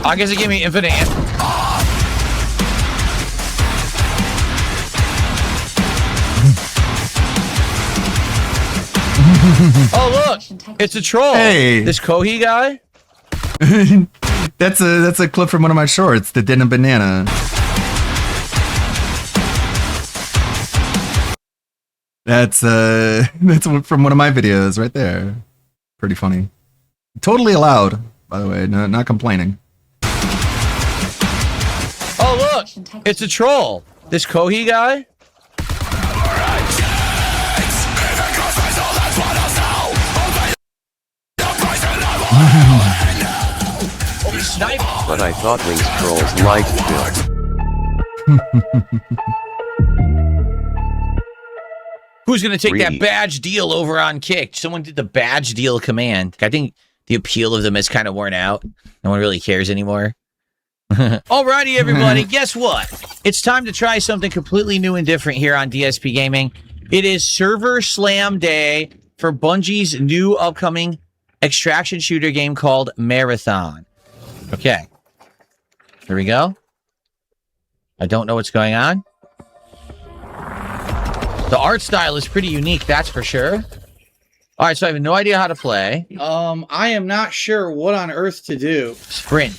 I guess it gave me infinite. Oh look, it's a troll. Hey, this Kohi guy. That's a clip from one of my shorts, the Denim Banana. That's from one of my videos right there. Pretty funny. Totally allowed, by the way. No, not complaining. Oh look, it's a troll. This Kohi guy. But I thought these trolls liked Who's going to take that badge deal over on Kick? Someone did the badge deal command. I think the appeal of them is kind of worn out. No one really cares anymore. Alrighty, everybody. Guess what? It's time to try something completely new and different here on DSP Gaming. It is Server Slam Day for Bungie's new upcoming extraction shooter game called Marathon. Okay. Here we go. I don't know what's going on. The art style is pretty unique, that's for sure. All right, so I have no idea how to play. I am not sure what on earth to do. Sprint.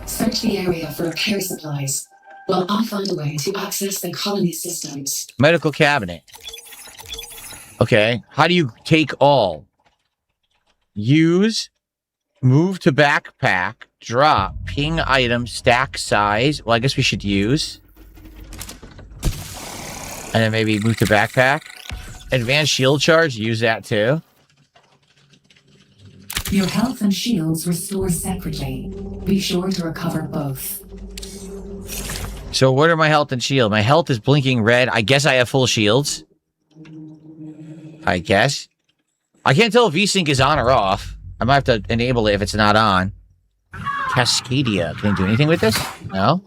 Search the area for repair supplies, while I find a way to access the colony systems. Medical cabinet. Okay, how do you take all? Use, move to backpack, drop, ping item, stack size. Well, I guess we should use. And then maybe move to backpack. Advanced shield charge, use that too. Your health and shields restore separately. Be sure to recover both. So what are my health and shield? My health is blinking red. I guess I have full shields. I guess. I can't tell if VSync is on or off. I might have to enable it if it's not on. Cascadia. Can I do anything with this? No?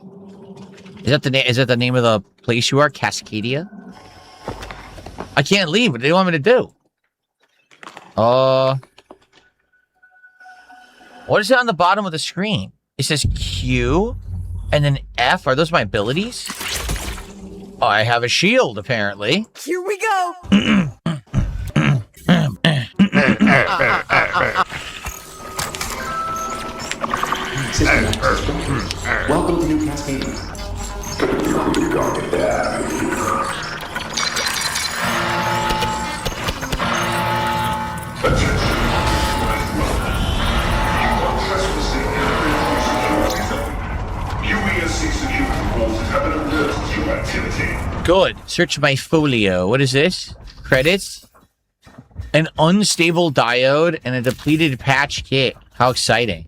Is that the name of the place you are? Cascadia? I can't leave. What do you want me to do? What is it on the bottom of the screen? It says Q and then F. Are those my abilities? Oh, I have a shield, apparently. Here we go. Welcome to New Cascade. Good. Search my folio. What is this? Credits? An unstable diode and a depleted patch kit. How exciting.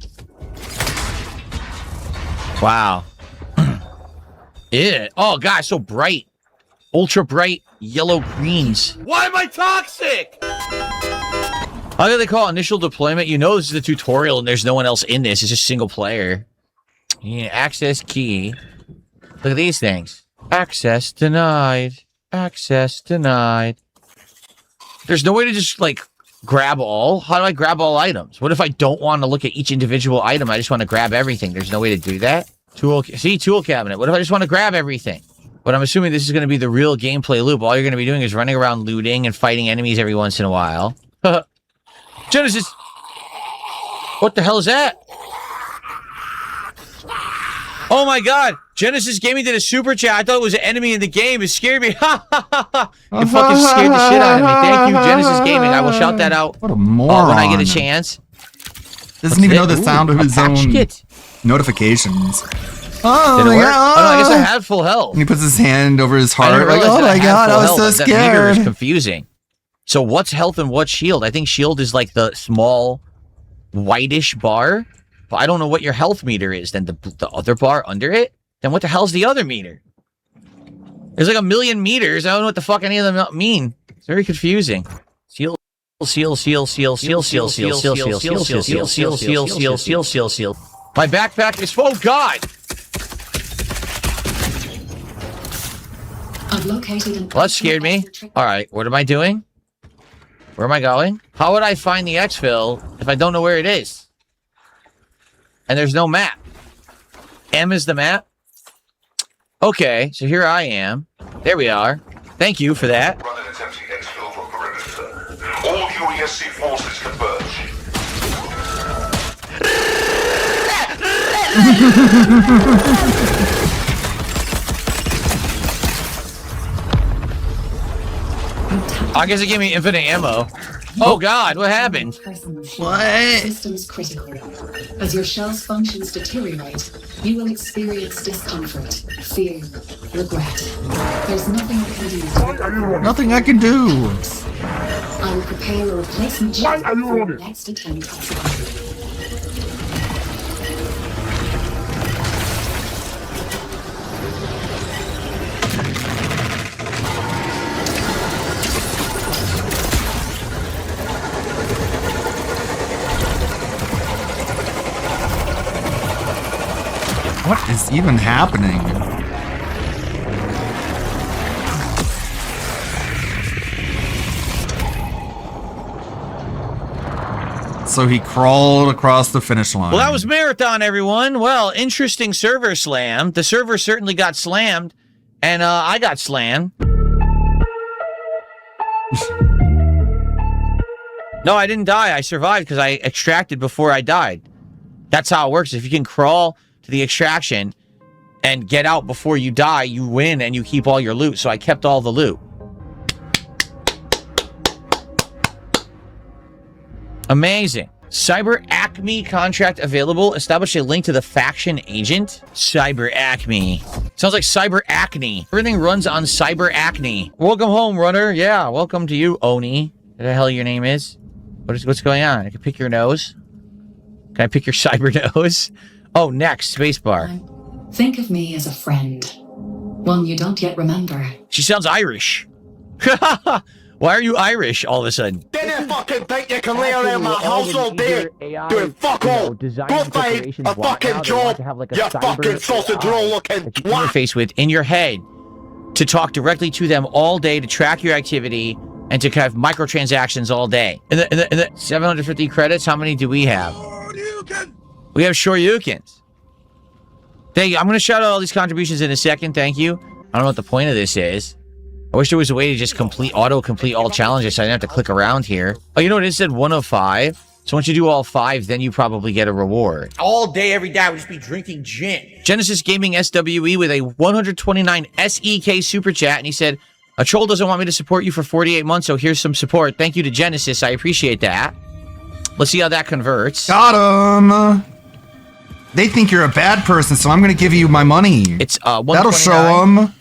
Wow. Yeah. Oh, God, so bright. Ultra bright yellow greens. Why am I toxic? How do they call it? Initial deployment? You know this is a tutorial and there's no one else in this. It's just single player. Yeah, access key. Look at these things. Access denied. Access denied. There's no way to just, like, grab all? How do I grab all items? What if I don't want to look at each individual item? I just want to grab everything. There's no way to do that? Tool cabinet. What if I just want to grab everything? But I'm assuming this is going to be the real gameplay loop. All you're going to be doing is running around looting and fighting enemies every once in a while. Genesis! What the hell is that? Oh my god! Genesis Gaming did a super chat. I thought it was an enemy in the game. It scared me. Ha ha ha ha! You fucking scared the shit out of me. Thank you, Genesis Gaming. I will shout that out What a moron. when I get a chance. Doesn't even know the sound of his own notifications. Oh Did it my work? god! Oh no, I guess I had full health. And he puts his hand over his I heart. didn't Like, realize oh that my had god, full I was health. so That meter is scared. confusing. So what's health and what's shield? I think shield is like the small whitish bar. But I don't know what your health meter is. Then the other bar under it? Then what the hell's the other meter? There's like a million meters. I don't know what the fuck any of them mean. It's very confusing. Seal. My backpack is full. Oh god! I've located an Well, that scared me. Alright, what am I doing? Where am I going? How would I find the exfil if I don't know where it is? And there's no map. M is the map? Okay, so here I am. There we are. Thank you for that. All UESC forces converge. I guess it gave me infinite ammo. Oh God, what happened? What? Systems critical. As your shell's functions deteriorate, you will experience discomfort, fear, regret. There's nothing I can do. Nothing I can do. I will prepare a replacement shell for your next attempt at survival. What is even happening? So he crawled across the finish line. Well, that was Marathon, everyone. Well, interesting server slam. The server certainly got slammed, and I got slammed. No, I didn't die. I survived because I extracted before I died. That's how it works. If you can crawl to the extraction and get out before you die, you win and you keep all your loot. So I kept all the loot. Amazing. Cyber Acme contract available. Establish a link to the faction agent. Cyber Acme. Sounds like Cyber Acne. Everything runs on Cyber Acne. Welcome home, runner. Yeah, welcome to you, Oni. What the hell your name is? What's going on? I can pick your nose. Can I pick your cyber nose? Oh, next, spacebar. Think of me as a friend. One you don't yet remember. She sounds Irish. Why are you Irish all of a sudden? Didn't fucking think you can lay around my house all day doing fuck all. Go find a fucking job, you fucking sausage roll looking Interface with in your head to talk directly to them all day, to track your activity, and to have microtransactions all day. In the 750 credits, how many do we have? We have Shoryukens. Thank you. I'm going to shout out all these contributions in a second. Thank you. I don't know what the point of this is. I wish there was a way to just auto-complete all challenges so I didn't have to click around here. Oh, you know what? It said 1 of 5. So once you do all 5, then you probably get a reward. All day, every day, I would just be drinking gin. Genesis Gaming SWE with a 129 SEK super chat. And he said, a troll doesn't want me to support you for 48 months, so here's some support. Thank you to Genesis. I appreciate that. Let's see how that converts. Got him. They think you're a bad person, so I'm going to give you my money. It's that'll show them.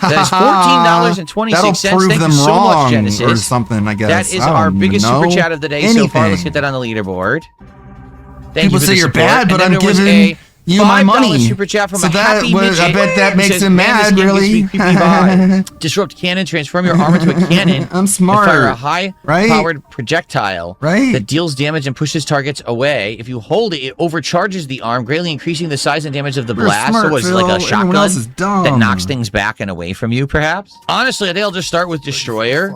That is $14.26. That'll prove Thank them you so wrong much, Genesis. or something, I guess. That is our biggest super chat of the day so far. Let's Anything. get that on the leaderboard. Thank People you for say the you're support. bad, but And I'm then there was giving a you my $5 money. super chat from So a happy midget. I bet that who makes says, him "Man, this mad, game gives really." me creepy vibes. Disrupt cannon, transform your armor to a cannon. I'm smart. And fire a high-powered projectile Right. that deals damage and pushes targets away. If you hold it, it overcharges the arm, greatly increasing the size and damage of the You're blast. smart, So it's Phil. like a Everyone shotgun else is dumb. that knocks things back and away from you, perhaps. Honestly, I think I'll just start with Destroyer.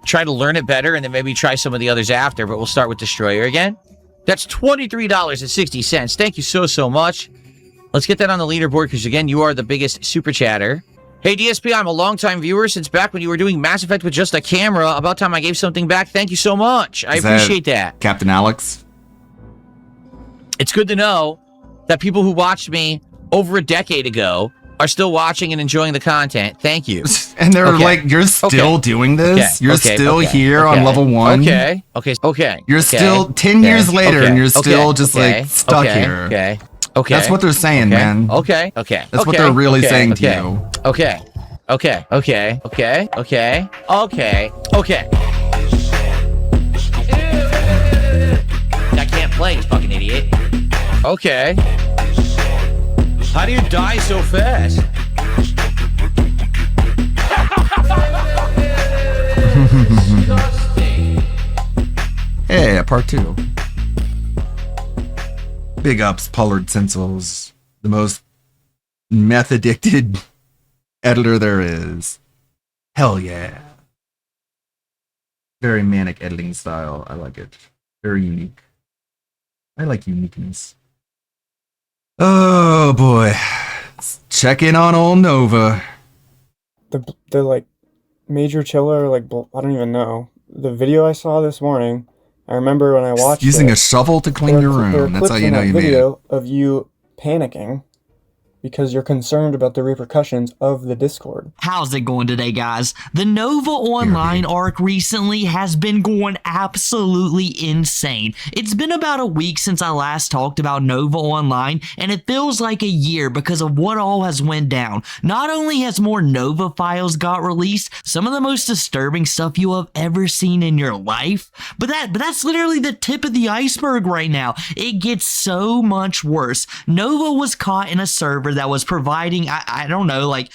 Try to learn it better, and then maybe try some of the others after, but we'll start with Destroyer again. That's $23.60. Thank you so much. Let's get that on the leaderboard, because again, you are the biggest super chatter. Hey, DSP, I'm a longtime viewer since back when you were doing Mass Effect with just a camera. About time I gave something back. Thank you so much. I appreciate that. Captain Alex? It's good to know that people who watched me over a decade ago are still watching and enjoying the content. Thank you. And they're like, you're still doing this? You're still here on level 1? Okay. You're still 10 years later, and you're still just like stuck here. Okay. That's what they're saying, man. Okay. That's what they're really saying to you. Okay. I can't play, you fucking idiot. Okay. How do you die so fast? Hey, part 2. Big ups, Pollard Stencils, the most meth-addicted editor there is. Hell yeah. Very manic editing style. I like it. Very unique. I like uniqueness. Oh boy. Let's check in on old Nova. The like major chiller, like I don't even know. The video I saw this morning, I remember when I watched Using it, a shovel to clean your there are room. That's how clips you in know that you made it. video of you panicking because you're concerned about the repercussions of the Discord. How's it going today, guys? The Nova Online arc recently has been going absolutely insane. It's been about a week since I last talked about Nova Online, and it feels like a year because of what all has went down. Not only has more Nova files got released, some of the most disturbing stuff you have ever seen in your life, but that's literally the tip of the iceberg right now. It gets so much worse. Nova was caught in a server that was providing, I don't know, like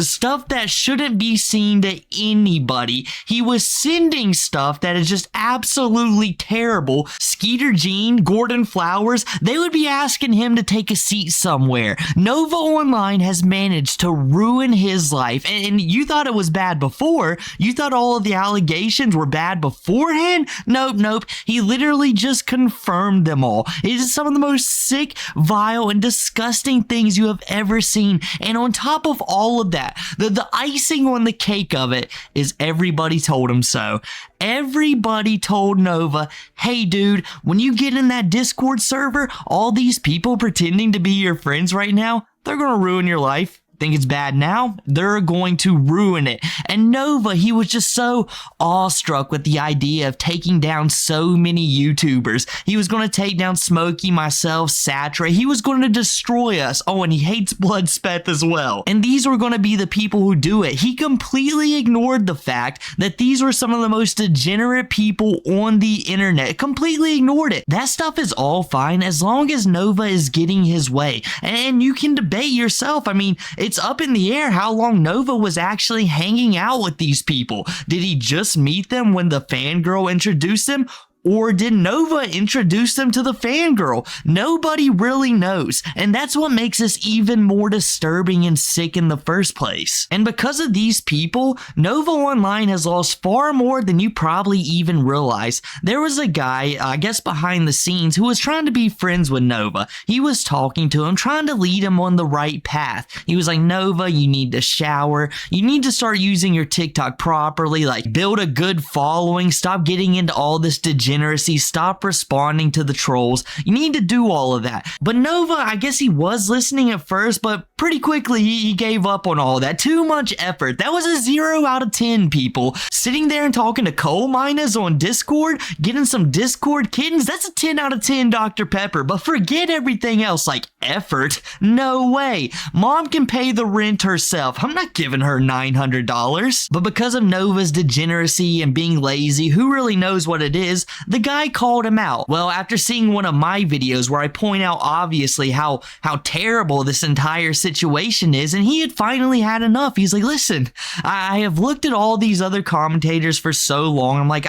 stuff that shouldn't be seen to anybody. He was sending stuff that is just absolutely terrible. Skeeter Jean, Gordon Flowers, they would be asking him to take a seat somewhere. Nova Online has managed to ruin his life, and you thought it was bad before? You thought all of the allegations were bad beforehand? Nope. He literally just confirmed them all. It is some of the most sick, vile, and disgusting things you have ever seen. And on top of all of that, the icing on the cake of it is everybody told him so. Everybody told Nova, hey dude, when you get in that Discord server, all these people pretending to be your friends right now, they're gonna ruin your life. Think it's bad now? They're going to ruin it. And Nova, he was just so awestruck with the idea of taking down so many YouTubers. He was going to take down Smokey, myself, Satra. He was going to destroy us. Oh, and he hates Bloodspeth as well. And these were going to be the people who do it. He completely ignored the fact that these were some of the most degenerate people on the internet. Completely ignored it. That stuff is all fine as long as Nova is getting his way. And you can debate yourself. I mean, it's up in the air how long Nova was actually hanging out with these people. Did he just meet them when the fangirl introduced him? Or did Nova introduce them to the fangirl? Nobody really knows, and that's what makes this even more disturbing and sick in the first place. And because of these people, Nova Online has lost far more than you probably even realize. There was a guy, I guess behind the scenes, who was trying to be friends with Nova. He was talking to him, trying to lead him on the right path. He was like, Nova, you need to shower. You need to start using your TikTok properly, like build a good following, stop getting into all this degeneracy, stop responding to the trolls. You need to do all of that. But Nova, I guess he was listening at first, but pretty quickly he gave up on all that. Too much effort. That was a 0 out of 10, people. Sitting there and talking to coal miners on Discord, getting some Discord kittens, that's a 10 out of 10 Dr. Pepper. But forget everything else, like effort. No way. Mom can pay the rent herself. I'm not giving her $900. But because of Nova's degeneracy and being lazy, who really knows what it is, the guy called him out. Well, after seeing one of my videos where I point out obviously how terrible this entire situation is, and he had finally had enough. He's like, listen, I have looked at all these other commentators for so long. I'm like,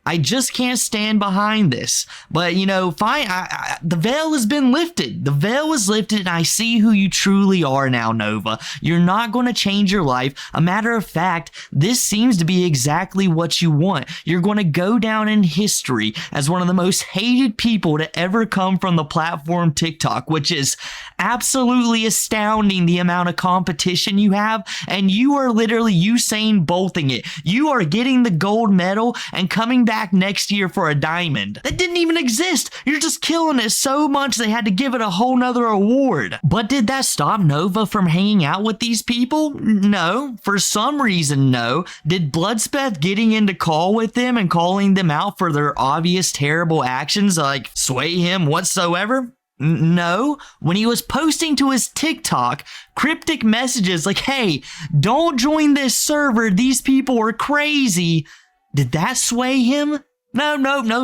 I just can't stand behind this. But, you know, fine, the veil has been lifted. The veil was lifted, and I see who you truly are now, Nova. You're not going to change your life. A matter of fact, this seems to be exactly what you want. You're going to go down in history as one of the most hated people to ever come from the platform TikTok, which is absolutely astounding, the amount of competition you have, and you are literally Usain Bolting it. You are getting the gold medal and coming back next year for a diamond. That didn't even exist. You're just killing it so much they had to give it a whole nother award. But did that stop Nova from hanging out with these people? No. For some reason, no. Did Bloodspeth getting into call with them and calling them out for their obvious terrible actions like sway him whatsoever? No. When he was posting to his TikTok cryptic messages like, hey, don't join this server, these people are crazy, did that sway him? No,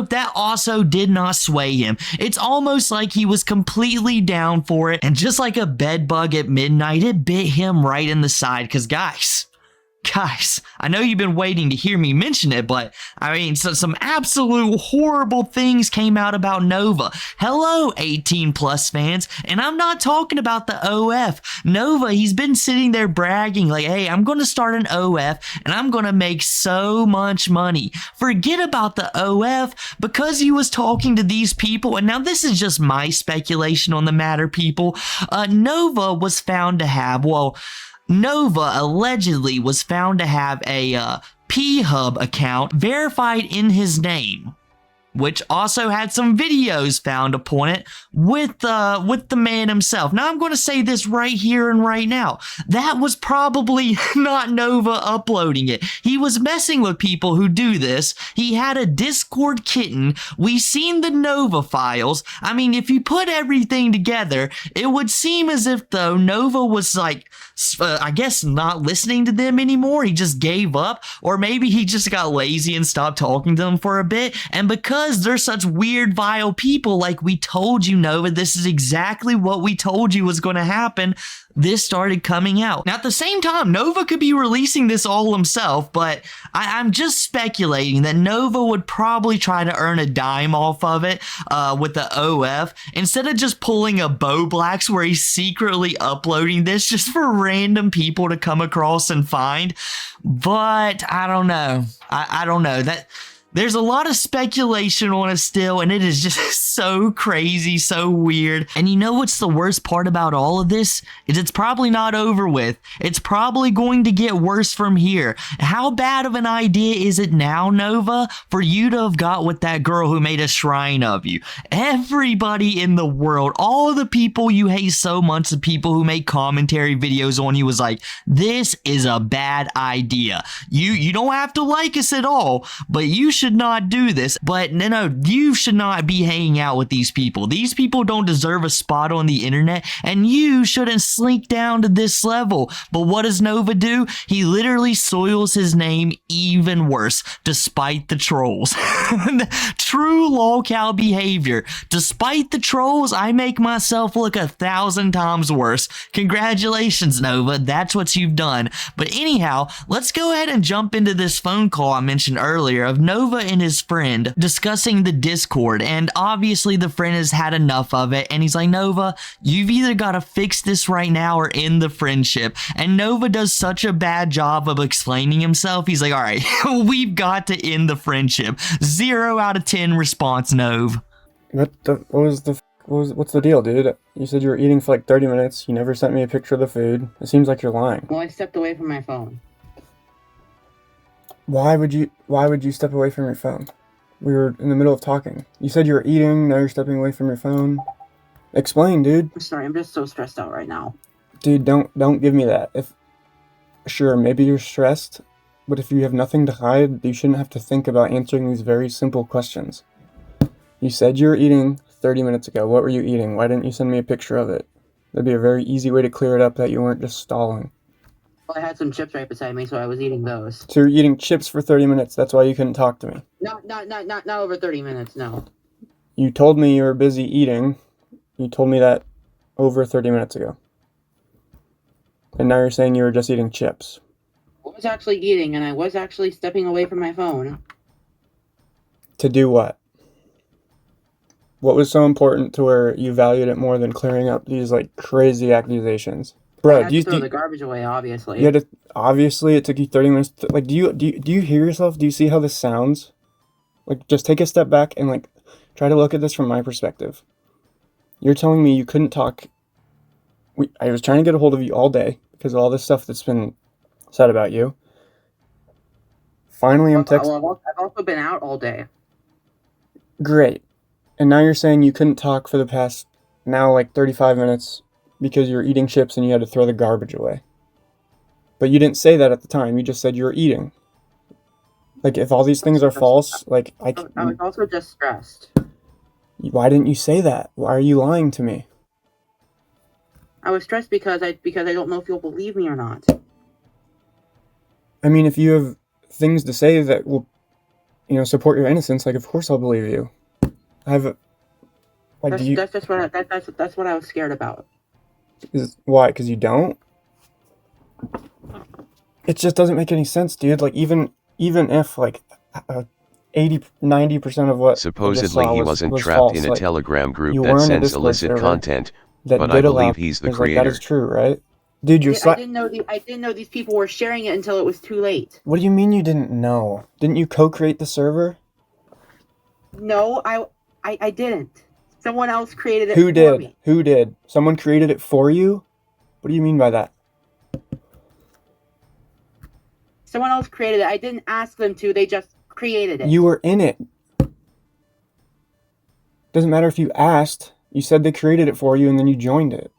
that also did not sway him. It's almost like he was completely down for it, and just like a bed bug at midnight, it bit him right in the side, because guys, I know you've been waiting to hear me mention it, but I mean, some absolute horrible things came out about Nova. Hello, 18 plus fans, and I'm not talking about the OF. Nova, he's been sitting there bragging like, hey, I'm going to start an OF and I'm going to make so much money. Forget about the OF, because he was talking to these people, and now this is just my speculation on the matter, people. Nova was found to have, Nova allegedly was found to have a P-Hub account verified in his name. which also had some videos found upon it with the man himself. Now I'm going to say this right here and right now. That was probably not Nova uploading it. He was messing with people who do this. He had a Discord kitten. We seen the Nova files. I mean, if you put everything together, it would seem as if though Nova was like, I guess not listening to them anymore. He just gave up, or maybe he just got lazy and stopped talking to them for a bit. And because they're such weird, vile people, like we told you, Nova, this is exactly what we told you was going to happen. This started coming out. Now, at the same time, Nova could be releasing this all himself, but I'm just speculating that Nova would probably try to earn a dime off of it with the OF, instead of just pulling a Bo Blacks where he's secretly uploading this just for random people to come across and find. But I don't know. I don't know. There's a lot of speculation on it still, and it is just so crazy, so weird. And you know what's the worst part about all of this? Is it's probably not over with. It's probably going to get worse from here. How bad of an idea is it now, Nova, for you to have got with that girl who made a shrine of you? Everybody in the world, all the people you hate so much, the people who make commentary videos on you, was like, this is a bad idea. You don't have to like us at all, but you should not do this. But no, you should not be hanging out with these people. These people don't deserve a spot on the internet, and you shouldn't slink down to this level. But what does Nova do? He literally soils his name even worse, despite the trolls. True lolcow behavior. Despite the trolls, I make myself look 1,000 times worse. Congratulations, Nova. That's what you've done. But anyhow, let's go ahead and jump into this phone call I mentioned earlier of Nova and his friend discussing the Discord, and obviously the friend has had enough of it, and he's like, Nova, you've either got to fix this right now or end the friendship. And Nova does such a bad job of explaining himself. He's like, all right, we've got to end the friendship. 0 out of 10 response, Nove. What's the deal, dude? You said you were eating for like 30 minutes. You never sent me a picture of the food. It seems like you're lying. Well, I stepped away from my phone. Why would you step away from your phone? We were in the middle of talking. You said you were eating, now you're stepping away from your phone. Explain, dude. I'm sorry, I'm just so stressed out right now. Dude, don't give me that. Sure, maybe you're stressed, but if you have nothing to hide, you shouldn't have to think about answering these very simple questions. You said you were eating 30 minutes ago. What were you eating? Why didn't you send me a picture of it? That'd be a very easy way to clear it up that you weren't just stalling. Well, I had some chips right beside me, so I was eating those. So you're eating chips for 30 minutes. That's why you couldn't talk to me. Not over 30 minutes, no. You told me you were busy eating. You told me that over 30 minutes ago. And now you're saying you were just eating chips. I was actually eating, and I was actually stepping away from my phone. To do what? What was so important to where you valued it more than clearing up these like crazy accusations? Bro, do you throw the garbage away? Obviously. Yeah, obviously it took you 30 minutes. Like, do you hear yourself? Do you see how this sounds? Like, just take a step back and like try to look at this from my perspective. You're telling me you couldn't talk. I was trying to get a hold of you all day because of all this stuff that's been said about you. Finally, I'm texting. Well, I've also been out all day. Great. And now you're saying you couldn't talk for the past now like 35 minutes. Because you were eating chips and you had to throw the garbage away. But you didn't say that at the time. You just said you were eating. Like, if all these things are false, like, I was also just stressed. Why didn't you say that? Why are you lying to me? I was stressed because I don't know if you'll believe me or not. I mean, if you have things to say that will, support your innocence, like, of course I'll believe you. That's what I was scared about. Why? Because you don't? It just doesn't make any sense, dude. Like, even if, like, 80-90% of what supposedly he wasn't was trapped false, in a like, Telegram group you that were in a sends Discord illicit server content, that but did I allow- believe he's the like, creator. that is true, right? Dude, I didn't know these people were sharing it until it was too late. What do you mean you didn't know? Didn't you co-create the server? No, I didn't. Someone else created it. Who did? Me. Who did? Someone created it for you? What do you mean by that? Someone else created it. I didn't ask them to. They just created it. You were in it. Doesn't matter if you asked. You said they created it for you and then you joined it.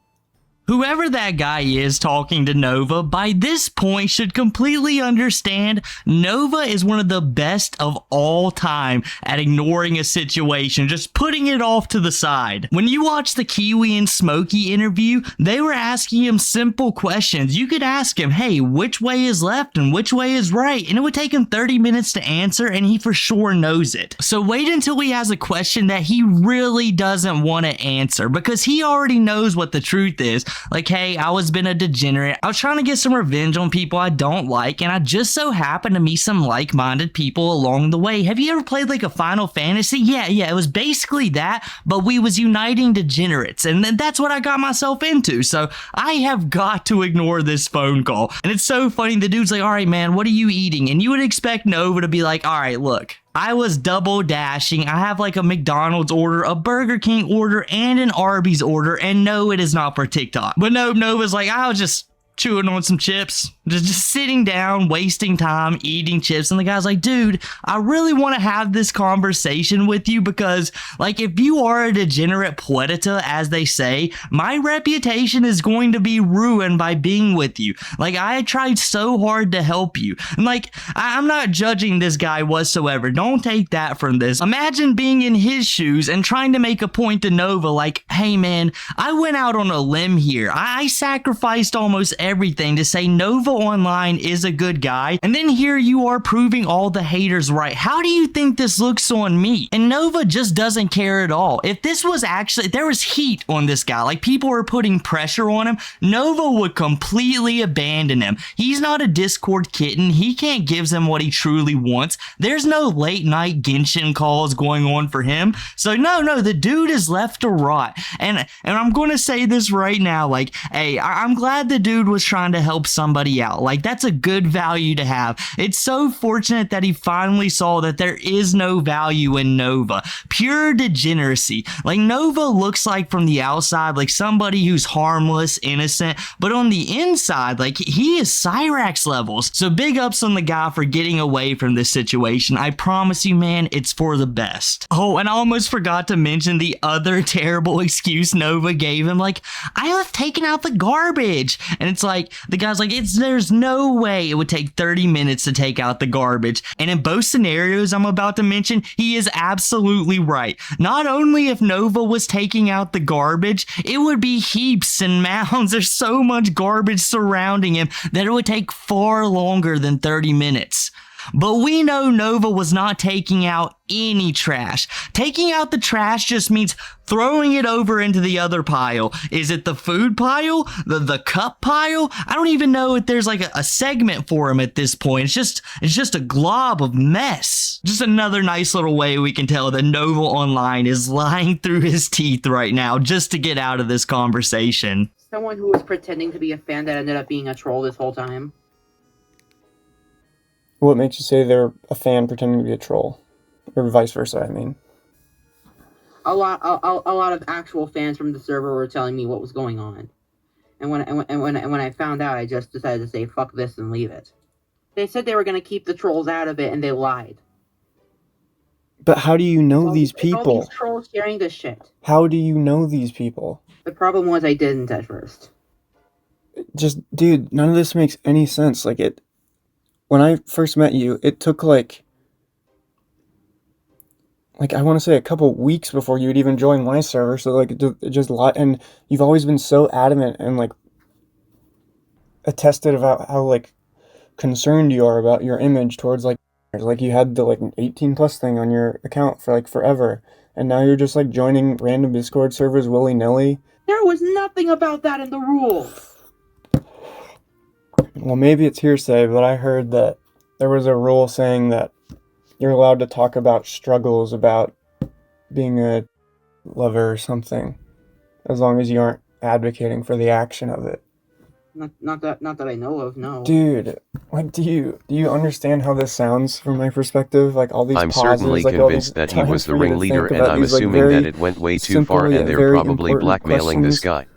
Whoever that guy is talking to Nova, by this point should completely understand Nova is one of the best of all time at ignoring a situation, just putting it off to the side. When you watch the Kiwi and Smokey interview, they were asking him simple questions. You could ask him, hey, which way is left and which way is right? And it would take him 30 minutes to answer, and he for sure knows it. So wait until he has a question that he really doesn't want to answer, because he already knows what the truth is. Like, hey, I was been a degenerate. I was trying to get some revenge on people I don't like, and I just so happened to meet some like-minded people along the way. Have you ever played like a Final Fantasy? Yeah, it was basically that, but we was uniting degenerates, and that's what I got myself into. So I have got to ignore this phone call. And it's so funny, the dude's like, all right, man, what are you eating? And you would expect Nova to be like, all right, look, I was double dashing. I have like a McDonald's order, a Burger King order, and an Arby's order. And no, it is not for TikTok. But no, Nova's like, I was just chewing on some chips, just sitting down, wasting time, eating chips. And the guy's like, dude, I really want to have this conversation with you because, like, if you are a degenerate puerta, as they say, my reputation is going to be ruined by being with you. Like, I tried so hard to help you. And, like, I'm not judging this guy whatsoever. Don't take that from this. Imagine being in his shoes and trying to make a point to Nova, like, hey, man, I went out on a limb here. I sacrificed almost everything to say Nova Online is a good guy, and then here you are proving all the haters right. How do you think this looks on me? And Nova just doesn't care at all. If this was actually, there was heat on this guy, like people were putting pressure on him, Nova would completely abandon him. He's not a Discord kitten. He can't give him what he truly wants. There's no late night Genshin calls going on for him. So no, the dude is left to rot. And I'm going to say this right now, like, hey, I'm glad the dude was trying to help somebody out. Like, that's a good value to have. It's so fortunate that he finally saw that there is no value in Nova. Pure degeneracy. Like, Nova looks like from the outside like somebody who's harmless, innocent, but on the inside, like, he is Cyrax levels. So big ups on the guy for getting away from this situation. I promise you, man, it's for the best. Oh, and I almost forgot to mention the other terrible excuse Nova gave him. Like, I have taken out the garbage. And it's like, the guy's like, there's no way it would take 30 minutes to take out the garbage. And in both scenarios I'm about to mention, he is absolutely right. Not only if Nova was taking out the garbage, it would be heaps and mounds. There's so much garbage surrounding him that it would take far longer than 30 minutes. But we know Nova was not taking out any trash. Taking out the trash just means throwing it over into the other pile. Is it the food pile? The cup pile? I don't even know if there's like a segment for him at this point. It's just a glob of mess. Just another nice little way we can tell that Nova Online is lying through his teeth right now just to get out of this conversation. Someone who was pretending to be a fan that ended up being a troll this whole time. What makes you say they're a fan pretending to be a troll? Or vice versa, I mean. A lot of actual fans from the server were telling me what was going on. And when I found out, I just decided to say, fuck this and leave it. They said they were going to keep the trolls out of it, and they lied. But how do you know these people? All these trolls sharing this shit. How do you know these people? The problem was I didn't at first. Just, dude, none of this makes any sense. Like, when I first met you, it took like I want to say a couple weeks before you would even join my server. So like it just and you've always been so adamant and like attested about how like concerned you are about your image towards like you had the like 18 plus thing on your account for like forever, and now you're just like joining random Discord servers willy-nilly. There was nothing about that in the rules. Well, maybe it's hearsay, but I heard that there was a rule saying that you're allowed to talk about struggles about being a lover or something, as long as you aren't advocating for the action of it. Not that I know of, no. Dude, like, do you understand how this sounds from my perspective? Like all these I'm pauses, certainly like, convinced that he was the ringleader, and I'm assuming that it went way too far, and they're probably blackmailing this guy.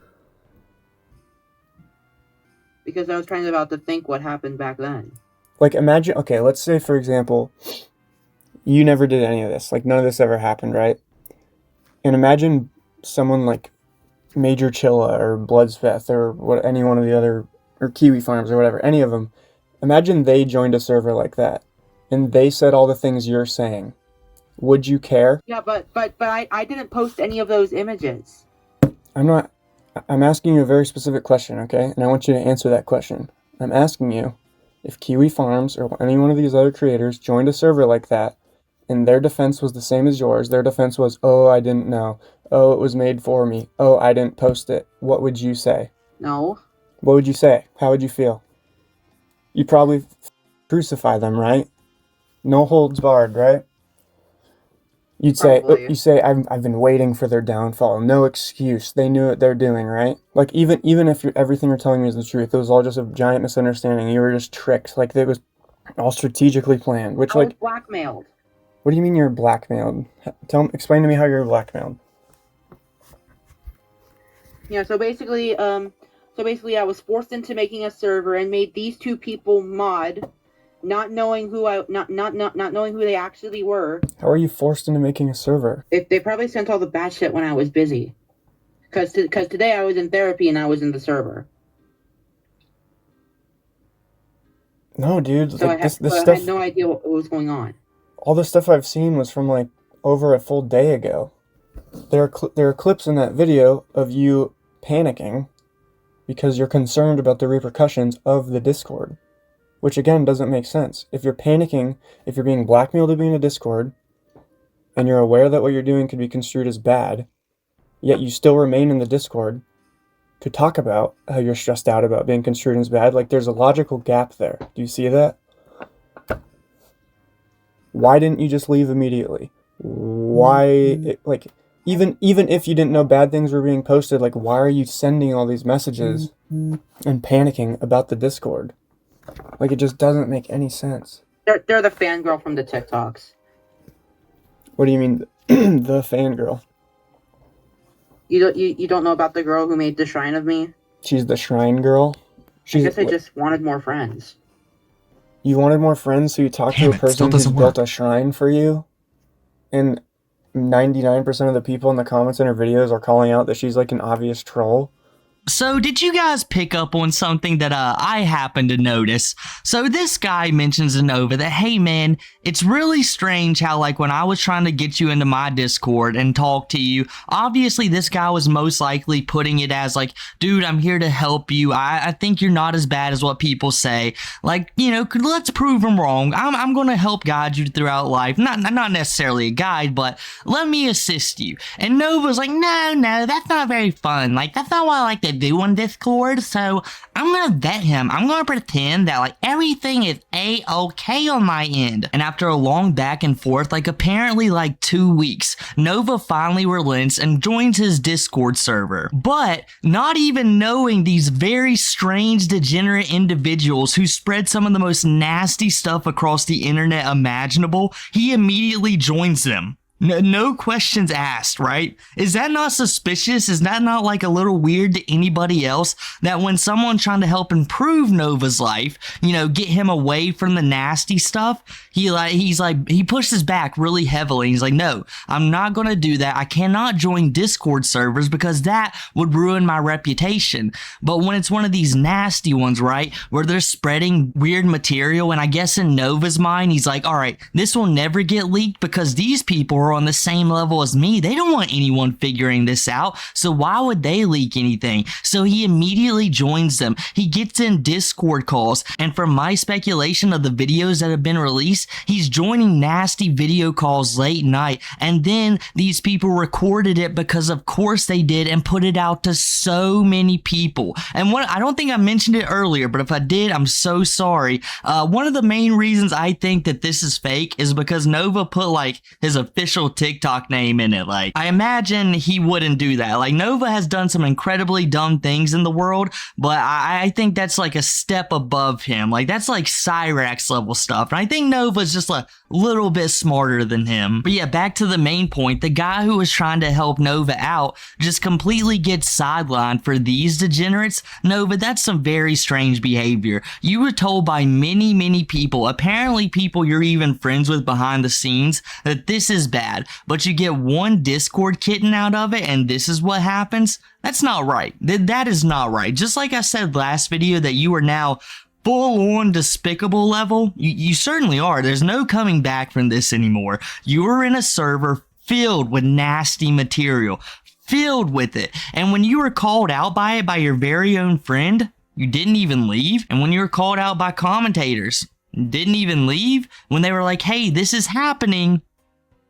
Because I was trying about to think what happened back then. Like, imagine, okay, let's say, for example, you never did any of this. Like, none of this ever happened, right? And imagine someone like Major Chilla or Bloodsfeth or any one of the other, or Kiwi Farms or whatever, any of them. Imagine they joined a server like that, and they said all the things you're saying. Would you care? Yeah, but I didn't post any of those images. I'm asking you a very specific question, okay? And I want you to answer that question. I'm asking you, if Kiwi Farms or any one of these other creators joined a server like that, and their defense was the same as yours, their defense was, oh, I didn't know. Oh, it was made for me. Oh, I didn't post it. What would you say? No. What would you say? How would you feel? You'd probably crucify them, right? No holds barred, right? You'd say, I've been waiting for their downfall. No excuse. They knew what they're doing, right? Like, even if everything you're telling me is the truth, it was all just a giant misunderstanding. You were just tricked. Like, it was all strategically planned. Which, I was like, blackmailed. what do you mean you're blackmailed? Explain to me how you're blackmailed. Yeah, so basically, I was forced into making a server and made these two people mod, not knowing who they actually were. How are you forced into making a server? They probably sent all the bad shit when I was busy. Cause today I was in therapy and I was in the server. No, dude. So like, I had no idea what was going on. All the stuff I've seen was from like over a full day ago. There are clips in that video of you panicking because you're concerned about the repercussions of the Discord, which again doesn't make sense. If you're panicking, if you're being blackmailed to be in a Discord, and you're aware that what you're doing could be construed as bad, yet you still remain in the Discord to talk about how you're stressed out about being construed as bad, like there's a logical gap there. Do you see that? Why didn't you just leave immediately? Why, even if you didn't know bad things were being posted, like, why are you sending all these messages and panicking about the Discord? Like, it just doesn't make any sense. They're the fangirl from the TikToks. What do you mean, the fangirl? You don't know about the girl who made the shrine of me? She's the shrine girl? I guess I just wanted more friends. You wanted more friends, so you talked to a person who built a shrine for you? And 99% of the people in the comments in her videos are calling out that she's like an obvious troll? So did you guys pick up on something that I happened to notice? So this guy mentions to Nova that, hey man, it's really strange how like when I was trying to get you into my Discord and talk to you, obviously this guy was most likely putting it as like, dude, I'm here to help you. I think you're not as bad as what people say. Like, you know, let's prove them wrong. I'm going to help guide you throughout life. Not necessarily a guide, but let me assist you. And Nova's like, no, that's not very fun. Like, that's not what I like to do on Discord, so I'm gonna vet him. I'm gonna pretend that like everything is a-okay on my end. And after a long back and forth, like apparently like 2 weeks, Nova finally relents and joins his Discord server. But not even knowing these very strange degenerate individuals who spread some of the most nasty stuff across the internet imaginable, he immediately joins them. No questions asked, right? Is that not suspicious? Is that not like a little weird to anybody else that when someone trying to help improve Nova's life, you know, get him away from the nasty stuff, he pushes back really heavily. He's like, no, I'm not going to do that. I cannot join Discord servers because that would ruin my reputation. But when it's one of these nasty ones, right, where they're spreading weird material, and I guess in Nova's mind, he's like, all right, this will never get leaked because these people are on the same level as me. They don't want anyone figuring this out, so why would they leak anything? So he immediately joins them. He gets in Discord calls, and from my speculation of the videos that have been released, he's joining nasty video calls late night, and then these people recorded it because of course they did and put it out to so many people. And I don't think I mentioned it earlier, but if I did, I'm so sorry. One of the main reasons I think that this is fake is because Nova put like his official TikTok name in it. Like, I imagine he wouldn't do that. Like, Nova has done some incredibly dumb things in the world, but I think that's like a step above him. Like, that's like Cyrax level stuff. And I think Nova's just a little bit smarter than him. But yeah, back to the main point. The guy who was trying to help Nova out just completely gets sidelined for these degenerates. Nova, that's some very strange behavior. You were told by many people, apparently people you're even friends with behind the scenes, that this is bad. bad, but you get one Discord kitten out of it and this is what happens? That's not right. That is not right. Just like I said last video that you are now full-on despicable level, you certainly are. There's no coming back from this anymore. You are in a server filled with nasty material, filled with it. And when you were called out by it by your very own friend, you didn't even leave. And when you were called out by commentators, didn't even leave. When they were like, hey, this is happening,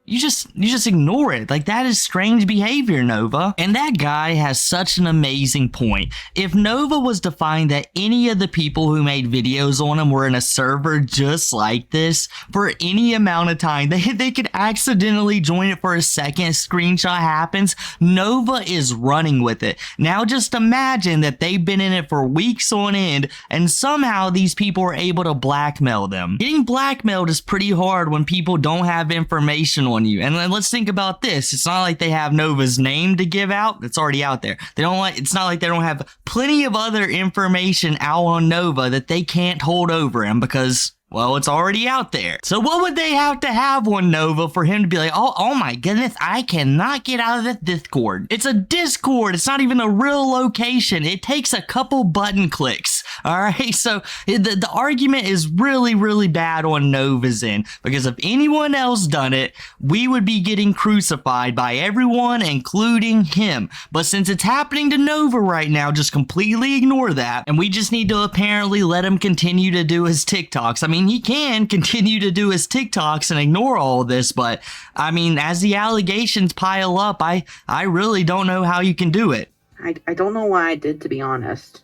you just ignore it. Like, that is strange behavior, Nova. And that guy has such an amazing point. If Nova was to find that any of the people who made videos on him were in a server just like this for any amount of time, they could accidentally join it for a second, screenshot happens, Nova is running with it. Now just imagine that they've been in it for weeks on end and somehow these people are able to blackmail them. Getting blackmailed is pretty hard when people don't have information on you. And then let's think about this. It's not like they have Nova's name to give out. It's already out there. It's not like they don't have plenty of other information out on Nova that they can't hold over him because, well, it's already out there. So what would they have to have on Nova for him to be like, oh my goodness, I cannot get out of this Discord. It's a Discord. It's not even a real location. It takes a couple button clicks. All right. So the argument is really, really bad on Nova's end because if anyone else done it, we would be getting crucified by everyone, including him. But since it's happening to Nova right now, just completely ignore that. And we just need to apparently let him continue to do his TikToks. I mean, he can continue to do his TikToks and ignore all of this, but I mean, as the allegations pile up, I really don't know how you can do it. I don't know why I did, to be honest.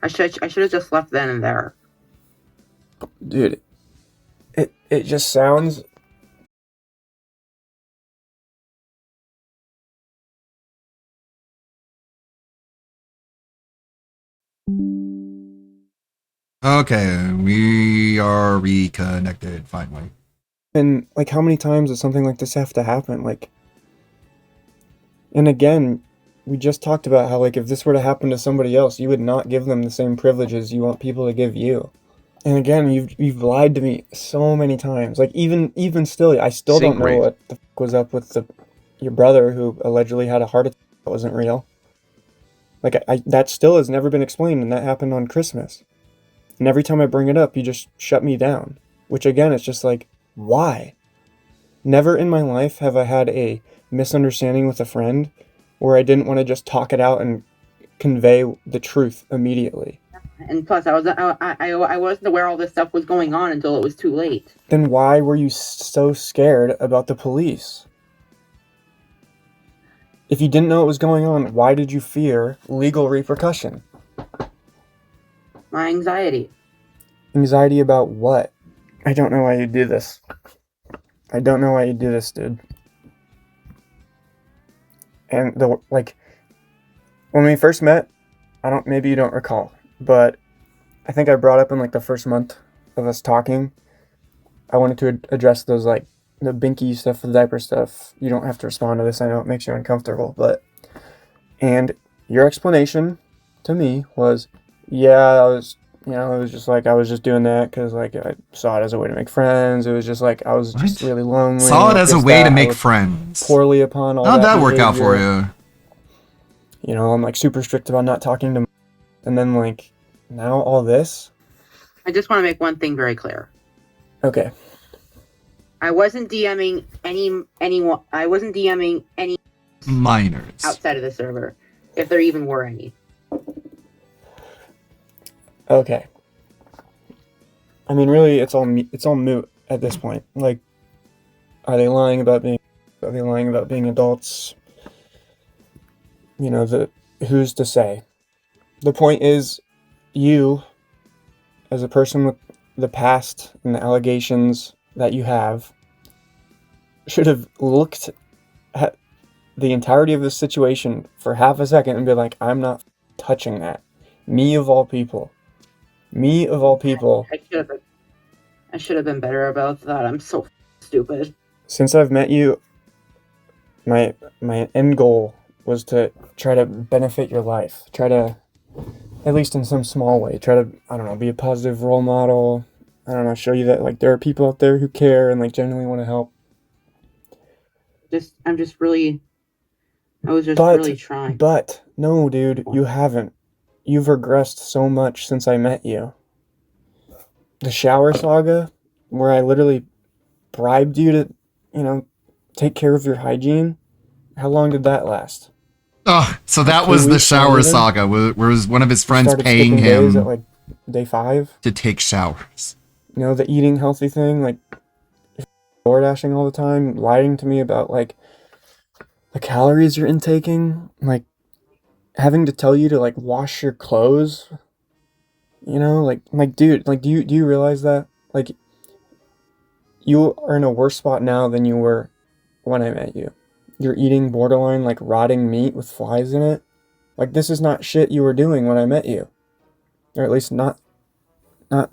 I should have just left then and there. Dude, it just sounds... Okay, we are reconnected finally. And, like, how many times does something like this have to happen? Like, and again, we just talked about how, like, if this were to happen to somebody else, you would not give them the same privileges you want people to give you. And again, you've lied to me so many times. Like, even still, I still don't know what the fuck was up with your brother who allegedly had a heart attack that wasn't real. Like, that still has never been explained, and that happened on Christmas. And every time I bring it up, you just shut me down. Which, again, it's just like, why? Never in my life have I had a misunderstanding with a friend where I didn't want to just talk it out and convey the truth immediately. And plus, I wasn't aware all this stuff was going on until it was too late. Then why were you so scared about the police? If you didn't know what was going on, why did you fear legal repercussion? My anxiety. Anxiety about what? I don't know why you do this. I don't know why you do this, dude. And when we first met, maybe you don't recall, but I think I brought up in like the first month of us talking, I wanted to address those like the binky stuff, the diaper stuff. You don't have to respond to this. I know it makes you uncomfortable, and your explanation to me was, yeah, it was just like, I was just doing that because like I saw it as a way to make friends. It was just like, I was just really lonely. Saw it as a way to make friends. Poorly upon all How'd that that work out behavior. for you? You know, I'm like super strict about not talking to, and then like now all this. I just want to make one thing very clear. Okay. I wasn't DMing anyone. I wasn't DMing any minors outside of the server, if there even were any. Okay. I mean, really, it's all moot at this point. Like, are they lying about being adults? You know, who's to say? The point is, you, as a person with the past and the allegations that you have, should have looked at the entirety of the situation for half a second and be like, I'm not touching that. Me of all people. Me of all people. I should have been better about that. I'm so stupid. Since I've met you, my end goal was to try to benefit your life. Try to, at least in some small way, try to, I don't know, be a positive role model. I don't know, show you that like there are people out there who care and like genuinely want to help. I'm just really. I was just really trying. But no, dude, you haven't. You've regressed so much since I met you. The shower saga, where I literally bribed you to, take care of your hygiene. How long did that last? Oh, so that was the shower saga, where was one of his friends paying days him at like day 5 to take showers. You know, the eating healthy thing, like door dashing all the time, lying to me about like the calories you're intaking, like having to tell you to like wash your clothes. You know, like dude, like do you realize that? Like you are in a worse spot now than you were when I met you. You're eating borderline like rotting meat with flies in it. Like this is not shit you were doing when I met you. Or at least not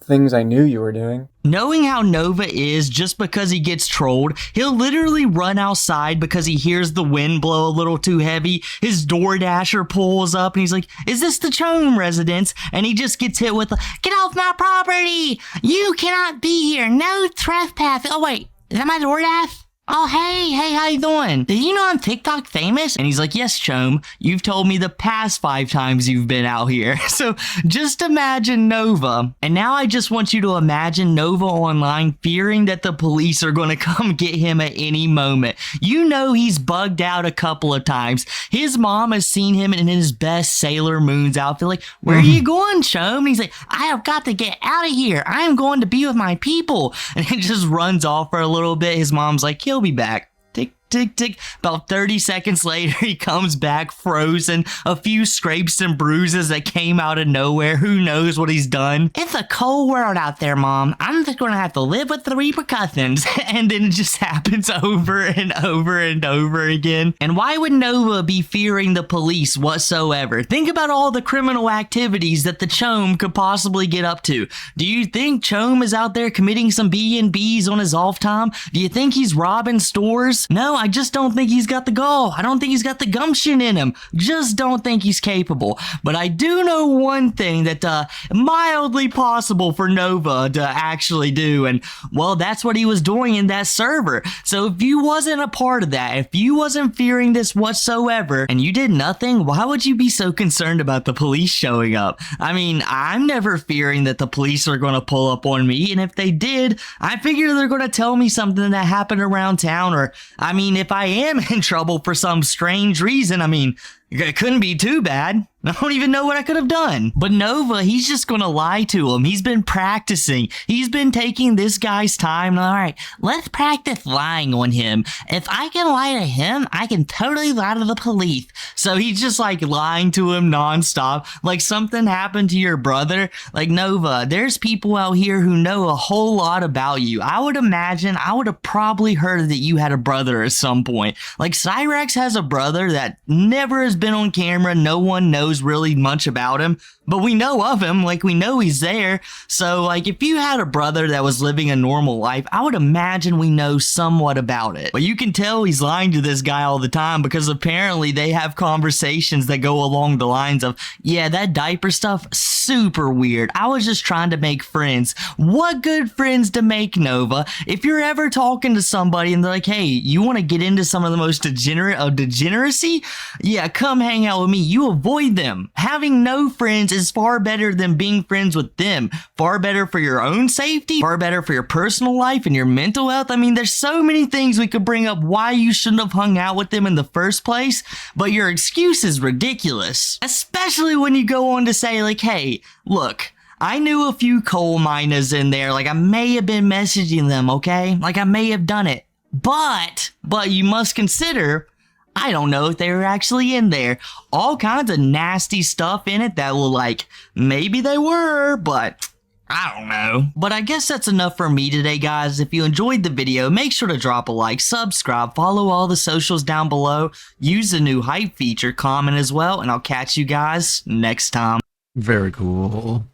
things I knew you were doing. Knowing how Nova is, just because he gets trolled, he'll literally run outside because he hears the wind blow a little too heavy. His DoorDasher pulls up and he's like, "Is this the Chome residence?" And he just gets hit with, "Get off my property! You cannot be here! No trespass!" Oh wait, is that my DoorDash? Oh, hey, how you doing? Did you know I'm TikTok famous? And he's like, "Yes, Chome, you've told me the past 5 times you've been out here." So just imagine Nova. And now I just want you to imagine Nova online fearing that the police are going to come get him at any moment. You know he's bugged out a couple of times. His mom has seen him in his best Sailor Moon's outfit. Like, "Where are you going, Chome?" And he's like, "I have got to get out of here. I am going to be with my people." And it just runs off for a little bit. His mom's like, "He'll be back." Tick, tick, tick. About 30 seconds later, he comes back frozen. A few scrapes and bruises that came out of nowhere. Who knows what he's done? "It's a cold world out there, Mom. I'm just going to have to live with the repercussions." And then it just happens over and over and over again. And why would Nova be fearing the police whatsoever? Think about all the criminal activities that the Chome could possibly get up to. Do you think Chome is out there committing some B&Bs on his off time? Do you think he's robbing stores? No, I just don't think he's got the gall. I don't think he's got the gumption in him. Just don't think he's capable. But I do know one thing that mildly possible for Nova to actually do, and well, that's what he was doing in that server. So if you wasn't a part of that, if you wasn't fearing this whatsoever, and you did nothing, why would you be so concerned about the police showing up? I mean, I'm never fearing that the police are going to pull up on me, and if they did, I figure they're going to tell me something that happened around town, or I mean, if I am in trouble for some strange reason, I mean, it couldn't be too bad. I don't even know what I could have done. But Nova, he's just gonna lie to him. He's been practicing. He's been taking this guy's time. All right, let's practice lying on him. If I can lie to him, I can totally lie to the police. So he's just like lying to him nonstop. Like something happened to your brother. Like, Nova, there's people out here who know a whole lot about you. I would imagine I would have probably heard that you had a brother at some point. Like Cyrex has a brother that never has been on camera. No one knows really much about him, but we know of him. Like, we know he's there. So like, if you had a brother that was living a normal life, I would imagine we know somewhat about it. But you can tell he's lying to this guy all the time, because apparently they have conversations that go along the lines of, "Yeah, that diaper stuff, super weird. I was just trying to make friends." What good friends to make, Nova? If you're ever talking to somebody and they're like, "Hey, you want to get into some of the most degenerate of degeneracy? Yeah, come hang out with me." You avoid them. Having no friends is far better than being friends with them. Far better for your own safety, far better for your personal life and your mental health. I mean, there's so many things we could bring up why you shouldn't have hung out with them in the first place, but your excuse is ridiculous. Especially when you go on to say like, "Hey, look, I knew a few coal miners in there. Like, I may have been messaging them, okay? Like, I may have done it. But you must consider, I don't know if they were actually in there." All kinds of nasty stuff in it that will, like, maybe they were, but I don't know. But I guess that's enough for me today, guys. If you enjoyed the video, make sure to drop a like, subscribe, follow all the socials down below, use the new hype feature, comment as well, and I'll catch you guys next time. Very cool.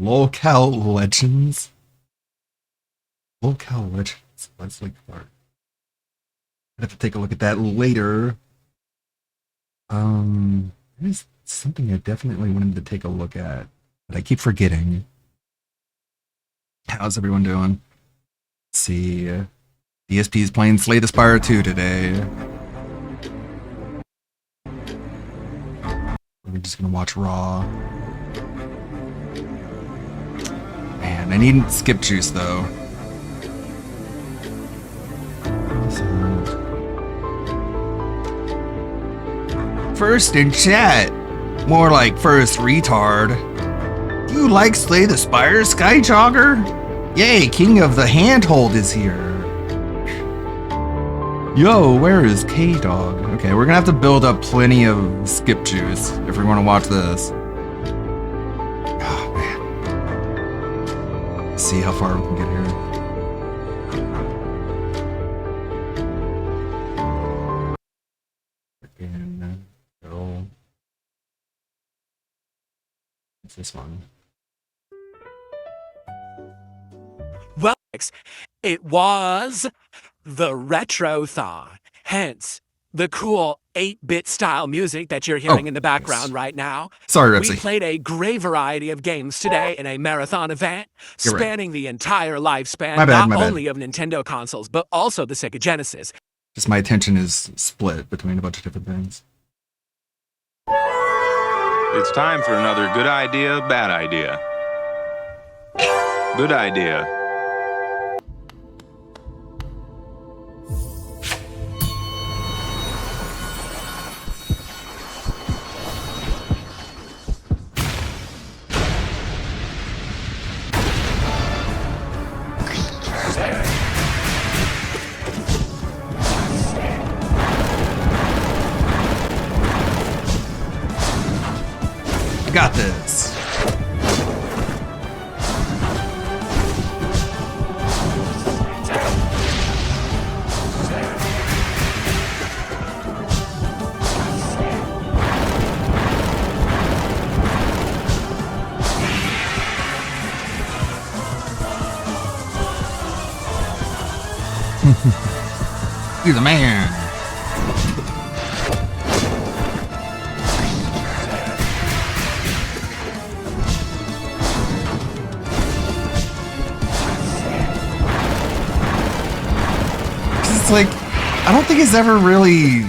Locale Legends. Locale Legends. Leslie Clark. I have to take a look at that later. There's something I definitely wanted to take a look at, but I keep forgetting. How's everyone doing? Let's see. DSP is playing Slay the Spire 2 today. We're just gonna watch Raw. Man, I need skip juice though. First in chat. More like first retard. Do you like Slay the Spire, Sky Jogger? Yay, King of the Handhold is here. Yo, where is K-Dog? Okay, we're gonna have to build up plenty of skip juice if we want to watch this. Oh, man. Let's see how far we can get here. Again, go. What's this one? Well, it was the Retrothon, hence the cool 8-bit style music that you're hearing in the background right now. Sorry, We Ripsy. played a great variety of games today in a marathon event You're right. spanning the entire lifespan, My bad, not my bad. only of Nintendo consoles, but also the Sega Genesis. Just my attention is split between a bunch of different things. It's time for another good idea, bad idea. Good idea. I got this. You're the man. It's like, I don't think it's ever really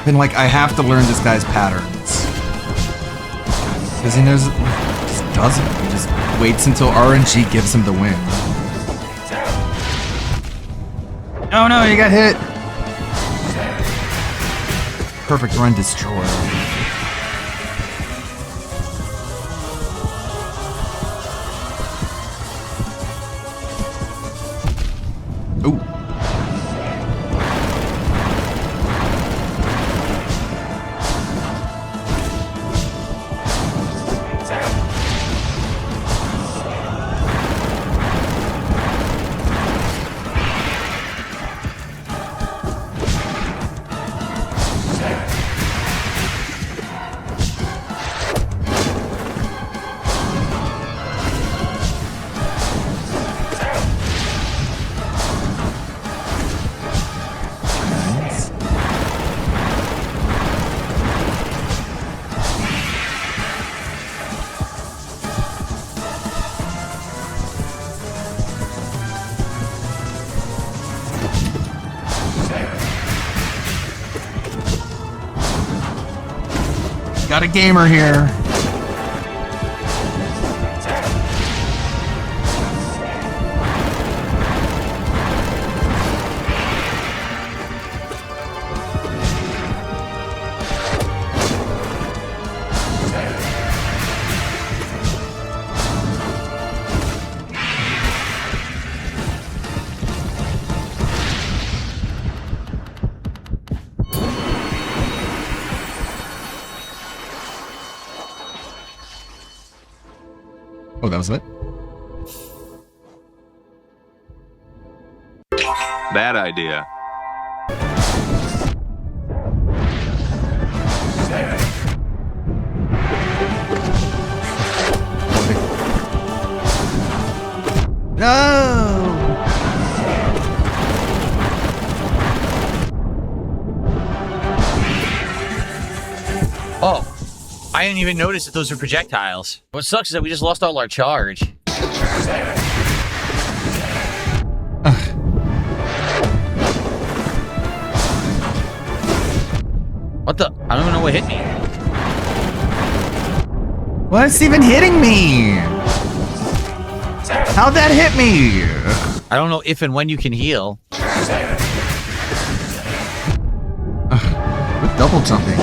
been like, I have to learn this guy's patterns. Because he knows, he just doesn't. He just waits until RNG gives him the win. Oh no, you got hit! Perfect run destroy. Ooh. Got a gamer here. Oh, that was it? Bad idea. No! Oh, I didn't even notice that those are projectiles. What sucks is that we just lost all our charge. What the? I don't even know what hit me. What's even hitting me? How'd that hit me? I don't know if and when you can heal. With double jumping.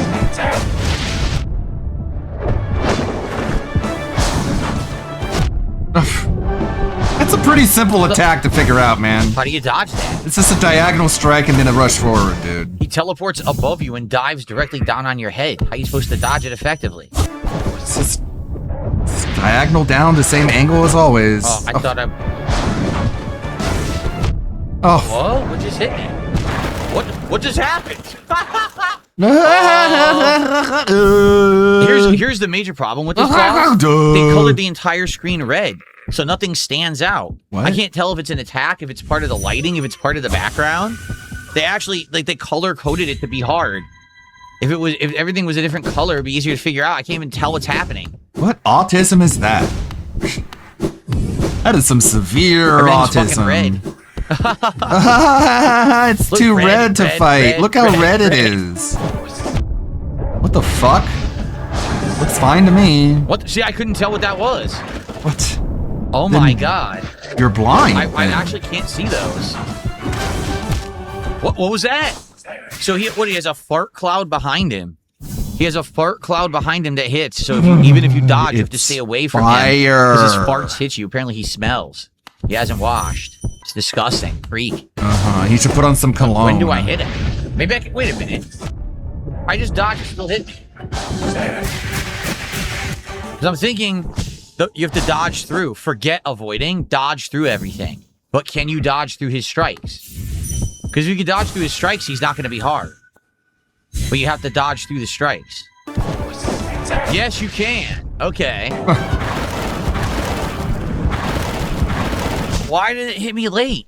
That's a pretty simple attack to figure out, man. How do you dodge that? It's just a diagonal strike and then a rush forward, dude. He teleports above you and dives directly down on your head. How are you supposed to dodge it effectively? It's just diagonal down, the same angle as always. Oh, I thought I... Oh. Whoa, what just hit me? What just happened? Here's the major problem with this boss. They colored the entire screen red, so nothing stands out. What? I can't tell if it's an attack, if it's part of the lighting, if it's part of the background. They actually, like, they color coded it to be hard. If everything was a different color, it'd be easier to figure out. I can't even tell what's happening. What autism is that? That is some severe Everything's autism. fucking red. It's Look, too red to fight. Look how red it is. What the fuck? Looks fine to me. What? See, I couldn't tell what that was. What? Oh Then my god. You're blind. I actually can't see those. What was that? So he has a fart cloud behind him. He has a fart cloud behind him that hits. So even if you dodge, you have to stay away from him because his farts hit you. Apparently he smells. He hasn't washed. It's disgusting. Freak. He should put on some cologne. When do I hit him? Maybe I can... Wait a minute. I just dodged. It still hit me. Because I'm thinking you have to dodge through. Forget avoiding. Dodge through everything. But can you dodge through his strikes? Because if you can dodge through his strikes, he's not going to be hard. But you have to dodge through the strikes. Yes, you can. Okay. Why did it hit me late?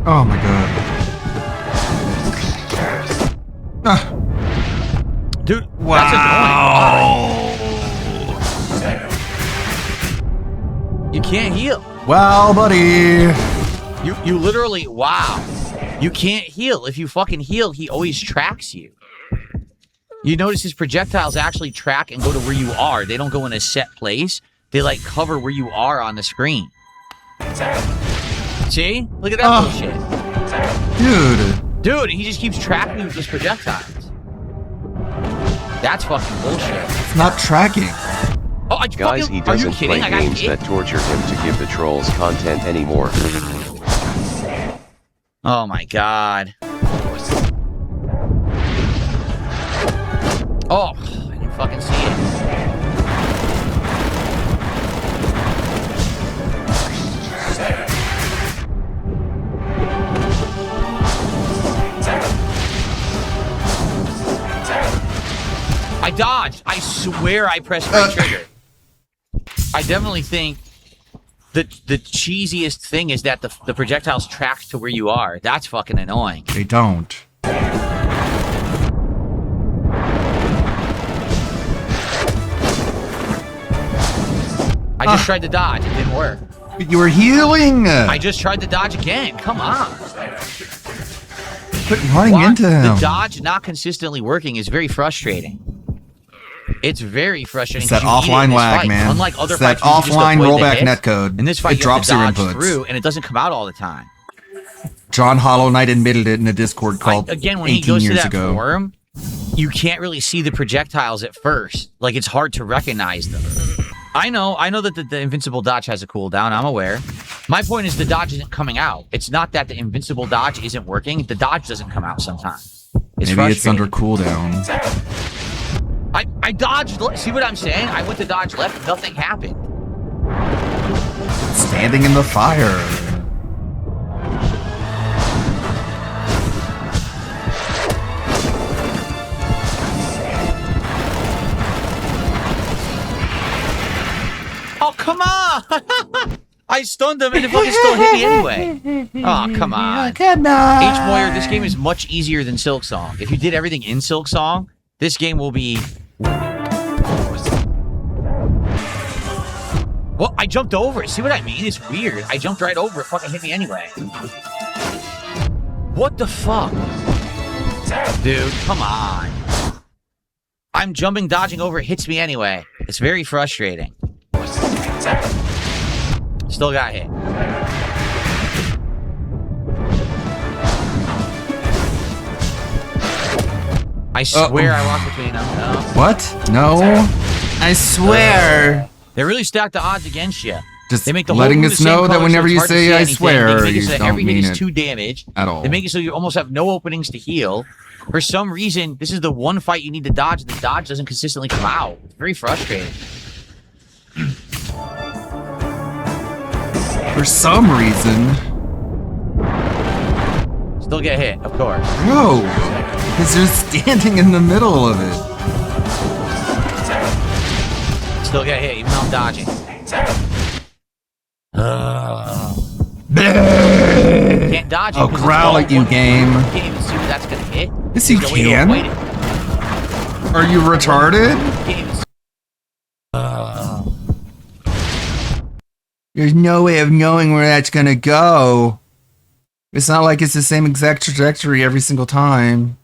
Oh my god. Dude, wow. That's annoying. You can't heal. Well, buddy. You literally, wow. You can't heal. If you fucking heal, he always tracks you. You notice his projectiles actually track and go to where you are. They don't go in a set place. They, like, cover where you are on the screen. See? Look at that bullshit. Dude, he just keeps tracking you with his projectiles. That's fucking bullshit. It's not tracking. Oh, Guys, he doesn't play games that torture him to give the trolls content anymore. Oh my god. Oh, I didn't fucking see it. I dodged. I swear I pressed my trigger. I definitely think the cheesiest thing is that the projectiles track to where you are. That's fucking annoying. They don't. I just tried to dodge. It didn't work. But you were healing. I just tried to dodge again. Come on. Quit running into him. The dodge not consistently working is very frustrating. It's very frustrating. It's that offline lag, fight. man. Unlike other it's that fights, offline rollback netcode. In this fight, it drops you your have to dodge inputs. through, and it doesn't come out all the time. John Hollow Knight admitted it in a Discord called again, when 18 he goes years to that ago. forum, you can't really see the projectiles at first. Like, it's hard to recognize them. I know that the invincible dodge has a cooldown. I'm aware. My point is the dodge isn't coming out. It's not that the invincible dodge isn't working. The dodge doesn't come out sometimes. Maybe it's under cooldown. I dodged. See what I'm saying? I went to dodge left. Nothing happened. Standing in the fire. Oh, come on! I stunned him and it fucking still hit me anyway. Oh, come on. Come on. H. Moyer, this game is much easier than Silk Song. If you did everything in Silk Song, this game will be... Well, I jumped over it. See what I mean? It's weird. I jumped right over it. Fucking hit me anyway. What the fuck? Dude, come on. I'm jumping, dodging over, it hits me anyway. It's very frustrating. Still got hit. I swear I walked between them. No. What? No. I swear. They really stack the odds against you. Just they make the letting whole us know that whenever you say I anything. swear, they make you it so don't every hit mean is it 2 damage at all. They make it so you almost have no openings to heal. For some reason, this is the one fight you need to dodge. The dodge doesn't consistently come out. It's very frustrating. For some reason. Still get hit, of course. No, because you're standing in the middle of it. Still get hit, even though I'm dodging. Can't dodge it. I'll growl at you, game. You can't even see where that's gonna hit. Yes, you can. Are you retarded? There's no way of knowing where that's gonna go. It's not like it's the same exact trajectory every single time.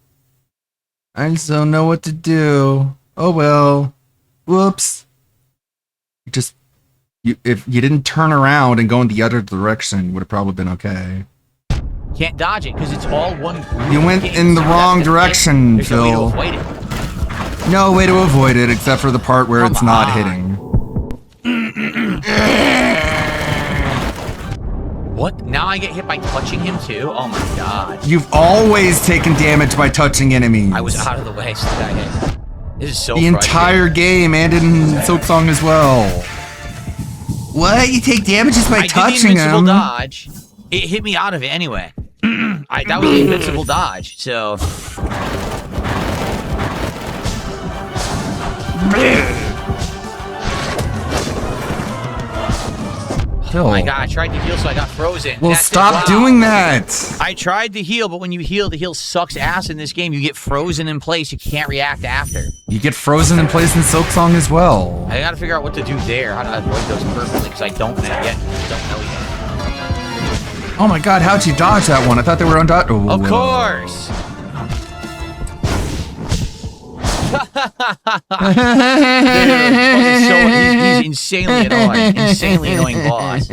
I just don't know what to do. Oh well. Whoops. If you didn't turn around and go in the other direction, you would have probably been okay. Can't dodge it because it's all one group. You went in the wrong direction, There's Phil. no way to avoid it. No way to avoid it except for the part where it's not hitting. What? Now I get hit by touching him too? Oh my god. You've always taken damage by touching enemies. I was out of the way, so I hit. This is so the entire game and in Silk Song as well. What? You take damage just by touching him? Dodge. It hit me out of it anyway. That was the invincible dodge, so... Oh my god, I tried to heal so I got frozen. Well, stop doing that! I tried to heal, but when you heal, the heal sucks ass in this game. You get frozen in place. You can't react after. You get frozen in place in Silk Song as well. I gotta figure out what to do there, how to avoid those perfectly, because I don't know yet. Oh my god, how'd you dodge that one? I thought they were undodged. Oh, of course! Dude, he's insanely annoying. Insanely annoying boss.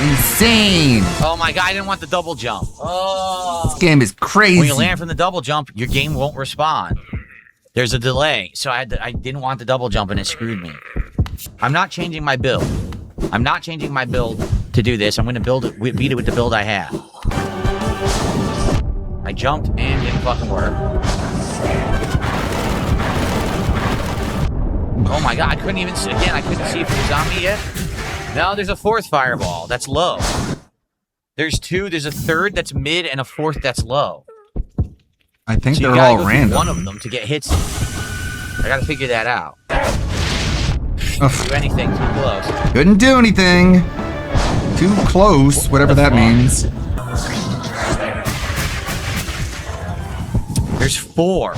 Insane! Oh my god, I didn't want the double jump. Oh. This game is crazy. When you land from the double jump, your game won't respond. There's a delay, so I didn't want the double jump and it screwed me. I'm not changing my build. I'm not changing my build to do this. I'm going to beat it with the build I have. I jumped and didn't fucking work. Oh my god, I couldn't even see, again, I couldn't see if it was on me yet. No, there's a fourth fireball. That's low. There's two, there's a third that's mid and a fourth that's low. I think so they're all random. One of them to get hits. I gotta figure that out. Do anything too close. Couldn't do anything. Too close, whatever that means. There's 4.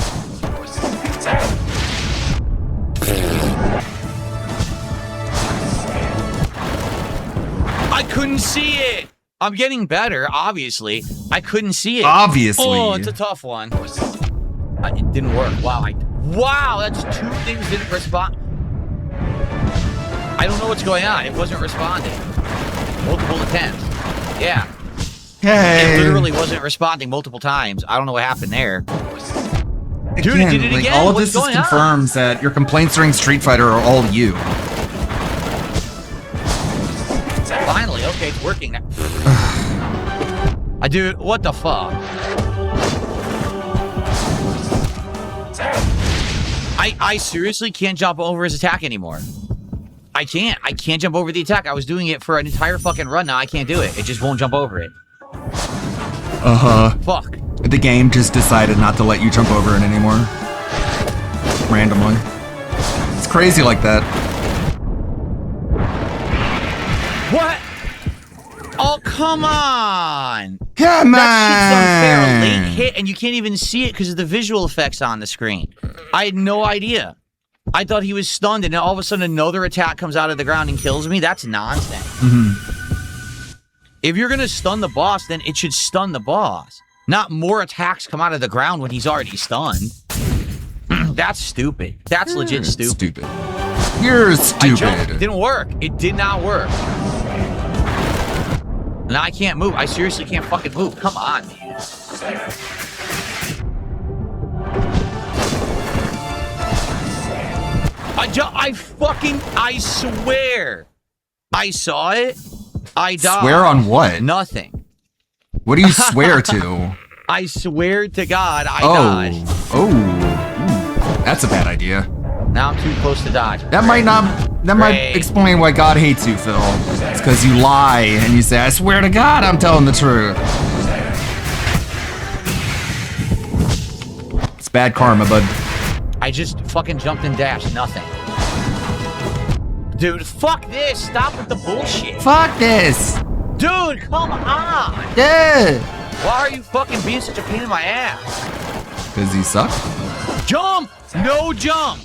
I couldn't see it. I'm getting better, obviously. I couldn't see it. Obviously. Oh, it's a tough one. It didn't work. Wow, that's 2 things didn't respond. I don't know what's going on. It wasn't responding. Multiple attempts. Yeah. Hey. It literally wasn't responding multiple times. I don't know what happened there. Dude, Again, it did it like, again. all of What's this going confirms that your complaints during Street Fighter are all you. Finally, okay, it's working now. Dude, what the fuck? I seriously can't jump over his attack anymore. I can't jump over the attack. I was doing it for an entire fucking run. Now I can't do it. It just won't jump over it. Fuck. The game just decided not to let you jump over it anymore. Randomly. It's crazy like that. What? Oh, come on! Come That shit's on! unfair. A late hit, and you can't even see it because of the visual effects on the screen. I had no idea. I thought he was stunned, and then all of a sudden another attack comes out of the ground and kills me? That's nonsense. If you're going to stun the boss, then it should stun the boss, Not more attacks come out of the ground when he's already stunned. That's stupid. That's legit stupid. You're I stupid. jumped. It didn't work. It did not work. Now I can't move. I seriously can't fucking move. Come on, man. I swear. I saw it. I died. Swear on what? Nothing. What do you swear to? I swear to God, I died. Oh. That's a bad idea. Now I'm too close to dodge. That might explain why God hates you, Phil. It's because you lie and you say, I swear to God I'm telling the truth. It's bad karma, bud. I just fucking jumped and dashed. Nothing. Dude, fuck this. Stop with the bullshit. Fuck this. Dude, come on. Yeah. Why are you fucking being such a pain in my ass? Because you suck? Jump! No jump!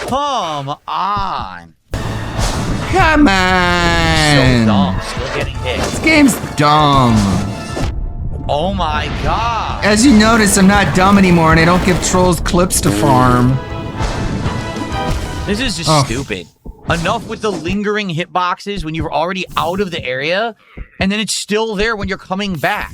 Come on. Come on. So dumb. Still getting hit. This game's dumb. Oh my god. As you notice, I'm not dumb anymore and I don't give trolls clips to farm. This is just stupid. Enough with the lingering hitboxes when you're already out of the area, and then it's still there when you're coming back.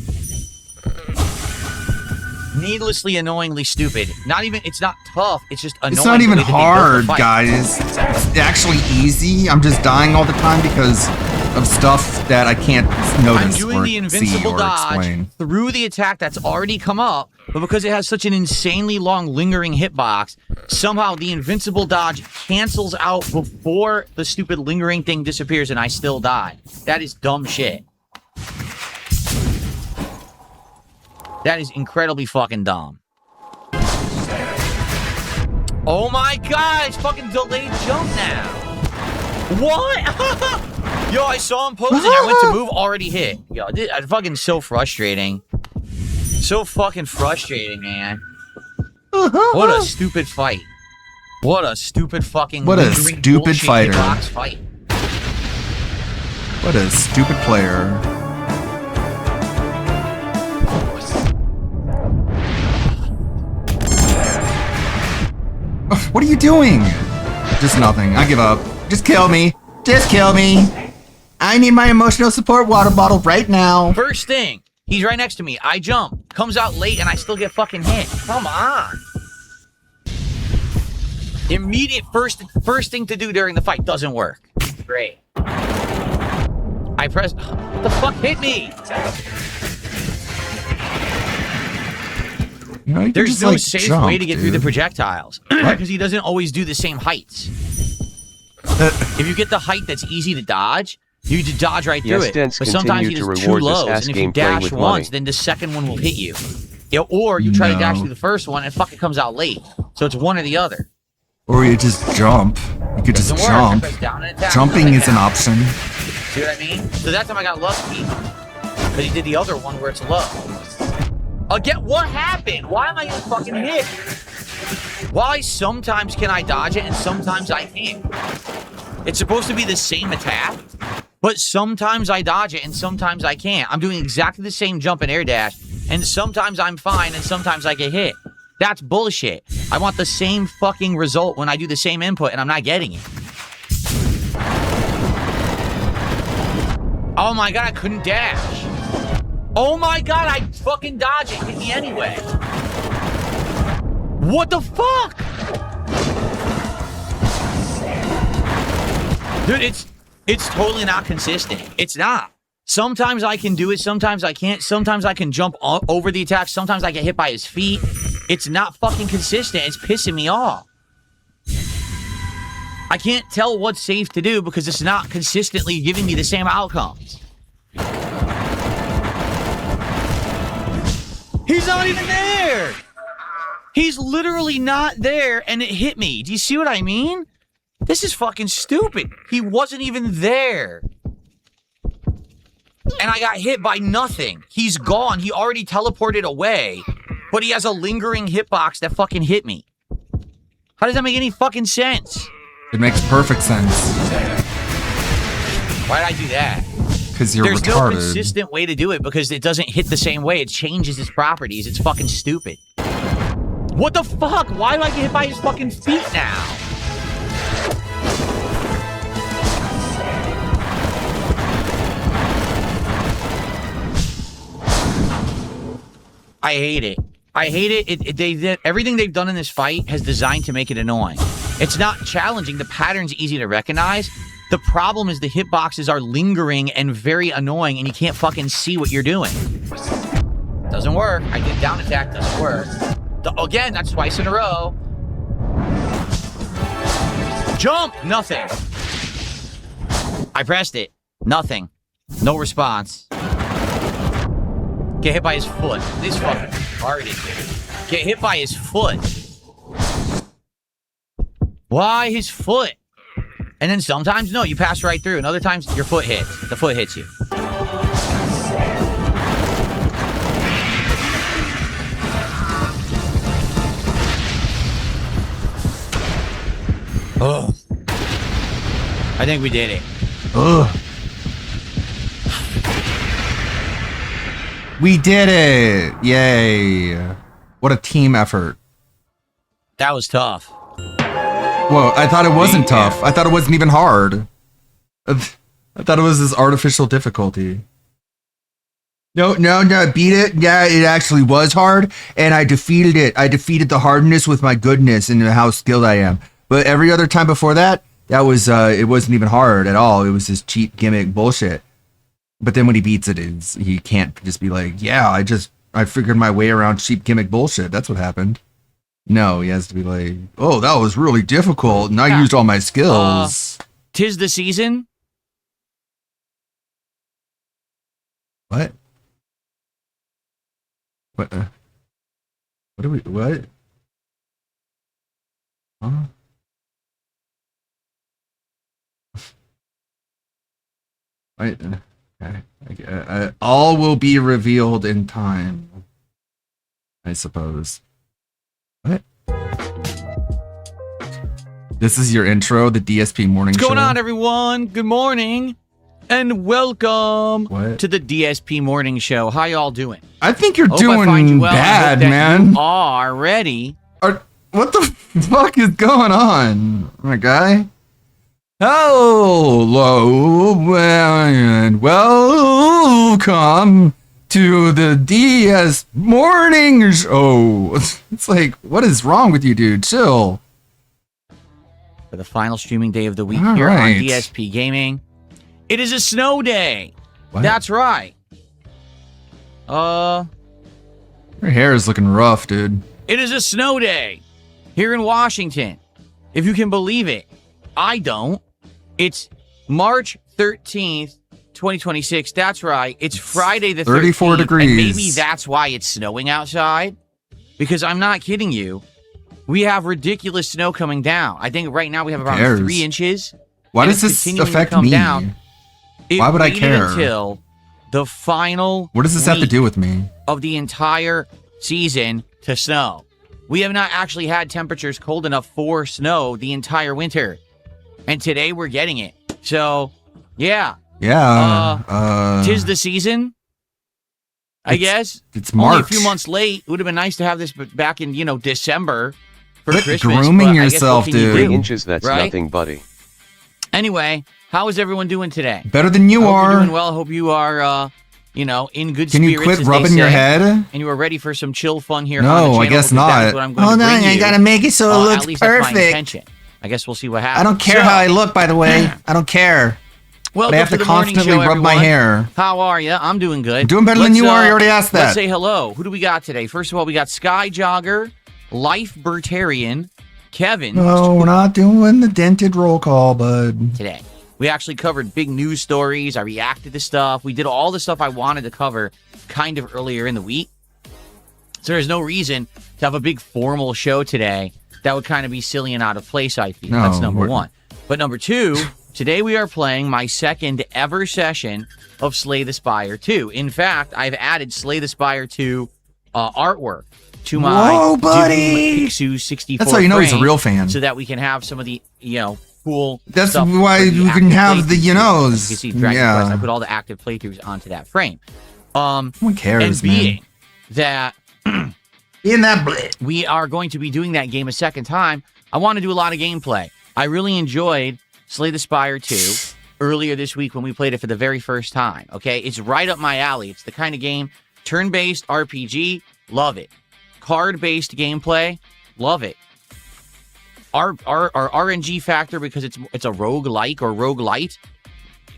Needlessly, annoyingly stupid. It's not tough, it's just annoying. It's not even hard, guys. It's actually easy. I'm just dying all the time because of stuff that I can't notice I'm doing or the invincible see or dodge explain. through the attack that's already come up, but because it has such an insanely long lingering hitbox, somehow the invincible dodge cancels out before the stupid lingering thing disappears and I still die. That is dumb shit. That is incredibly fucking dumb. Oh my god, it's fucking delayed jump now. What? Yo, I saw him posing. I went to move, already hit. Yo, it's fucking so frustrating. So fucking frustrating, man. What a stupid fight. What a stupid fucking What a stupid fighter. Fight. What a stupid player. What are you doing? Just nothing. I give up. Just kill me. Just kill me. I need my emotional support water bottle right now. First thing, he's right next to me. I jump. Comes out late and I still get fucking hit. Come on. Immediate first thing to do during the fight doesn't work. Great. I press. What the fuck hit me? You know, you There's just, no like, safe jump, way to get through the dude. projectiles because he doesn't always do the same heights. If you get the height that's easy to dodge, you just dodge right through it. Dents But sometimes he continue does to two reward this lows, ass and if you gameplay dash with once, money. then the second one will hit you. Yeah, or you try to dash No. through the first one and fuck it comes out late. So it's one or the other. Or you just jump. You could just Doesn't work. I jump. press down and attack. Jumping is an Down. option. See what I mean? So that time I got lucky. But he did the other one where it's low. Again, what happened? Why am I getting fucking hit? Why sometimes can I dodge it and sometimes I can't? It's supposed to be the same attack, but sometimes I dodge it and sometimes I can't. I'm doing exactly the same jump and air dash, and sometimes I'm fine and sometimes I get hit. That's bullshit. I want the same fucking result when I do the same input and I'm not getting it. Oh my god, I couldn't dash. Oh my god, I fucking dodged it. Hit me anyway. What the fuck? Dude, it's totally not consistent. It's not. Sometimes I can do it, sometimes I can't. Sometimes I can jump over the attack, sometimes I get hit by his feet. It's not fucking consistent. It's pissing me off. I can't tell what's safe to do because it's not consistently giving me the same outcomes. He's not even there! He's literally not there and it hit me. Do you see what I mean? This is fucking stupid. He wasn't even there. And I got hit by nothing. He's gone. He already teleported away. But he has a lingering hitbox that fucking hit me. How does that make any fucking sense? It makes perfect sense. Why did I do that? Because you're There's retarded. no consistent way to do it because it doesn't hit the same way. It changes its properties. It's fucking stupid. What the fuck? Why do I get hit by his fucking feet now? I hate it. I hate it. Everything they've done in this fight has designed to make it annoying. It's not challenging. The pattern's easy to recognize. The problem is the hitboxes are lingering and very annoying, and you can't fucking see what you're doing. Doesn't work. I get down attack, doesn't work. Again, that's twice in a row. Jump! Nothing. I pressed it. Nothing. No response. Get hit by his foot. This fucking retarded. Get hit by his foot. Why his foot? And then sometimes, no, you pass right through. And other times, your foot hits. The foot hits you. Oh. I think we did it. Ugh. We did it! Yay. What a team effort. That was tough. Whoa, I thought it wasn't tough. I thought it wasn't even hard. I thought it was this artificial difficulty. No, beat it. Yeah, it actually was hard, and I defeated it. I defeated the hardness with my goodness and how skilled I am. But every other time before that, that was it wasn't even hard at all. It was this cheap gimmick bullshit. But then when he beats it, he can't just be like, yeah, I figured my way around cheap gimmick bullshit. That's what happened. No, he has to be like, oh, that was really difficult, and I used all my skills. 'Tis the season. What? What? What are we? What? Huh? Right. Okay. All will be revealed in time, I suppose. What? This is your intro, the DSP morning show. What's going on, everyone? Good morning, and welcome to the DSP morning show. How y'all doing? I think you're doing bad, man. You are ready. What the fuck is going on, my guy? Hello and welcome to the DS morning show. It's like, what is wrong with you, dude? Chill. For the final streaming day of the week here on DSP Gaming. It is a snow day. What? That's right. Your hair is looking rough, dude. It is a snow day here in Washington. If you can believe it. I don't. It's March 13th, 2026. That's right. It's Friday the 13th. 34 degrees. And maybe that's why it's snowing outside. Because I'm not kidding you. We have ridiculous snow coming down. I think right now we have around 3 inches. Why does this affect me? Why would I care? Until the final What does this have to do with me? Of the entire season to snow. We have not actually had temperatures cold enough for snow the entire winter. And today we're getting it. So, yeah. Yeah. 'Tis the season. I guess. It's March. Only a few months late. It would have been nice to have this back in, December for Christmas. Grooming yourself, dude. 3 inches, that's right? nothing, buddy. Anyway, how is everyone doing today? Better than you are. You're doing well. I hope you are, in good spirits. Can you quit rubbing your head? And you are ready for some chill fun here on the No, channel. I guess because that is not. what I'm going to bring you. I gotta make it so it looks at least that's my perfect. intention. I guess we'll see what happens. I don't care how I look, by the way. I don't care. Well, but I have to constantly rub my hair. How are you? I'm doing good. I'm doing better than you are. You already asked that. Let's say hello. Who do we got today? First of all, we got Sky Jogger, Life Bertarian, Kevin. No, we're not doing the dented roll call, bud. Today. We actually covered big news stories. I reacted to stuff. We did all the stuff I wanted to cover kind of earlier in the week. So there's no reason to have a big formal show today. That would kind of be silly and out of place, I feel. No, that's number one. But number two, today we are playing my second ever session of Slay the Spire 2. In fact, I've added Slay the Spire 2 artwork to my Whoa, buddy! Doom Pixu 64 That's how you know he's a frame real fan. so that we can have some of the, cool. That's stuff why for the you can active have the, playthroughs you too. know, As you can see, Dragon yeah. Quest, I put all the active playthroughs onto that frame. Who cares, and being man? that in that blit. we are going to be doing that game a second time, I want to do a lot of gameplay. I really enjoyed Slay the Spire 2 earlier this week when we played it for the very first time. Okay, it's right up my alley. It's the kind of game, turn-based RPG, love it. Card-based gameplay, love it. Our RNG factor, because it's a roguelike or roguelite.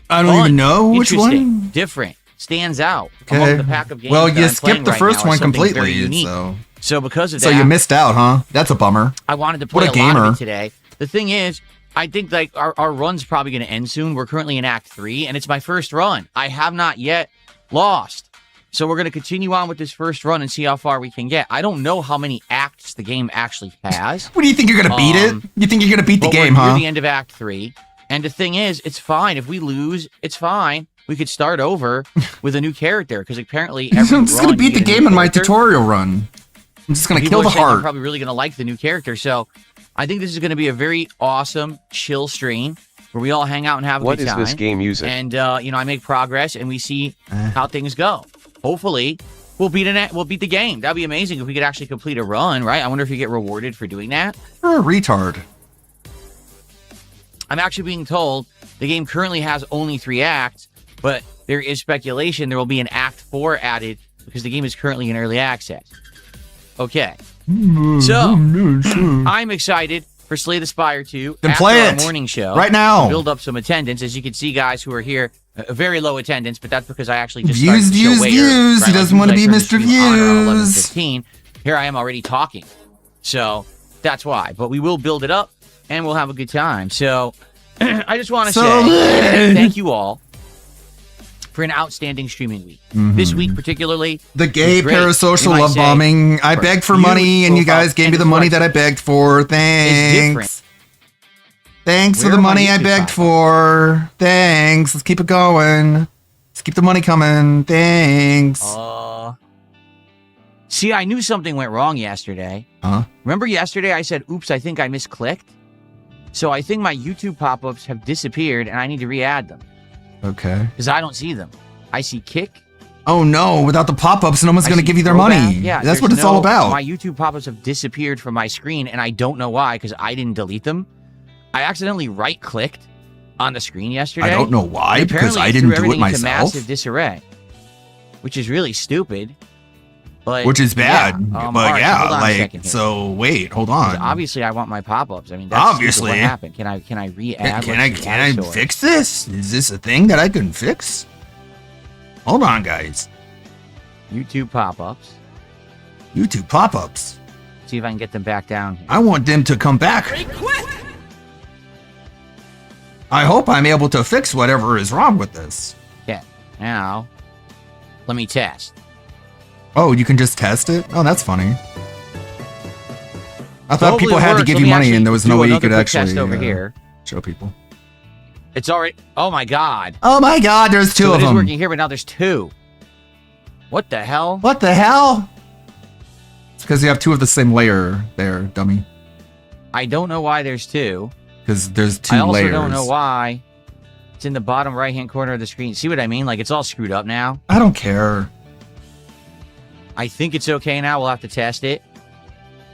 I don't even know which one. Different, stands out Okay. among the pack of games. Well, that you I'm skipped playing the right first now one as something very completely, unique. So because of So that, you missed out, huh? That's a bummer. I wanted to play What a lot gamer. of it today. The thing is, I think like our run's probably going to end soon. We're currently in Act 3, and it's my first run. I have not yet lost. So we're going to continue on with this first run and see how far we can get. I don't know how many acts the game actually has. What do you think, you're gonna beat it? You think you're gonna beat the but game, we're near huh? the end of Act 3. And the thing is, it's fine. If we lose, it's fine. We could start over with a new character, because apparently every I'm just run gonna beat you the get a new game in my character. tutorial run. I'm just gonna People kill the are saying I'm heart. probably really going to like the new character. So I think this is going to be a very awesome, chill stream where we all hang out and have a What good is time. this game using? And, I make progress and we see how things go. Hopefully, we'll beat the game. That'd be amazing if we could actually complete a run, right? I wonder if you get rewarded for doing that. You're a retard. I'm actually being told the game currently has only 3 acts, but there is speculation there will be an Act 4 added because the game is currently in early access. Okay. So, I'm excited for Slay the Spire 2. Then after play our it. morning show. Right now. Build up some attendance. As you can see, guys who are here, very low attendance, but that's because I actually just started the show way early, Views. right? He Like, doesn't want to be usually I turn the Mr. stream on around Views. 11:15. Here I am already talking. So, that's why. But we will build it up, and we'll have a good time. So, I just want to say thank you all for an outstanding streaming week. This week particularly, The gay was great. parasocial You might love say, bombing. I for begged for you money, and you profile guys gave and me the it's money like- that I begged for. It's different. Thanks. Thanks for Where the are my money I YouTube begged files? for. Thanks. Let's keep it going. Let's keep the money coming. Thanks. See, I knew something went wrong yesterday. Huh? Remember yesterday I said, oops, I think I misclicked? So I think my YouTube pop-ups have disappeared and I need to re-add them Okay. because I don't see them. I see kick. Oh no! Without the pop-ups, no one's I going to see give you their throwback. money. Yeah, That's what there's it's all no- about. My YouTube pop-ups have disappeared from my screen and I don't know why because I didn't delete them. I accidentally right-clicked on the screen yesterday. I don't know why, and because apparently I it didn't threw do it everything into myself. massive disarray, which is really stupid. But Which is bad. Yeah, but all right, yeah, hold on a like, second here. so wait, hold 'Cause on. obviously, I want my pop-ups. I mean, that's Obviously. what happened. Can I re-add? Can I fix this? Is this a thing that I can fix? Hold on, guys. YouTube pop-ups. YouTube pop-ups. See if I can get them back down here. I want them to come back. I hope I'm able to fix whatever is wrong with this. Okay, now let me test. Oh, you can just test it? Oh, that's funny. I thought Hopefully people it had to works. give Let you me money actually and there was do no way you another could quick actually test over here. show people. It's already. Oh my god. Oh my god, there's two So of it is them. working here, but now there's 2. What the hell? What the hell? It's because you have 2 of the same layer there, dummy. I don't know why there's 2. Because there's 2 I also layers. don't know why. It's in the bottom right-hand corner of the screen. See what I mean? Like, it's all screwed up now. I don't care. I think it's okay now. We'll have to test it.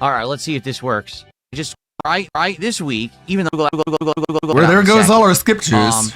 All right, let's see if this works. Just right this week, even though Where there goes all our skip juice.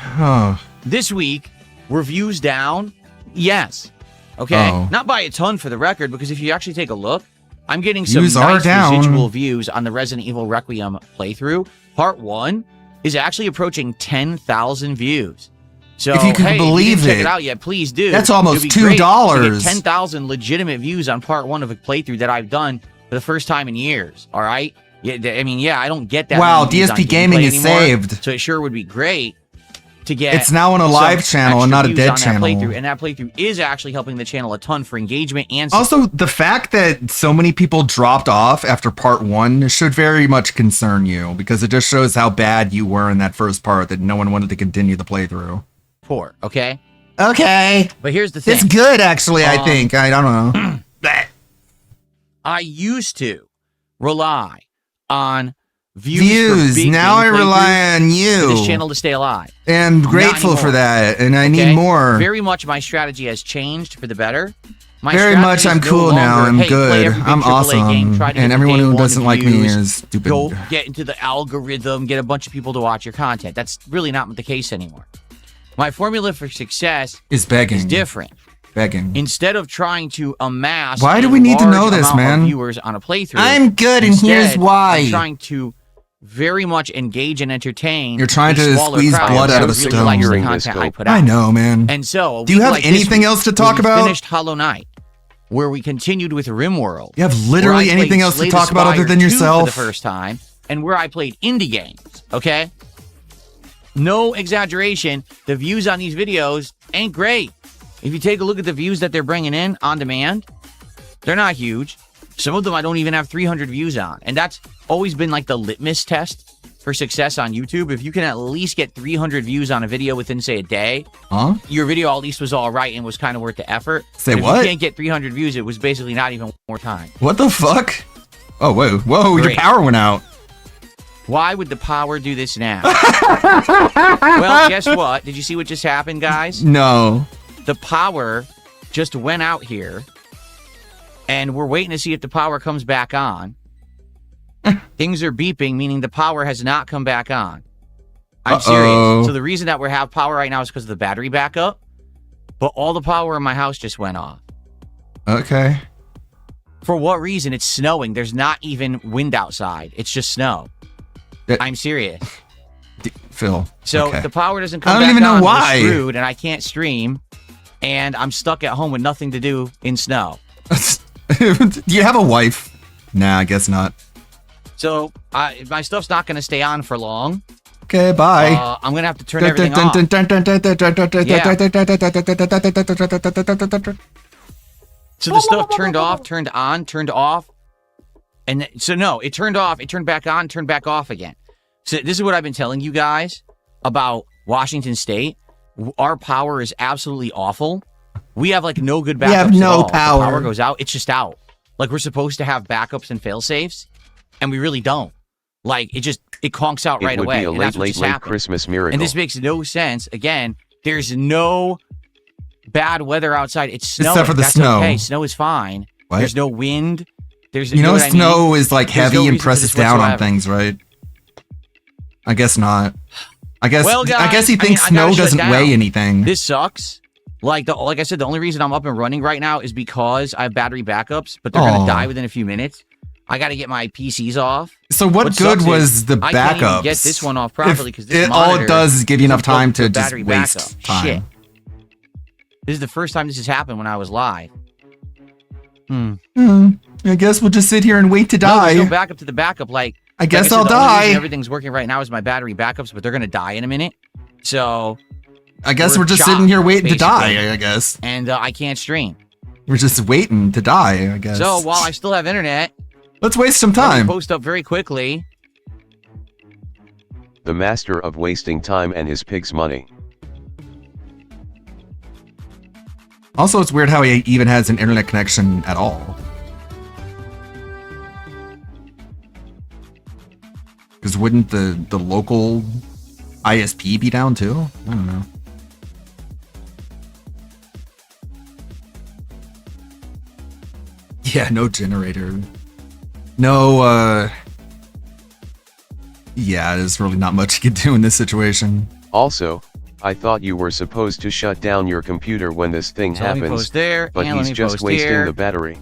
This week, were views down? Yes. Okay? Oh. Not by a ton for the record, because if you actually take a look, I'm getting some Views are nice down. residual views on the Resident Evil Requiem playthrough. Part 1 is actually approaching 10,000 views. So, If you can hey, believe if you didn't check it. it out yet, please do. That's almost It'd be great to $2. get 10,000 legitimate views on part 1 of a playthrough that I've done for the first time in years. All right? Yeah, I mean, yeah, I don't get that. Wow, many views on DSP Gaming gameplay is anymore, saved. So it sure would be great to get. It's now on a some live channel and extra not a views dead on that channel. playthrough, and that playthrough is actually helping the channel a ton for engagement and. Also, the fact that so many people dropped off after part 1 should very much concern you, because it just shows how bad you were in that first part that no one wanted to continue the playthrough. Poor, okay? Okay. But here's the thing. It's good, actually, I think. I don't know. I used to rely on views. For big now I game rely playthroughs on for you. this channel to stay alive. And Not grateful for anymore. that, and I need Okay? more. Very much my strategy has changed for the better. My Very strategy much is I'm no cool now. longer, I'm hey, play good. every big I'm AAA awesome. game, try to get And the everyone day who one doesn't like me views, is stupid. Go get into the algorithm, get a bunch of people to watch your content. That's really not the case anymore. My formula for success Is begging. is different. Begging. Instead of trying to amass Why do a we need to know large this, amount of man? viewers on a playthrough, I'm good, and here's instead, why. I'm trying to very much engage and entertain. You're trying a to smaller squeeze crowd blood that out of a really stone. likes the Hearing content I put out. I know, man. And so, Do you have like this anything week, else to where talk we about? Finished Hollow Knight, where we continued with RimWorld. You have literally where I anything played else to Slay the talk about other Spire than 2 yourself? for the first time, and where I played indie games. Okay, no exaggeration. The views on these videos ain't great. If you take a look at the views that they're bringing in on demand, they're not huge. Some of them I don't even have 300 views on, and that's always been like the litmus test for success on YouTube. If you can at least get 300 views on a video within, say, a day, your video at least was all right and was kind of worth the effort. Say if what? you can't get 300 views, it was basically not even more time. What the fuck? Oh, whoa, your Great. power went out. Why would the power do this now? Well, guess what? Did you see what just happened, guys? No. The power just went out here, and we're waiting to see if the power comes back on. Things are beeping, meaning the power has not come back on. I'm serious. So the reason that we have power right now is because of the battery backup, but all the power in my house just went off. Okay. For what reason? It's snowing. There's not even wind outside. It's just snow. I'm serious. Phil. So okay. if the power doesn't come I back don't even know on, why. we're screwed, and I can't stream, and I'm stuck at home with nothing to do in snow. Do you have a wife? Nah, I guess not. So my stuff's not going to stay on for long. Okay, bye. I'm going to have to turn everything off. So the stuff turned off, turned on, turned off. And so no, it turned off, it turned back on, turned back off again. So this is what I've been telling you guys about Washington State. Our power is absolutely awful. We have like no good backups. We have no at all. If power. the power goes out, it's just out. Like we're supposed to have backups and fail safes, and we really don't. Like it conks out right It would away. be a and late, that's what late, just late happened. Christmas miracle. And this makes no sense. Again, there's no bad weather outside. It's snowing. Except for the That's snow. okay. Snow is fine. What? There's no wind. There's You know, what I snow mean? is like There's heavy no and reason for presses this down on whatsoever. things, right? I guess not. I guess Well, guys, I guess he I mean, thinks I snow gotta shut doesn't down. weigh anything. This sucks. Like I said, the only reason I'm up and running right now is because I have battery backups, but they're Aw. gonna die within a few minutes. I got to get my PCs off. So what good sucks was is the I can't even backups? get this one off properly If because this all monitor it does is give you enough isn't built time to for just battery waste backup. time. Shit. This is the first time this has happened when I was live. I guess we'll just sit here and wait to No, die. there's no backup to the backup. I guess said, I'll the only reason die. Everything's working right now is my battery backups, but they're gonna die in a minute. So I guess we're just sitting here waiting to basically. die, I guess. And I can't stream. We're just waiting to die, I guess. So while I still have internet, let's waste some let me time. post up very quickly. The master of wasting time and his pig's money. Also, it's weird how he even has an internet connection at all. Because wouldn't the local ISP be down too? I don't know. Yeah, no generator. No, yeah, there's really not much you can do in this situation. Also, I thought you were supposed to shut down your computer when this thing So let me happens, post there, but and let he's me just post wasting here. the battery.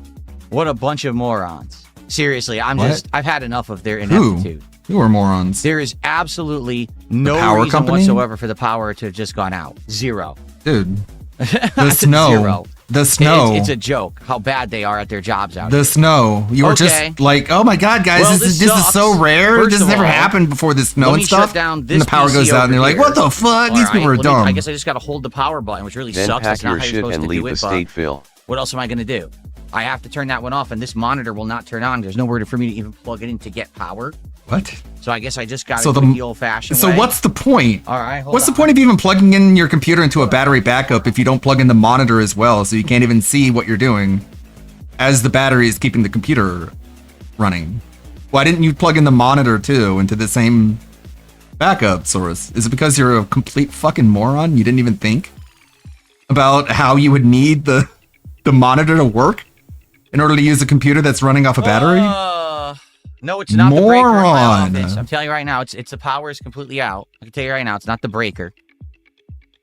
What a bunch of morons. Seriously, What? I've had enough of their Who? ineptitude. Who are morons? There is absolutely no power reason company? whatsoever for the power to have just gone out. Zero. Dude, I the said snow. zero. The snow. It's a joke how bad they are at their jobs out The here. snow. You were Okay. just like, oh my god, guys, Well, this is sucks. so rare. First This has of never all, happened before, this snow let and me stuff. shut down And this the power PC goes out and they're over like, here. what the fuck? All These right, people are I dumb. guess I just got to hold the power button, which really Then sucks. pack That's not your how you're shit supposed and to leave do the it, but state, Phil. what else am I going to do? I have to turn that one off, and this monitor will not turn on. There's nowhere for me to even plug it in to get power. What? So I guess I just got to So do the- it the old-fashioned So way. what's the point? All right, hold What's on. the point of even plugging in your computer into a battery backup if you don't plug in the monitor as well, so you can't even see what you're doing as the battery is keeping the computer running? Why didn't you plug in the monitor too into the same backup source? Is it because you're a complete fucking moron? You didn't even think about how you would need the monitor to work in order to use a computer that's running off a battery? No, it's not the breaker in my office. I'm telling you right now, it's the power is completely out. I can tell you right now, it's not the breaker.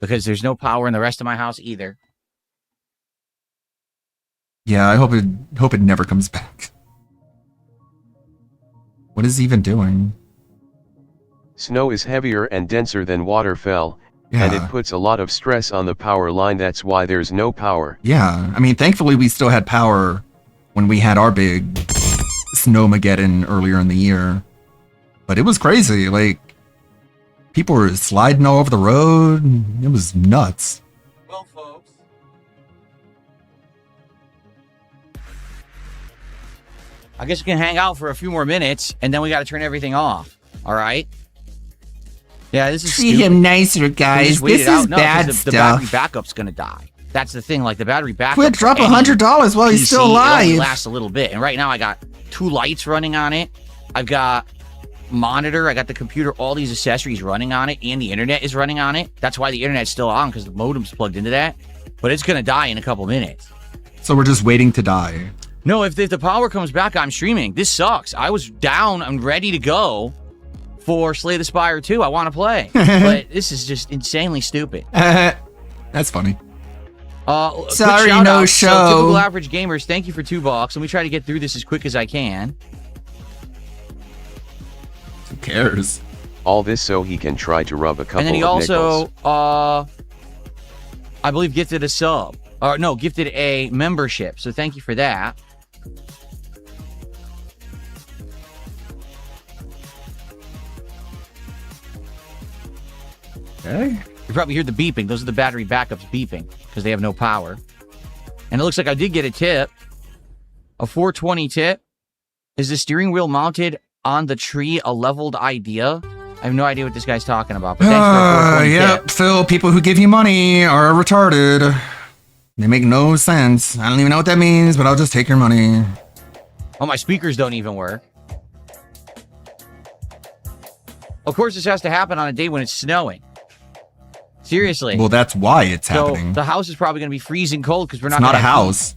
Because there's no power in the rest of my house either. Yeah, I hope it never comes back. What is he even doing? Snow is heavier and denser than water fell, and it puts a lot of stress on the power line. That's why there's no power. Yeah, I mean, thankfully we still had power when we had our big Snowmageddon earlier in the year. But it was crazy, like, people were sliding all over the road. It was nuts. Well, folks. I guess we can hang out for a few more minutes, and then we got to turn everything off. All right? Yeah, this is Treat stupid. him nicer, guys. This is bad the battery stuff. backup's going to die. That's the thing. Like, the battery backup. Quit, drop $100 while he's still It alive. only lasts a little bit. And right now, I got 2 lights running on it. I've got monitor, I got the computer, all these accessories running on it, and the internet is running on it. That's why the internet's still on, because the modem's plugged into that. But it's going to die in a couple minutes. So we're just waiting to die. No, if the power comes back, I'm streaming. This sucks. I was down. I'm ready to go for Slay the Spire 2. I want to play. But this is just insanely stupid. That's funny. Sorry, no So, show. typical average gamers, thank you for $2. Let me try to get through this as quick as I can. Who cares? All this so he can try to rub a couple And then he of also, nickels. I believe, gifted a sub. Or no, gifted a membership. So thank you for that. Okay. You probably hear the beeping. Those are the battery backups beeping because they have no power. And it looks like I did get a tip. A 420 tip. Is the steering wheel mounted on the tree a leveled idea? I have no idea what this guy's talking about. But thanks for a 420 Yep, tip. Phil, people who give you money are retarded. They make no sense. I don't even know what that means, but I'll just take your money. Oh, my speakers don't even work. Of course, this has to happen on a day when it's snowing. Seriously. Well, that's why it's happening. The house is probably going to be freezing cold because we're not It's not gonna a have house.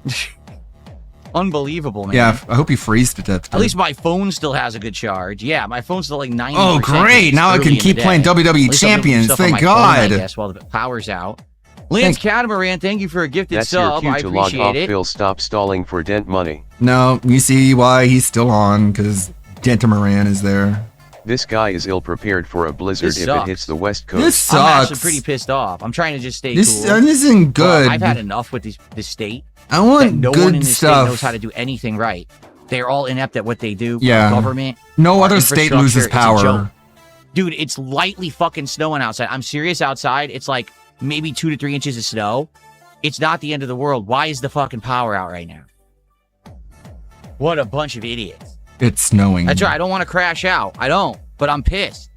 heat. Unbelievable, man. Yeah, I hope you freeze to death. At least my phone still has a good charge. Yeah, my phone's still like 90%. Oh, great. Now I can keep playing WWE Champions. Thank God. I guess while the power's out. Lance Catamaran, thank you for a gifted That's your sub. cue I to log appreciate off. it. Phil, stop stalling for dent money. No, you see why he's still on, because Dentamaran is there. This guy is ill-prepared for a blizzard This if sucks. it hits the West Coast. This sucks. I'm actually pretty pissed off. I'm trying to just stay This cool. isn't good. I've had enough with this state. I want that no good one in this stuff. state knows how to do anything right. They're all inept at what they do. Yeah. Government. No our other state infrastructure, loses it's a power. joke. Dude, it's lightly fucking snowing outside. I'm serious outside. It's like maybe 2 to 3 inches of snow. It's not the end of the world. Why is the fucking power out right now? What a bunch of idiots. It's snowing. That's right. I don't want to crash out. I don't. But I'm pissed.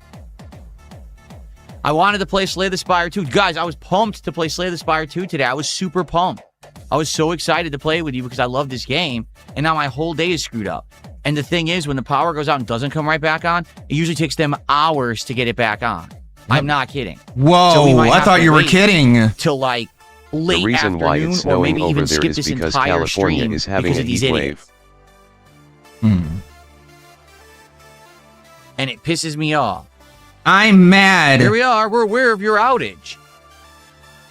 I wanted to play Slay the Spire 2. Guys, I was pumped to play Slay the Spire 2 today. I was super pumped. I was so excited to play with you because I love this game. And now my whole day is screwed up. And the thing is, when the power goes out and doesn't come right back on, it usually takes them hours to get it back on. I'm not kidding. Whoa, So we might I have thought to you were wait kidding. Till like late The reason why afternoon, it's or snowing maybe over even there skip is this because entire California stream is having because a of these heat idiots. wave. And it pisses me off. I'm mad. Here we are. We're aware of your outage.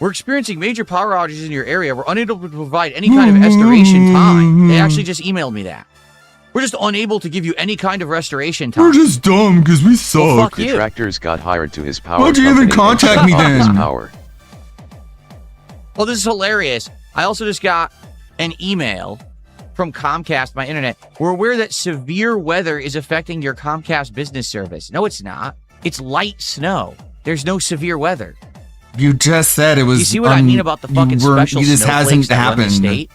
We're experiencing major power outages in your area. We're unable to provide any kind of restoration time. They actually just emailed me that. We're just unable to give you any kind of restoration time. We're just dumb because we suck. Well, fuck you. Contractors got hired to his power. Why'd you even company and contact me shut off his then? Power. Oh, this is hilarious. I also just got an email from Comcast, my internet. We're aware that severe weather is affecting your Comcast business service. No, it's not. It's light snow. There's no severe weather. You just said it was. You see what I mean about the fucking special This hasn't snowflakes that run the happened. state?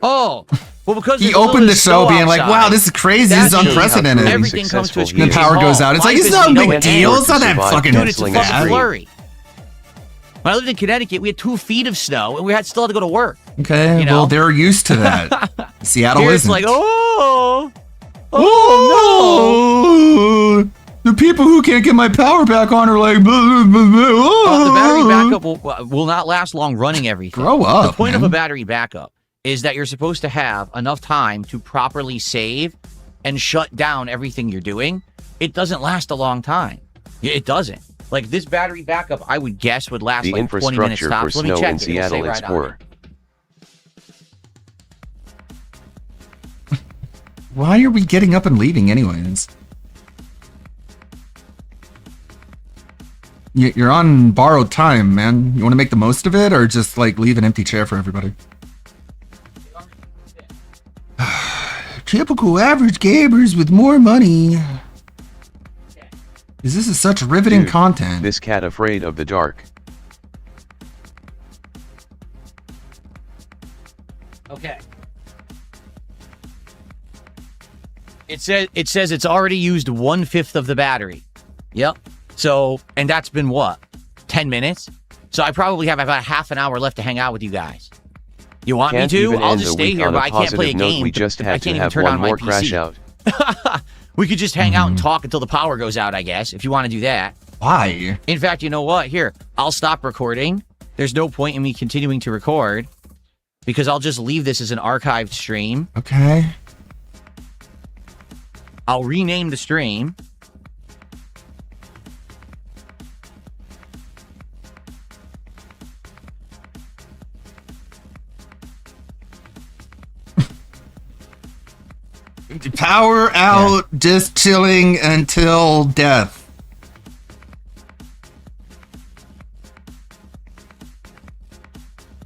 Oh, well, because He there's a little opened bit the of show snow being like, outside, "Wow, this is crazy. that This is means unprecedented." Everything comes to a And screeching the power halt. goes out. It's Why like, it's does not he a know big it deal. ends? It's not that fucking Dude, it's a fucking bad. flurry. When I lived in Connecticut, we had 2 feet of snow, and we still had to go to work. Okay, You know? well, they're used to that. Seattle Here isn't. it's like, oh no! The people who can't get my power back on are like, the battery backup will not last long running everything. Grow up, The point man. of a battery backup is that you're supposed to have enough time to properly save and shut down everything you're doing. It doesn't last a long time. It doesn't. Like this battery backup, I would guess would last The like 20 minutes infrastructure tops. for Let me snow check in it. It'll say Seattle right on Explorer. Why are we getting up and leaving anyways? You're on borrowed time, man. You want to make the most of it or just like leave an empty chair for everybody? Typical average gamers with more money. This is such riveting Dude, content. This cat afraid of the dark. Okay. It says it's already used 1/5 of the battery. Yep. So, and that's been what? 10 minutes? So I probably have about half an hour left to hang out with you guys. You want Can't me to? even I'll end just the stay week here, on but a I can't play a positive note. game. We just I had can't to even have turn one on my more PC. crash out. We could just hang out and talk until the power goes out, I guess, if you want to do that. Why? In fact, you know what? Here, I'll stop recording. There's no point in me continuing to record because I'll just leave this as an archived stream. Okay. I'll rename the stream. Power out, just chilling until death.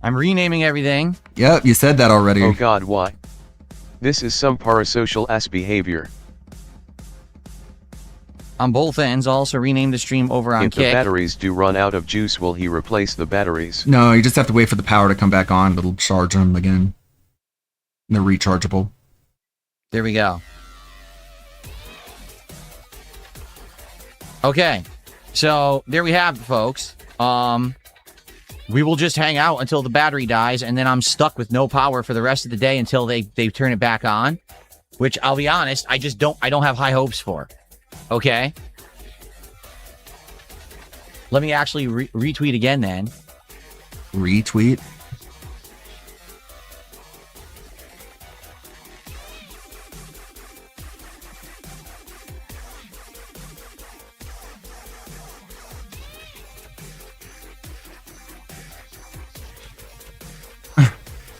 I'm renaming everything. Yep, you said that already. Oh god, why? This is some parasocial ass behavior. On both ends, I'll also rename the stream over on If the Kick. batteries do run out of juice, will he replace the batteries? No, you just have to wait for the power to come back on. It'll charge them again. They're rechargeable. There we go. Okay, so there we have it, folks. We will just hang out until the battery dies, and then I'm stuck with no power for the rest of the day until they turn it back on. Which I'll be honest, I don't have high hopes for. Okay. Let me actually retweet again then. Retweet?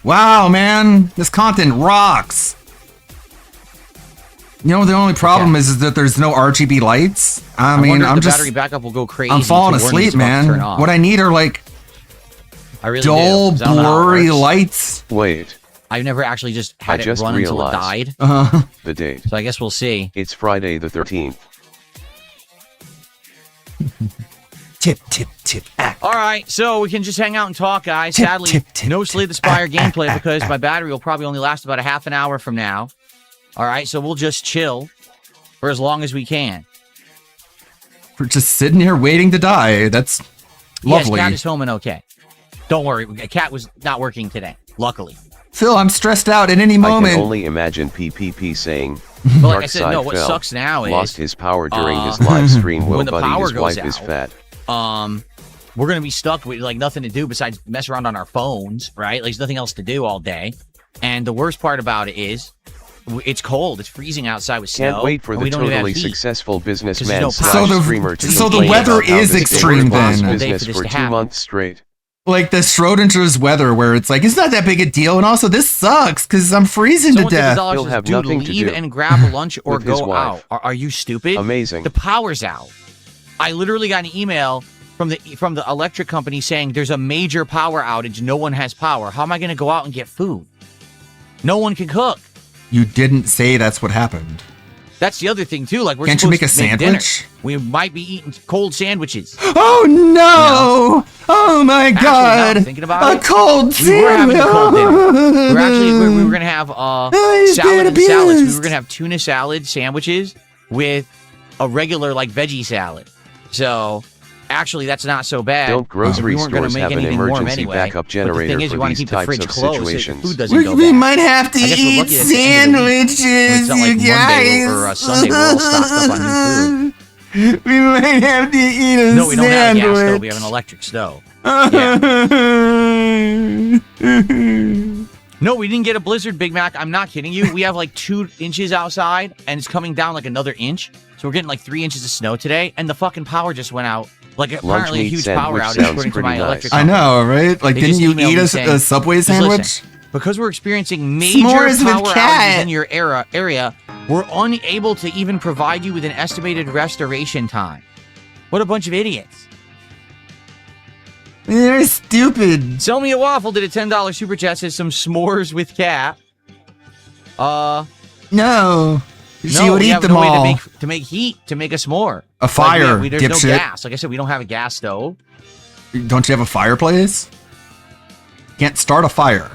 Wow, man, this content rocks. You know, the only problem is that there's no RGB lights. I mean, wonder if I'm the just battery backup will go crazy. I'm falling to warn me asleep, it's about to turn man. off. What I need are like I really dull, do, 'cause I don't know how it blurry works. lights. Wait, I've never actually just I had it just run until it realized died. the date. So I guess we'll see. It's Friday the 13th. Tip, tip, tip. All right, so we can just hang out and talk, guys. Tip, Sadly, tip, tip, no Slay the Spire gameplay because my battery will probably only last about a half an hour from now. All right, so we'll just chill for as long as we can. We're just sitting here waiting to die. That's lovely. Yes, Cat is home and okay. Don't worry, Cat was not working today, luckily. Phil, I'm stressed out at any I moment. can only imagine PPP saying, But like I Dark said, Side no, what fell, sucks now is... lost his power during his live stream. Well, when the buddy, power his goes wife is out, fat. We're going to be stuck with like nothing to do besides mess around on our phones, right? Like there's nothing else to do all day. And the worst part about it is it's cold. It's freezing outside with snow. Can't wait for and the we don't even have totally heat. successful 'Cause businessman there's no slash power. streamer to So the complain weather about how is this extreme day then. was Day for business this for to 2 happen. months straight. Like the Schrodinger's weather, where it's like, it's not that big a deal, and also this sucks because I'm freezing to death. He'll have Dude, nothing to leave do and grab lunch or with his go wife. out. Are you stupid? Amazing. The power's out. I literally got an email from the electric company saying there's a major power outage. No one has power. How am I going to go out and get food? No one can cook. You didn't say that's what happened. That's the other thing too. Like we're Can't you supposed make a to make dinner. sandwich? We might be eating cold sandwiches. Oh no! Oh my Actually, now God! I'm thinking about a it, cold we were having a cold dinner. sandwich. We were gonna have He's salad being and salads. We abused. were gonna have tuna salad sandwiches with a regular like veggie salad. So Actually, that's not so bad. Don't grocery We weren't gonna stores make have an anything warm emergency anyway. backup But the thing generator is, you for want to these keep the types fridge of closed so the situations? food doesn't go We bad. might have to I guess we're eat lucky that it's the end of the week. sandwiches, It's not like you Monday guys. or Sunday we're all stocked up on new food. We might have to eat a No, we don't have a gas stove. sandwich. We have an electric stove. No, we didn't get a blizzard, Big Mac. I'm not kidding you. We have like 2 inches outside, and it's coming down like another inch. So we're getting like 3 inches of snow today, and the fucking power just went out. Like apparently a meat huge power sandwich outage sounds according to pretty my nice. electric I company. know, right? Like, They didn't just you emailed eat me a saying, Subway just sandwich? listen, because we're experiencing major S'mores with power cat. outages in your area, we're unable to even provide you with an estimated restoration time. What a bunch of idiots. They're stupid. Sell me a waffle did a $10 super chat, says some s'mores with cat. No. She would we eat have them no way all. to make heat, to make a s'more. A fire, there's no dipshit. gas. Like I said, we don't have a gas stove. Don't you have a fireplace? Can't start a fire.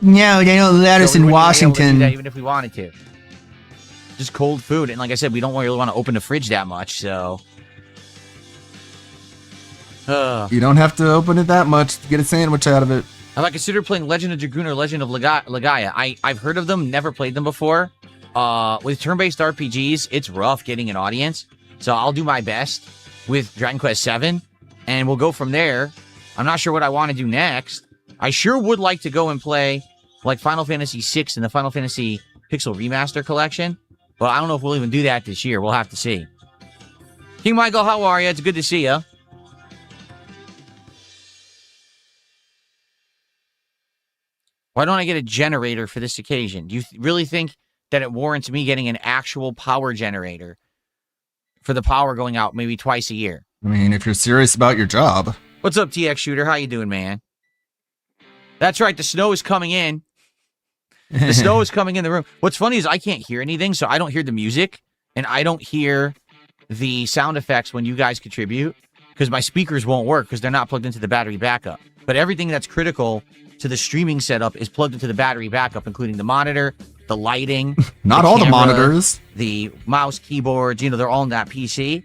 No, they don't let us So we in wouldn't be able to do Washington. that even if we wanted to. Just cold food. And like I said, we don't really want to open the fridge that much, so. You don't have to open it that much to get a sandwich out of it. Have I considered playing Legend of Dragoon or Legend of Legaia? I've heard of them, never played them before. With turn-based RPGs, it's rough getting an audience. So I'll do my best with Dragon Quest VII, and we'll go from there. I'm not sure what I want to do next. I sure would like to go and play like Final Fantasy VI and the Final Fantasy Pixel Remaster Collection, but I don't know if we'll even do that this year. We'll have to see. King Michael, how are you? It's good to see you. Why don't I get a generator for this occasion? Do you really think that it warrants me getting an actual power generator for the power going out maybe twice a year? I mean, if you're serious about your job. What's up, TX Shooter? How you doing, man? That's right. The snow is coming in. The snow is coming in the room. What's funny is I can't hear anything, so I don't hear the music, and I don't hear the sound effects when you guys contribute, because my speakers won't work because they're not plugged into the battery backup. But everything that's critical to the streaming setup is plugged into the battery backup, including the monitor, the lighting, Not all the monitors. the mouse, keyboards, they're all in that PC.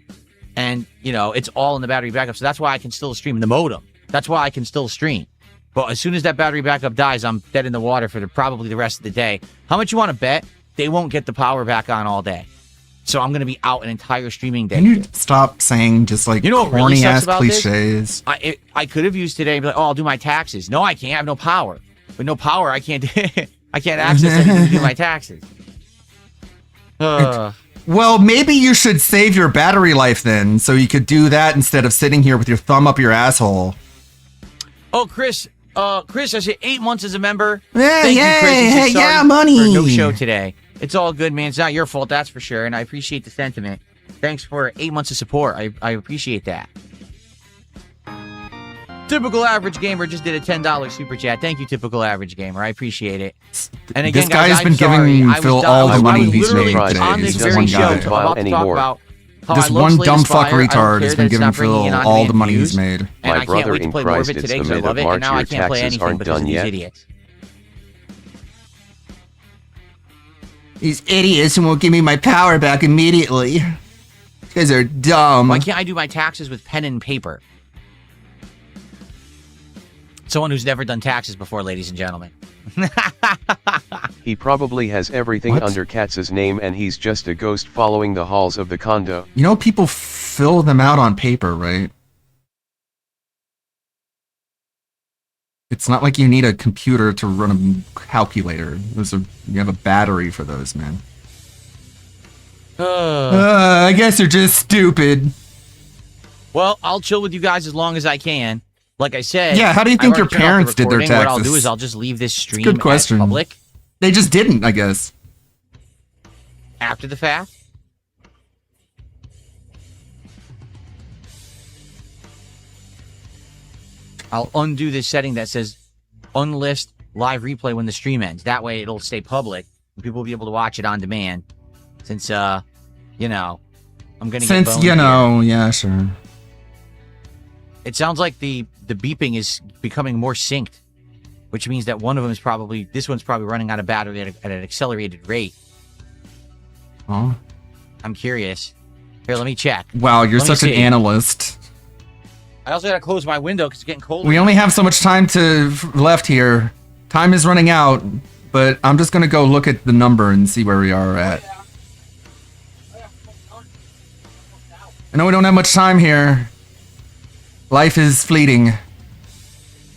And, it's all in the battery backup. So that's why I can still stream the modem. That's why I can still stream. But as soon as that battery backup dies, I'm dead in the water for probably the rest of the day. How much you want to bet they won't get the power back on all day? So I'm going to be out an entire streaming day. Can you stop saying just like what really corny sucks ass about cliches? this? I could have used today and be like, I'll do my taxes. No, I can't. I have no power. With no power, I can't I can't access anything to do my taxes. Well, maybe you should save your battery life then, so you could do that instead of sitting here with your thumb up your asshole. Oh, Chris, I said 8 months as a member. Yeah, Thank you, Chris. He said, yeah, sorry money. for no show today. It's all good, man. It's not your fault, that's for sure. And I appreciate the sentiment. Thanks for 8 months of support. I appreciate that. Typical Average Gamer just did a $10 super chat. Thank you, Typical Average Gamer. I appreciate it. And again, This guy guys, has been I'm sorry. giving I Phil was all the I money was he's literally made today. on this He's very one show guy. about to talk about how This I love one Slay dumb the fuck Spire. I don't retard care has that been it's giving not bringing in Phil all on-demand the money views, he's made. And My I can't brother wait to in play more of Christ, it it's today the because I mid love of it, and now I March, can't your play taxes anything aren't because of done these yet. idiots. These idiots won't give me my power back immediately. You guys are dumb. Why can't I do my taxes with pen and paper? Someone who's never done taxes before, ladies and gentlemen. He probably has everything What? under Katz's name and he's just a ghost following the halls of the condo. You know, people fill them out on paper, right? It's not like you need a computer to run a calculator. You have a battery for those, man. I guess you're just stupid. Well, I'll chill with you guys as long as I can. Like I said, Yeah, how do you I've think your already turned off the parents did their recording. What I'll do taxes? is I'll just leave this stream Good question. as public They just didn't, I guess. after the fact. I'll undo this setting that says unlist live replay when the stream ends. That way it'll stay public and people will be able to watch it on demand. Since, I'm going to get Since, boned you here. know, yeah, sure. It sounds like the beeping is becoming more synced, which means that one of them is this one's probably running out of battery at an accelerated rate. Oh. I'm curious. Here, let me check. Wow, you're Let me such an see. analyst. I also gotta close my window because it's getting cold. We only have so much time left here. Time is running out, but I'm just gonna go look at the number and see where we are at. I know we don't have much time here. Life is fleeting.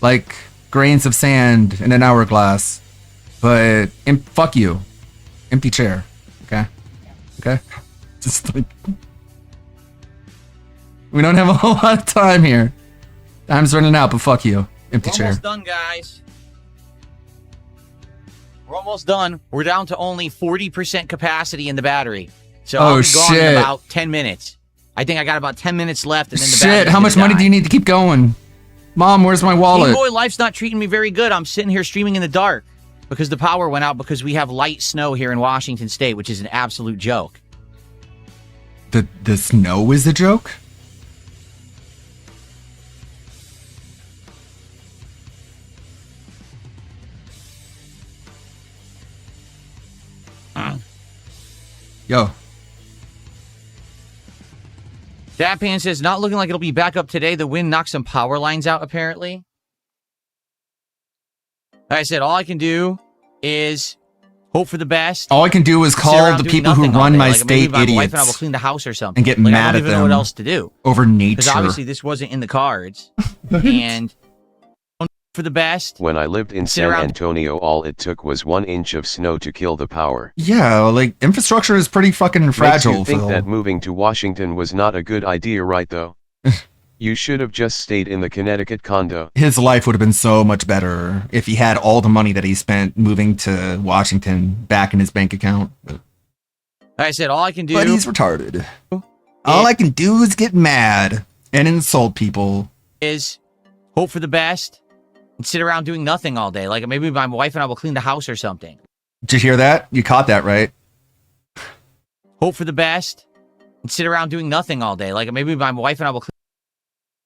Like grains of sand in an hourglass. But fuck you. Empty chair. Okay? Okay? Just like... We don't have a whole lot of time here. Time's running out, but fuck you. Empty We're chair. almost done, guys. We're almost done. We're down to only 40% capacity in the battery. So I'll be gone in about 10 minutes. I think I got about 10 minutes left, and then the Shit, how much money do you need to keep going? Mom, where's my wallet? Game Boy Life's not treating me very good. I'm sitting here streaming in the dark because the power went out because we have light snow here in Washington State, which is an absolute joke. The snow is a joke? Yo. Datpan says, not looking like it'll be back up today. The wind knocked some power lines out, apparently. Like I said, all I can do is hope for the best. All I can do is call the people who run my state maybe my wife idiots and I will clean the house or something. and get Like, mad I don't at even know them what else to do. over nature. Because obviously this wasn't in the cards. And for the best. When I lived in San Antonio, all it took was 1 inch of snow to kill the power. Yeah, like, infrastructure is pretty fucking fragile, Makes you think Phil. that moving to Washington was not a good idea, right, though? You should have just stayed in the Connecticut condo. His life would have been so much better if he had all the money that he spent moving to Washington back in his bank account. Like I said, all I can do... But he's retarded. All I can do is get mad and insult people. Is hope for the best and sit around doing nothing all day. Like maybe my wife and I will clean the house or something. Did you hear that? You caught that, right? Hope for the best and sit around doing nothing all day. Like maybe my wife and I will clean...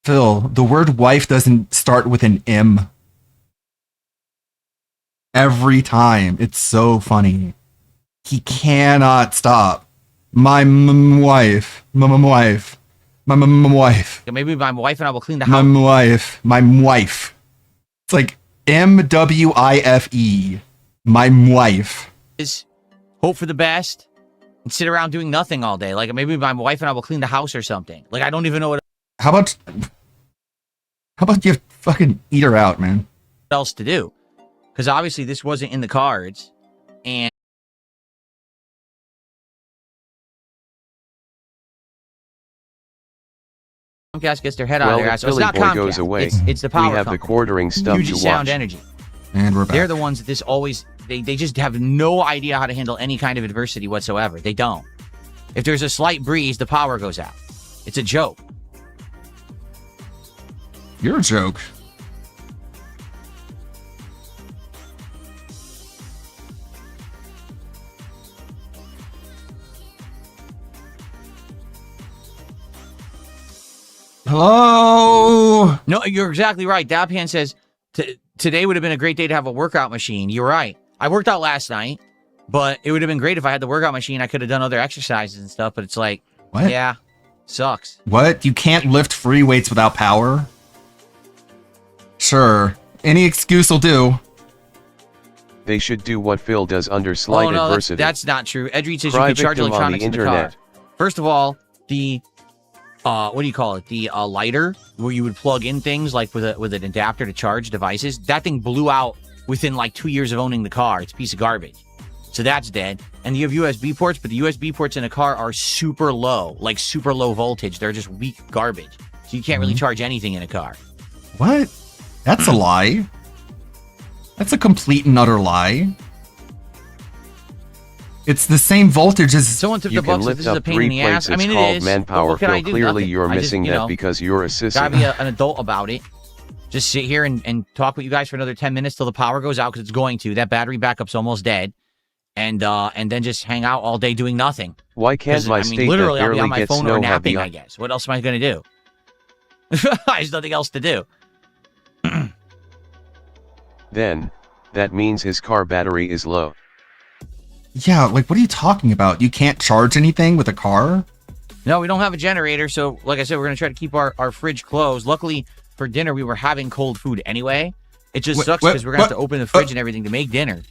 Phil, the word wife doesn't start with an M. Every time. It's so funny. He cannot stop. My wife. My wife. My wife. Maybe my wife and I will clean the house. My wife. My wife. It's like MWIFE. My wife. Is hope for the best and sit around doing nothing all day. Like maybe my wife and I will clean the house or something. Like I don't even know what How about you fucking eat her out, man? else to do. Because obviously this wasn't in the cards. And Comcast gets their head out Well, of their if ass. So it's Billy not Boy Comcast. goes away, it's the power we have company. the quartering stuff Fuji to Sound watch. Energy. And we're back. They're the ones that this always... They just have no idea how to handle any kind of adversity whatsoever. They don't. If there's a slight breeze, the power goes out. It's a joke. You're a joke. Hello? No, you're exactly right. Dabpan says, today would have been a great day to have a workout machine. You're right. I worked out last night, but it would have been great if I had the workout machine. I could have done other exercises and stuff, but it's like, What? yeah, sucks. What? You can't lift free weights without power? Sure. Any excuse will do. They should do what Phil does under slight Oh, no, adversity. that's not true. Edreed says Cry you can charge victim on the electronics in the car. internet. First of all, the what do you call it? The lighter where you would plug in things like with an adapter to charge devices. That thing blew out within like 2 years of owning the car. It's a piece of garbage. So that's dead. And you have USB ports, but the USB ports in a car are super low, like super low voltage. They're just weak garbage. So you can't really charge anything in a car. What? That's a lie. That's a complete and utter lie. It's the same voltage as... Someone took You the can bucks. This lift is a up pain 3 in the ass. plates. I mean, It's it called is. manpower. What can I Phil, do? clearly Nothing. you're I just, missing you that know, because you're a sissy. gotta be an adult about it. Just sit here and talk with you guys for another 10 minutes till the power goes out, because it's going to. That battery backup's almost dead. And then just hang out all day doing nothing. Why can't my state that literally, I'll be barely on my gets phone snow or have napping, the I guess. What else am I going to do? There's nothing else to do. Then, that means his car battery is low. Yeah, like, what are you talking about? You can't charge anything with a car? No, we don't have a generator, so like I said, we're going to try to keep our fridge closed. Luckily, for dinner, we were having cold food anyway. It just sucks because we're going to have to open the fridge and everything to make dinner.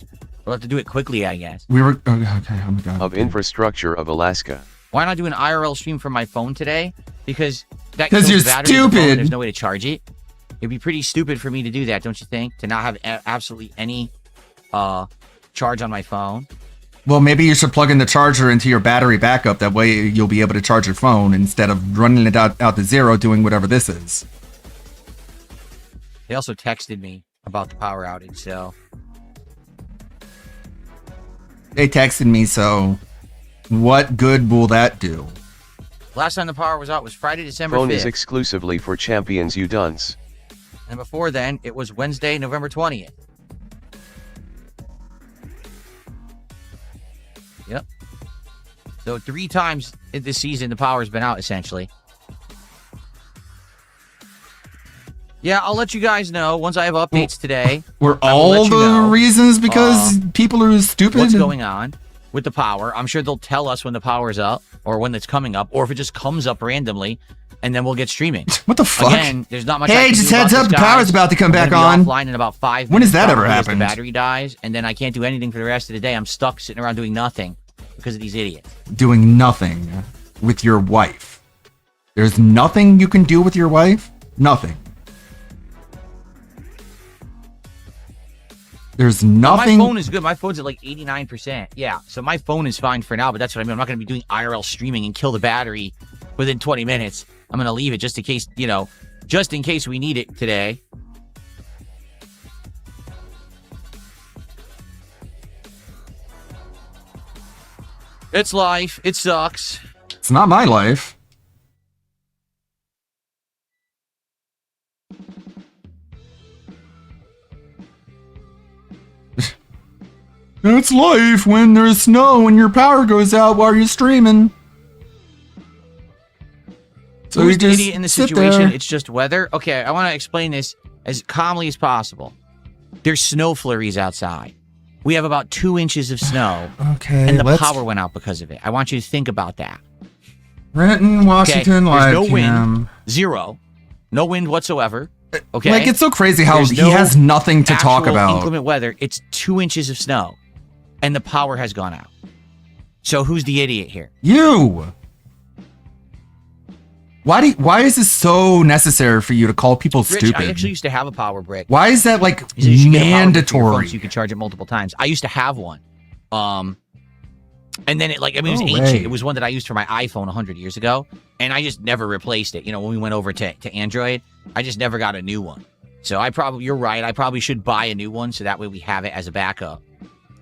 We'll have to do it quickly, I guess. We were... Okay, oh my God. Of infrastructure of Alaska. Why not do an IRL stream from my phone today? Because that Because you're kills the battery of the phone and stupid. there's no way to charge it. It'd be pretty stupid for me to do that, don't you think? To not have absolutely any charge on my phone. Well, maybe you should plug in the charger into your battery backup. That way you'll be able to charge your phone instead of running it out to zero doing whatever this is. They also texted me about the power outage, so... They texted me, so what good will that do? Last time the power was out was Friday, December Phone 5th. is exclusively for champions, you dunce. And before then, it was Wednesday, November 20th. Yep. So 3 times this season, the power's been out, essentially. Yeah, I'll let you guys know once I have updates today. Were all the reasons because people are stupid? What's going on with the power? I'm sure they'll tell us when the power's up or when it's coming up, or if it just comes up randomly, and then we'll get streaming. What the fuck? Again, there's not much. I Hey, can just do heads about up, this, the power's guys. about to come I'm back gonna be on. offline in about 5 minutes. When has that ever probably as happened? The battery dies, and then I can't do anything for the rest of the day. I'm stuck sitting around doing nothing because of these idiots. Doing nothing with your wife. There's nothing you can do with your wife? Nothing. There's nothing. My phone is good. My phone's at like 89%. Yeah, so my phone is fine for now, but that's what I mean. I'm not going to be doing IRL streaming and kill the battery within 20 minutes. I'm going to leave it just in case, just in case we need it today. It's life. It sucks. It's not my life. It's life when there's snow and your power goes out while you're streaming. So Who's you the just idiot in the sit situation? there. It's just weather. Okay, I want to explain this as calmly as possible. There's snow flurries outside. We have about 2 inches of snow. Okay, and the let's- power went out because of it. I want you to think about that. Renton, Washington, okay, live there's no cam. wind. 0. No wind whatsoever. Okay. Like, it's so crazy how There's he no has nothing to talk actual about. Inclement weather. It's 2 inches of snow, and the power has gone out. So who's the idiot here? You. Why is this so necessary for you to call people Rich, stupid? I actually used to have a power brick. Why is that like So you should get a power brick for your phone mandatory? so you can charge it multiple times. I used to have one. And then it was No ancient. way. It was one that I used for my iPhone 100 years ago, and I just never replaced it. When we went over to Android, I just never got a new one. So you're right. I probably should buy a new one so that way we have it as a backup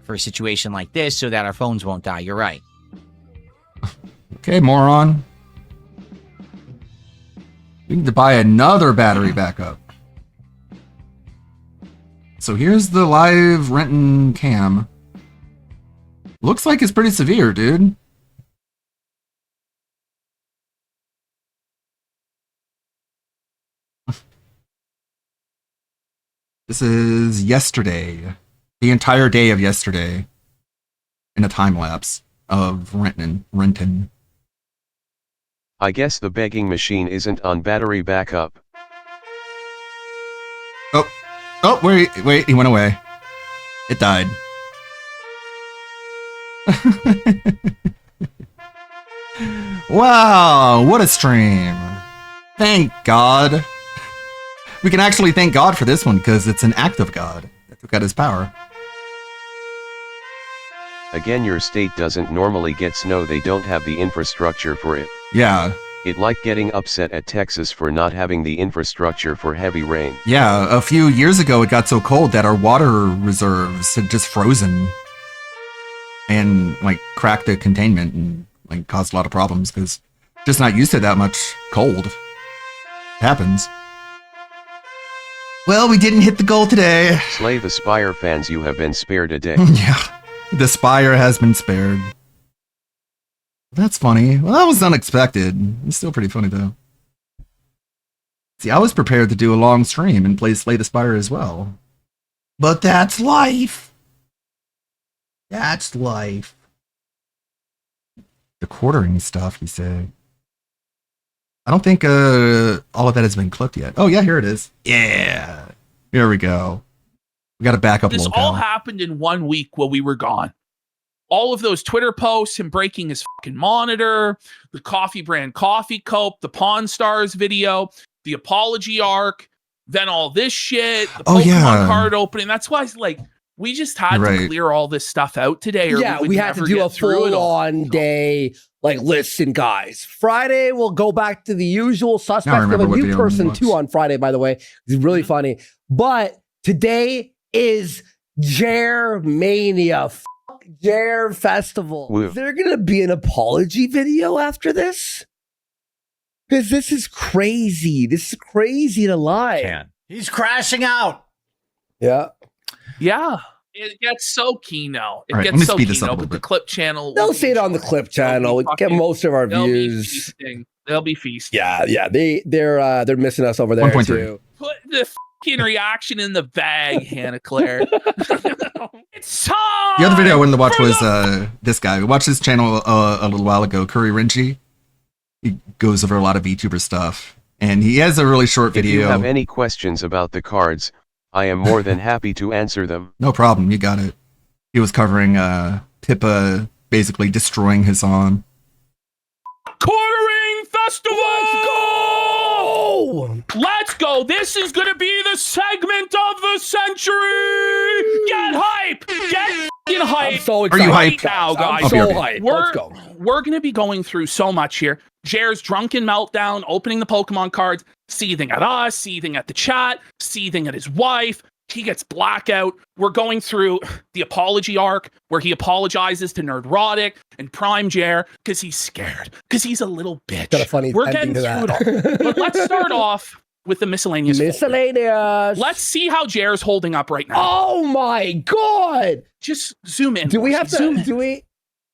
for a situation like this, so that our phones won't die. You're right. Okay, moron. We need to buy another battery backup. So here's the live Renton cam. Looks like it's pretty severe, dude. This is yesterday. The entire day of yesterday. In a time lapse of Renton. I guess the begging machine isn't on battery backup. Oh, wait, he went away. It died. Wow, what a stream. Thank God. We can actually thank God for this one because it's an act of God that took out his power. Again, your state doesn't normally get snow, they don't have the infrastructure for it. Yeah. It like getting upset at Texas for not having the infrastructure for heavy rain. Yeah, a few years ago it got so cold that our water reserves had just frozen. And, cracked the containment and, caused a lot of problems because just not used to that much cold. It happens. Well, we didn't hit the goal today. Slay the Spire fans, you have been spared a day. Yeah, the Spire has been spared. That's funny. Well, that was unexpected. It's still pretty funny, though. See, I was prepared to do a long stream and play Slay the Spire as well. But that's life. That's life. The quartering stuff, you say. I don't think all of that has been clipped yet. Oh yeah, here it is. Yeah, here we go. We got to back up a This little. all happened in 1 week while we were gone. All of those Twitter posts, him breaking his fucking monitor, the coffee brand Coffee Cope, the Pawn Stars video, the apology arc, then all this shit, the Pokemon card opening. That's why it's like, we just had to clear all this stuff out today. Or Yeah, we we had to do a full-on day. Like, listen, guys, Friday we'll go back to the usual suspects. We have a new person too on Friday, by the way. It's really funny. But today is Jer Mania. Fuck Jer Festival. Woo. Is there gonna be an apology video after this? Because this is crazy. This is crazy to lie. He's crashing out. Yeah. Yeah. It gets so Kino. It All right, let gets me so speed this up Kino, a but little the clip channel. They'll see it on the clip channel. We get most of our views. They'll be feasting. Yeah. They're missing us over there 1.3. too. Put the fucking reaction in the bag, Hannah Claire. It's time. The other video I wanted to watch was this guy. We watched his channel a little while ago, Curry Renchi. He goes over a lot of VTuber stuff, and he has a really short video. If you have any questions about the cards, I am more than happy to answer them. No problem, you got it. He was covering Pippa basically destroying his on. Quartering Festival! Let's go! Let's go! This is gonna be the segment of the century! Get hype! Get fucking hype! I'm so excited. Are you hyped? Now, guys. I'm so hyped. Let's go. We're gonna be going through so much here. Jer's drunken meltdown, opening the Pokemon cards, seething at us, seething at the chat, seething at his wife. He gets blackout. We're going through the apology arc where he apologizes to Nerdrotic and Prime Jer because he's scared, because he's a little bitch. Got a funny We're ending getting to through it all. But let's start off with the miscellaneous. Miscellaneous. Let's see how Jer's holding up right now. Oh my god! Just zoom in. Do we Marcy. have to? Zoom in. Do we?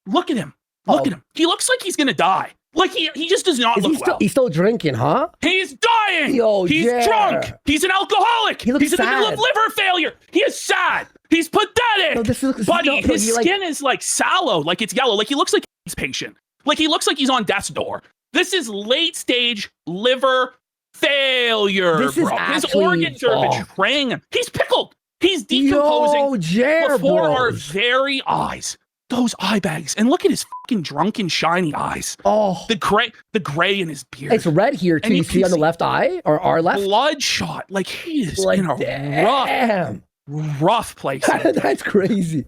Look at him. Look at him. He looks like he's gonna die. Like he just does not Is look he still, well. he's still drinking, huh? He's dying. Yo, he's Jer. drunk. He's an alcoholic. He looks He's in the middle of sad. liver failure. He is sad. He's pathetic. No, this looks- Buddy, no, his he, like- skin is like sallow, like it's yellow. Like he looks like he's patient. Like he looks like he's on death's door. This is late stage liver failure, This is bro. His actually- organs are betraying him. He's pickled. He's decomposing Yo, Jer, before our bros. very eyes. Those eye bags, and look at his fucking drunken, shiny eyes. Oh, the gray in his beard. It's red here too. And You you see can on the see left eye or our left? bloodshot. Like he is Like, in a damn. rough place. That's crazy.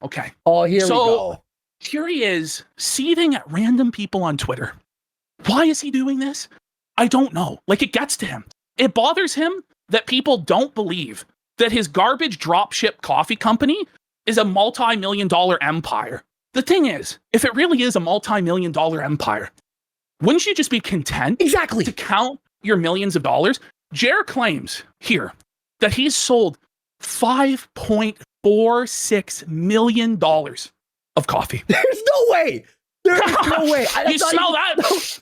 Okay. Oh, here we So go. here he is, seething at random people on Twitter. Why is he doing this? I don't know. Like it gets to him. It bothers him that people don't believe that his garbage dropship coffee company is a multi-million-dollar empire. The thing is, if it really is a multi-million-dollar empire, wouldn't you just be content exactly to count your millions of dollars? Jer claims here that he's sold $5.46 million of coffee. There's no way. There is no way. You smell that?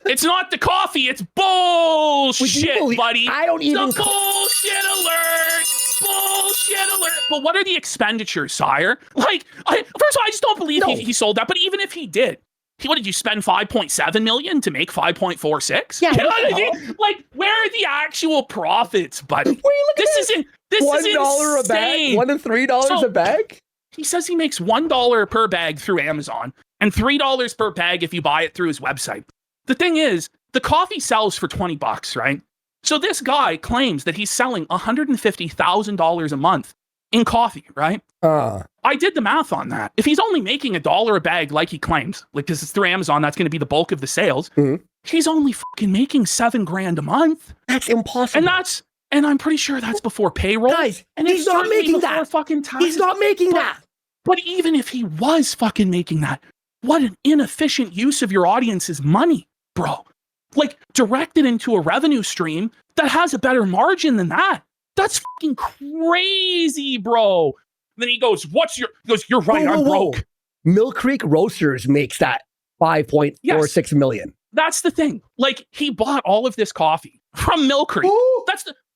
It's not the coffee. It's bullshit, buddy. I don't even. The bullshit alert. Bullshit alert. But what are the expenditures, sire? Like, first of all, I just don't believe he sold that. But even if he did, what did you spend 5.7 million to make 5.46? Yeah, You know what the what I mean? Like, where are the actual profits, buddy? Wait, look this at isn't. This is $1 a bag. insane. $1 to $3 a bag. He says he makes $1 per bag through Amazon and $3 per bag if you buy it through his website. The thing is, the coffee sells for $20, right? So this guy claims that he's selling $150,000 a month in coffee, right? I did the math on that. If he's only making $1 a bag like he claims, like because it's through Amazon, that's going to be the bulk of the sales. He's only fucking making $7,000 a month. That's impossible. And I'm pretty sure that's before payroll. Guys, and he's it's not certainly making before that. Fucking taxes. He's not making that. But even if he was fucking making that, what an inefficient use of your audience's money, bro. Like, direct it into a revenue stream that has a better margin than that. That's fucking crazy, bro. Then he goes, you're right, I'm broke. Mill Creek Roasters makes that 5.46 million. That's the thing. Like, he bought all of this coffee from Mill Creek.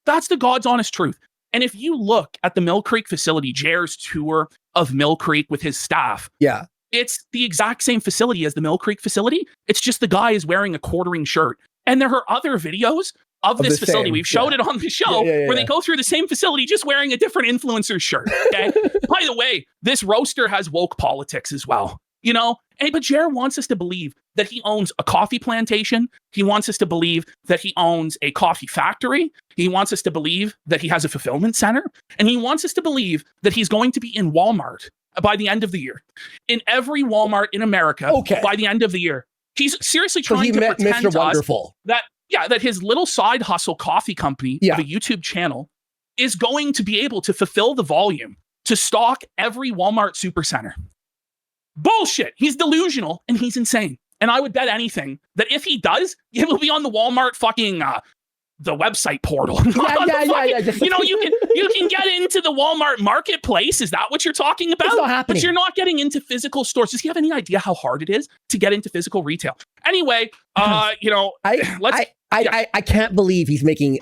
That's the God's honest truth. And if you look at the Mill Creek facility, Jer's tour of Mill Creek with his staff, yeah, it's the exact same facility as the Mill Creek facility. It's just the guy is wearing a quartering shirt And there are other videos of this the facility. same, We've showed yeah. it on the show where they go through the same facility just wearing a different influencer shirt. Okay. By the way, this roaster has woke politics as well. You know, but Jer wants us to believe that he owns a coffee plantation. He wants us to believe that he owns a coffee factory. He wants us to believe that he has a fulfillment center. And he wants us to believe that he's going to be in Walmart by the end of the year. In every Walmart in America by the end of the year. He's seriously trying to pretend Mr. to Wonderful. us that his little side hustle coffee company of a YouTube channel is going to be able to fulfill the volume to stock every Walmart supercenter. Bullshit. He's delusional and he's insane. And I would bet anything that if he does, it will be on the Walmart fucking the website portal. Yeah. You know, you can get into the Walmart marketplace. Is that what you're talking about? It's not happening. But you're not getting into physical stores. Does he have any idea how hard it is to get into physical retail? Anyway, you know, I can't believe he's making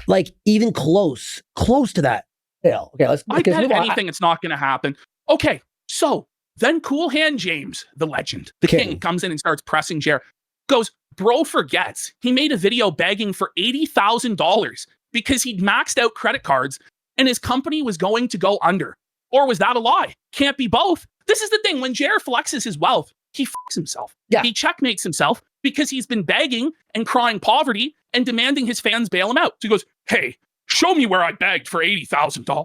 like even close to that. Hell, okay, let's I bet move on. anything it's not going to happen. Okay, so then Cool Hand James, the legend, the king, comes in and starts pressing Jer. Goes, bro forgets he made a video begging for $80,000 because he'd maxed out credit cards and his company was going to go under. Or was that a lie? Can't be both. This is the thing. When Jer flexes his wealth, he fucks himself. Yeah. He checkmates himself because he's been begging and crying poverty and demanding his fans bail him out. So he goes, hey, show me where I begged for $80,000.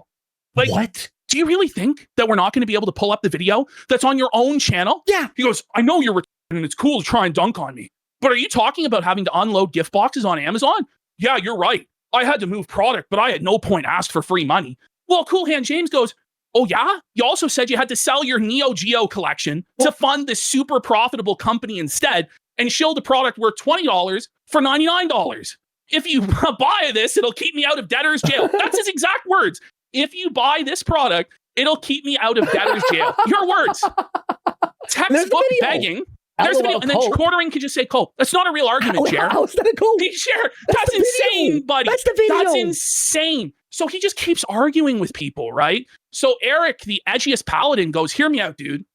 Like, what? Do you really think that we're not going to be able to pull up the video that's on your own channel? Yeah. He goes, I know you're and it's cool to try and dunk on me, but are you talking about having to unload gift boxes on Amazon? Yeah, you're right. I had to move product, but I at no point asked for free money. Well, Cool Hand James goes, oh yeah? You also said you had to sell your Neo Geo collection to fund this super profitable company instead and shield a product worth $20 for $99. If you buy this, it'll keep me out of debtor's jail. That's his exact words. If you buy this product, it'll keep me out of debtor's jail. Your words. Textbook begging. There's a video, and then quartering can just say cope. That's not a real argument, Jer. How is that a cope? Jer, that's insane, buddy. That's the video. That's insane. So he just keeps arguing with people, right? So Eric, the edgiest paladin, goes, hear me out, dude.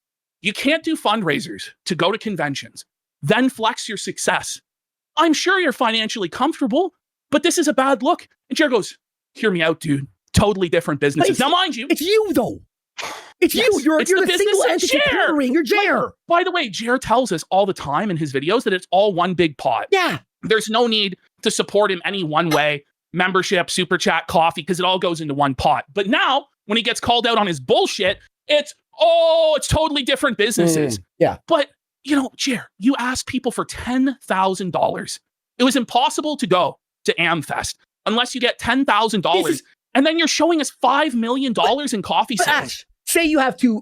You can't do fundraisers to go to conventions, then flex your success. I'm sure you're financially comfortable, but this is a bad look. And Jer goes, hear me out, dude. Totally different businesses. Now, mind you, it's you though. It's you. You're the single entity partnering. You're Jer. By the way, Jer tells us all the time in his videos that it's all one big pot. Yeah. There's no need to support him any one way. Membership, super chat, coffee, because it all goes into one pot. But now, when he gets called out on his bullshit, it's totally different businesses. Yeah. But, you know, Jer, you asked people for $10,000. It was impossible to go to AmFest unless you get $10,000. And then you're showing us $5 million in coffee sales. Ash, say you have two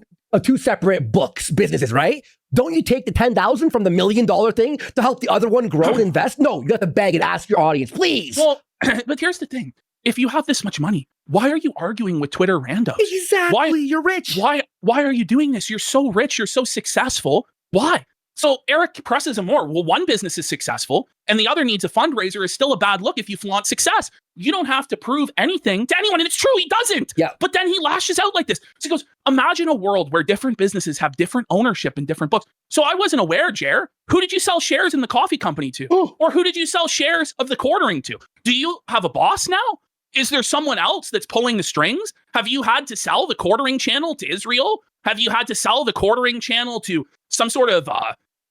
separate businesses, right? Don't you take the $10,000 from the $1 million thing to help the other one grow and invest? No, you have to beg and ask your audience, please. Well, but here's the thing. If you have this much money, why are you arguing with Twitter randos? Exactly. You're rich. Why are you doing this? You're so rich. You're so successful. Why? So Eric presses him more. Well, one business is successful and the other needs a fundraiser is still a bad look if you flaunt success. You don't have to prove anything to anyone. And it's true, he doesn't. Yeah. But then he lashes out like this. So he goes, imagine a world where different businesses have different ownership in different books. So I wasn't aware, Jer. Who did you sell shares in the coffee company to? Or who did you sell shares of the quartering to? Do you have a boss now? Is there someone else that's pulling the strings? Have you had to sell the quartering channel to Israel? Have you had to sell the quartering channel to some sort of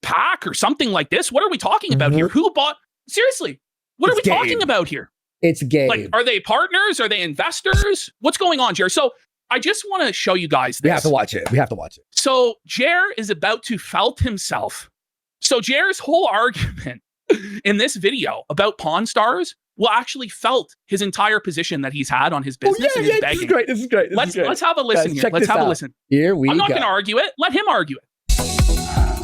PAC or something like this? What are we talking about here? Who bought? Seriously, what are we talking about here? It's game. Like, are they partners? Are they investors? What's going on, Jer? So I just want to show you guys this. We have to watch it. So Jer is about to felt himself. So Jer's whole argument in this video about Pawn Stars will actually felt his entire position that he's had on his business and his begging. This is great. Let's have a listen here. Let's have a listen. Here we go. I'm not going to argue it. Let him argue it.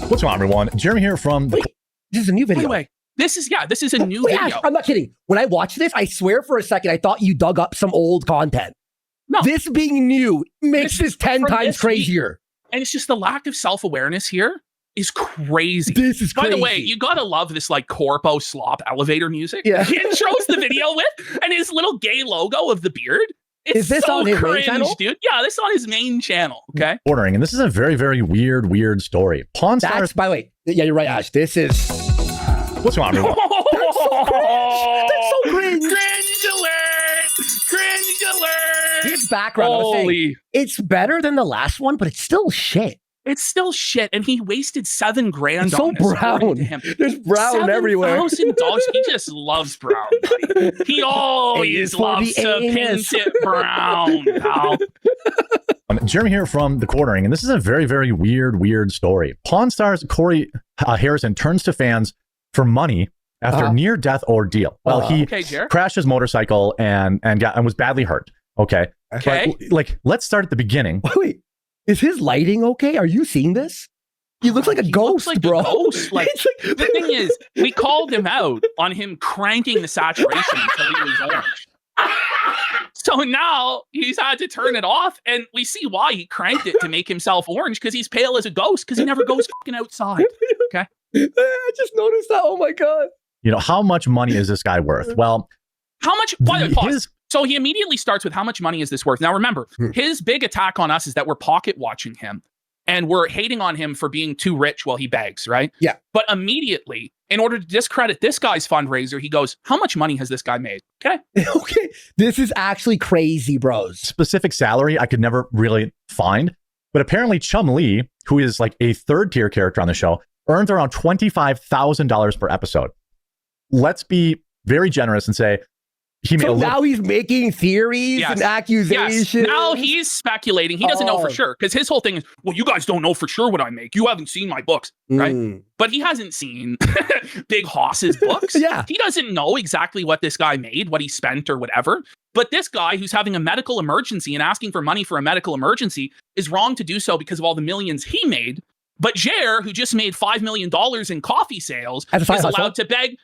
What's wrong, everyone? Jeremy here from... Wait, this is a new video. By the way, this is a new video. Ash, I'm not kidding. When I watched this, I swear for a second, I thought you dug up some old content. No. This being new makes this 10 times crazier. And it's just the lack of self-awareness here is crazy. This is crazy. By the way, you gotta love this like corpo slop elevator music. Yeah. He intros the video with, and his little gay logo of the beard. It's is this so on his cringe, main channel? dude. Yeah, this is on his main channel. Okay. Ordering, and this is a very, very weird story. Pawn Stars. By the way, yeah, you're right, Ash. This is... What's wrong, everyone? That's That's so cringe. Cringe alert! Cringe alert! His background, I was saying, Holy. it's better than the last one, but it's still shit. It's still shit, and he wasted $7,000 It's so on this, according brown. to him. There's brown everywhere. $7,000. He just loves brown, buddy. He always for loves the to anus. paint it brown, pal. Jeremy here from The Quartering, and this is a very, very weird story. Pawn Stars Corey Harrison turns to fans for money after a near-death ordeal. Well, he crashed his motorcycle and was badly hurt. Okay. Okay. But, like, let's start at the beginning. Wait, is his lighting okay? Are you seeing this? He looks like a ghost, Looks like bro. a ghost. Like, the thing is, we called him out on him cranking the saturation until he was orange. So now he's had to turn it off, and we see why he cranked it to make himself orange, because he's pale as a ghost, because he never goes fucking outside. Okay. I just noticed that. Oh my god. You know, how much money is this guy worth? Well, how much? Pause. So he immediately starts with how much money is this worth? Now remember, his big attack on us is that we're pocket watching him and we're hating on him for being too rich while he begs, right? Yeah. But immediately, in order to discredit this guy's fundraiser, he goes, how much money has this guy made? Okay. Okay. This is actually crazy, bros. Specific salary I could never really find, but apparently Chum Lee, who is like a third-tier character on the show, earns around $25,000 per episode. Let's be very generous and say he made now he's making theories and accusations. Yes. Now he's speculating. He doesn't know for sure, because his whole thing is, well, you guys don't know for sure what I make. You haven't seen my books, right? But he hasn't seen Big Hoss's books. Yeah. He doesn't know exactly what this guy made, what he spent or whatever. But this guy who's having a medical emergency and asking for money for a medical emergency is wrong to do so because of all the millions he made. But Jer, who just made $5 million in coffee sales, is allowed to beg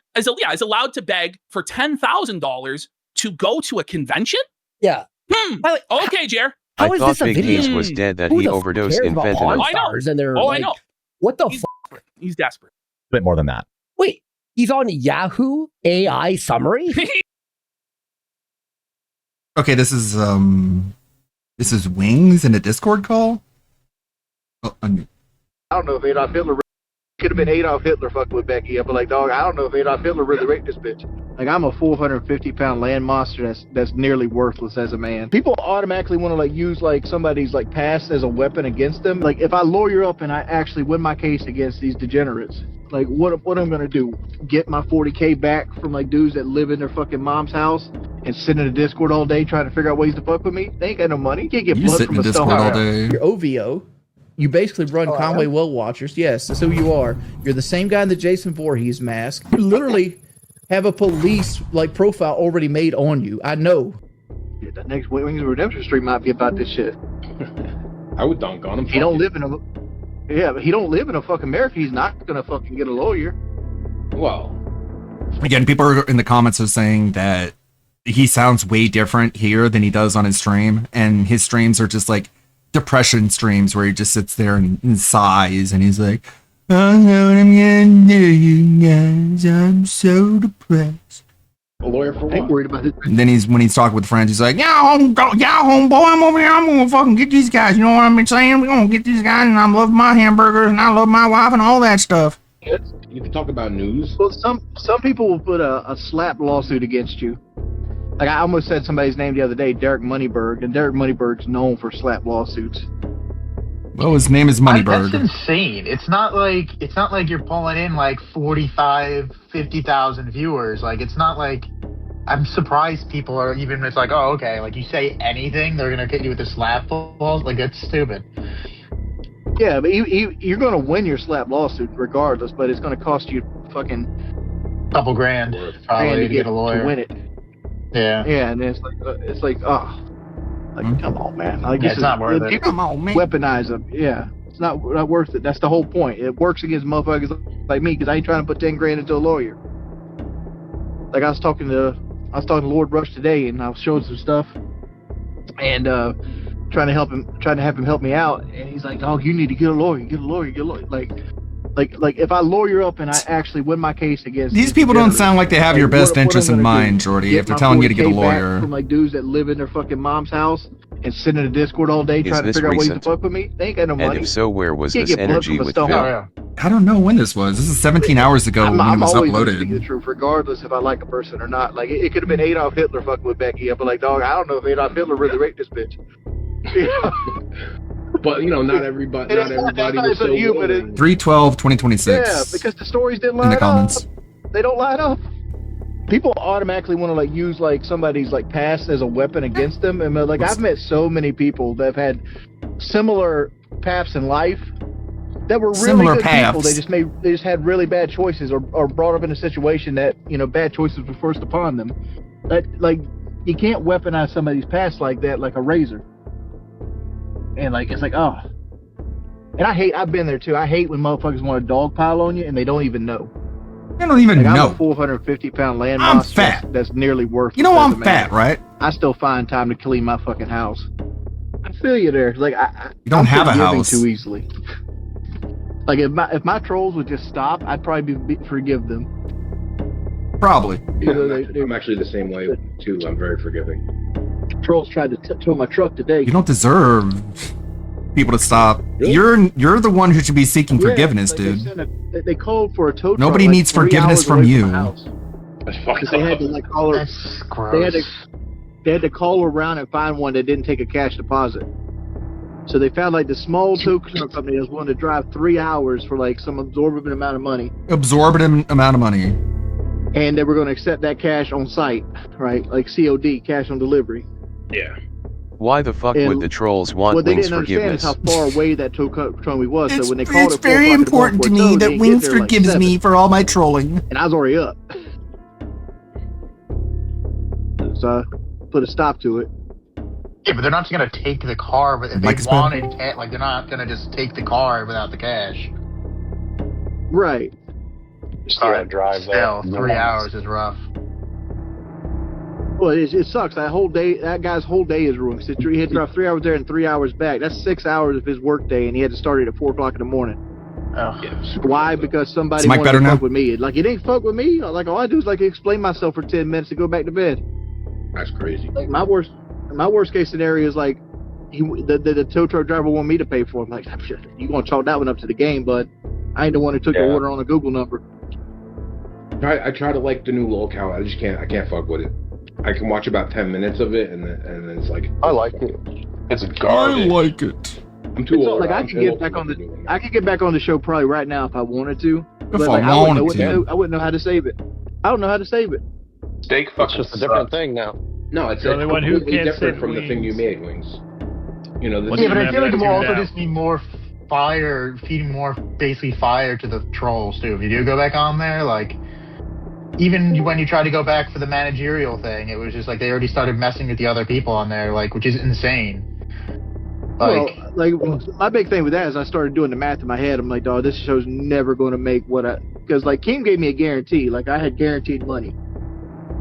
for $10,000 to go to a convention? Yeah. Okay, Jer. I thought Big Ace was dead, that he overdosed in fentanyl. I know. And they're I know. What the fuck? He's desperate. A bit more than that. Wait, he's on Yahoo AI summary? Okay, this is Wings in a Discord call? Oh, I don't know if Adolf Hitler could have been Adolf Hitler fucking with Becky. I'd be like, dog, I don't know if Adolf Hitler really raped this bitch. Like, I'm a 450-pound land monster that's nearly worthless as a man. People automatically want to like use like somebody's like past as a weapon against them. Like, if I lawyer up and I actually win my case against these degenerates, like what I'm gonna do? Get my 40K back from like dudes that live in their fucking mom's house and sit in a Discord all day trying to figure out ways to fuck with me? They ain't got no money. You can't get blood from a stone. all day. You're OVO. You basically run Conway Well Watchers. Yes, that's who you are. You're the same guy in the Jason Voorhees mask. You literally have a police like profile already made on you. I know. Yeah, the next Wings of Redemption stream might be about this shit. I would dunk on him. He don't live in a but he don't live in a fucking America. He's not gonna fucking get a lawyer. Well, again, people are in the comments are saying that he sounds way different here than he does on his stream, and his streams are just like depression streams where he just sits there and sighs and he's like, I don't know what I'm gonna do, you guys. I'm so depressed. A lawyer for what? I ain't worried about it. And then when he's talking with friends, he's like, yeah, homeboy, I'm over here. I'm gonna fucking get these guys. You know what I'm saying? We're gonna get these guys, and I love my hamburgers, and I love my wife, and all that stuff. You can talk about news. Well, some people will put a slap lawsuit against you. Like, I almost said somebody's name the other day, Derek Moneyberg, and Derek Moneyberg's known for slap lawsuits. Well, his name is Moneyberg. That's insane. It's not like you're pulling in like 45, 50,000 viewers. Like, it's not like, I'm surprised people are even, it's like, oh, okay, like you say anything, they're gonna hit you with a slap balls. Like, that's stupid. Yeah, but you're gonna win your slap lawsuit regardless, but it's gonna cost you fucking couple grand probably to get a lawyer to win it. Yeah. Yeah, and it's like, oh, like come on, man. Like, yeah, it's not worth it. Come on, man. Weaponize them. Yeah, it's not worth it. That's the whole point. It works against motherfuckers like me because I ain't trying to put 10 grand into a lawyer. Like, I was talking to Lord Rush today, and I was showing some stuff, and trying to have him help me out, and he's like, "Oh, you need to get a lawyer. Like if I lawyer up and I actually win my case against these people, don't sound like they have your best interest in mind, Jordy. If they're telling you to get a lawyer from like dudes that live in their fucking mom's house and sitting in a Discord all day trying to this figure out ways to recent? fuck with me. They ain't got no money. And if so, where was You can't this get blood energy from a with stone. Phil? I don't know when this was. This is 17 hours ago when it was always gonna speak uploaded. the truth, regardless if I like a person or not. Like it could have been Adolf Hitler fucking with Becky. I'd be like, dog, I don't know if Adolf Hitler really raped this bitch. But not everybody. Not everybody was so willing. 3/12/2026. Yeah, because the stories didn't line in the comments. up. They don't line up. People automatically want to like use like somebody's like past as a weapon against them, and like I've met so many people that have had similar paths in life that were really Similar good people. paths. They just had really bad choices, or brought up in a situation that bad choices were forced upon them. That like you can't weaponize somebody's past like that, like a razor. And like it's like and I've been there too. I hate when motherfuckers want to dogpile on you and they don't even know. I don't even like, know. I'm a 450-pound land I'm monster fat. that's nearly worthless. You know as a I'm man. fat, right? I still find time to clean my fucking house. I feel you there. Like You don't I'm have a forgiving house. too easily. Like if my trolls would just stop, I'd probably forgive them. Probably. Yeah, I'm actually the same way too. I'm very forgiving. Trolls tried to tow my truck today. You don't deserve people to stop. Really? You're the one who should be seeking Yeah, forgiveness, like dude. They called for a tow truck. Nobody like needs 3 forgiveness hours from away you. my house. That's fucked They had up. to like call her. That's gross. They had to call around and find one that didn't take a cash deposit. So they found like the small tow truck company that was willing to drive 3 hours for like some absorbent amount of money, Absorbent amount of money. and they were going to accept that cash on site, right? Like COD, cash on delivery. Yeah. Why the fuck And would the trolls want what they Wings didn't understand is forgiveness? how far away that tow company was. So when they called It's at 4 very o'clock in the important to morning me for a tow, that they didn't Wings get there like forgives 7, me for all my trolling. and I was already up. So I put a stop to it. Yeah, but they're not just gonna take the car. But if Mike they is wanted, like they're not gonna just take the car without the cash. Right. Drive still, 3 hours is rough. Well, it sucks. That guy's whole day is ruined. He had to drive 3 hours there and 3 hours back. That's 6 hours of his work day, and he had to start it at 4 o'clock in the morning. Oh. Why? Because somebody Is Mike wanted better to now? fuck with me. Like, it ain't fuck with me. Like, all I do is like explain myself for 10 minutes and go back to bed. That's crazy. Like my worst case scenario is like the tow truck driver want me to pay for him. Like, you gonna chalk that one up to the game, but I ain't the one who took the order on the Google number. I try to like the new locale. I just can't. I can't fuck with it. I can watch about 10 minutes of it, and then it's like I like it. It's I garbage. like it. I'm too old. Like I I'm could too get old back for on what they're doing. I could get back on the show probably right now if I wanted to. But If like, I I wouldn't wanted know, to. I wouldn't know how to save it. I don't know how to save it. Steak fucking It's just a different sucks. thing now. No, it's The only one who completely can't different save from the thing you Wings. made, Wings. You know, What Yeah, do but you I feel like have it will to also do just be more fire, feeding more basically fire to the trolls too. If you do go back on there, like even when you try to go back for the managerial thing, it was just like they already started messing with the other people on there, like which is insane. Like, My big thing with that is I started doing the math in my head. I'm like, dog, this show's never going to make because like Kim gave me a guarantee. Like I had guaranteed money,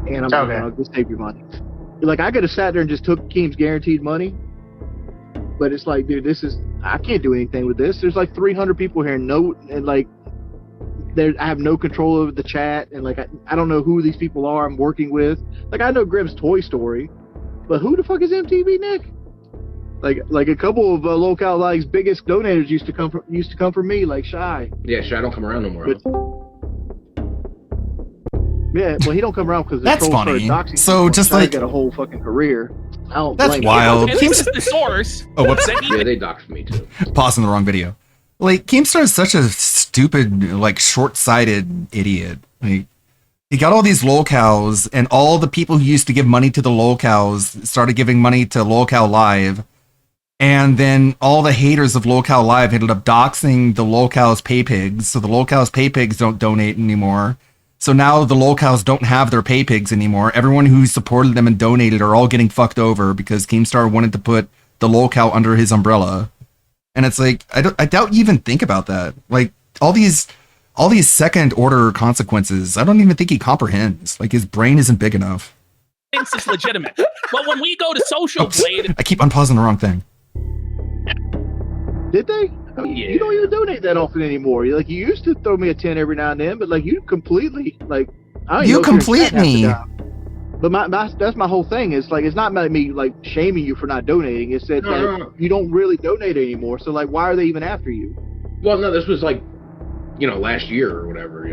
and I'm like, I'll just save your money. Like I could have sat there and just took Keem's guaranteed money, but it's like, dude, I can't do anything with this. There's like 300 people here, I have no control over the chat, and like I don't know who these people are I'm working with. Like I know Grimm's Toy Story, but who the fuck is MTV Nick? Like a couple of Locale Like's biggest donators used to come from me, like Shy. Yeah, Shy don't come around no more. Yeah, well, he don't come around because the That's trolls funny. started doxing So people. just Shy's like- got a whole fucking career. I don't That's blame him. wild. And this is the source. Oh, whoops. that he Yeah, they doxed me too. Pausing the wrong video. Like, Keemstar is such a stupid, like, short-sighted idiot. Like, he got all these lolcows, and all the people who used to give money to the lolcows started giving money to Lolcow Live. And then all the haters of Lolcow Live ended up doxing the Lolcow's pay pigs, so the Lolcow's pay pigs don't donate anymore. So now the Lolcows don't have their pay pigs anymore. Everyone who supported them and donated are all getting fucked over because Keemstar wanted to put the Lolcow under his umbrella. And it's like, I doubt you even think about that. Like, all these second order consequences, I don't even think he comprehends. Like, his brain isn't big enough. thinks it's legitimate. But when we go to Social Blade, I keep unpausing the wrong thing. Did they? I mean, you don't even donate that often anymore. Like you used to throw me a 10 every now and then, but like you completely like I don't You even know if you're in complete chat half the me. time. But that's my whole thing. It's like, it's not about me like shaming you for not donating. It's that you don't really donate anymore. So like, why are they even after you? Well, no, this was like, last year or whatever,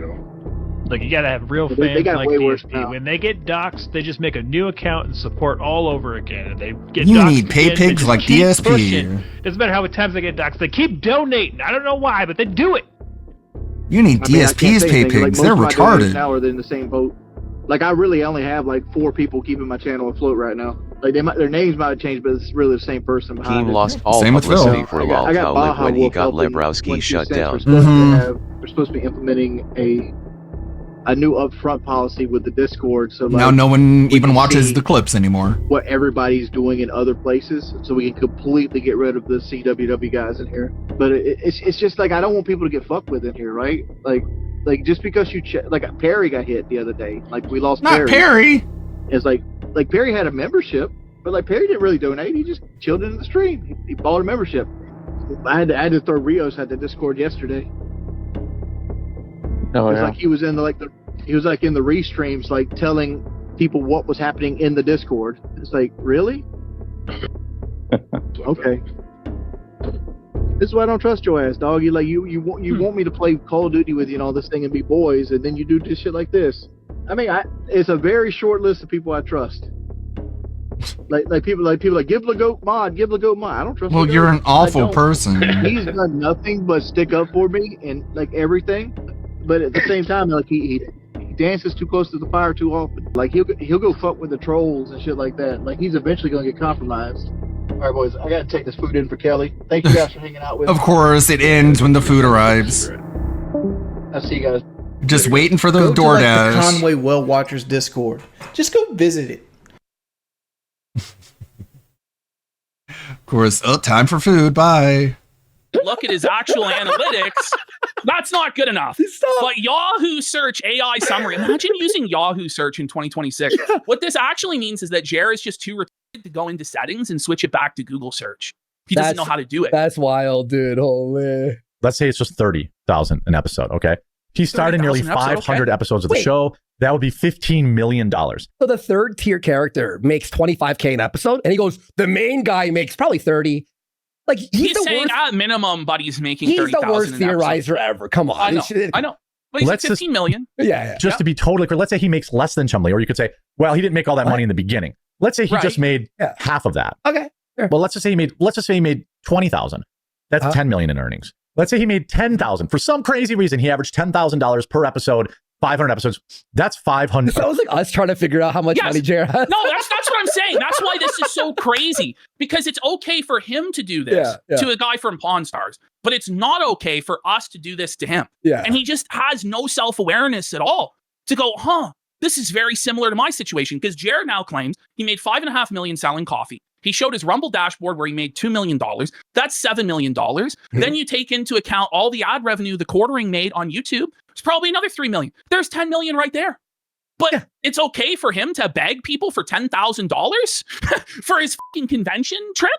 Look, you gotta have real fans they got like way worse DSP. now. When they get doxxed, they just make a new account and support all over again. And they get You doxxed need pay again, they pigs just like keep DSP. pushing. Doesn't matter how many times they get doxxed, they keep donating. I don't know why, but they do it. You need DSP's pay pigs. They're most of my donors retarded. now are in the same boat. Like, I really only have like 4 people keeping my channel afloat right now. Like, their names might have changed, but it's really the same person behind Team it. lost all Same with publicity Phil. for I got Lolcow Baja when he Wolf got helping Lebrowski 22 shut cents. down. We're supposed to be implementing a new upfront policy with the Discord. So like, Now no one we even can watches see the clips anymore. what everybody's doing in other places, so we can completely get rid of the CWW guys in here. But it's just like, I don't want people to get fucked with in here, right? Like just because like Perry got hit the other day, like we lost Not Perry. It's like Perry had a membership, but like Perry didn't really donate. He just chilled in the stream. He bought a membership. I had to throw Rios at the Discord yesterday. Oh, It's yeah. like he was in the restreams, like telling people what was happening in the Discord. It's like, really? Okay. This is why I don't trust your ass, dog. You want me to play Call of Duty with you and all this thing and be boys, and then you do this shit like this. I mean, it's a very short list of people I trust. Like people like give Lagoat mod. I don't trust. Well, Lagoat. you're an I awful don't. person. He's done nothing but stick up for me and like everything, but at the same time, like he dances too close to the fire too often. Like he'll go fuck with the trolls and shit like that. Like he's eventually gonna get compromised. All right, boys, I gotta take this food in for Kelly. Thank you guys for hanging out with me. Of course, it ends when the food arrives. I'll see you guys. Just waiting for the Go to, like, the DoorDash. Conway Well Watchers Discord. Just go visit it. Of course, time for food. Bye. Look at his actual analytics. That's not good enough. But Yahoo Search AI summary. Imagine using Yahoo Search in 2026. Yeah. What this actually means is that Jer is just too retarded to go into settings and switch it back to Google Search. He doesn't know how to do it. That's wild, dude. Holy. Let's say it's just 30,000 an episode, okay? He started nearly 500 episodes of the show. That would be $15 million. So the third tier character makes $25K an episode, and he goes, the main guy makes probably 30. Like he's saying at minimum, but he's making He's 30,000 the worst an theorizer ever. Come on. I know. But he's at 15 million. Yeah. Just to be totally clear, let's say he makes less than Chumley, or you could say, well, he didn't make all that money in the beginning. Let's say he just made half of that. Okay. Sure. Well, let's just say he made 20,000. That's 10 million in earnings. Let's say he made 10,000. For some crazy reason, he averaged $10,000 per episode, 500 episodes. That's 500. It sounds like us trying to figure out how much money Jared has. No, that's what I'm saying. That's why this is so crazy. Because it's okay for him to do this to a guy from Pawn Stars, but it's not okay for us to do this to him. Yeah. And he just has no self-awareness at all to go, this is very similar to my situation. Because Jared now claims he made $5.5 million selling coffee. He showed his Rumble dashboard where he made $2 million. That's $7 million. Then you take into account all the ad revenue the quartering made on YouTube. It's probably another $3 million. There's $10 million right there. But it's okay for him to beg people for $10,000 for his fucking convention trip.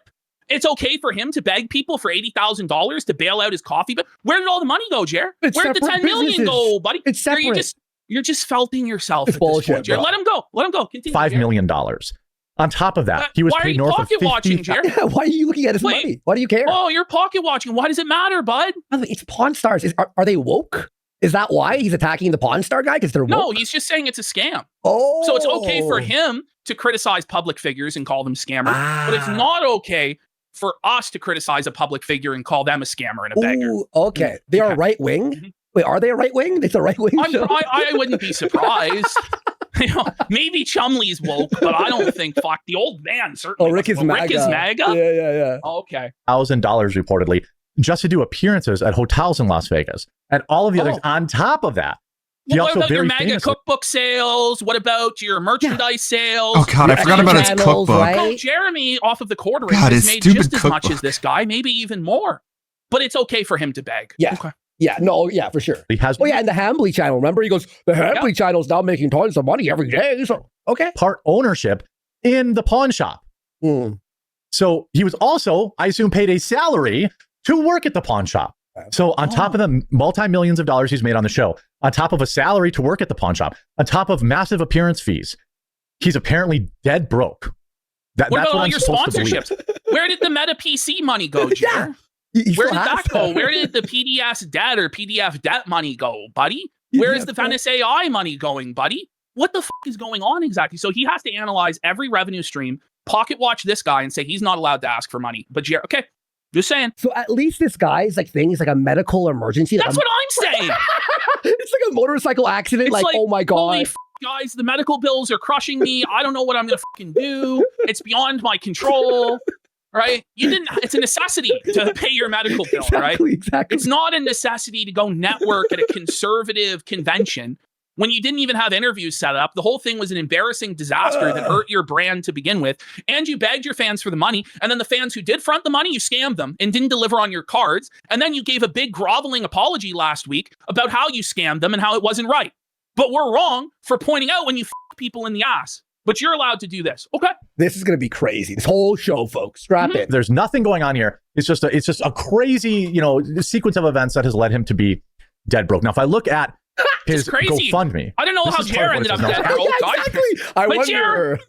It's okay for him to beg people for $80,000 to bail out his coffee. But where did all the money go, Jer? Where did the $10 million go, buddy? It's separate. You're just felting yourself. It's at this bullshit, point, Jer. bro. Let him go. Let him go. Continue. $5 Jer. million. On top of that, he was why are paid you north of pocket 50. watching, Jer? Why are you looking at his money? Why do you care? Oh, you're pocket watching. Why does it matter, bud? It's Pawn Stars. Are they woke? Is that why he's attacking the Pawn Star guy? Because they're woke? No, he's just saying it's a scam. Oh. So it's okay for him to criticize public figures and call them scammers, but it's not okay for us to criticize a public figure and call them a scammer and a beggar. Ooh, okay. They are right wing? Wait, are they a right wing? It's a right wing show? I wouldn't be surprised. Maybe Chumley's woke, but I don't think the old man certainly. Rick is MAGA. Rick is MAGA? Yeah. Okay. $1,000 reportedly just to do appearances at hotels in Las Vegas. And all of the others on top of that. He What also about your very MAGA famously- cookbook sales? What about your merchandise sales? Oh, God, I forgot about his channels, cookbook. right? Oh, Jeremy off of the quartering God, has his made stupid just as much cookbook. as this guy, maybe even more. But it's okay for him to beg. Yeah. Okay. Yeah, no, yeah, for sure. He has and the Hambly channel. Remember, he goes, the Hambly channel's now making tons of money every day. So, okay. part ownership in the pawn shop. So he was also, I assume, paid a salary to work at the pawn shop. So on top of the multi-millions of dollars he's made on the show, on top of a salary to work at the pawn shop, on top of massive appearance fees, he's apparently dead broke. What That's about what all I'm your supposed to believe. sponsorships? Where did the Meta PC money go, Jer? Where did that go? Where did the PDS debt or PDF debt money go, buddy? Where is the Venice AI money going, buddy? What the fuck is going on exactly? So he has to analyze every revenue stream, pocket watch this guy, and say he's not allowed to ask for money. But Jer, okay, just saying. So at least this guy's like thing is like a medical emergency. That's what I'm saying. It's like a motorcycle accident. It's Like, oh my god. Holy guys, the medical bills are crushing me. I don't know what I'm gonna fucking do. It's beyond my control. Right? It's a necessity to pay your medical bill, right? Exactly. It's not a necessity to go network at a conservative convention when you didn't even have interviews set up. The whole thing was an embarrassing disaster that hurt your brand to begin with. And you begged your fans for the money. And then the fans who did front the money, you scammed them and didn't deliver on your cards. And then you gave a big groveling apology last week about how you scammed them and how it wasn't right. But we're wrong for pointing out when you f people in the ass. But you're allowed to do this. Okay. This is going to be crazy. This whole show, folks. Strap in. There's nothing going on here. It's just a crazy, sequence of events that has led him to be dead broke. Now, if I look at his GoFundMe, I don't know how Jer ended up dead broke. But Jer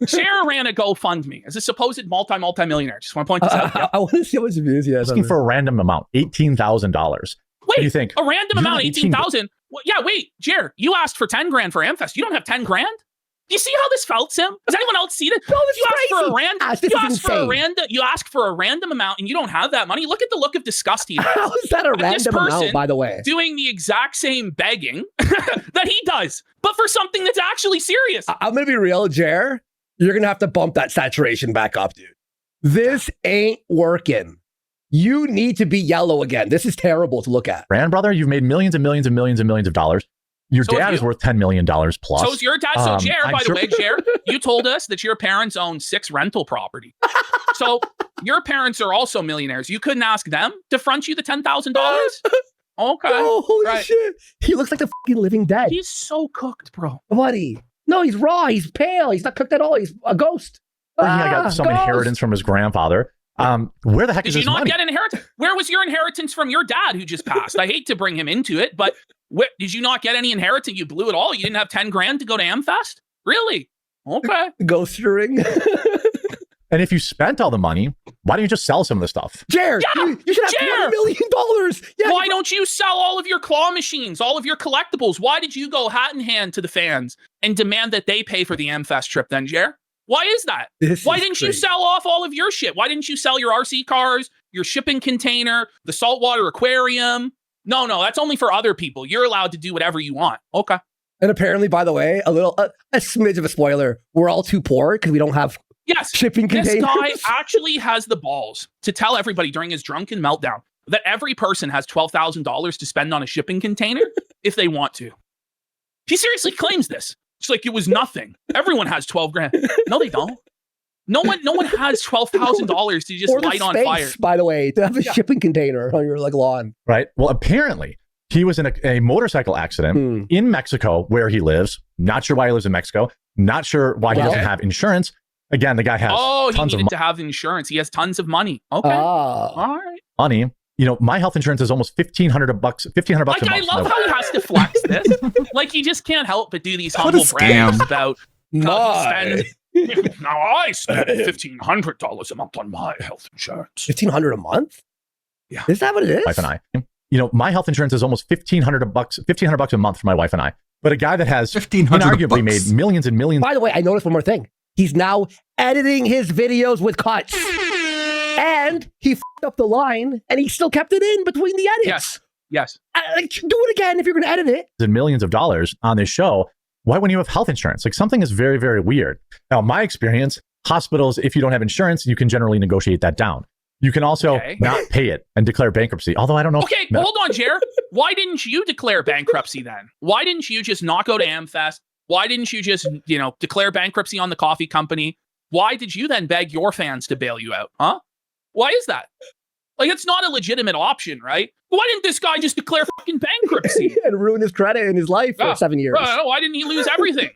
ran a GoFundMe as a supposed multi-millionaire. Just want to point this out. I want to see how much views he has. Asking for a random amount, $18,000. Wait, what do you think? A random amount, 18,000? Well, yeah, wait, Jer, you asked for 10 grand for Amfest. You don't have 10 grand? Do you see how this felt, Sim? Does anyone else see this? No, this You ask for a random amount and you don't have that money. Look at the look of disgust he has. How is that a random amount, by the way? Doing the exact same begging that he does, but for something that's actually serious. I'm going to be real, Jer. You're going to have to bump that saturation back up, dude. This ain't working. You need to be yellow again. This is terrible to look at. Brand brother, you've made millions and millions and millions and millions of dollars. Your dad is worth $10 million plus. So is your dad. So Jer, by the way, Jer, you told us that your parents own 6 rental property. So your parents are also millionaires. You couldn't ask them to front you the $10,000? Okay. Oh, holy shit. He looks like the fucking living dead. He's so cooked, bro. Buddy. No, he's raw. He's pale. He's not cooked at all. He's a ghost. He got some inheritance from his grandfather. Where the heck is his money? Did you not get inheritance? Where was your inheritance from your dad who just passed? I hate to bring him into it, but did you not get any inheritance? You blew it all? You didn't have 10 grand to go to Amfest? Really? Okay. Ghost ring. And if you spent all the money, why don't you just sell some of the stuff? Jared, you should have $20 million. Yeah, why don't you sell all of your claw machines, all of your collectibles? Why did you go hat in hand to the fans and demand that they pay for the Amfest trip then, Jared? Why is that? Why didn't you sell off all of your shit? Why didn't you sell your RC cars, your shipping container, the saltwater aquarium? No, that's only for other people. You're allowed to do whatever you want. Okay. And apparently, by the way, a smidge of a spoiler, we're all too poor because we don't have shipping containers. This guy actually has the balls to tell everybody during his drunken meltdown that every person has $12,000 to spend on a shipping container if they want to. He seriously claims this. It's like it was nothing. Everyone has 12 grand. No, they don't. No one has $12,000 to just light on fire. By the way, to have a shipping container on your lawn. Right. Well, apparently he was in a motorcycle accident in Mexico where he lives. Not sure why he lives in Mexico. Not sure why he doesn't have insurance. Again, the guy has tons he needed to have insurance. He has tons of money. Okay. All right. Money. My health insurance is almost $1,500 a month. I love how he has to flex this. Like he just can't help but do these humble brags about I spend $1,500 a month on my health insurance. $1,500 a month? Yeah. Is that what it is? Wife and I. My health insurance is almost $1,500 a month for my wife and I. But a guy that has inarguably made millions and millions. By the way, I noticed one more thing. He's now editing his videos with cuts. And he f***ed up the line, and he still kept it in between the edits. Yes. Do it again if you're going to edit it. And millions of dollars on this show. Why wouldn't you have health insurance? Like something is very, very weird. Now, my experience, hospitals, if you don't have insurance, you can generally negotiate that down. You can also not pay it and declare bankruptcy. Although I don't know. Okay, hold on, Jer. Why didn't you declare bankruptcy then? Why didn't you just not go to Amfest? Why didn't you just, declare bankruptcy on the coffee company? Why did you then beg your fans to bail you out? Huh? Why is that? Like, it's not a legitimate option, right? Why didn't this guy just declare fucking bankruptcy? And ruin his credit and his life for 7 years. Why didn't he lose everything?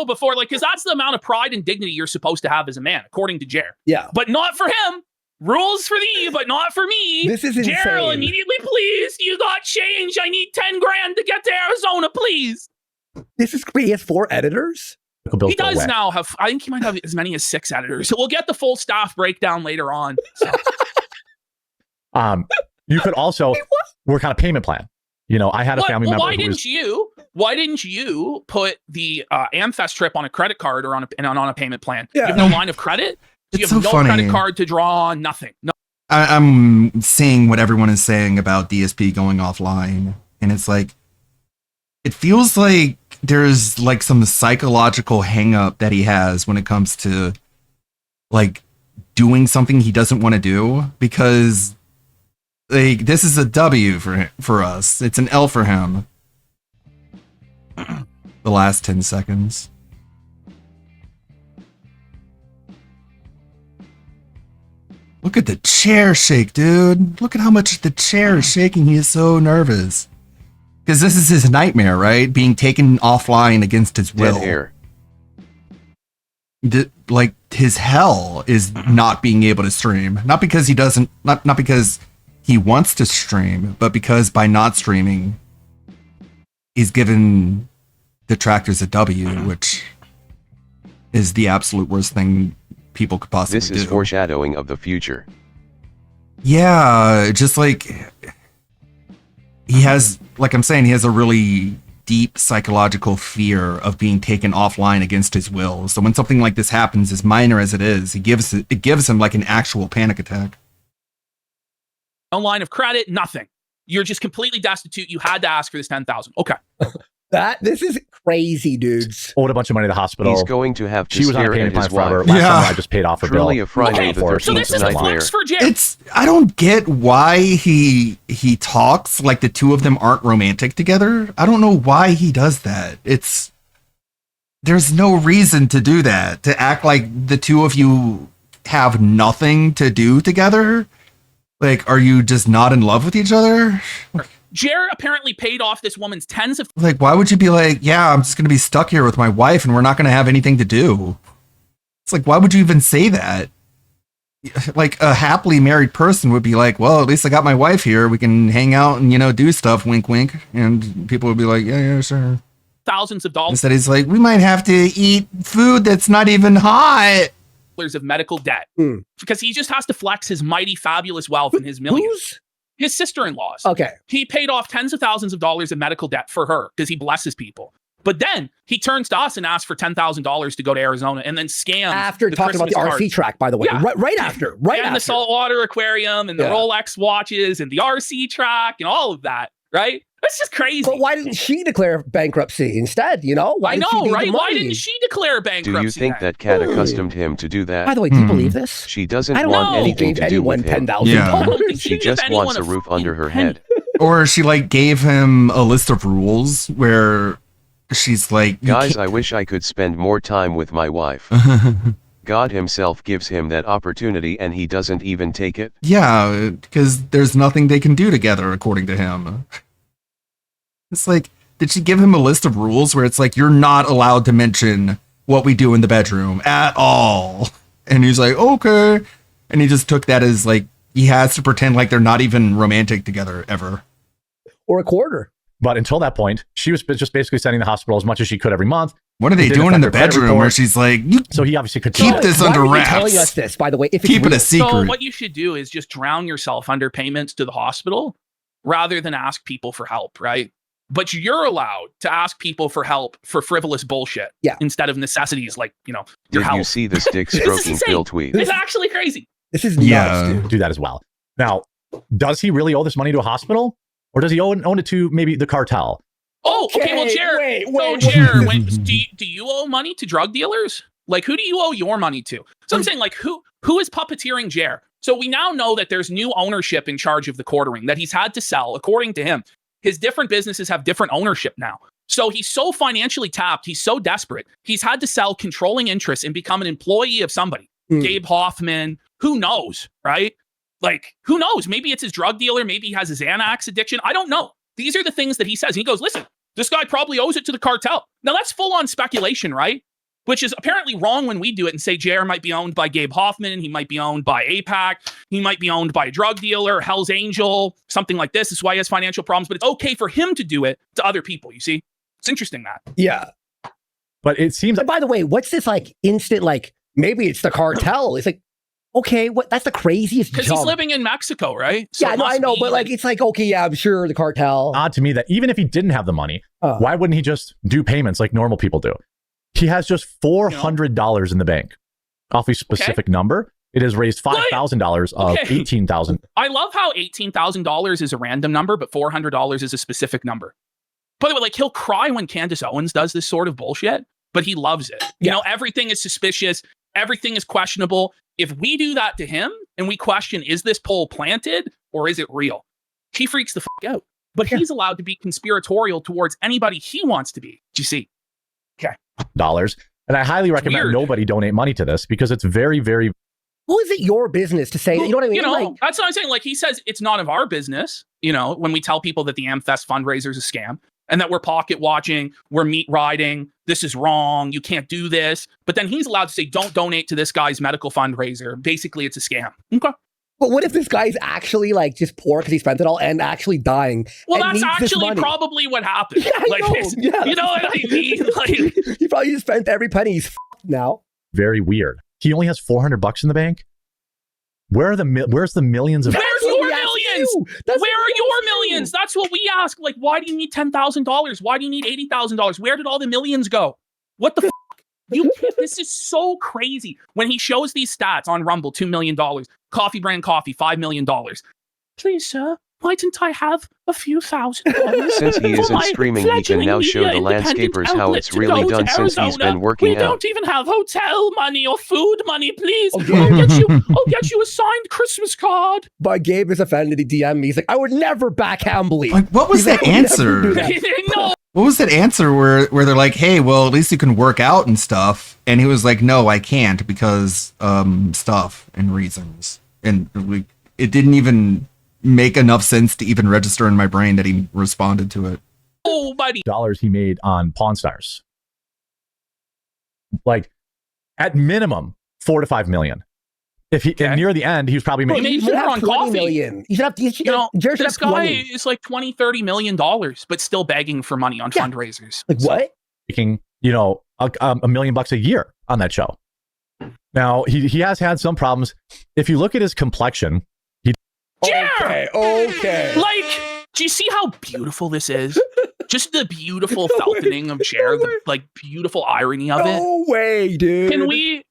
Before, because that's the amount of pride and dignity you're supposed to have as a man, according to Jer. Yeah. But not for him. Rules for thee, but not for me. This is insane. Gerald, immediately, please. You got change. I need 10 grand to get to Arizona, please. This is great. He has 4 editors? He does now have, I think he might have as many as 6 editors. So we'll get the full staff breakdown later on. So. You could also work on a payment plan. You know, I had a family member. Why didn't you put the Amfest trip on a credit card or on a payment plan? Yeah. You have no line of credit? You have no credit card to draw on, nothing. No. I'm seeing what everyone is saying about DSP going offline, and it's like, it feels like there's like some psychological hang up that he has when it comes to like doing something he doesn't want to do, because like this is a W for us. It's an L for him. The last 10 seconds. Look at the chair shake, dude. Look at how much the chair is shaking. He is so nervous. Because this is his nightmare, right? Being taken offline against his will. Like, his hell is not being able to stream. Not because he doesn't, not because he wants to stream, but because by not streaming, he's given detractors a W, which is the absolute worst thing people could possibly do. This is foreshadowing of the future. Yeah, just like he has, like I'm saying, he has a really deep psychological fear of being taken offline against his will. So when something like this happens, as minor as it is, it gives him like an actual panic attack. No line of credit, nothing. You're just completely destitute. You had to ask for this 10,000. Okay. This is crazy, dudes. Owed a bunch of money to the hospital. He's going to have to She was on a stare at payment plan his forever. wife. Last summer I just paid off her bill. Truly a Friday the 13th So this is a flex for Jerry. It's, I don't get why he talks like the two of them aren't romantic together. I don't know why he does that. There's no reason to do that, to act like the two of you have nothing to do together. Like, are you just not in love with each other? Jer apparently paid off this woman's tens of... Like, why would you be like, yeah, I'm just going to be stuck here with my wife and we're not going to have anything to do? It's like, why would you even say that? Like, a happily married person would be like, well, at least I got my wife here. We can hang out and, you know, do stuff, wink, wink. And people would be like, yeah, sure. Thousands of dollars. Instead, he's like, we might have to eat food that's not even hot. Of medical debt. Because he just has to flex his mighty, fabulous wealth and his millions. His sister-in-laws. Okay. He paid off tens of thousands of dollars in medical debt for her because he blesses people. But then he turns to us and asks for $10,000 to go to Arizona and then scams. After talking about the RC track, by the way. Yeah. Right after. And the saltwater aquarium and the Rolex watches and the RC track and all of that, right? That's just crazy. But why didn't she declare bankruptcy instead, you know? I know, right? Why didn't she declare bankruptcy? Do you think that Kat accustomed him to do that? By the way, do you believe this? She doesn't want anything to do with him. $10,000. She just wants a roof under her head. Or she like gave him a list of rules where she's like, guys, I wish I could spend more time with my wife. God himself gives him that opportunity and he doesn't even take it. Yeah, because there's nothing they can do together, according to him. It's like, did she give him a list of rules where it's like, you're not allowed to mention what we do in the bedroom at all? And he's like, okay. And he just took that as like, he has to pretend like they're not even romantic together ever. Or a quarter. But until that point, she was just basically sending the hospital as much as she could every month. What are they doing in the bedroom where she's like, so he obviously could keep this under wraps. Why are you telling us this, by the way? If it's keep it a secret. So what you should do is just drown yourself under payments to the hospital rather than ask people for help, right? But you're allowed to ask people for help for frivolous bullshit instead of necessities like, you know, your health. Did you see the stick stroking Phil tweet? It's actually crazy. This is nuts, dude. Do that as well. Now, does he really owe this money to a hospital? Or does he own it to maybe the cartel? Oh, okay. Well, Jared, do you owe money to drug dealers? Like, who do you owe your money to? So I'm saying, like, who is puppeteering Jared? So we now know that there's new ownership in charge of the quartering that he's had to sell, according to him. His different businesses have different ownership now. So he's so financially tapped. He's so desperate. He's had to sell controlling interests and become an employee of somebody. Gabe Hoffman. Who knows, right? Like, who knows? Maybe it's his drug dealer. Maybe he has his Xanax addiction. I don't know. These are the things that he says. And he goes, listen, this guy probably owes it to the cartel. Now, that's full-on speculation, right? Which is apparently wrong when we do it and say JR might be owned by Gabe Hoffman. He might be owned by APAC. He might be owned by a drug dealer, Hell's Angel, something like this. This is why he has financial problems. But it's okay for him to do it to other people, you see? It's interesting that. Yeah. But it seems by the way, what's this like instant, like maybe it's the cartel? It's like, okay, what? That's the craziest Because jump. he's living in Mexico, right? So yeah, no, I know, but like, it's like, okay, yeah, I'm sure the cartel. odd to me that even if he didn't have the money, why wouldn't he just do payments like normal people do? He has just $400 in the bank off a specific number. It has raised $5,000 of $18,000. I love how $18,000 is a random number, but $400 is a specific number. By the way, like, he'll cry when Candace Owens does this sort of bullshit, but he loves it. You know, everything is suspicious. Everything is questionable. If we do that to him and we question, is this poll planted or is it real? He freaks the fuck out. But he's allowed to be conspiratorial towards anybody he wants to be. Do you see? Okay. Dollars. And I highly recommend nobody donate money to this because it's very, very. Well, is it your business to say? You know what I mean? You know, like, that's what I'm saying. Like, he says it's none of our business, you know, when we tell people that the Amfest fundraiser is a scam and that we're pocket watching, we're meat riding, this is wrong, you can't do this. But then he's allowed to say, don't donate to this guy's medical fundraiser. Basically, it's a scam. Okay. But what if this guy's actually like just poor because he spent it all and actually dying? Well, and that's needs this actually money? probably what happened. Yeah, I like, know. Yeah. You know what I mean? Like, he probably just spent every penny. He's now. Very weird. He only has $400 in the bank. Where's the millions of? Where's your millions? Where are your millions? That's what we ask. Like, why do you need $10,000? Why do you need $80,000? Where did all the millions go? What the fuck? This is so crazy. When he shows these stats on Rumble, $2 million, Coffee Brand Coffee, $5 million. Please, sir, why didn't I have a few $1,000? Since he isn't streaming, he can now show the landscapers how it's really done since he's been working We out. don't even have hotel money or food money, please. I'll get you a signed Christmas card. But Gabe is offended. He DM'd me. He's like, I would never back Hambly. Like, what was that answer? No. What was that answer where they're like, hey, well, at least you can work out and stuff? And he was like, no, I can't because stuff and reasons. And like, it didn't even make enough sense to even register in my brain that he responded to it. Oh, buddy. Dollars he made on Pawn Stars. Like, at minimum, 4 to 5 million. If he and near the end, he was probably making. He made more on coffee. Million. You should have. This guy is like $20-30 million, but still begging for money on fundraisers. Like what? Making $1 million a year on that show. Now he has had some problems. If you look at his complexion, okay. Like, do you see how beautiful this is? Just the beautiful feltoning of Cher, the like beautiful irony of it. No way, dude.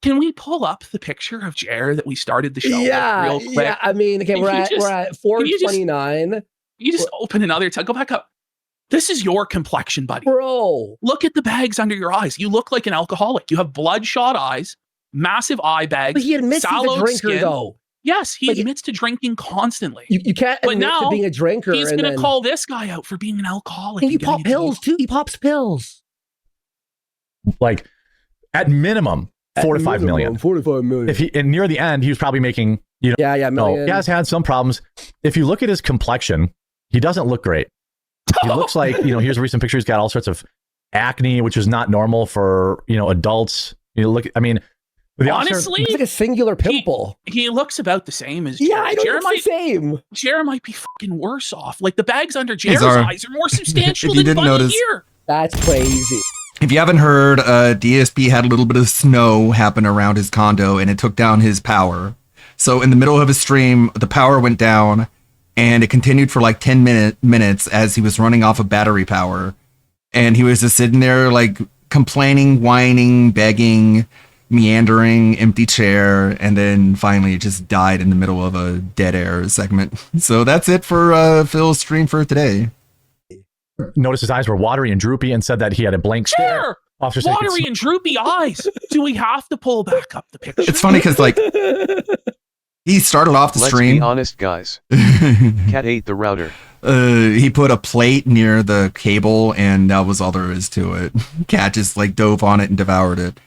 Can we pull up the picture of Cher that we started the show with real quick? Yeah, I mean, okay, we're at 429. You just open another tab. Go back up. This is your complexion, buddy. Bro. Look at the bags under your eyes. You look like an alcoholic. You have bloodshot eyes, massive eye bags, But he admits he's a sallow drinker, skin. though. Yes, he admits to drinking constantly. You can't But admit now to being a drinker. he's and going to then- call this guy out for being an alcoholic. And you getting pop into pills, too. He pops pills. like, at minimum, 4 to 5 million. 4 to 5 million. If he and near the end, he was probably making, million. he has had some problems. If you look at his complexion, he doesn't look great. He looks like, here's a recent picture. He's got all sorts of acne, which is not normal for, adults. Honestly, it's like a singular pimple. He looks about the same as Yeah, Jared. I know, Jared it's the same. Jared might be fucking worse off. Like, the bags under Jared's are. eyes are more substantial If you than didn't Bunny notice. here. That's crazy. If you haven't heard, DSP had a little bit of snow happen around his condo and it took down his power. So in the middle of his stream, the power went down and it continued for like 10 minutes as he was running off of battery power. And he was just sitting there like complaining, whining, begging, meandering, empty chair, and then finally just died in the middle of a dead air segment. So that's it for Phil's stream for today. Noticed his eyes were watery and droopy and said that he had a blank stare. Officer said he could Watery and droopy eyes. Do we have to pull back up the picture? It's funny because like he started off the Let's stream. be honest, guys. Cat ate the router. He put a plate near the cable and that was all there is to it. Cat just like dove on it and devoured it.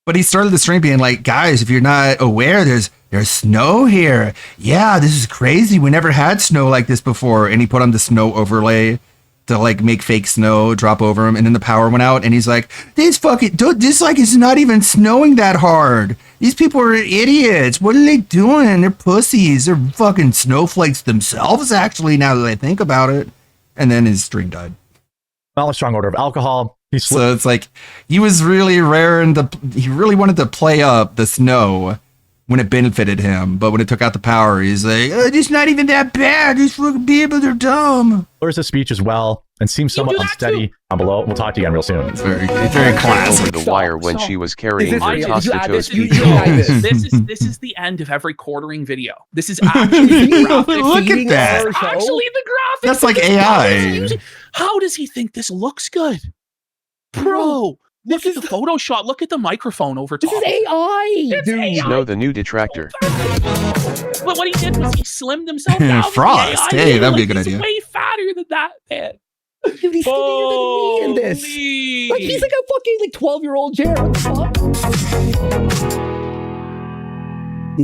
But he started the stream being like, guys, if you're not aware, there's snow here. Yeah, this is crazy. We never had snow like this before. And he put on the snow overlay to like make fake snow drop over him. And then the power went out and he's like, this like it's not even snowing that hard. These people are idiots. What are they doing? They're pussies. They're fucking snowflakes themselves, actually, now that I think about it. And then his stream died. smell a strong odor of alcohol. So it's like he was really raring he really wanted to play up the snow when it benefited him, but when it took out the power, he's like, it's not even that bad. These fucking people are dumb. There's a speech as well, and seems somewhat unsteady. Down below, we'll talk to you again real soon. It's very classic. Over the wire when she was carrying her This is the end of every quartering video. This is actually the graphic. Look at that. This is actually the graphic. That's like AI. How does he think this looks good? Bro, look at the Photoshop. Look at the microphone over top. This is AI, dude. Snow the new detractor. But what he did was he slimmed himself down. Frost. Hey, that'd be a good idea. He's way fatter than that, man. Dude, he's skinnier than me in this. Like, he's like a fucking 12-year-old Jared.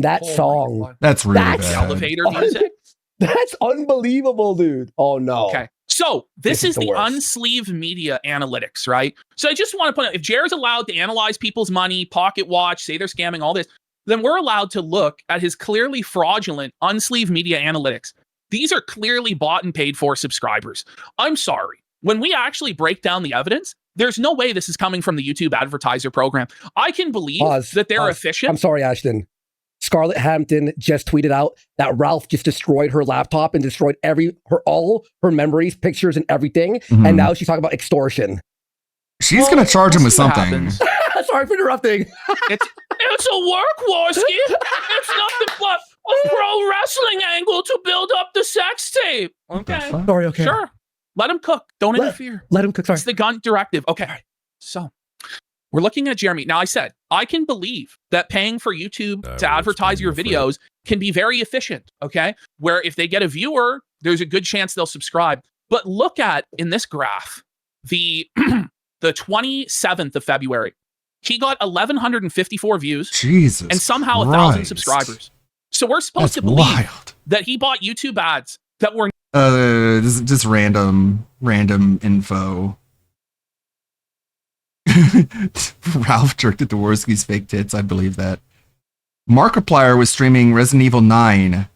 That song. That's really bad. Elevator music. That's unbelievable, dude. Oh no. Okay. So this is the unsleeved media analytics, right? So I just want to point out, if Jared's allowed to analyze people's money, pocket watch, say they're scamming, all this, then we're allowed to look at his clearly fraudulent unsleeved media analytics. These are clearly bought and paid for subscribers. I'm sorry. When we actually break down the evidence, there's no way this is coming from the YouTube advertiser program. I can believe that they're efficient. I'm sorry, Ashton. Scarlett Hampton just tweeted out that Ralph just destroyed her laptop and destroyed all her memories, pictures, and everything. Mm-hmm. And now she's talking about extortion. She's going to charge him with something. Sorry for interrupting. It's a work, Warski. It's nothing but a pro wrestling angle to build up the sex tape. Okay. Sorry, okay. Sure. Let him cook. Don't interfere. Let him cook. Sorry. It's the gun directive. Okay. So we're looking at Jeremy. Now, I said, I can believe that paying for YouTube to advertise your videos can be very efficient, okay? Where if they get a viewer, there's a good chance they'll subscribe. But look at, in this graph, the 27th of February, he got 1,154 views. Jesus and somehow Christ. 1,000 subscribers. So we're supposed to believe that he bought YouTube ads that were... just random info. Ralph jerked at Dworsky's fake tits. I believe that. Markiplier was streaming Resident Evil 9,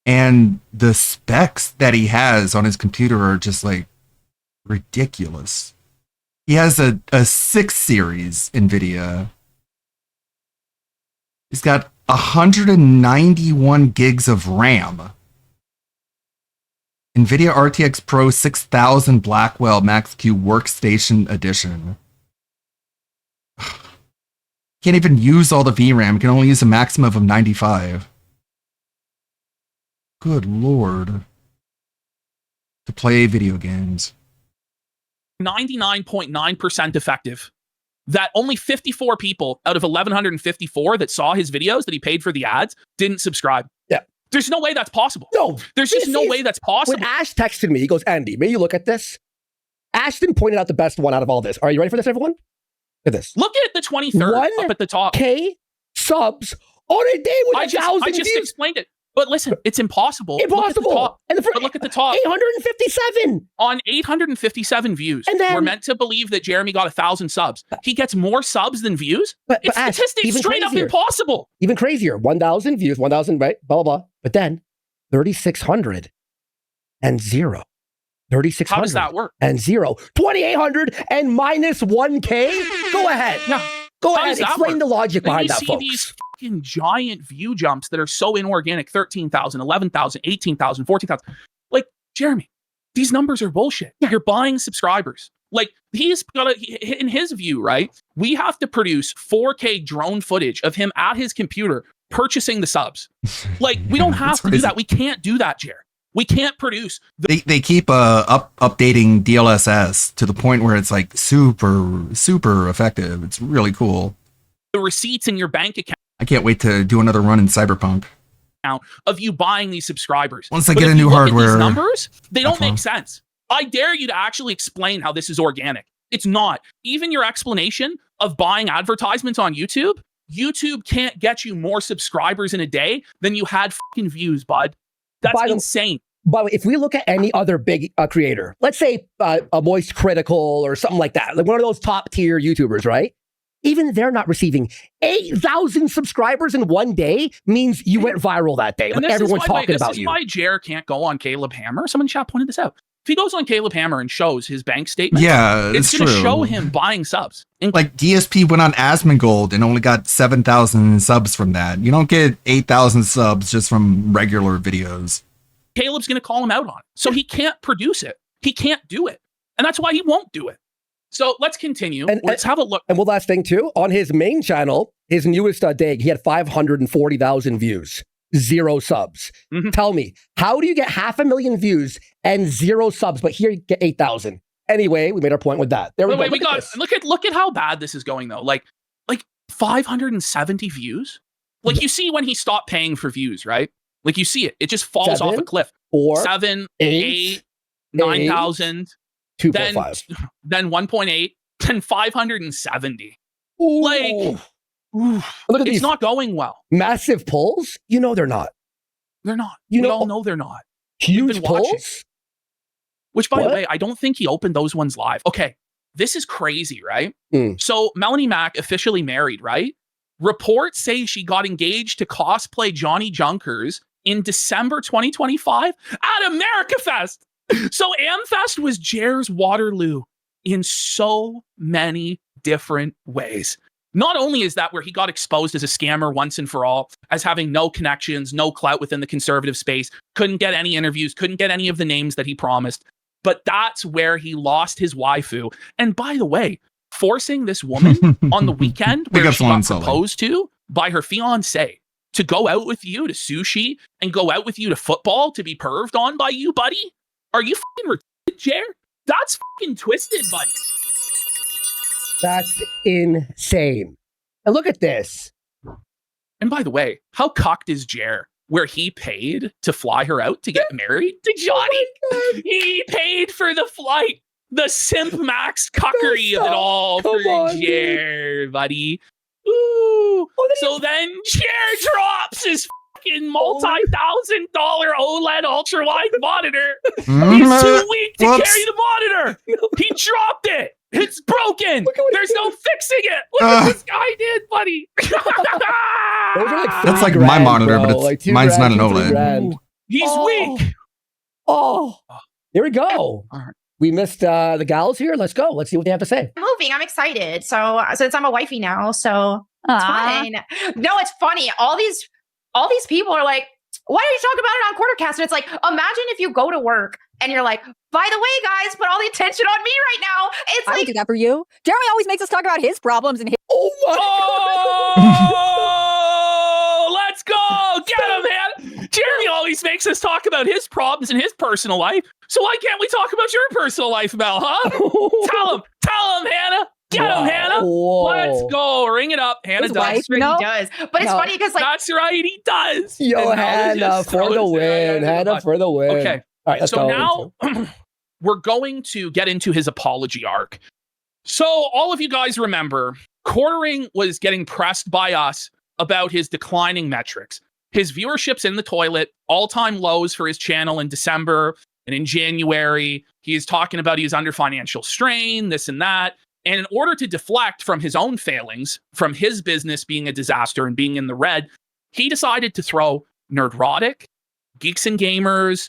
and the specs that he has on his computer are just like ridiculous. He has a 6 series NVIDIA. He's got 191 gigs of RAM. NVIDIA RTX Pro 6000 Blackwell Max-Q Workstation Edition. Can't even use all the VRAM. You can only use a maximum of 95. Good lord. To play video games. 99.9% effective. That only 54 people out of 1,154 that saw his videos that he paid for the ads didn't subscribe. Yeah. There's no way that's possible. No. There's just no way that's possible. When Ash texted me, he goes, Andy, may you look at this? Ashton pointed out the best one out of all this. Are you ready for this, everyone? Look at this. Look at the 23rd up at the top. 1K subs on a day with 1,000 I just explained it. But listen, it's impossible. Impossible. But look at the top. 857. On 857 views. And then, we're meant to believe that Jeremy got 1,000 subs. He gets more subs than views? But it's Ash, statistics straight up impossible. Even crazier. 1,000 views, 1,000, right? Blah, blah, blah. But then 3,600 and 0. 3,600. How does that work? And 0. 2,800 and minus 1K? Go ahead. Yeah. Go ahead. Explain the logic behind that, folks. folks. You see these fucking giant view jumps that are so inorganic. 13,000, 11,000, 18,000, 14,000. Like, Jeremy, these numbers are bullshit. Yeah. You're buying subscribers. Like, he's got in his view, right? We have to produce 4K drone footage of him at his computer purchasing the subs. Like, we don't have to do that. We can't do that, Jer. We can't produce. They keep updating DLSS to the point where it's like super effective. It's really cool. The receipts in your bank account. I can't wait to do another run in Cyberpunk. Of you buying these subscribers. Once I get a new hardware. These numbers, they don't make sense. I dare you to actually explain how this is organic. It's not. Even your explanation of buying advertisements on YouTube can't get you more subscribers in a day than you had fucking views, bud. That's insane. But if we look at any other big creator, let's say a Moist Critical or something like that, like one of those top tier YouTubers, right? Even they're not receiving 8,000 subscribers in one day means you went viral that day. Like everyone's talking about you. This is why Jer can't go on Caleb Hammer. Someone in chat pointed this out. If he goes on Caleb Hammer and shows his bank statement, it's going to true. show him buying subs. Like DSP went on Asmongold and only got 7,000 subs from that. You don't get 8,000 subs just from regular videos. Caleb's going to call him out on it. So he can't produce it. He can't do it. And that's why he won't do it. So let's continue. Let's have a look. And one last thing too, on his main channel, his newest dig, he had 540,000 views, 0 subs. Tell me, how do you get 500,000 views and 0 subs, but here you get 8,000? Anyway, we made our point with that. There we go. Look at how bad this is going though. Like 570 views. Like you see when he stopped paying for views, right? Like you see it. It just falls off a cliff. 4, 7, 8, 9,000. 2.5. Then 1.8. Then 570. Ooh. Like, look at it's these not going well. Massive pulls? You know they're not. They're not. You We all know they're not. Huge pulls? Which, by the way, I don't think he opened those ones live. Okay, this is crazy, right? So Melanie Mac officially married, right? Reports say she got engaged to cosplay Johnny Junkers in December 2025 at America Fest. So AmFest was Jer's Waterloo in so many different ways. Not only is that where he got exposed as a scammer once and for all, as having no connections, no clout within the conservative space, couldn't get any interviews, couldn't get any of the names that he promised, but that's where he lost his waifu. And by the way, forcing this woman on the weekend where she got proposed to by her fiance to go out with you to sushi and go out with you to football to be perved on by you, buddy? Are you fucking retarded, Jer? That's fucking twisted, buddy. That's insane. And look at this. And by the way, how cocked is Jer where he paid to fly her out to get married to Johnny? Oh, he paid for the flight. The simp max cuckery of it all for Jer, buddy. Ooh. So then Jer drops his fucking multi-$1,000 OLED ultra-wide monitor. He's too weak to carry the monitor. He dropped it. It's broken. There's no fixing it. Look what this guy did, buddy. That's like my monitor, but it's, mine's not an OLED. He's weak. Here we go. We missed the gals here. Let's go. Let's see what they have to say. I'm moving. I'm excited. So since I'm a wifey now, so it's fine. No, it's funny. All these people are like, why don't you talk about it on Quartercast? And it's like, imagine if you go to work and you're like, by the way, guys, put all the attention on me right now. It's I like, would do that for you. Jeremy always makes us talk about his problems and his. Oh my God. Let's go. Get him, man. Jeremy always makes us talk about his problems in his personal life. So why can't we talk about your personal life, Mel, huh? Tell him, Hannah. Get him, Hannah. Let's go. Ring it up. Hannah does. He does. But it's funny because, like, that's right. He does. Yo, Hannah for the win. Hannah for the win. Okay. All right, let's so go. Now we're going to get into his apology arc. So all of you guys remember, Quartering was getting pressed by us about his declining metrics. His viewership's in the toilet, all-time lows for his channel in December and in January. He is talking about he's under financial strain, this and that. And in order to deflect from his own failings, from his business being a disaster and being in the red, he decided to throw Nerdrotic, Geeks and Gamers,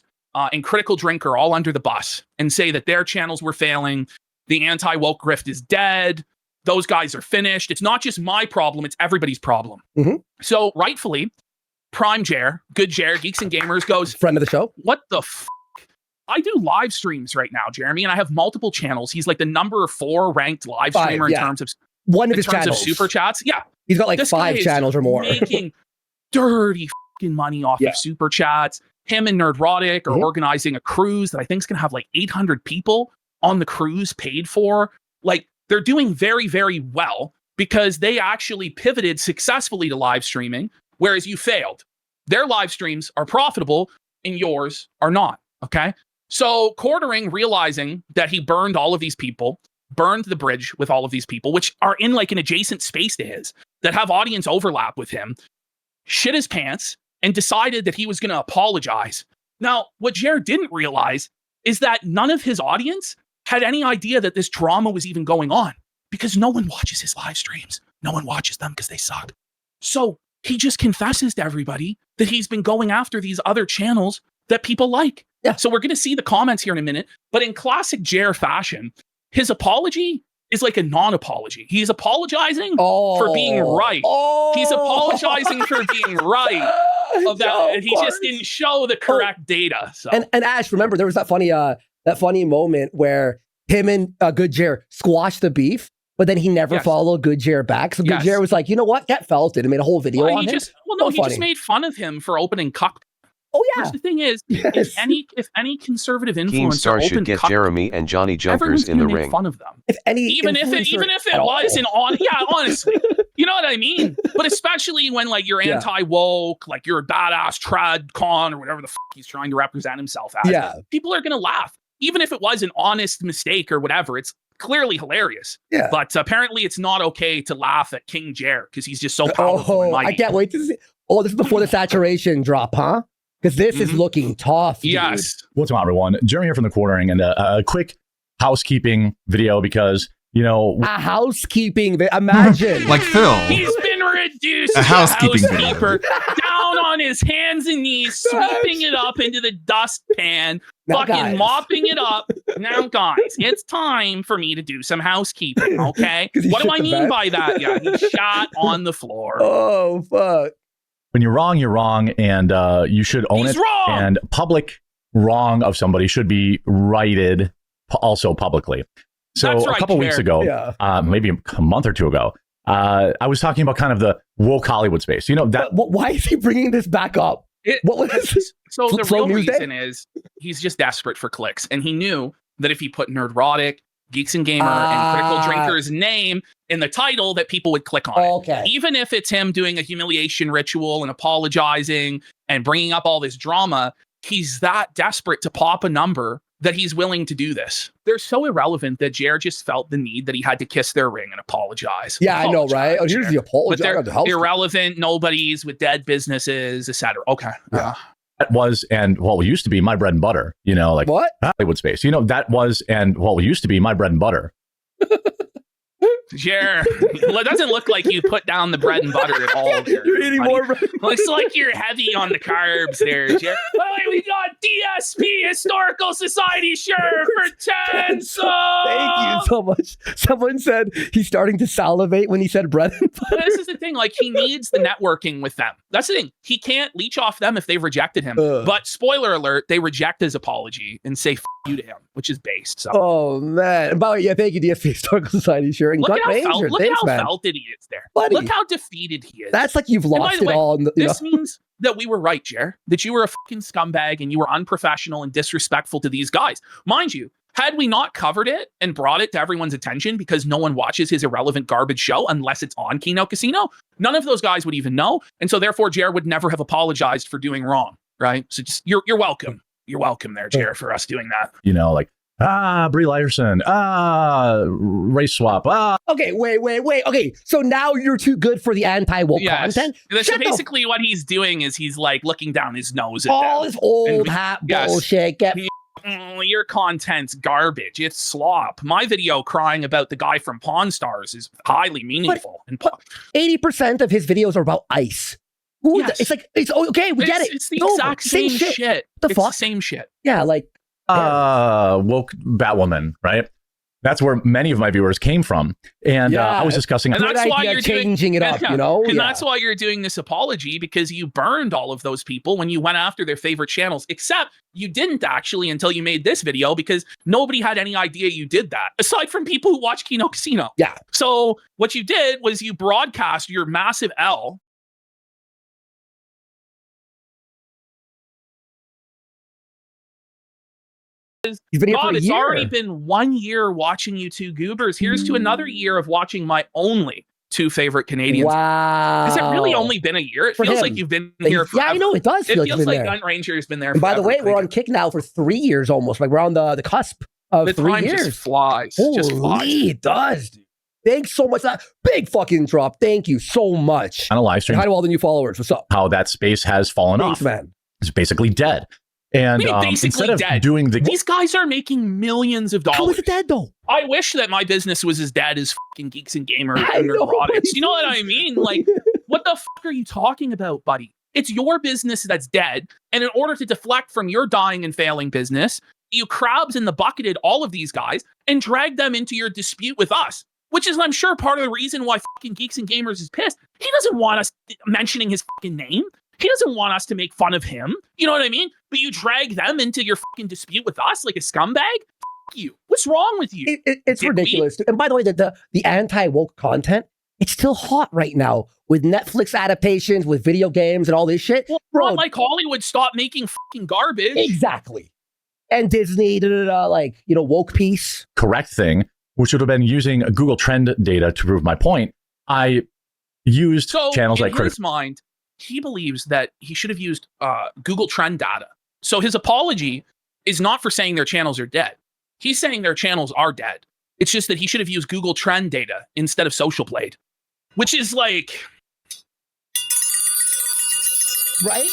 and Critical Drinker all under the bus and say that their channels were failing. The anti-woke grift is dead. Those guys are finished. It's not just my problem, it's everybody's problem. So rightfully, Prime Jer, Good Jer, Geeks and Gamers goes, friend of the show. What the f***? I do live streams right now, Jeremy, and I have multiple channels. He's like the number 4 ranked live streamer in terms of one of his channels. Of super chats. Yeah. He's got like 5 channels or more. Making dirty fucking money off of super chats. Him and Nerdrotic are organizing a cruise that I think is going to have like 800 people on the cruise paid for. Like, they're doing very, very well because they actually pivoted successfully to live streaming, whereas you failed. Their live streams are profitable and yours are not. Okay. So Quartering, realizing that he burned all of these people, burned the bridge with all of these people, which are in like an adjacent space to his, that have audience overlap with him, shit his pants and decided that he was going to apologize. Now, what Jared didn't realize is that none of his audience had any idea that this drama was even going on because no one watches his live streams. No one watches them because they suck. So he just confesses to everybody that he's been going after these other channels that people like. Yeah. So we're going to see the comments here in a minute. But in classic Jer fashion, his apology is like a non-apology. He's apologizing for being right. He's apologizing for being right. And he just didn't show the correct data. So. And Ash, remember there was that funny moment where him and Good Jer squashed the beef, but then he never followed Good Jer back. So Good Jer was like, you know what? Get felt it and made a whole video on him. He just made fun of him for opening cuck. Oh yeah. Which the thing is, if any conservative influencer should get Jeremy and Johnny Junkers in the ring. Make fun of them. Even if it wasn't on, honestly, you know what I mean. But especially when like you're anti-woke, like you're a badass trad con or whatever the fuck he's trying to represent himself as. Yeah. People are gonna laugh, even if it was an honest mistake or whatever. It's clearly hilarious. Yeah. But apparently, it's not okay to laugh at King Jer because he's just so powerful. And mighty. I can't wait to see. Oh, this is before the saturation drop, huh? Because this is looking tough, dude. Yes. What's going on, everyone? Jeremy here from the Quartering, and a quick housekeeping video because, you know... A housekeeping video. Imagine. Like Phil. He's been reduced a housekeeping to housekeeper, down on his hands and knees, sweeping it up into the dustpan, fucking mopping it up. Now, guys, it's time for me to do some housekeeping, okay? What do I mean by that? Yeah, he shot on the floor. Oh, fuck. When you're wrong, and you should own He's it. wrong! And public wrong of somebody should be righted also publicly. So That's a right, couple weeks ago, maybe a month or two ago, I was talking about kind of the woke Hollywood space. You know that. Why is he bringing this back up? What was this? So the real reason is he's just desperate for clicks, and he knew that if he put Nerdrotic, Geeks and Gamer, and Critical Drinker's name in the title, that people would click on it. Okay. Even if it's him doing a humiliation ritual and apologizing and bringing up all this drama, he's that desperate to pop a number that he's willing to do this. They're so irrelevant that Jer just felt the need that he had to kiss their ring and apologize. Yeah, I know, right? Oh, here's the apology. But they're irrelevant nobodies with dead businesses, etc. Okay. That was and what used to be my bread and butter, you know, like what? Hollywood space. You know, that was and what used to be my bread and butter. Jer, it doesn't look like you put down the bread and butter at all. Jer, you're eating more bread. Looks like you're heavy on the carbs there, Jer. Oh, we got DSP Historical Society shirt for 10 subs. Thank you so much. Someone said he's starting to salivate when he said bread and butter. But this is the thing, like he needs the networking with them. That's the thing. He can't leech off them if they've rejected him. But spoiler alert, they reject his apology and say F you to him, which is based. So. Oh man. And by the way, thank you, DSP Historical Society sharing. Look at how felted he is there. Buddy. Look how defeated he is. That's like you've lost it all. This means that we were right, Jer. That you were a fucking scumbag and you were unprofessional and disrespectful to these guys. Mind you, had we not covered it and brought it to everyone's attention because no one watches his irrelevant garbage show unless it's on Kino Casino, none of those guys would even know. And so therefore, Jer would never have apologized for doing wrong, right? So just you're welcome. You're welcome there, Jer, for us doing that. You know, like, Brie Larson, race swap, Okay, wait. Okay, so now you're too good for the anti-woke content? So basically what he's doing is he's like looking down his nose at all this old hat bullshit. Your content's garbage. It's slop. My video crying about the guy from Pawn Stars is highly meaningful. But 80% of his videos are about ice. It's like, it's okay, we get it. It's the exact same shit. The fuck? The same shit. Yeah, like... woke Batwoman, right? That's where many of my viewers came from. And I was discussing... And that's why you're changing it up, you know? And that's why you're doing this apology, because you burned all of those people when you went after their favorite channels, except you didn't actually until you made this video, because nobody had any idea you did that, aside from people who watch Kino Casino. Yeah. So what you did was you broadcast your massive L. God, it's already been 1 year watching you two goobers. Here's to another year of watching my only two favorite Canadians. Wow. Has it really only been a year? It feels like you've been here forever. Yeah, I know, it does feel It feels like Gun Ranger has been there forever. By the way, we're on Kick now for 3 years almost. Like we're on the cusp of the 3 time years. Just flies. It does, dude. Thanks so much. That big fucking drop. Thank you so much. On a live stream. Hi to all the new followers. What's up? How that space has fallen off. Man. It's basically dead. And instead of doing these guys are making millions of dollars. How is it dead though? I wish that my business was as dead as fucking Geeks and Gamer and Nerdrotics. You know what I mean? Like, what the fuck are you talking about, buddy? It's your business that's dead. And in order to deflect from your dying and failing business, you crabs in the bucketed all of these guys and dragged them into your dispute with us, which is, I'm sure, part of the reason why fucking Geeks and Gamers is pissed. He doesn't want us mentioning his fucking name. He doesn't want us to make fun of him. You know what I mean? But you drag them into your fucking dispute with us like a scumbag? Fuck you. What's wrong with you? It's ridiculous. And by the way, the anti-woke content, it's still hot right now with Netflix adaptations, with video games and all this shit. Well, bro, like Hollywood, stop making fucking garbage. Exactly. And Disney, like, woke piece. Correct thing, which would have been using Google Trend data to prove my point. I used channels like in his mind, he believes that he should have used Google Trend data. So his apology is not for saying their channels are dead. He's saying their channels are dead. It's just that he should have used Google Trend data instead of Social Blade, which is like... Right?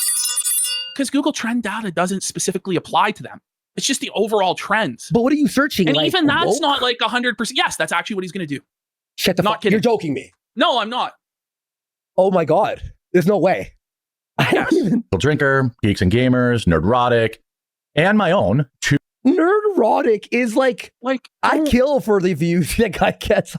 Because Google Trend data doesn't specifically apply to them. It's just the overall trends. But what are you searching? And like, even that's woke? not like 100%. Yes, that's actually what he's going to do. Shut the fuck. You're joking me. No, I'm not. Oh my God. There's no way. Yes. Drinker, Geeks and Gamers, Nerdrotic, and my own. Nerdrotic is like I kill for the views that guy gets.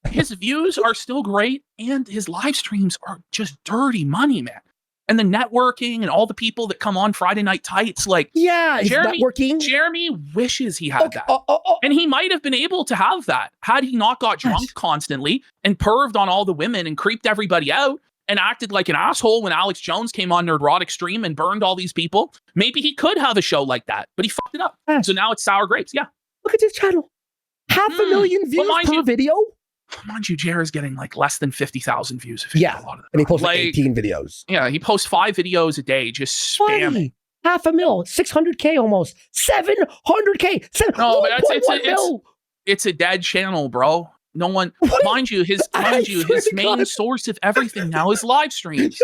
His views are still great, and his live streams are just dirty money, man. And the networking and all the people that come on Friday Night Tights, like networking. Jeremy wishes he had that, and he might have been able to have that had he not got drunk constantly and perved on all the women and creeped everybody out and acted like an asshole when Alex Jones came on Nerdrotic stream and burned all these people. Maybe he could have a show like that, but he fucked it up. So now it's sour grapes. Yeah. Look at this channel. 500,000 views per video. Mind you, Jared's getting like less than 50,000 views. Yeah, and he posts like 18 videos. Yeah, he posts 5 videos a day, just spamming. 500,000, 600K almost, 700K. No, but it's a dead channel, bro. No one, mind you, his main source of everything now is live streams.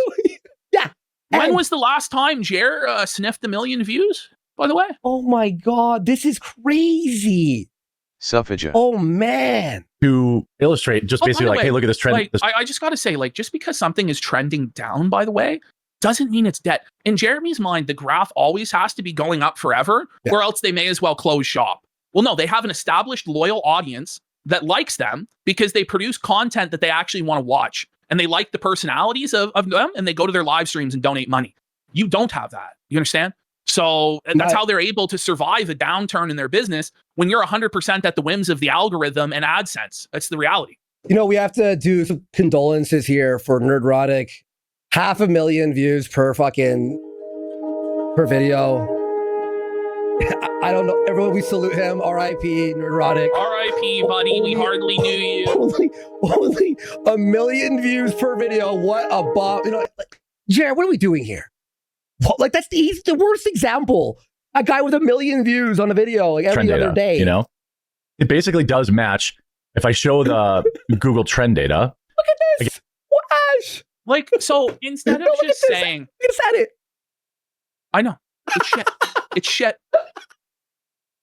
Yeah. When was the last time Jared sniffed 1 million views, by the way? Oh my God, this is crazy. Suffrage. Oh man. To illustrate, just basically like, hey, look at this trend. Like, I just got to say, like, just because something is trending down, by the way, doesn't mean it's dead. In Jeremy's mind, the graph always has to be going up forever, or else they may as well close shop. Well, no, they have an established loyal audience that likes them because they produce content that they actually want to watch, and they like the personalities of them, and they go to their live streams and donate money. You don't have that. You understand? So that's how they're able to survive a downturn in their business when you're 100% at the whims of the algorithm and AdSense. That's the reality. We have to do some condolences here for Nerdrotic. 500,000 views per video. I don't know. Everyone, we salute him. R.I.P. Nerdrotic. R.I.P. buddy. We hardly knew you. Only 1 million views per video. What a bomb. Jared, what are we doing here? Like he's the worst example. A guy with 1 million views on a video like every other day. It basically does match. If I show the Google Trend data, look at this. Ash. Like, so instead of just saying, you said it. I know it's shit. It's shit.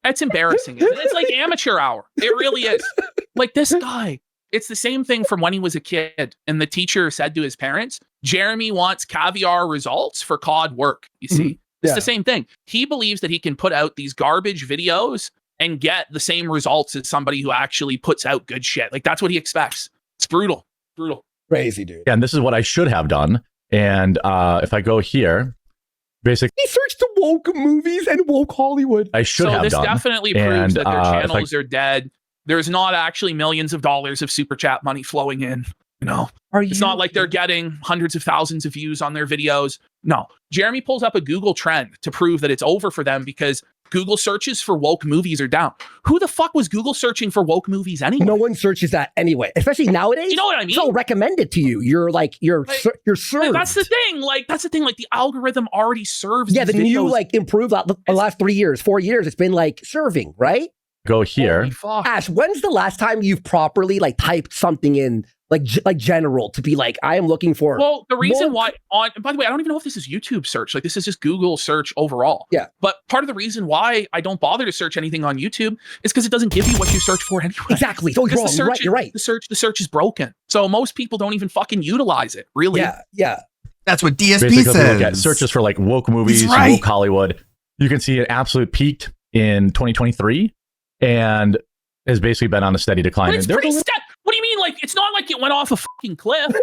That's embarrassing. It's like amateur hour. It really is. Like this guy. It's the same thing from when he was a kid and the teacher said to his parents, Jeremy wants caviar results for COD work. You see, it's the same thing. He believes that he can put out these garbage videos and get the same results as somebody who actually puts out good shit. Like that's what he expects. It's brutal. Crazy, dude. Yeah, and this is what I should have done. And if I go here, basically, he searched the woke movies and woke Hollywood. I should have done. So this definitely proves that their channels are dead. There's not actually millions of dollars of super chat money flowing in. It's not like they're getting hundreds of thousands of views on their videos. No. Jeremy pulls up a Google trend to prove that it's over for them because Google searches for woke movies are down. Who the fuck was Google searching for woke movies anyway? No one searches that anyway, especially nowadays. You know what I mean? So recommended to you. You're served. That's the thing. Like the algorithm already serves. Yeah, the videos. new improved the last 3 years, 4 years. It's been serving, right? Go here. Ash, when's the last time you've properly typed something in like general to be I am looking for? Well, the reason why by the way, I don't even know if this is YouTube search. This is just Google search overall. Yeah. But part of the reason why I don't bother to search anything on YouTube is because it doesn't give you what you search for anyway. Exactly. It's always wrong. You're right. The search is broken. So most people don't even fucking utilize it. Really. Yeah. That's what DSP Basically, if you says. look at searches for like woke movies, right. woke Hollywood, you can see it absolute peaked in 2023 and has basically been on a steady decline. But it's And pretty what do you mean? Like, it's not like it went off a fucking cliff.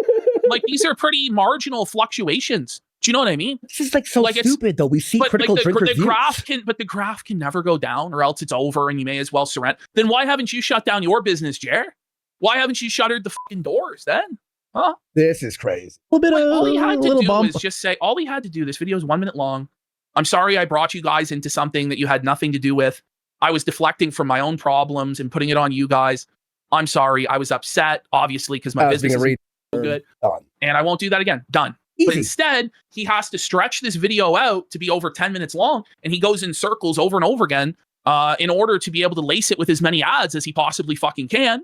Like, these are pretty marginal fluctuations. Do you know what I mean? This is like so stupid, though. We see critical drinker the graph can never go down, or else it's over, and you may as well surrender. Then why haven't you shut down your business, Jer? Why haven't you shuttered the fucking doors then? Huh? This is crazy. A little bit all he had to do bump. was just say, all he had to do, this video is 1 minute long. I'm sorry I brought you guys into something that you had nothing to do with. I was deflecting from my own problems and putting it on you guys. I'm sorry. I was upset, obviously, because my business is so good. Done. And I won't do that again. Done. Easy. But instead, he has to stretch this video out to be over 10 minutes long, and he goes in circles over and over again in order to be able to lace it with as many ads as he possibly fucking can,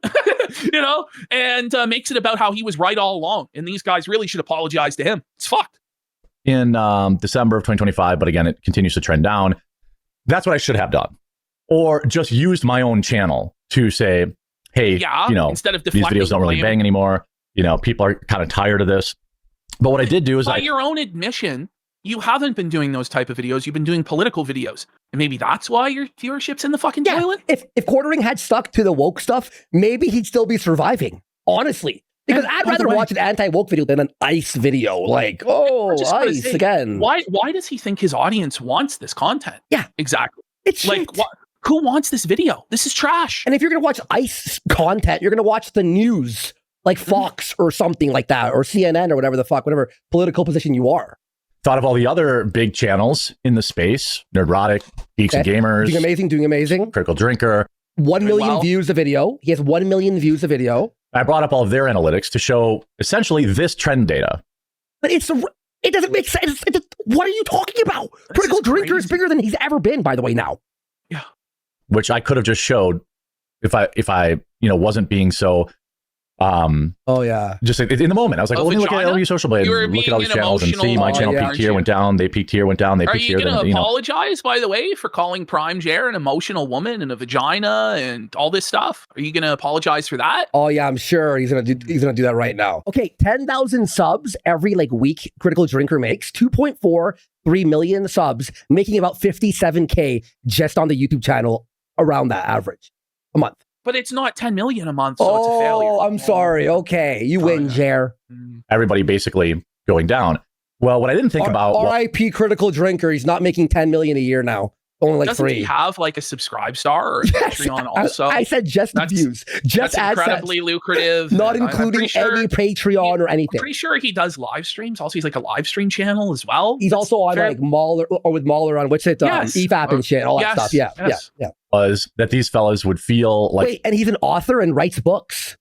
and makes it about how he was right all along. And these guys really should apologize to him. It's fucked. In December of 2025, but again, it continues to trend down. That's what I should have done. Or just used my own channel to say, hey, instead of these deflecting videos don't really blame. bang anymore. People are kind of tired of this. But what I did do is by your own admission, you haven't been doing those type of videos. You've been doing political videos. And maybe that's why your viewership's in the fucking toilet? If Quartering had stuck to the woke stuff, maybe he'd still be surviving, honestly. Because I'd rather watch an anti-woke video than an ICE video. Like, ICE again. Why does he think his audience wants this content? Yeah. Exactly. It's like, who wants this video? This is trash. And if you're going to watch ICE content, you're going to watch the news, like Fox or something like that, or CNN or whatever the fuck, whatever political position you are. Thought of all the other big channels in the space: Nerdrotic, Geeks and Gamers, doing amazing. Critical Drinker. 1 million views a video. He has 1 million views a video. I brought up all of their analytics to show essentially this trend data. But it doesn't make sense. What are you talking about? Critical Drinker is bigger than he's ever been, by the way, now. Yeah. Which I could have just showed if I wasn't being so just in the moment. I was like, let me look at LU Social Blade, look at all these channels and see my channel peaked here, went down, they peaked here, went down, they peaked here. Are you going to apologize, by the way, for calling Prime Jer an emotional woman and a vagina and all this stuff? Are you going to apologize for that? Oh yeah, I'm sure he's gonna do that right now. Okay, 10,000 subs every week. Critical Drinker makes 2.43 million subs, making about 57K just on the YouTube channel, around that average a month. But it's not 10 million a month, so it's a failure. Oh, I'm sorry. Okay, you win, Jer. Everybody basically going down. Well, what I didn't think about... R.I.P. Critical Drinker. He's not making 10 million a year now. Only like Doesn't 3. he have like a subscribe star or a Patreon also? I said just the views. Just that's incredibly lucrative. Not including any Patreon or anything. I'm pretty sure he does live streams. Also, he's like a live stream channel as well. He's also on like Mahler or with Mahler on what's it? EFAP and shit, all that stuff. Yeah. Was that these fellas would feel like... Wait, and he's an author and writes books.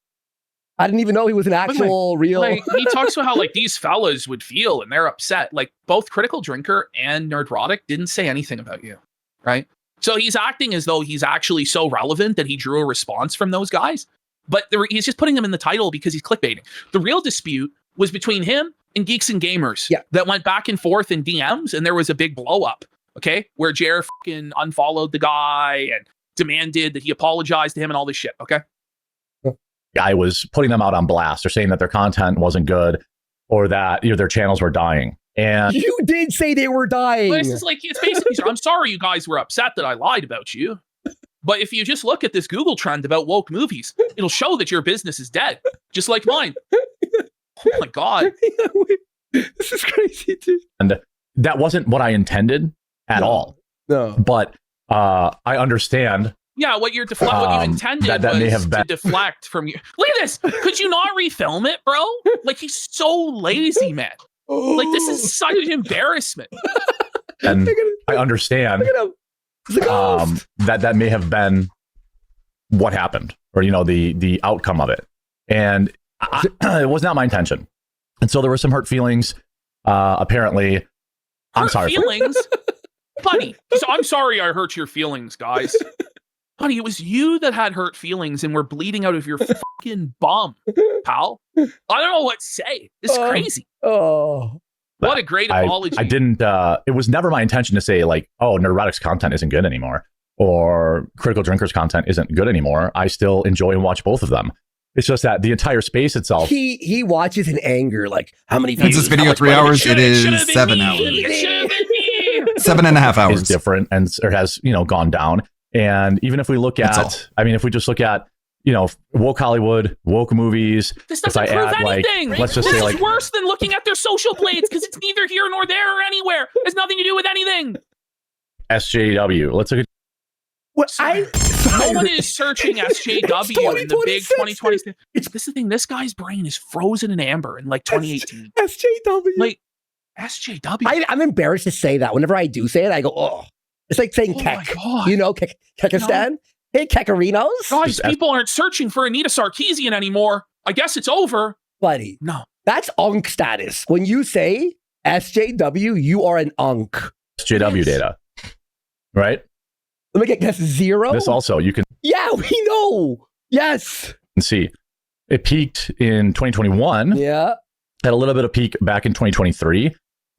I didn't even know he was an actual real... Like, he talks about how like these fellas would feel and they're upset. Like both Critical Drinker and Nerdrotic didn't say anything about you, right? So he's acting as though he's actually so relevant that he drew a response from those guys. But he's just putting them in the title because he's clickbaiting. The real dispute was between him and Geeks and Gamers that went back and forth in DMs, and there was a big blow up. Okay, where Jer fucking unfollowed the guy and demanded that he apologize to him and all this shit. Okay, guy was putting them out on blast or saying that their content wasn't good or that their channels were dying. And you did say they were dying. But it's basically, I'm sorry you guys were upset that I lied about you. But if you just look at this Google trend about woke movies, it'll show that your business is dead, just like mine. Oh my God, this is crazy, dude. And that wasn't what I intended at all. No. But I understand. Yeah, what you intended that may have to deflect from you. Look at this. Could you not refilm it, bro? Like, he's so lazy, man. Like, this is such an embarrassment. And I understand that may have been what happened, or the outcome of it. And it was not my intention. And so there were some hurt feelings. Apparently, I'm sorry. Feelings, buddy. I'm sorry I hurt your feelings, guys. Buddy, it was you that had hurt feelings and were bleeding out of your fucking bum, pal. I don't know what to say. It's crazy. Oh, what a great apology. I didn't. It was never my intention to say like, oh, Nerdrotic's content isn't good anymore, or Critical Drinker's content isn't good anymore. I still enjoy and watch both of them. It's just that the entire space itself. He watches in anger, like how many Is this video 3 hours? It is 7 hours. 7.5 hours. Is different and or has gone down. And even if we look at, if we just look at woke Hollywood, woke movies. This doesn't prove anything. Let's just say this is worse than looking at their social blades because it's neither here nor there or anywhere. It has nothing to do with anything. SJW. Let's look at. No one is searching SJW in the big 2020. This is the thing. This guy's brain is frozen in amber in like 2018. SJW. Like SJW. I'm embarrassed to say that. Whenever I do say it, I go, oh. It's like saying Kek. Kekistan? Hey, Kekarinos? Guys, people aren't searching for Anita Sarkeesian anymore. I guess it's over. Buddy. No. That's unk status. When you say SJW, you are an unk. SJW data. Right? Let me get guess 0. This also, you can. Yeah, we know. Yes. See, it peaked in 2021. Yeah. Had a little bit of peak back in 2023.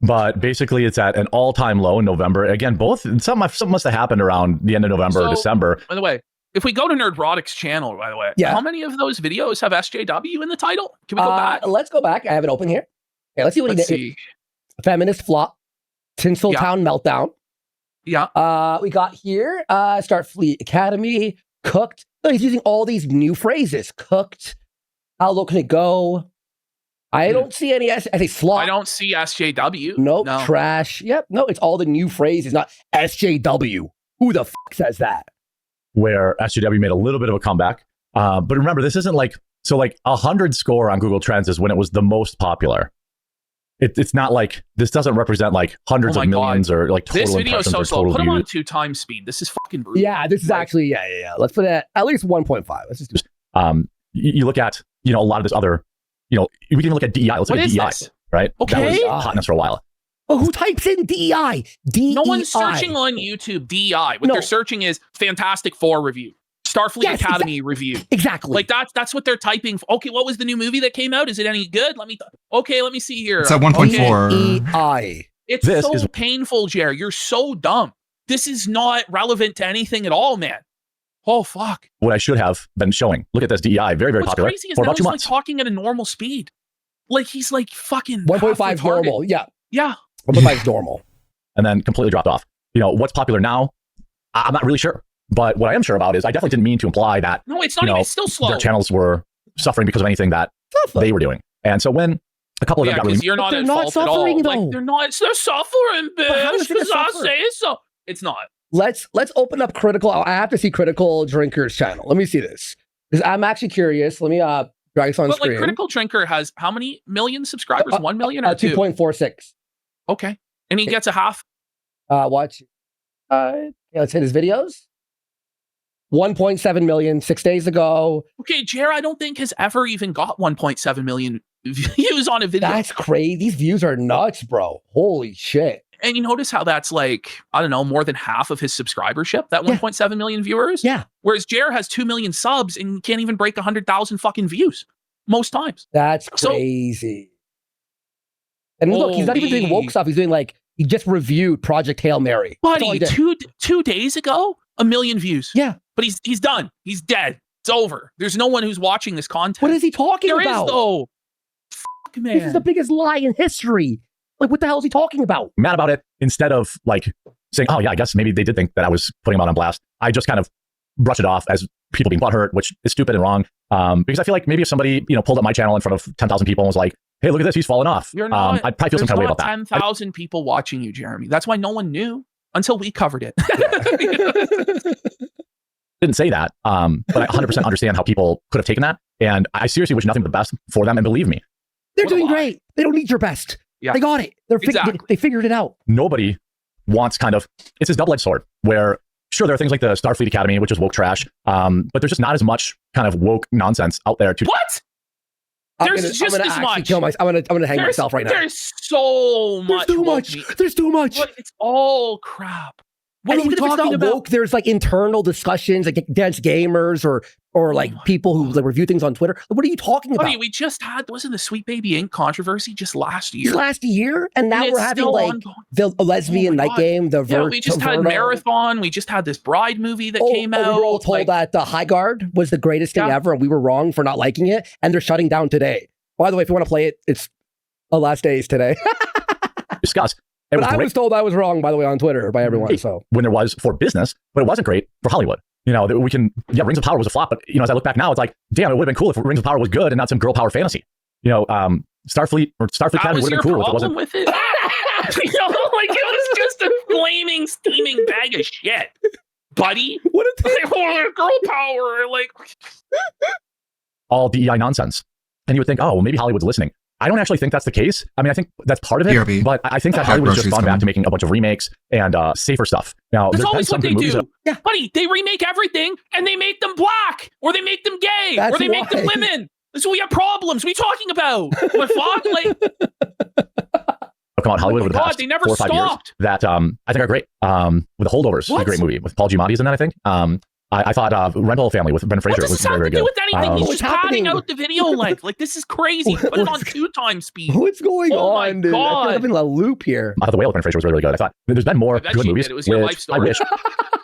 But basically, it's at an all-time low in November. Again, something must have happened around the end of November or December. By the way, if we go to Nerdrotic's channel, by the way, how many of those videos have SJW in the title? Can we go back? Let's go back. I have it open here. Okay, let's see what he did. Feminist flop, Tinseltown meltdown. Yeah. We got here, Starfleet Academy, cooked. So he's using all these new phrases. Cooked. How low can it go? I don't see any as a slot. I don't see SJW. Nope. No. Trash. Yep. No, it's all the new phrases, not SJW. Who the fuck says that? Where SJW made a little bit of a comeback. But remember, this isn't like 100 score on Google Trends is when it was the most popular. It's not like this doesn't represent like hundreds of millions or like total this video is so slow. Put them views. on 2 times speed. This is fucking brutal. Yeah, this is actually yeah. Let's put it at least 1.5. Let's just do it. You look at a lot of this other. We can even look at DEI. Let's look at DEI, right? Okay. That was hotness for a while. Oh, who types in DEI? DEI. No one's searching on YouTube DEI. What they're searching is Fantastic Four review, Starfleet Academy review. Exactly. Like that's what they're typing. Okay, what was the new movie that came out? Is it any good? Let me see here. It's at 1.4. DEI. It's painful, Jerry. You're so dumb. This is not relevant to anything at all, man. Oh, fuck. What I should have been showing. Look at this DEI. Very, very popular. What's crazy is for now about 2 he's months. like talking at a normal speed. Like he's like fucking 1.5 normal. Yeah. Yeah. 1.5 is normal. And then completely dropped off. What's popular now? I'm not really sure. But what I am sure about is I definitely didn't mean to imply that no, it's not even, it's still slow. Their channels were suffering because of anything that they were doing. And so when a couple of them got really... You're not at fault at all. Like, they're suffering, bitch. Because I say so. It's not. Let's open up Critical. I have to see Critical Drinker's channel. Let me see this. Because I'm actually curious. Let me drag this on screen. But like Critical Drinker has how many million subscribers? 1 million or 2.46. Okay. And he gets a half? Watch. Let's hit his videos. 1.7 million 6 days ago. Okay, Jer, I don't think has ever even got 1.7 million views on a video. That's crazy. These views are nuts, bro. Holy shit. And you notice how that's like, I don't know, more than half of his subscribership, that 1.7 million viewers? Yeah. Whereas Jer has 2 million subs and can't even break 100,000 fucking views most times. That's crazy. And look, he's not even doing woke stuff. He's doing like, he just reviewed Project Hail Mary. Buddy, 2 days ago, 1 million views. Yeah. But he's done. He's dead. It's over. There's no one who's watching this content. What is he talking about? There is, though. Fuck, man. This is the biggest lie in history. Like, what the hell is he talking about? Mad about it. Instead of like saying, oh yeah, I guess maybe they did think that I was putting him out on blast. I just kind of brush it off as people being butthurt, which is stupid and wrong. Because I feel like maybe if somebody, pulled up my channel in front of 10,000 people and was like, hey, look at this, he's fallen off. You're not, I'd probably feel some kind of way about that. 10,000 people watching you, Jeremy. That's why no one knew until we covered it. Didn't say that, but I 100% understand how people could have taken that. And I seriously wish nothing but the best for them. And believe me, they're doing great. They don't need your best. Yeah. They got it. They figured it out. Nobody wants it's this double-edged sword where, sure, there are things like the Starfleet Academy, which is woke trash, but there's just not as much kind of woke nonsense out there. What? There's just as much. I'm gonna hang myself right now. There's so much. There's too much. But it's all crap. What and are we even if it's talking not about? woke, there's like internal discussions like against gamers or like people who like, review things on Twitter. What are you talking about? Buddy, we just had, wasn't the Sweet Baby Inc. controversy just last year? Last year, and now And we're it's having still like ongoing. the lesbian night game. The Yeah, we just had Verno. Marathon. We just had this Bride movie that came out. We were all told that the High Guard was the greatest thing ever, and we were wrong for not liking it. And they're shutting down today. By the way, if you want to play it, it's the last days today. Discuss. But I was told I was wrong, by the way, on Twitter by everyone. So when there was for business, but it wasn't great for Hollywood. You know, we can, Rings of Power was a flop, but you know, as I look back now, it's like, damn, it would have been cool if Rings of Power was good and not some girl power fantasy. You know, Starfleet Academy would have been cool if it wasn't. With it? You know, like it was just a flaming, steaming bag of shit, buddy. What a like, girl power, like all DEI nonsense. And you would think, oh, well, maybe Hollywood's listening. I don't actually think that's the case. I mean, I think that's part of it, BRB. but I think that Hollywood has just gone back to making a bunch of remakes and safer stuff. Now, that's there's been always some what they good movies do. that, Buddy, they remake everything and they make them black, or they make them gay, That's or they make them why. women. So we have problems. What are you talking about? What fuck? Like, come out Hollywood over the God, past they never 4 or 5 stopped. years that I think are great. With The Holdovers, a great movie with Paul Giamatti's in that, I think. I thought Rental Family with Ben Fraser was very, very good. With anything, he's What's just padding happening? out the video length. Like, this is crazy. Put it on 2x speed. what's going on, dude? I feel God. like I'm in a loop here. I thought The Whale with Ben Fraser was really, really good. I thought there's been more I bet good you movies did. It was your life which I story. wish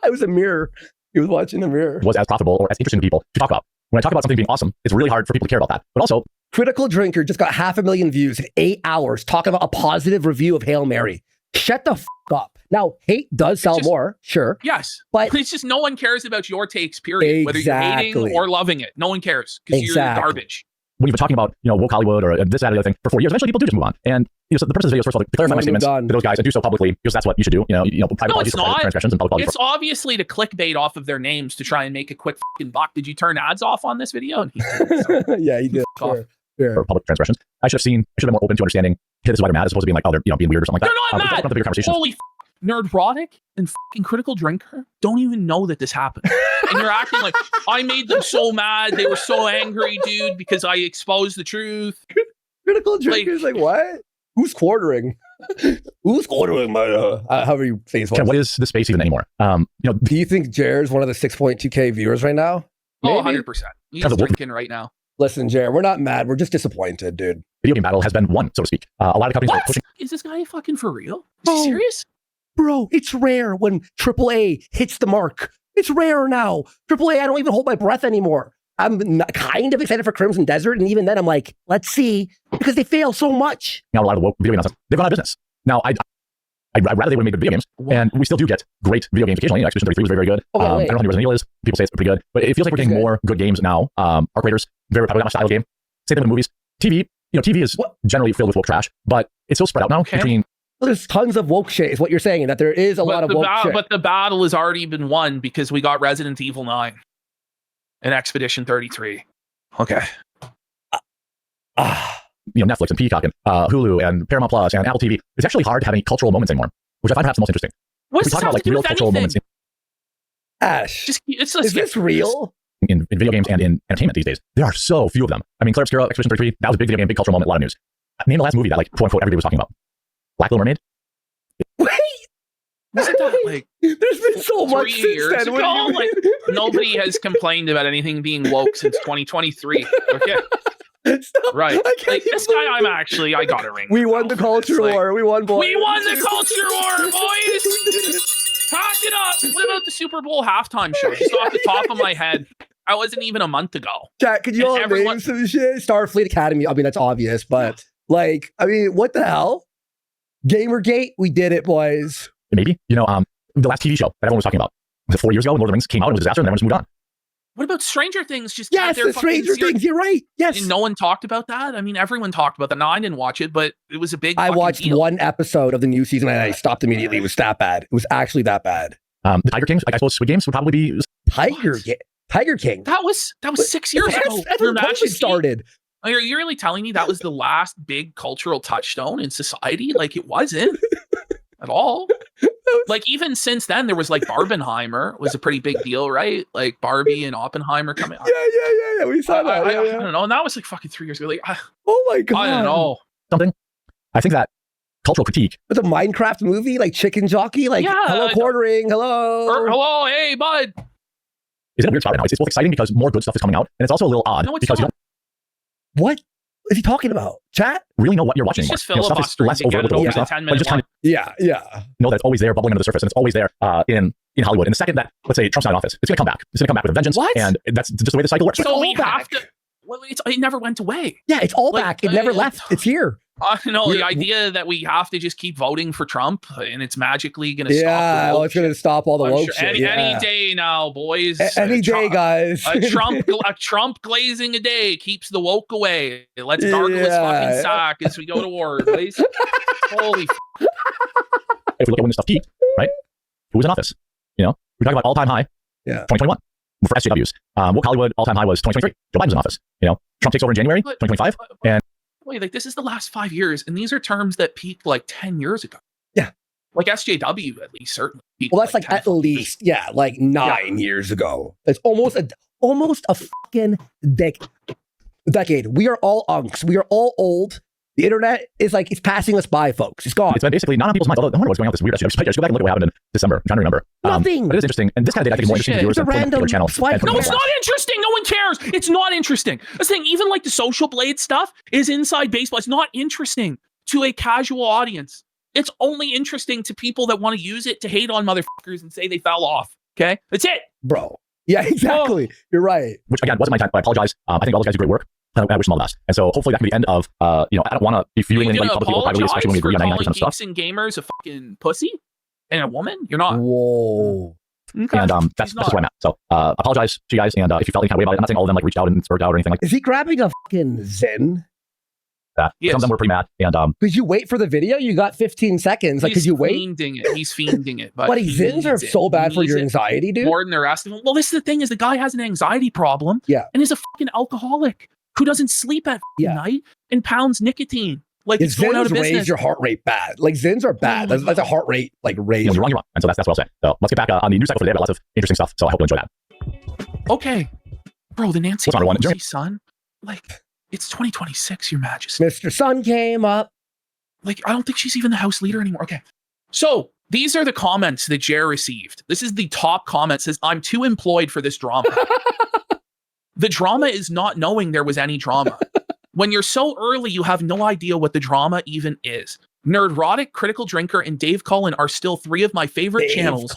It was a mirror. He was watching the mirror. was as profitable or as interesting to people to talk about. When I talk about something being awesome, it's really hard for people to care about that. But also, Critical Drinker just got 500,000 views in 8 hours talking about a positive review of Hail Mary. Shut the up. Now, hate does sell more, sure. Yes, but it's just no one cares about your takes, period. Whether you're hating Exactly. or loving it. No one cares because you're Exactly. garbage. when you've been talking about, you know, woke Hollywood or this, that, and the other thing for 4 years, eventually people do just move on. And you know, so the purpose of this video is, first of all, to clarify my statements to those guys and do so publicly because that's what you should do. You know, private No, apologies it's for not. transgressions and public apologies It's for obviously to clickbait off of their names to try and make a quick fucking buck. Did you turn ads off on this video? And he did, so. Yeah, he did. Sure. for public transgressions. I should have been more open to understanding, hey, this is why they're mad, as opposed to being like, oh, they're, you know, being weird or something like that. They're not That's mad. the bigger conversation. Holy Nerdrotic and fucking Critical Drinker don't even know that this happened. And you're acting like, I made them so mad. They were so angry, dude, because I exposed the truth. Critical Drinker's like, what? Who's quartering? Who's quartering my, however you say his voice? Ken, what is the space even anymore? You know, do you think Jared's one of the 6.2K viewers right now? Oh, Maybe? 100%. He's drinking right now. Listen, Jared, we're not mad. We're just disappointed, dude. video game battle has been won, so to speak. A lot of companies are pushing. Is this guy fucking for real? Is he serious? Bro, it's rare when AAA hits the mark. It's rare now. AAA, I don't even hold my breath anymore. I'm kind of excited for Crimson Desert, and even then I'm like, let's see, because they fail so much. Now a lot of the woke video game nonsense, they've gone out of business. Now, I'd rather they would have made good video games, and we still do get great video games occasionally. Expedition 33 was very, very good. Okay, I don't know how new Resident Evil is. People say it's pretty good, but it feels like we're getting more good games now. Arc Raiders, very probably not my style of game. Same thing with movies. TV, you know, TV is generally filled with woke trash, but it's so spread out now between. There's tons of woke shit, is what you're saying, and that there is a lot of woke shit. But the battle has already been won because we got Resident Evil 9 and Expedition 33. Okay. You know, Netflix and Peacock and Hulu and Paramount Plus and Apple TV. It's actually hard to have any cultural moments anymore, which I find perhaps the most interesting. What we does talk about like real cultural moments Ash, is this real? in video games and in entertainment these days. There are so few of them. I mean, Claire Obscura, Expedition 33, that was a big video game, big cultural moment, a lot of news. Name the last movie that, like, quote unquote, everybody was talking about. Black Little Mermaid? Wasn't that like there's been so much 3 since years then. ago? Like, nobody has complained about anything being woke since 2023. Okay. Stop. Right. Like, this guy, I got a ring. We won the culture war. We won, boys. We won the culture war, boys! Talk it up. What about the Super Bowl halftime show? Just off the top of my head. I wasn't even a month ago. Chat, could you all name some shit? Starfleet Academy. I mean, that's obvious, but like, I mean, what the hell? Gamergate, we did it, boys. Maybe. You know, the last TV show that everyone was talking about. Was it 4 years ago when Lord of the Rings came out? It was a disaster and everyone just moved on. What about Stranger Things? Just yes, the Stranger Things. You're right. Yes. And no one talked about that. I mean, everyone talked about that. No, I didn't watch it, but it was a big. I watched one episode of the new season and I stopped immediately. It was that bad. It was actually that bad. The Tiger King. I suppose Squid Games would probably be Tiger King. That was 6 years ago. That's when COVID started. Are you really telling me that was the last big cultural touchstone in society? Like, it wasn't at all. Like, even since then, there was like Barbenheimer was a pretty big deal, right? Like Barbie and Oppenheimer coming out. Yeah. We saw that. I don't know. And that was like fucking 3 years ago. Like, oh my God. I don't know. Something. I think that cultural critique. With a Minecraft movie, like Chicken Jockey, like hello quartering, hello. Hello, hey, bud. Is it a weird spot right now? It's both exciting because more good stuff is coming out, and it's also a little odd because you don't What is he talking about? Chat? really know what you're watching. He's anymore. just Stuff is less overt with the stuff, but you just kind of yeah. know that it's always there, bubbling under the surface, and it's always there in Hollywood. And the second that, let's say, Trump's not in office, it's going to come back. It's going to come back with a vengeance, and that's just the way the cycle works. So we have to. Well, it never went away. Yeah, it's all back. It never left. It's here. The idea that we have to just keep voting for Trump and it's magically going to stop. Yeah, it's going to stop all the woke shit. Any day now, boys. Any day, guys. a Trump glazing a day keeps the woke away. Let's gargle his fucking sock as we go to war, boys. Holy. If we look at when this stuff peaked, right? Who was in office? You know, we're talking about all-time high. Yeah. 2021 for SJWs. Woke Hollywood all-time high was 2023. Joe Biden's in office. You know, Trump takes over in January 2025, and wait, like this is the last 5 years, and these are terms that peaked like 10 years ago. Yeah. Like SJW, at least, certainly. Well, that's like at least, like 9 years ago. That's almost a fucking decade. We are all unks. We are all old. The internet is like, it's passing us by, folks. It's gone. it's been basically not on people's minds. Although I wonder what's going on with this weird SJW. Just go back and look at what happened in December. I'm trying to remember. Nothing. But it is interesting, and this kind of data I think is more interesting to viewers than pulling particular channels. No, it's not interesting. No one cares. It's not interesting. That's the thing. Even like the social blade stuff is inside baseball. It's not interesting to a casual audience. It's only interesting to people that want to use it to hate on motherfuckers and say they fell off. Okay? That's it. Bro. Yeah, exactly. You're right. Which, again, wasn't my time. I apologize. I think all those guys do great work. I wish them all the best. And so hopefully that can be the end of, I don't want to be viewing anybody publicly or privately, especially when we agree on 99% of stuff. Geeks and gamers a fucking pussy and a woman? You're not. Whoa. Okay. And that's where I'm at. So apologize to you guys. And if you felt any kind of way about it, I'm not saying all of them like reached out and spurred out or anything like that. Is he grabbing a fucking Zen? Yes. Some of them were pretty mad. And could you wait for the video? You got 15 seconds. Like, could you wait? He's fiending it. But Zins are so bad for your anxiety, dude. More than the rest of them. Well, this is the thing: is the guy has an anxiety problem. Yeah. And is a fucking alcoholic who doesn't sleep at night and pounds nicotine. Like, it's going out of business. Raise your heart rate bad. Like, Zins are bad. That's a heart rate like raise. You're wrong. And so that's what I'll say. So let's get back on the news cycle for today. But lots of interesting stuff. So I hope you'll enjoy that. Okay, bro. The Nancy What's on one? Pelosi son. Like, it's 2026, Your Majesty. Mr. Sun came up. Like, I don't think she's even the House leader anymore. Okay. So these are the comments that Jer received. This is the top comment. It says, I'm too employed for this drama. The drama is not knowing there was any drama. When you're so early, you have no idea what the drama even is. Nerdrotic, Critical Drinker, and Dave Cullen are still three of my favorite channels.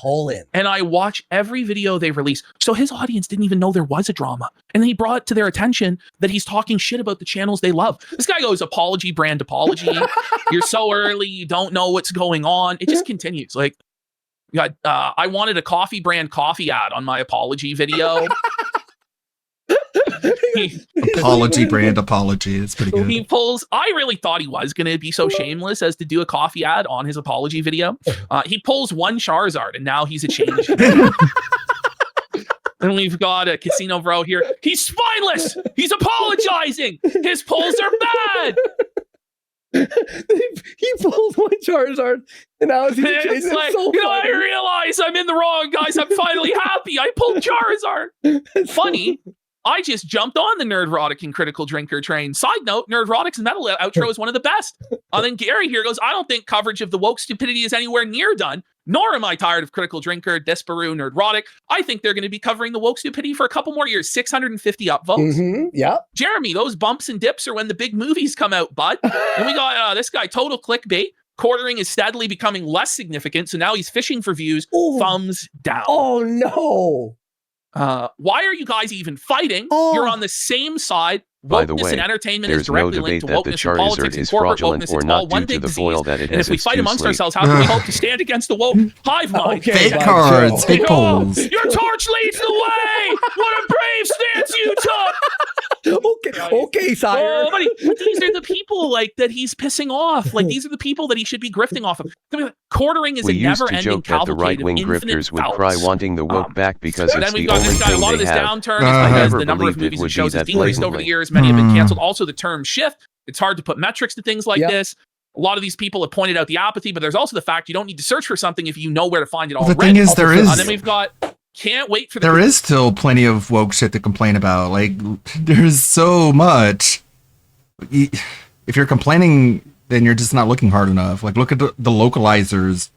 And I watch every video they release. So his audience didn't even know there was a drama. And then he brought to their attention that he's talking shit about the channels they love. This guy goes, apology, brand apology. You're so early, you don't know what's going on. It just continues. Like, I wanted a coffee brand coffee ad on my apology video. Apology brand apology. It's pretty good. He pulls, I really thought he was going to be so shameless as to do a coffee ad on his apology video. He pulls one Charizard and now he's a change. And we've got a Casino Bro here. He's spineless. He's apologizing. His pulls are bad. He pulls one Charizard and now he's a change. It's like, so I realize I'm in the wrong, guys. I'm finally happy. I pulled Charizard. Funny. I just jumped on the Nerdrotic and Critical Drinker train. Side note, Nerdrotic's metal outro is one of the best. Then Gary here goes, I don't think coverage of the woke stupidity is anywhere near done, nor am I tired of Critical Drinker, Desperu, Nerdrotic. I think they're going to be covering the woke stupidity for a couple more years. 650 upvotes. Mm-hmm, yeah. Jeremy, those bumps and dips are when the big movies come out, bud. And we got this guy, Total Clickbait. Quartering is steadily becoming less significant, so now he's fishing for views. Ooh. Thumbs down. Oh, no. Why are you guys even fighting? You're on the same side. By the way, and entertainment there's is directly no debate linked to that the wokeness and politics Charizard is and corporate fraudulent wokeness. or It's not all one due to big the disease. foil that it And has if we its fight juice amongst late. ourselves, how can we hope to stand against the woke hive mind? Fake cards, fake polls. Your torch leads the way. What a brave stance you took. Okay, sire. But these are the people like that he's pissing off. Like, these are the people that he should be grifting off of. Quartering is We a used to never-ending joke that the cavalcade right-wing of infinite grifters would faults. cry wanting the woke back because Then it's we've the got only this guy. A lot thing of they this have. downturn is I because never the number of believed it movies and would be shows has that decreased over the blatantly. years. Many have been canceled. Also, the term shift. It's hard to put metrics to things like this. A lot of these people have pointed out the apathy, but there's also the fact you don't need to search for something if you know where to find it already. The thing is, there is. And then we've got. Can't wait for the. There is still plenty of woke shit to complain about. Like, there's so much. If you're complaining then you're just not looking hard enough. Like, look at the localizers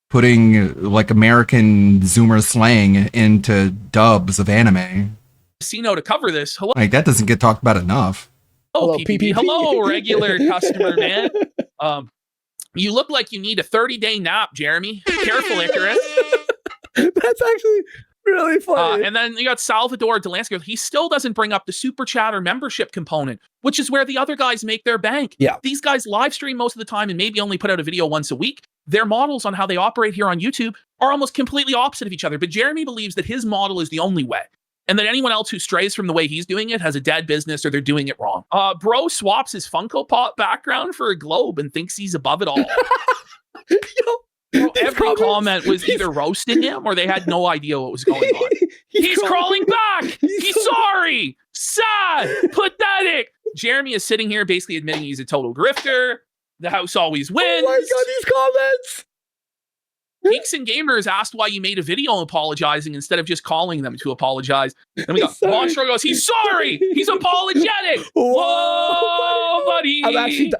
putting like American Zoomer slang into dubs of anime. Casino to cover this. Hello, Like, that doesn't get talked about enough. PPP. Hello, regular customer, man. You look like you need a 30-day nap, Jeremy. Careful, Icarus. That's actually really funny. And then you got Salvador Delansky. He still doesn't bring up the super chat or membership component, which is where the other guys make their bank. Yeah. These guys live stream most of the time and maybe only put out a video once a week. Their models on how they operate here on YouTube are almost completely opposite of each other. But Jeremy believes that his model is the only way, and that anyone else who strays from the way he's doing it has a dead business or they're doing it wrong. Bro swaps his Funko Pop background for a globe and thinks he's above it all. Bro, every comment was either roasting him or they had no idea what was going on. He's crawling back. He's sorry. Sad. Pathetic. Jeremy is sitting here basically admitting he's a total grifter. The house always wins. Oh my God, these comments. Geeks and Gamers asked why you made a video apologizing instead of just calling them to apologize. Then we got Monstro goes, he's sorry. He's apologetic. Whoa, buddy.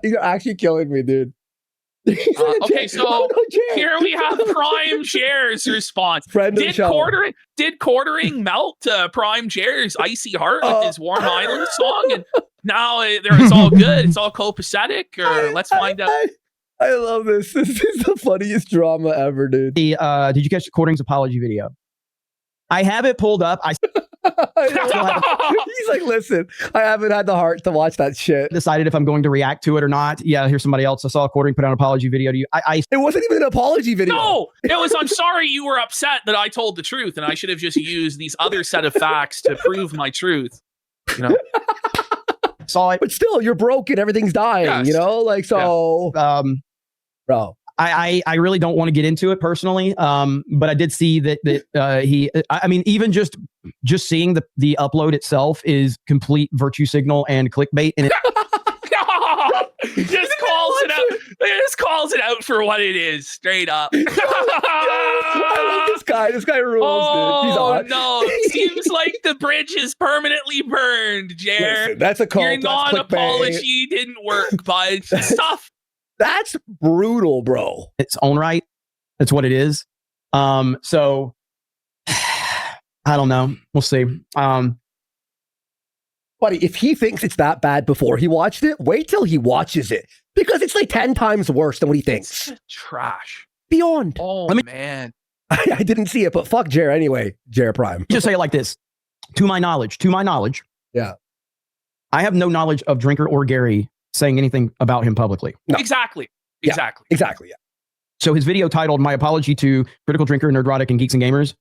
You're actually killing me, dude. Okay, so here we have Prime Chair's response. Did quartering melt Prime Chair's icy heart with his Warm Island song? And now it's all good. It's all copacetic. Or let's find out. I love this. This is the funniest drama ever, dude. Did you catch Quartering's apology video? I have it pulled up. He's like, listen, I haven't had the heart to watch that shit. Decided if I'm going to react to it or not. Yeah, here's somebody else. I saw Quartering put out an apology video to you. It wasn't even an apology video. No, it was, I'm sorry you were upset that I told the truth and I should have just used these other set of facts to prove my truth. You know? Saw it. But still, you're broken. Everything's dying, you know? Like, so... Yeah. Bro. I really don't want to get into it personally, but I did see that I mean, even just seeing the upload itself is complete virtue signal and clickbait, and just calls it out for what it is, straight up. I love this guy. This guy rules, dude. He's on. No, it seems like the bridge is permanently burned, Jer. Listen, that's a cult. Your non-apology didn't work, but it's tough. That's brutal, bro. Its own right. That's what it is. So I don't know. We'll see. Buddy, if he thinks it's that bad before he watched it, wait till he watches it. Because it's like 10 times worse than what he thinks. It's trash. Beyond. Oh, man. I didn't see it, but fuck Jer anyway. Jer Prime. Just say it like this. To my knowledge. Yeah. I have no knowledge of Drinker or Gary saying anything about him publicly. No. Exactly. Yeah. So his video titled "My Apology to Critical Drinker, Nerdrotic, and Geeks and Gamers."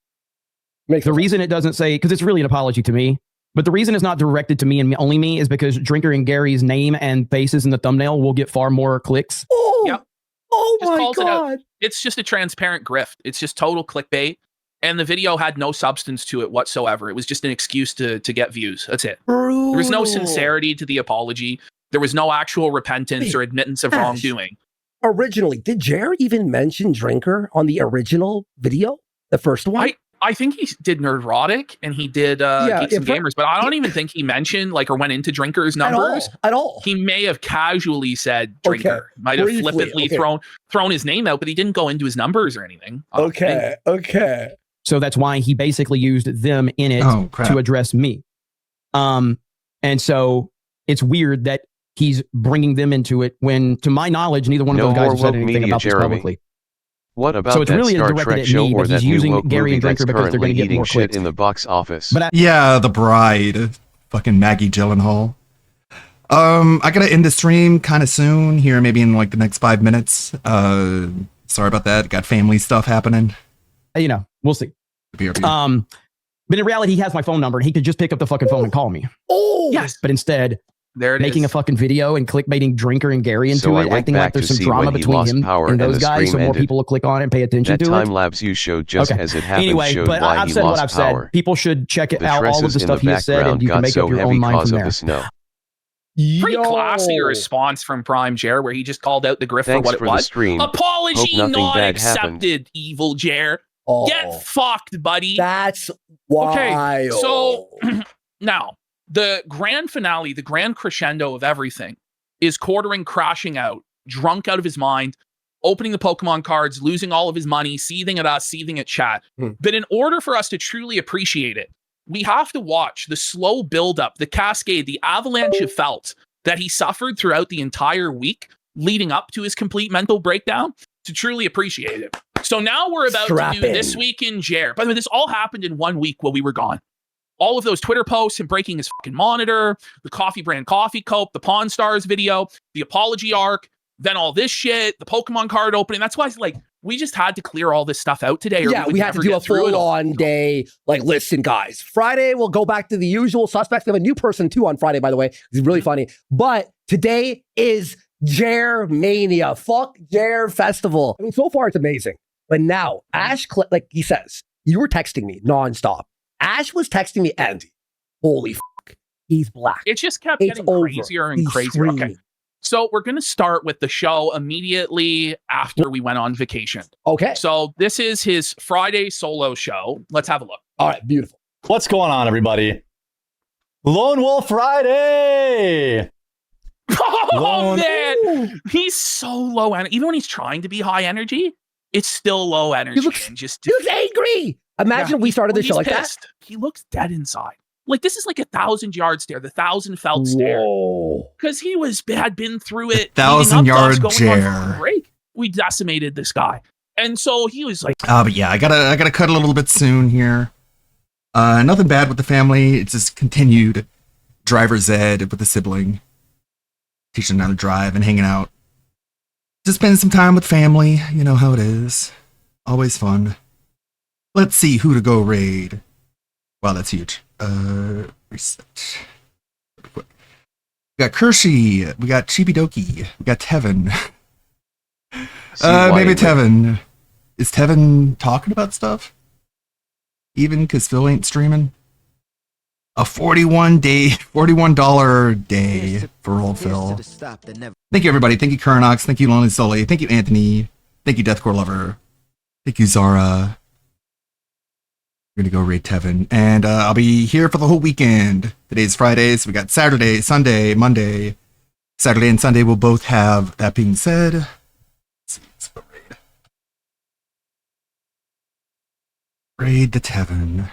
The reason it doesn't say, because it's really an apology to me, but the reason it's not directed to me and only me is because Drinker and Gary's name and faces in the thumbnail will get far more clicks. Oh, yep. Oh my God. It's just a transparent grift. It's just total clickbait. And the video had no substance to it whatsoever. It was just an excuse to get views. That's it. Brutal. There was no sincerity to the apology. There was no actual repentance or admittance of wrongdoing. Originally, did Jer even mention Drinker on the original video? The first one? I think he did Nerdrotic and he did Geeks and Gamers, but I don't even think he mentioned or went into Drinker's numbers. At all. He may have casually said Drinker. Might have flippantly thrown his name out, but he didn't go into his numbers or anything. Okay. So that's why he basically used them in it to address me. And so it's weird that he's bringing them into it when, to my knowledge, neither one of those guys have said anything about this publicly. What about so it's that really Star directed Trek at show me, or but that he's new using woke Gary movie and Drinker that's because they're going currently to get eating more shit clicks. in the box office? But Yeah, The Bride. Fucking Maggie Gyllenhaal. I gotta end the stream kind of soon here, maybe in like the next 5 minutes. Sorry about that. Got family stuff happening. You know, we'll see. But in reality, he has my phone number and he could just pick up the fucking phone and call me. Oh, yes. But instead, making a fucking video and clickbaiting Drinker and Gary into it, acting like there's some drama between him and those guys, so more people will click on it and pay attention to it. That time lapse you showed just as it happened anyway, showed but why I've he said what lost I've power. said. People should check The out all of tresses the in stuff he has said, background and you can got make so up your heavy own mind cause from of there. the snow. Pretty classy response from Prime Jer, where he just called out the grift Thanks for what for it the was. stream. Apology Hope nothing not bad accepted, evil Jer. Oh. Get fucked, buddy. That's wild. Okay, so now the grand finale, the grand crescendo of everything is Quartering crashing out, drunk out of his mind, opening the Pokemon cards, losing all of his money, seething at us, seething at chat. But in order for us to truly appreciate it, we have to watch the slow buildup, the cascade, the avalanche of felt that he suffered throughout the entire week leading up to his complete mental breakdown to truly appreciate it. So now we're about to do This Week in Jer. By the way, this all happened in 1 week while we were gone. All of those Twitter posts, him breaking his fucking monitor, the coffee brand coffee cope, the Pawn Stars video, the apology arc, then all this shit, the Pokemon card opening. That's why it's like, we just had to clear all this stuff out today. Yeah, we had to do a full-on day. Like, listen, guys, Friday we'll go back to the usual suspects. We have a new person too on Friday, by the way. It's really funny. But today is Jer Mania. Fuck Jer Festival. I mean, so far it's amazing. But now, Ash, like he says, you were texting me nonstop. Ash was texting me, Andy, holy fuck, he's black. It just kept getting crazier and crazier. Okay. So we're going to start with the show immediately after we went on vacation. Okay. So this is his Friday solo show. Let's have a look. All right, beautiful. What's going on, everybody? Lone Wolf Friday! Oh, man! He's so low energy. Even when he's trying to be high energy, it's still low energy. He looks angry! Imagine we started the show like that. He looks dead inside. Like, this is like 1,000 yard stare, the 1,000 felt stare. Because he had been through it. 1,000-yard Jer. We decimated this guy. And so he was like, but yeah, I gotta cut a little bit soon here. Nothing bad with the family. It's just continued driver's ed with the sibling. Teaching them how to drive and hanging out. Just spending some time with family. You know how it is. Always fun. Let's see who to go raid. Wow, that's huge. Reset. We got Kershey. We got Chibidoki. We got Tevin. Maybe Tevin. Is Tevin talking about stuff? Even because Phil ain't streaming? A $41 day for old Phil. Thank you, everybody. Thank you, Kurnox. Thank you, Lonely Sully. Thank you, Anthony. Thank you, Deathcore Lover. Thank you, Zara. We're going to go raid Tevin. And I'll be here for the whole weekend. Today's Friday, so we got Saturday, Sunday, Monday. Saturday and Sunday will both have. That being said, let's go raid. Raid the Tevin.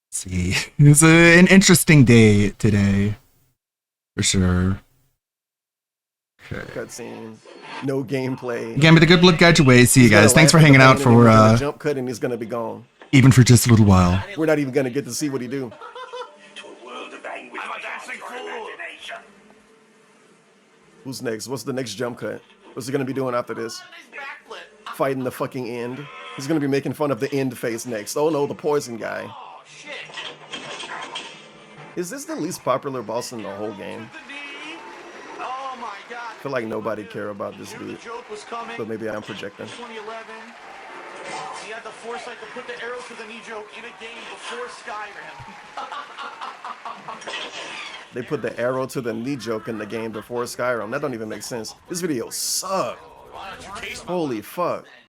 Let's see. It's an interesting day today. For sure. Okay. Cutscene. No gameplay. Again, but the good blood guide your way. See you guys. Thanks for hanging out for jump cut and he's gonna be gone. Even for just a little while. We're not even gonna get to see what he do. Who's next? What's the next jump cut? What's he gonna be doing after this? Fighting the fucking end. He's gonna be making fun of the end face next. Oh no, the poison guy. Is this the least popular boss in the whole game? I feel like nobody care about this dude, but maybe I'm projecting. He had the foresight to put the arrow to the knee joke in a game before Skyrim. They put the arrow to the knee joke in the game before Skyrim. That don't even make sense. This video sucked. Holy fuck.